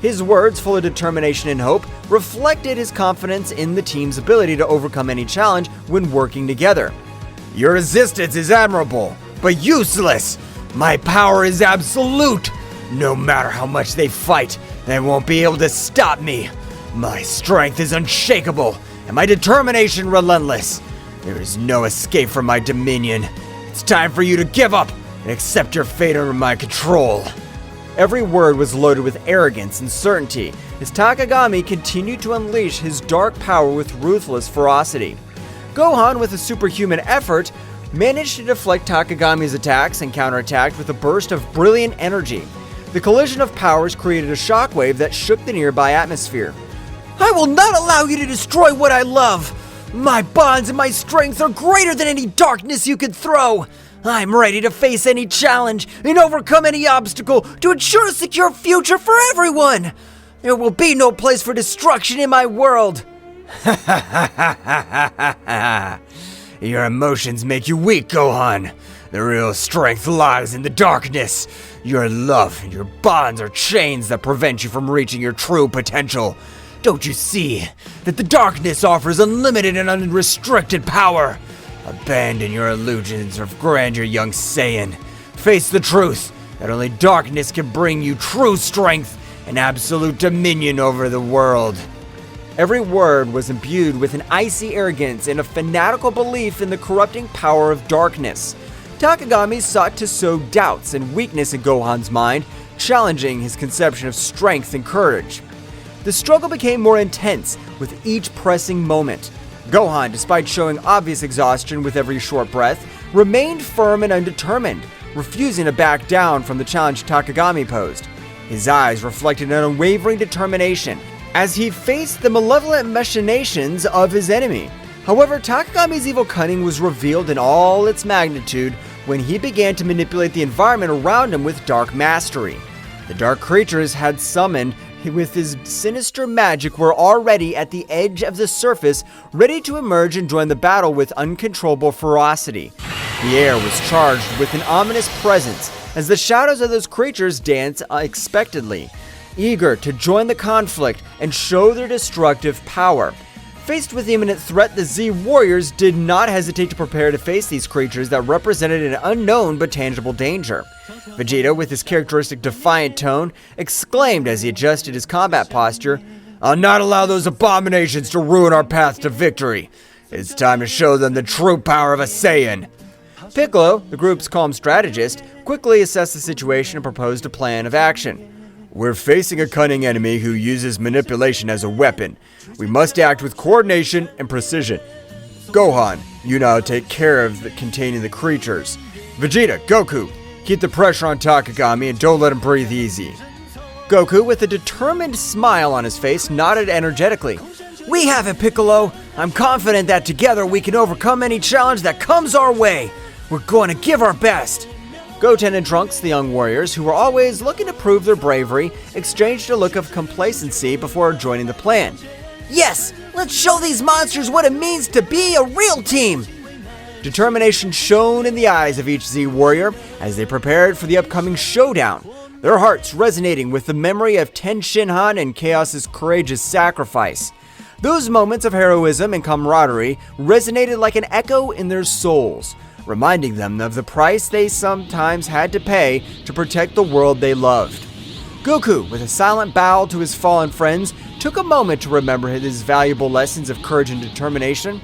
His words, full of determination and hope, reflected his confidence in the team's ability to overcome any challenge when working together. Your resistance is admirable, but useless. My power is absolute. No matter how much they fight, they won't be able to stop me. My strength is unshakable, and my determination relentless. There is no escape from my dominion. It's time for you to give up and accept your fate under my control. Every word was loaded with arrogance and certainty as Takagami continued to unleash his dark power with ruthless ferocity. Gohan, with a superhuman effort, managed to deflect Takagami's attacks and counterattacked with a burst of brilliant energy. The collision of powers created a shockwave that shook the nearby atmosphere. "I will not allow you to destroy what I love. My bonds and my strength are greater than any darkness you could throw. I'm ready to face any challenge and overcome any obstacle to ensure a secure future for everyone. There will be no place for destruction in my world." Your emotions make you weak, Gohan. The real strength lies in the darkness. Your love and your bonds are chains that prevent you from reaching your true potential. Don't you see that the darkness offers unlimited and unrestricted power? Abandon your illusions of grandeur, young Saiyan. Face the truth that only darkness can bring you true strength and absolute dominion over the world. Every word was imbued with an icy arrogance and a fanatical belief in the corrupting power of darkness. Takagami sought to sow doubts and weakness in Gohan's mind, challenging his conception of strength and courage. The struggle became more intense with each pressing moment. Gohan, despite showing obvious exhaustion with every short breath, remained firm and undetermined, refusing to back down from the challenge Takagami posed. His eyes reflected an unwavering determination as he faced the malevolent machinations of his enemy. However, Takagami's evil cunning was revealed in all its magnitude when he began to manipulate the environment around him with dark mastery. The dark creatures had summoned with his sinister magic were already at the edge of the surface, ready to emerge and join the battle with uncontrollable ferocity. The air was charged with an ominous presence as the shadows of those creatures danced unexpectedly, eager to join the conflict and show their destructive power. Faced with the imminent threat, the Z warriors did not hesitate to prepare to face these creatures that represented an unknown but tangible danger. Vegeta, with his characteristic defiant tone, exclaimed as he adjusted his combat posture, I'll not allow those abominations to ruin our path to victory. It's time to show them the true power of a Saiyan. Piccolo, the group's calm strategist, quickly assessed the situation and proposed a plan of action. We're facing a cunning enemy who uses manipulation as a weapon. We must act with coordination and precision. Gohan, you now take care of containing the creatures. Vegeta, Goku, keep the pressure on Takagami and don't let him breathe easy. Goku, with a determined smile on his face, nodded energetically. We have it, Piccolo. I'm confident that together we can overcome any challenge that comes our way. We're going to give our best. Goten and Trunks, the young warriors, who were always looking to prove their bravery, exchanged a look of complacency before joining the plan. Yes, let's show these monsters what it means to be a real team. Determination shone in the eyes of each Z warrior as they prepared for the upcoming showdown, their hearts resonating with the memory of Ten Shinhan and Chaos's courageous sacrifice. Those moments of heroism and camaraderie resonated like an echo in their souls, reminding them of the price they sometimes had to pay to protect the world they loved. Goku, with a silent bow to his fallen friends, took a moment to remember his valuable lessons of courage and determination.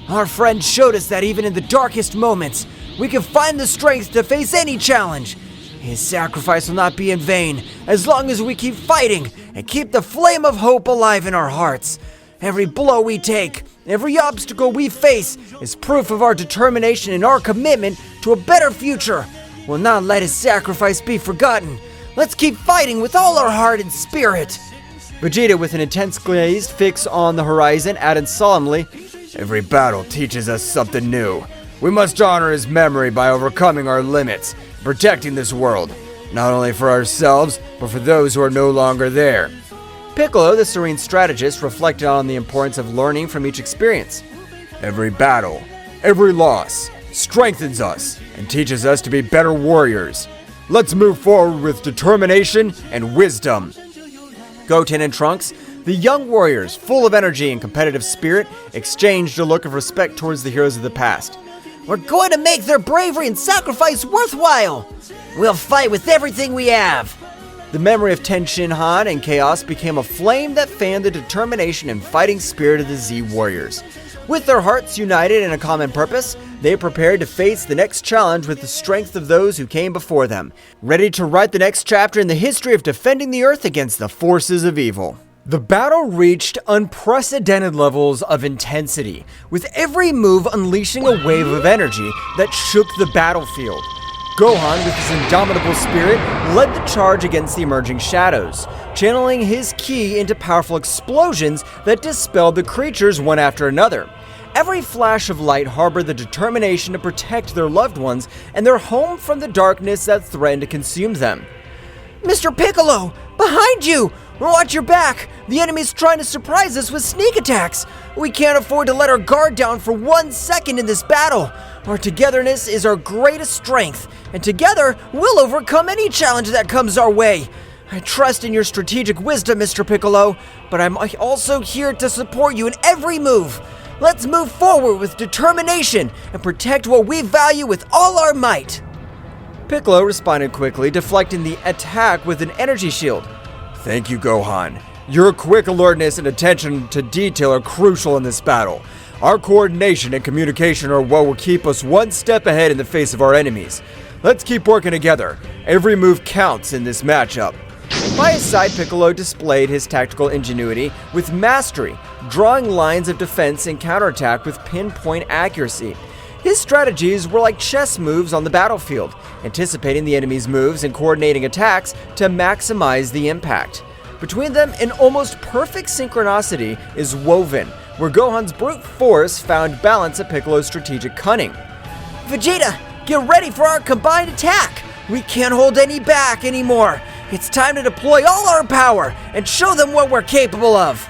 Our friend showed us that even in the darkest moments, we can find the strength to face any challenge. His sacrifice will not be in vain as long as we keep fighting and keep the flame of hope alive in our hearts. Every blow we take, every obstacle we face is proof of our determination and our commitment to a better future. We'll not let his sacrifice be forgotten. Let's keep fighting with all our heart and spirit. Vegeta, with an intense glazed fix on the horizon, added solemnly, Every battle teaches us something new. We must honor his memory by overcoming our limits, protecting this world, not only for ourselves, but for those who are no longer there. Piccolo, the serene strategist, reflected on the importance of learning from each experience. Every battle, every loss, strengthens us and teaches us to be better warriors. Let's move forward with determination and wisdom. Goten and Trunks, the young warriors, full of energy and competitive spirit, exchanged a look of respect towards the heroes of the past. We're going to make their bravery and sacrifice worthwhile. We'll fight with everything we have. The memory of Ten Shinhan and Chaos became a flame that fanned the determination and fighting spirit of the Z warriors. With their hearts united in a common purpose, they prepared to face the next challenge with the strength of those who came before them, ready to write the next chapter in the history of defending the Earth against the forces of evil. The battle reached unprecedented levels of intensity, with every move unleashing a wave of energy that shook the battlefield. Gohan, with his indomitable spirit, led the charge against the emerging shadows, channeling his ki into powerful explosions that dispelled the creatures one after another. Every flash of light harbored the determination to protect their loved ones and their home from the darkness that threatened to consume them. Mr. Piccolo, behind you! Watch your back! The enemy's trying to surprise us with sneak attacks! We can't afford to let our guard down for 1 second in this battle! Our togetherness is our greatest strength, and together we'll overcome any challenge that comes our way! I trust in your strategic wisdom, Mr. Piccolo, but I'm also here to support you in every move! Let's move forward with determination and protect what we value with all our might! Piccolo responded quickly, deflecting the attack with an energy shield. Thank you, Gohan. Your quick alertness and attention to detail are crucial in this battle. Our coordination and communication are what will keep us one step ahead in the face of our enemies. Let's keep working together. Every move counts in this matchup. By his side, Piccolo displayed his tactical ingenuity with mastery, drawing lines of defense and counterattack with pinpoint accuracy. His strategies were like chess moves on the battlefield, anticipating the enemy's moves and coordinating attacks to maximize the impact. Between them, an almost perfect synchronicity is woven, where Gohan's brute force found balance at Piccolo's strategic cunning. Vegeta, get ready for our combined attack! We can't hold any back anymore! It's time to deploy all our power and show them what we're capable of!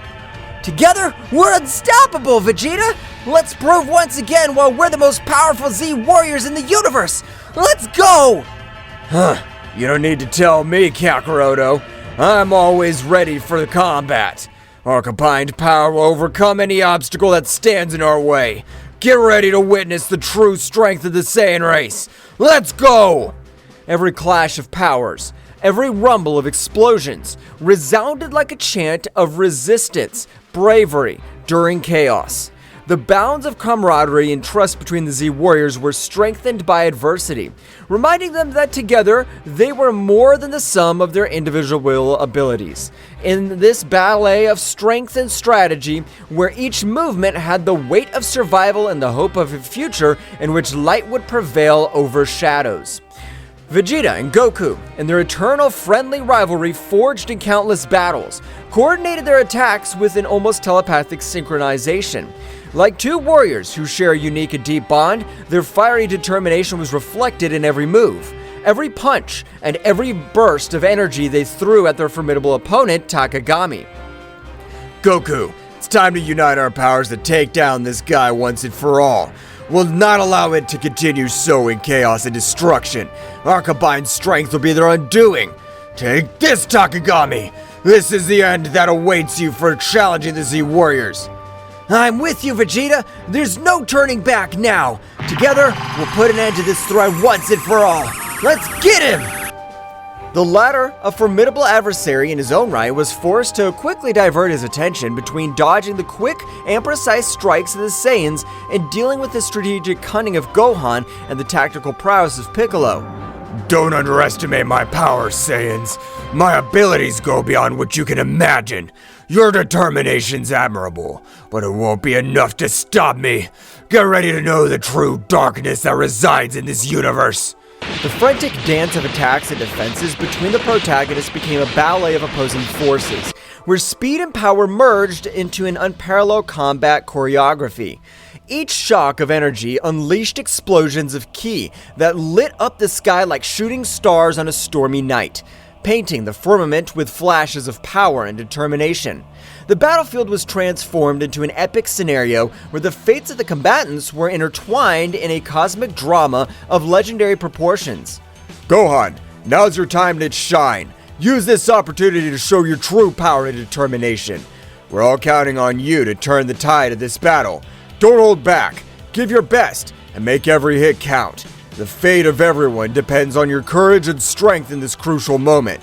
Together, we're unstoppable, Vegeta! Let's prove once again why we're the most powerful Z warriors in the universe! Let's go! You don't need to tell me, Kakarot. I'm always ready for the combat. Our combined power will overcome any obstacle that stands in our way. Get ready to witness the true strength of the Saiyan race. Let's go! Every clash of powers, every rumble of explosions resounded like a chant of resistance, bravery during chaos. The bounds of camaraderie and trust between the Z Warriors were strengthened by adversity, reminding them that together they were more than the sum of their individual abilities. In this ballet of strength and strategy, where each movement had the weight of survival and the hope of a future in which light would prevail over shadows. Vegeta and Goku, in their eternal friendly rivalry forged in countless battles, coordinated their attacks with an almost telepathic synchronization. Like two warriors who share a unique and deep bond, their fiery determination was reflected in every move, every punch, and every burst of energy they threw at their formidable opponent, Takagami. Goku, it's time to unite our powers to take down this guy once and for all. We'll not allow it to continue sowing chaos and destruction. Our combined strength will be their undoing. Take this, Takagami! This is the end that awaits you for challenging the Z Warriors. I'm with you, Vegeta. There's no turning back now. Together, we'll put an end to this threat once and for all. Let's get him! The latter, a formidable adversary in his own right, was forced to quickly divert his attention between dodging the quick and precise strikes of the Saiyans and dealing with the strategic cunning of Gohan and the tactical prowess of Piccolo. Don't underestimate my powers, Saiyans. My abilities go beyond what you can imagine. Your determination's admirable, but it won't be enough to stop me. Get ready to know the true darkness that resides in this universe. The frantic dance of attacks and defenses between the protagonists became a ballet of opposing forces, where speed and power merged into an unparalleled combat choreography. Each shock of energy unleashed explosions of ki that lit up the sky like shooting stars on a stormy night, painting the firmament with flashes of power and determination. The battlefield was transformed into an epic scenario where the fates of the combatants were intertwined in a cosmic drama of legendary proportions. Gohan, now's your time to shine. Use this opportunity to show your true power and determination. We're all counting on you to turn the tide of this battle. Don't hold back. Give your best and make every hit count. The fate of everyone depends on your courage and strength in this crucial moment.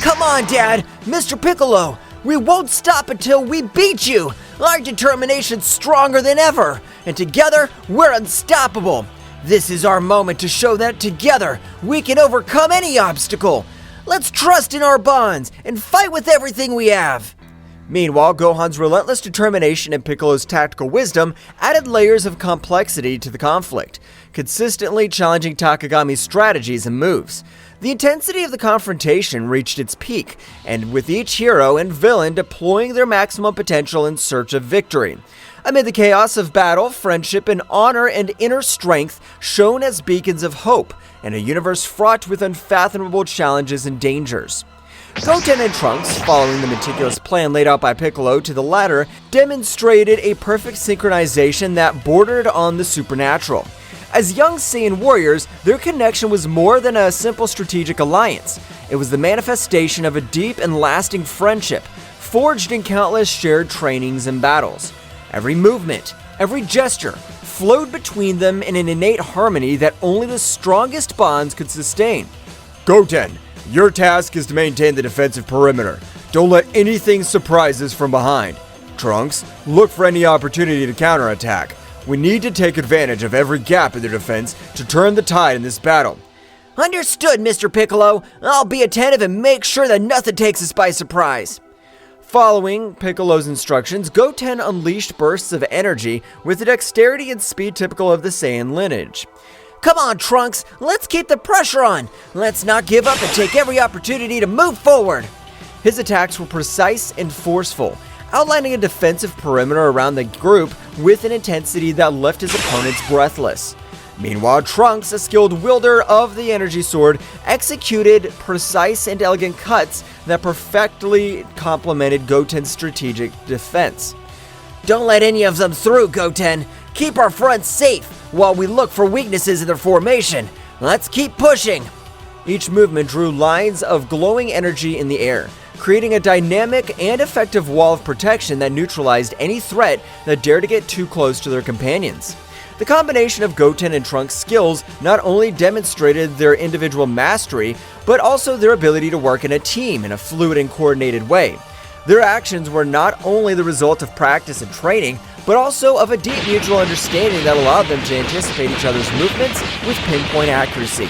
Come on, Dad! Mr. Piccolo! We won't stop until we beat you! Our determination's stronger than ever, and together, we're unstoppable! This is our moment to show that together, we can overcome any obstacle! Let's trust in our bonds, and fight with everything we have! Meanwhile, Gohan's relentless determination and Piccolo's tactical wisdom added layers of complexity to the conflict, consistently challenging Takagami's strategies and moves. The intensity of the confrontation reached its peak, and with each hero and villain deploying their maximum potential in search of victory. Amid the chaos of battle, friendship and honor and inner strength shone as beacons of hope, in a universe fraught with unfathomable challenges and dangers. Goten and Trunks, following the meticulous plan laid out by Piccolo to the latter, demonstrated a perfect synchronization that bordered on the supernatural. As young Saiyan warriors, their connection was more than a simple strategic alliance. It was the manifestation of a deep and lasting friendship, forged in countless shared trainings and battles. Every movement, every gesture, flowed between them in an innate harmony that only the strongest bonds could sustain. Goten, your task is to maintain the defensive perimeter. Don't let anything surprise us from behind. Trunks, look for any opportunity to counterattack. We need to take advantage of every gap in their defense to turn the tide in this battle. Understood, Mr. Piccolo. I'll be attentive and make sure that nothing takes us by surprise. Following Piccolo's instructions, Goten unleashed bursts of energy with the dexterity and speed typical of the Saiyan lineage. Come on, Trunks, let's keep the pressure on. Let's not give up and take every opportunity to move forward. His attacks were precise and forceful, outlining a defensive perimeter around the group with an intensity that left his opponents breathless. Meanwhile, Trunks, a skilled wielder of the energy sword, executed precise and elegant cuts that perfectly complemented Goten's strategic defense. Don't let any of them through, Goten. Keep our fronts safe while we look for weaknesses in their formation. Let's keep pushing. Each movement drew lines of glowing energy in the air, creating a dynamic and effective wall of protection that neutralized any threat that dared to get too close to their companions. The combination of Goten and Trunks' skills not only demonstrated their individual mastery, but also their ability to work in a team in a fluid and coordinated way. Their actions were not only the result of practice and training, but also of a deep mutual understanding that allowed them to anticipate each other's movements with pinpoint accuracy.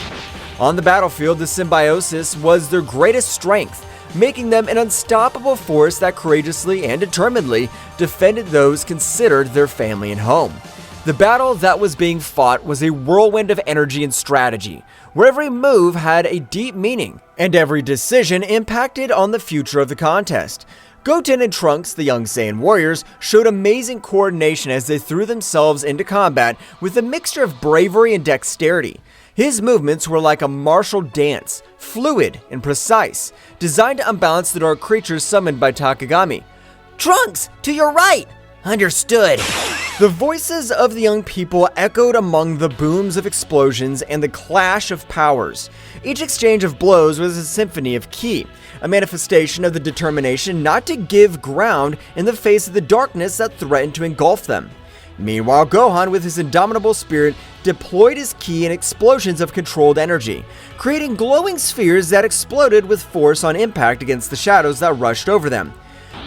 On the battlefield, the symbiosis was their greatest strength, making them an unstoppable force that courageously and determinedly defended those considered their family and home. The battle that was being fought was a whirlwind of energy and strategy, where every move had a deep meaning, and every decision impacted on the future of the contest. Goten and Trunks, the young Saiyan warriors, showed amazing coordination as they threw themselves into combat with a mixture of bravery and dexterity. His movements were like a martial dance, fluid and precise, designed to unbalance the dark creatures summoned by Takagami. Trunks, to your right! Understood. The voices of the young people echoed among the booms of explosions and the clash of powers. Each exchange of blows was a symphony of ki, a manifestation of the determination not to give ground in the face of the darkness that threatened to engulf them. Meanwhile, Gohan, with his indomitable spirit, deployed his ki in explosions of controlled energy, creating glowing spheres that exploded with force on impact against the shadows that rushed over them.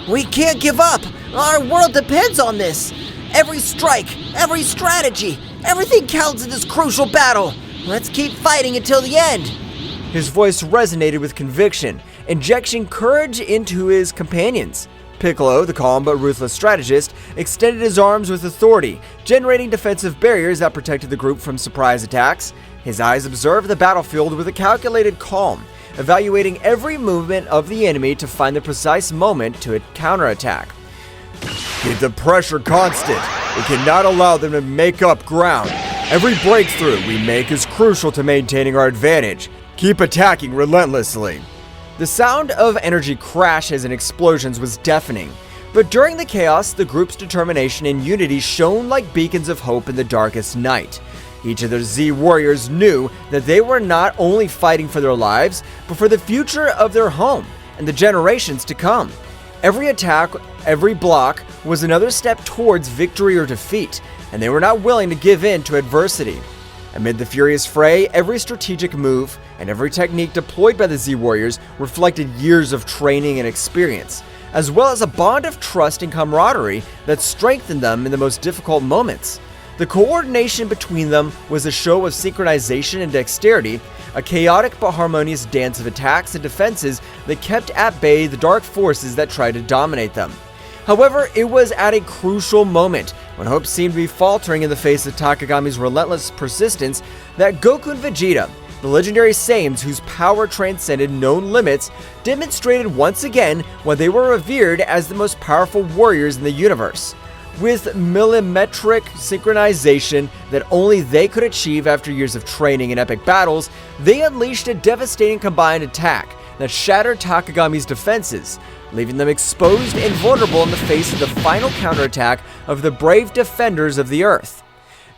We can't give up! Our world depends on this! Every strike, every strategy, everything counts in this crucial battle! Let's keep fighting until the end! His voice resonated with conviction, injecting courage into his companions. Piccolo, the calm but ruthless strategist, extended his arms with authority, generating defensive barriers that protected the group from surprise attacks. His eyes observed the battlefield with a calculated calm, evaluating every movement of the enemy to find the precise moment to counterattack. Keep the pressure constant. We cannot allow them to make up ground. Every breakthrough we make is crucial to maintaining our advantage. Keep attacking relentlessly. The sound of energy crashes and explosions was deafening, but during the chaos, the group's determination and unity shone like beacons of hope in the darkest night. Each of the Z warriors knew that they were not only fighting for their lives, but for the future of their home and the generations to come. Every attack, every block was another step towards victory or defeat, and they were not willing to give in to adversity. Amid the furious fray, every strategic move and every technique deployed by the Z Warriors reflected years of training and experience, as well as a bond of trust and camaraderie that strengthened them in the most difficult moments. The coordination between them was a show of synchronization and dexterity, a chaotic but harmonious dance of attacks and defenses that kept at bay the dark forces that tried to dominate them. However, it was at a crucial moment, when hope seemed to be faltering in the face of Takagami's relentless persistence, that Goku and Vegeta, the legendary Saiyans whose power transcended known limits, demonstrated once again why they were revered as the most powerful warriors in the universe. With millimetric synchronization that only they could achieve after years of training and epic battles, they unleashed a devastating combined attack that shattered Takagami's defenses, leaving them exposed and vulnerable in the face of the final counterattack of the brave defenders of the Earth.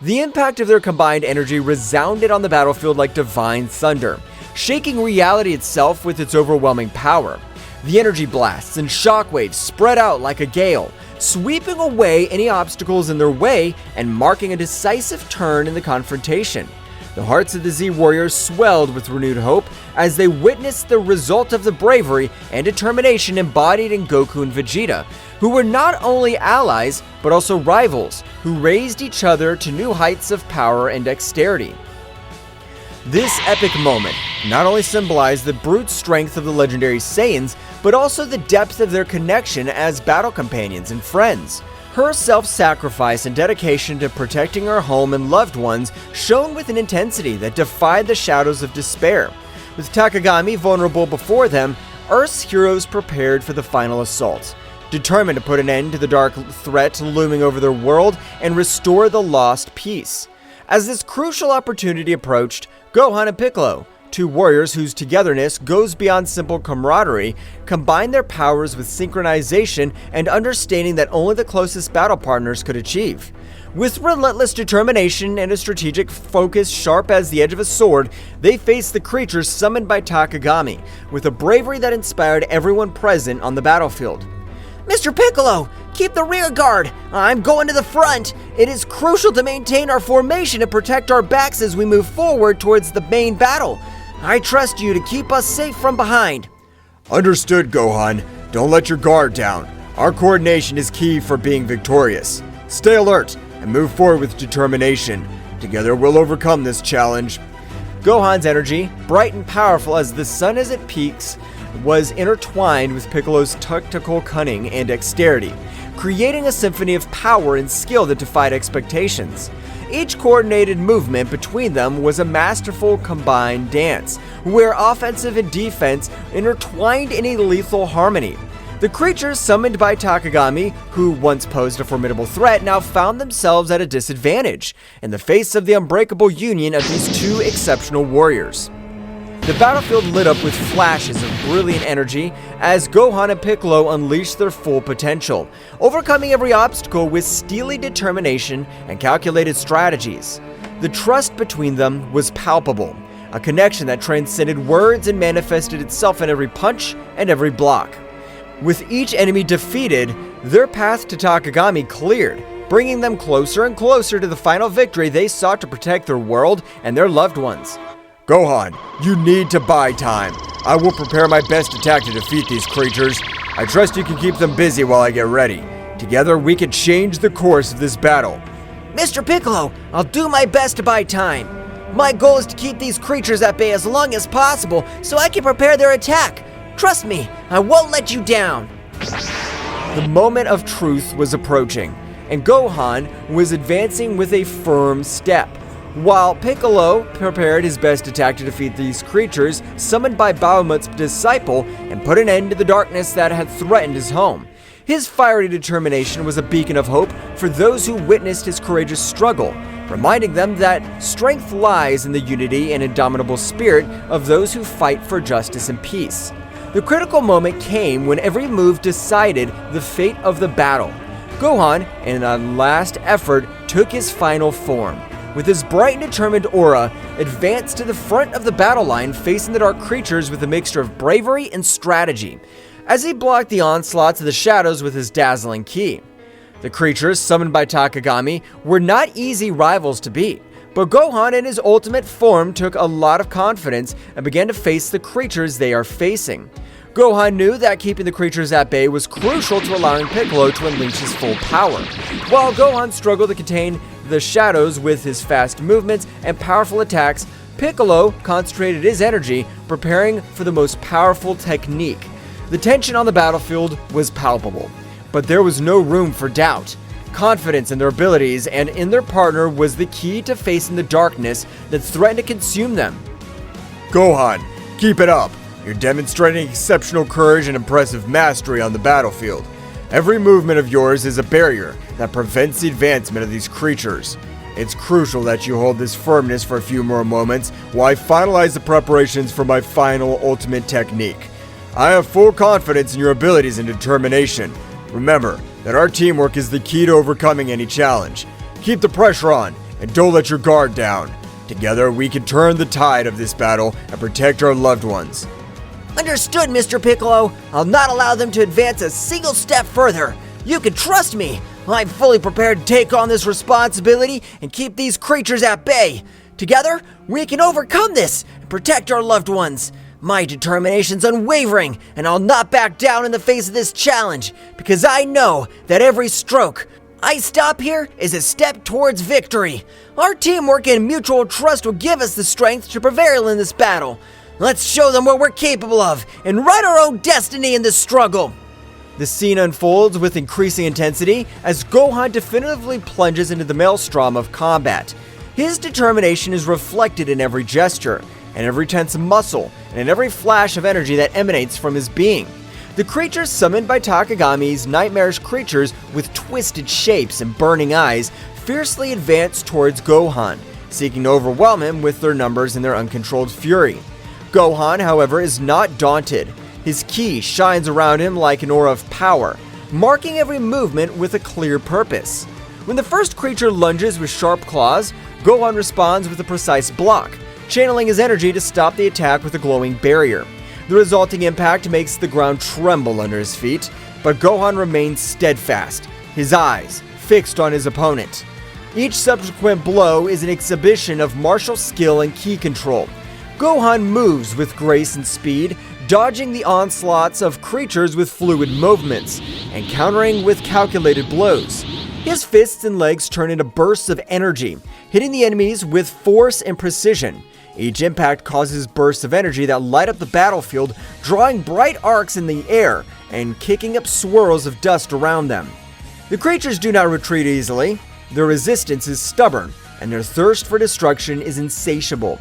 The impact of their combined energy resounded on the battlefield like divine thunder, shaking reality itself with its overwhelming power. The energy blasts and shockwaves spread out like a gale, sweeping away any obstacles in their way and marking a decisive turn in the confrontation. The hearts of the Z Warriors swelled with renewed hope as they witnessed the result of the bravery and determination embodied in Goku and Vegeta, who were not only allies but also rivals who raised each other to new heights of power and dexterity. This epic moment not only symbolized the brute strength of the legendary Saiyans, but also the depth of their connection as battle companions and friends. Her self-sacrifice and dedication to protecting her home and loved ones shone with an intensity that defied the shadows of despair. With Takagami vulnerable before them, Earth's heroes prepared for the final assault, determined to put an end to the dark threat looming over their world and restore the lost peace. As this crucial opportunity approached, Gohan and Piccolo, two warriors whose togetherness goes beyond simple camaraderie, combined their powers with synchronization and understanding that only the closest battle partners could achieve. With relentless determination and a strategic focus sharp as the edge of a sword, they faced the creatures summoned by Takagami, with a bravery that inspired everyone present on the battlefield. Mr. Piccolo, keep the rear guard. I'm going to the front. It is crucial to maintain our formation and protect our backs as we move forward towards the main battle. I trust you to keep us safe from behind. Understood, Gohan. Don't let your guard down. Our coordination is key for being victorious. Stay alert and move forward with determination. Together we'll overcome this challenge. Gohan's energy, bright and powerful as the sun as it peaks, was intertwined with Piccolo's tactical cunning and dexterity, creating a symphony of power and skill that defied expectations. Each coordinated movement between them was a masterful combined dance, where offensive and defense intertwined in a lethal harmony. The creatures summoned by Takagami, who once posed a formidable threat, now found themselves at a disadvantage in the face of the unbreakable union of these two exceptional warriors. The battlefield lit up with flashes of brilliant energy as Gohan and Piccolo unleashed their full potential, overcoming every obstacle with steely determination and calculated strategies. The trust between them was palpable, a connection that transcended words and manifested itself in every punch and every block. With each enemy defeated, their path to Takagami cleared, bringing them closer and closer to the final victory they sought to protect their world and their loved ones. Gohan, you need to buy time. I will prepare my best attack to defeat these creatures. I trust you can keep them busy while I get ready. Together, we can change the course of this battle. Mr. Piccolo, I'll do my best to buy time. My goal is to keep these creatures at bay as long as possible so I can prepare their attack. Trust me, I won't let you down. The moment of truth was approaching, and Gohan was advancing with a firm step, while Piccolo prepared his best attack to defeat these creatures summoned by Bahamut's disciple and put an end to the darkness that had threatened his home. His fiery determination was a beacon of hope for those who witnessed his courageous struggle, reminding them that strength lies in the unity and indomitable spirit of those who fight for justice and peace. The critical moment came when every move decided the fate of the battle. Gohan, in a last effort, took his final form. With his bright and determined aura, advanced to the front of the battle line, facing the dark creatures with a mixture of bravery and strategy, as he blocked the onslaughts of the shadows with his dazzling ki. The creatures, summoned by Takagami, were not easy rivals to beat, but Gohan in his ultimate form took a lot of confidence and began to face the creatures they are facing. Gohan knew that keeping the creatures at bay was crucial to allowing Piccolo to unleash his full power. While Gohan struggled to contain the shadows with his fast movements and powerful attacks, Piccolo concentrated his energy preparing for the most powerful technique. The tension on the battlefield was palpable, but there was no room for doubt. Confidence in their abilities and in their partner was the key to facing the darkness that threatened to consume them. Gohan, keep it up. You're demonstrating exceptional courage and impressive mastery on the battlefield. Every movement of yours is a barrier that prevents the advancement of these creatures. It's crucial that you hold this firmness for a few more moments while I finalize the preparations for my final ultimate technique. I have full confidence in your abilities and determination. Remember that our teamwork is the key to overcoming any challenge. Keep the pressure on and don't let your guard down. Together we can turn the tide of this battle and protect our loved ones. Understood, Mr. Piccolo. I'll not allow them to advance a single step further. You can trust me. I'm fully prepared to take on this responsibility and keep these creatures at bay. Together, we can overcome this and protect our loved ones. My determination's unwavering, and I'll not back down in the face of this challenge, because I know that every stroke I stop here is a step towards victory. Our teamwork and mutual trust will give us the strength to prevail in this battle. Let's show them what we're capable of and write our own destiny in this struggle. The scene unfolds with increasing intensity as Gohan definitively plunges into the maelstrom of combat. His determination is reflected in every gesture, in every tense muscle, and in every flash of energy that emanates from his being. The creatures summoned by Takagami's nightmarish creatures with twisted shapes and burning eyes fiercely advance towards Gohan, seeking to overwhelm him with their numbers and their uncontrolled fury. Gohan, however, is not daunted. His ki shines around him like an aura of power, marking every movement with a clear purpose. When the first creature lunges with sharp claws, Gohan responds with a precise block, channeling his energy to stop the attack with a glowing barrier. The resulting impact makes the ground tremble under his feet, but Gohan remains steadfast, his eyes fixed on his opponent. Each subsequent blow is an exhibition of martial skill and ki control. Gohan moves with grace and speed, dodging the onslaughts of creatures with fluid movements, and countering with calculated blows. His fists and legs turn into bursts of energy, hitting the enemies with force and precision. Each impact causes bursts of energy that light up the battlefield, drawing bright arcs in the air and kicking up swirls of dust around them. The creatures do not retreat easily. Their resistance is stubborn, and their thirst for destruction is insatiable.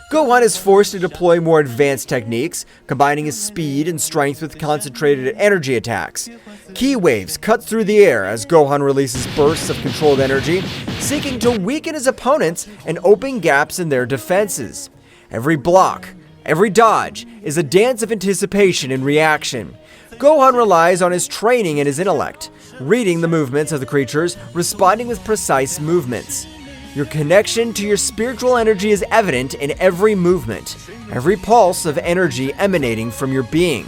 Gohan is forced to deploy more advanced techniques, combining his speed and strength with concentrated energy attacks. Ki waves cut through the air as Gohan releases bursts of controlled energy, seeking to weaken his opponents and open gaps in their defenses. Every block, every dodge, is a dance of anticipation and reaction. Gohan relies on his training and his intellect, reading the movements of the creatures, responding with precise movements. Your connection to your spiritual energy is evident in every movement, every pulse of energy emanating from your being.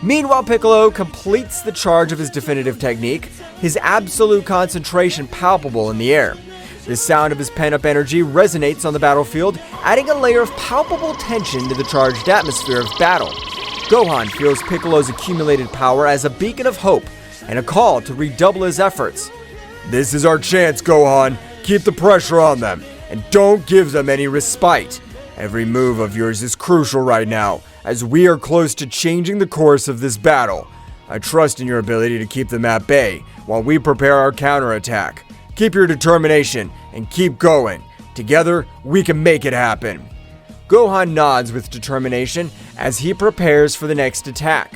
Meanwhile, Piccolo completes the charge of his definitive technique, his absolute concentration palpable in the air. The sound of his pent-up energy resonates on the battlefield, adding a layer of palpable tension to the charged atmosphere of battle. Gohan feels Piccolo's accumulated power as a beacon of hope and a call to redouble his efforts. This is our chance, Gohan. Keep the pressure on them, and don't give them any respite. Every move of yours is crucial right now, as we are close to changing the course of this battle. I trust in your ability to keep them at bay, while we prepare our counterattack. Keep your determination, and keep going. Together, we can make it happen. Gohan nods with determination as he prepares for the next attack.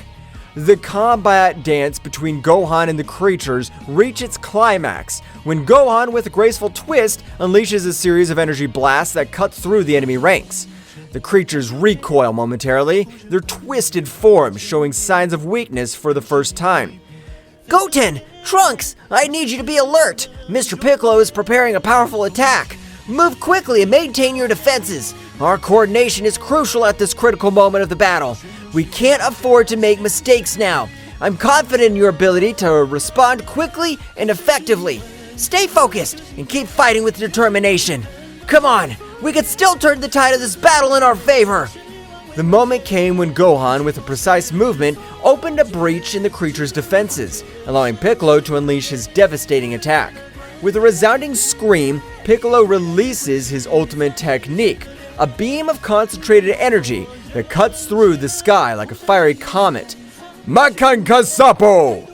The combat dance between Gohan and the creatures reach its climax when Gohan, with a graceful twist, unleashes a series of energy blasts that cut through the enemy ranks. The creatures recoil momentarily, their twisted forms showing signs of weakness for the first time. Goten! Trunks! I need you to be alert! Mr. Piccolo is preparing a powerful attack! Move quickly and maintain your defenses! Our coordination is crucial at this critical moment of the battle. We can't afford to make mistakes now. I'm confident in your ability to respond quickly and effectively. Stay focused and keep fighting with determination. Come on, we can still turn the tide of this battle in our favor. The moment came when Gohan, with a precise movement, opened a breach in the creature's defenses, allowing Piccolo to unleash his devastating attack. With a resounding scream, Piccolo releases his ultimate technique, a beam of concentrated energy that cuts through the sky like a fiery comet. Makankasapo!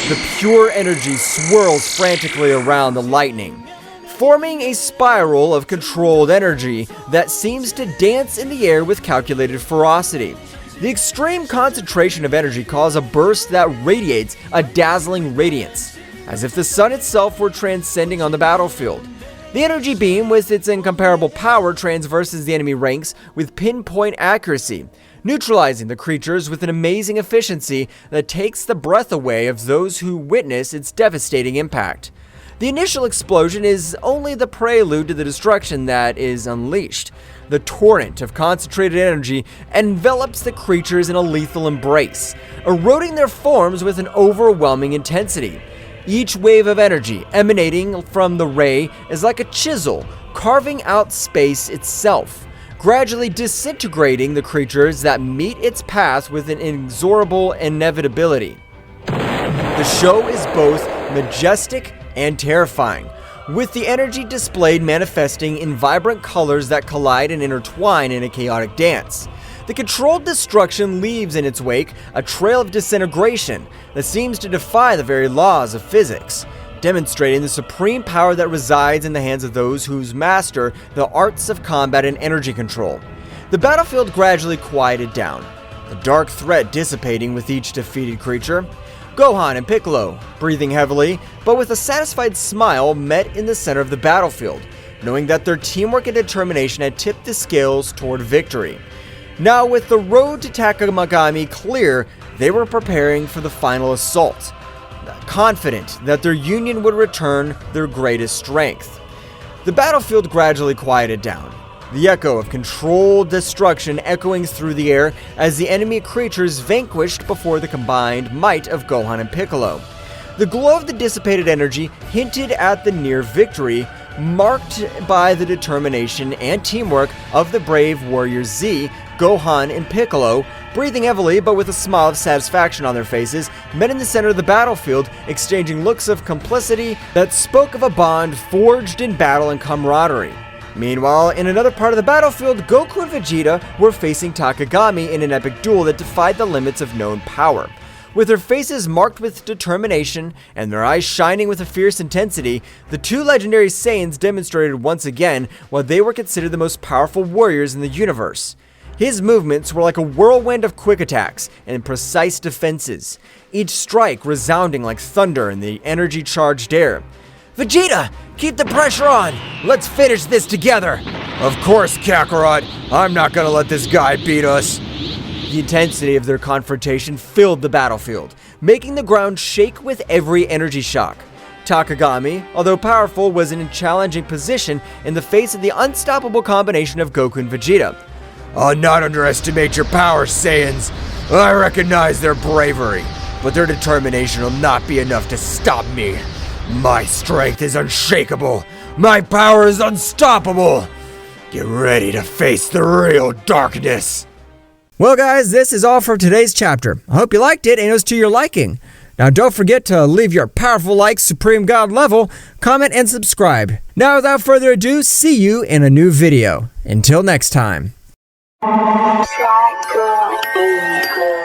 The pure energy swirls frantically around the lightning, forming a spiral of controlled energy that seems to dance in the air with calculated ferocity. The extreme concentration of energy causes a burst that radiates a dazzling radiance, as if the sun itself were transcending on the battlefield. The energy beam, with its incomparable power, transverses the enemy ranks with pinpoint accuracy, neutralizing the creatures with an amazing efficiency that takes the breath away of those who witness its devastating impact. The initial explosion is only the prelude to the destruction that is unleashed. The torrent of concentrated energy envelops the creatures in a lethal embrace, eroding their forms with an overwhelming intensity. Each wave of energy emanating from the ray is like a chisel, carving out space itself, gradually disintegrating the creatures that meet its path with an inexorable inevitability. The show is both majestic and terrifying, with the energy displayed manifesting in vibrant colors that collide and intertwine in a chaotic dance. The controlled destruction leaves in its wake a trail of disintegration that seems to defy the very laws of physics, demonstrating the supreme power that resides in the hands of those who master the arts of combat and energy control. The battlefield gradually quieted down, the dark threat dissipating with each defeated creature. Gohan and Piccolo, breathing heavily, but with a satisfied smile, met in the center of the battlefield, knowing that their teamwork and determination had tipped the scales toward victory. Now, with the road to Takagami clear, they were preparing for the final assault, confident that their union would return their greatest strength. The battlefield gradually quieted down, the echo of controlled destruction echoing through the air as the enemy creatures vanquished before the combined might of Gohan and Piccolo. The glow of the dissipated energy hinted at the near victory, marked by the determination and teamwork of the brave warrior Z, Gohan and Piccolo, breathing heavily but with a smile of satisfaction on their faces, met in the center of the battlefield, exchanging looks of complicity that spoke of a bond forged in battle and camaraderie. Meanwhile, in another part of the battlefield, Goku and Vegeta were facing Takagami in an epic duel that defied the limits of known power. With their faces marked with determination and their eyes shining with a fierce intensity, the two legendary Saiyans demonstrated once again why they were considered the most powerful warriors in the universe. His movements were like a whirlwind of quick attacks and precise defenses, each strike resounding like thunder in the energy-charged air. Vegeta, keep the pressure on! Let's finish this together! Of course, Kakarot. I'm not gonna let this guy beat us. The intensity of their confrontation filled the battlefield, making the ground shake with every energy shock. Takagami, although powerful, was in a challenging position in the face of the unstoppable combination of Goku and Vegeta. I'll not underestimate your power, Saiyans. I recognize their bravery, but their determination will not be enough to stop me. My strength is unshakable. My power is unstoppable. Get ready to face the real darkness. Well guys, this is all for today's chapter. I hope you liked it and it was to your liking. Now don't forget to leave your powerful like Supreme God level, comment and subscribe. Now without further ado, see you in a new video. Until next time. Try good.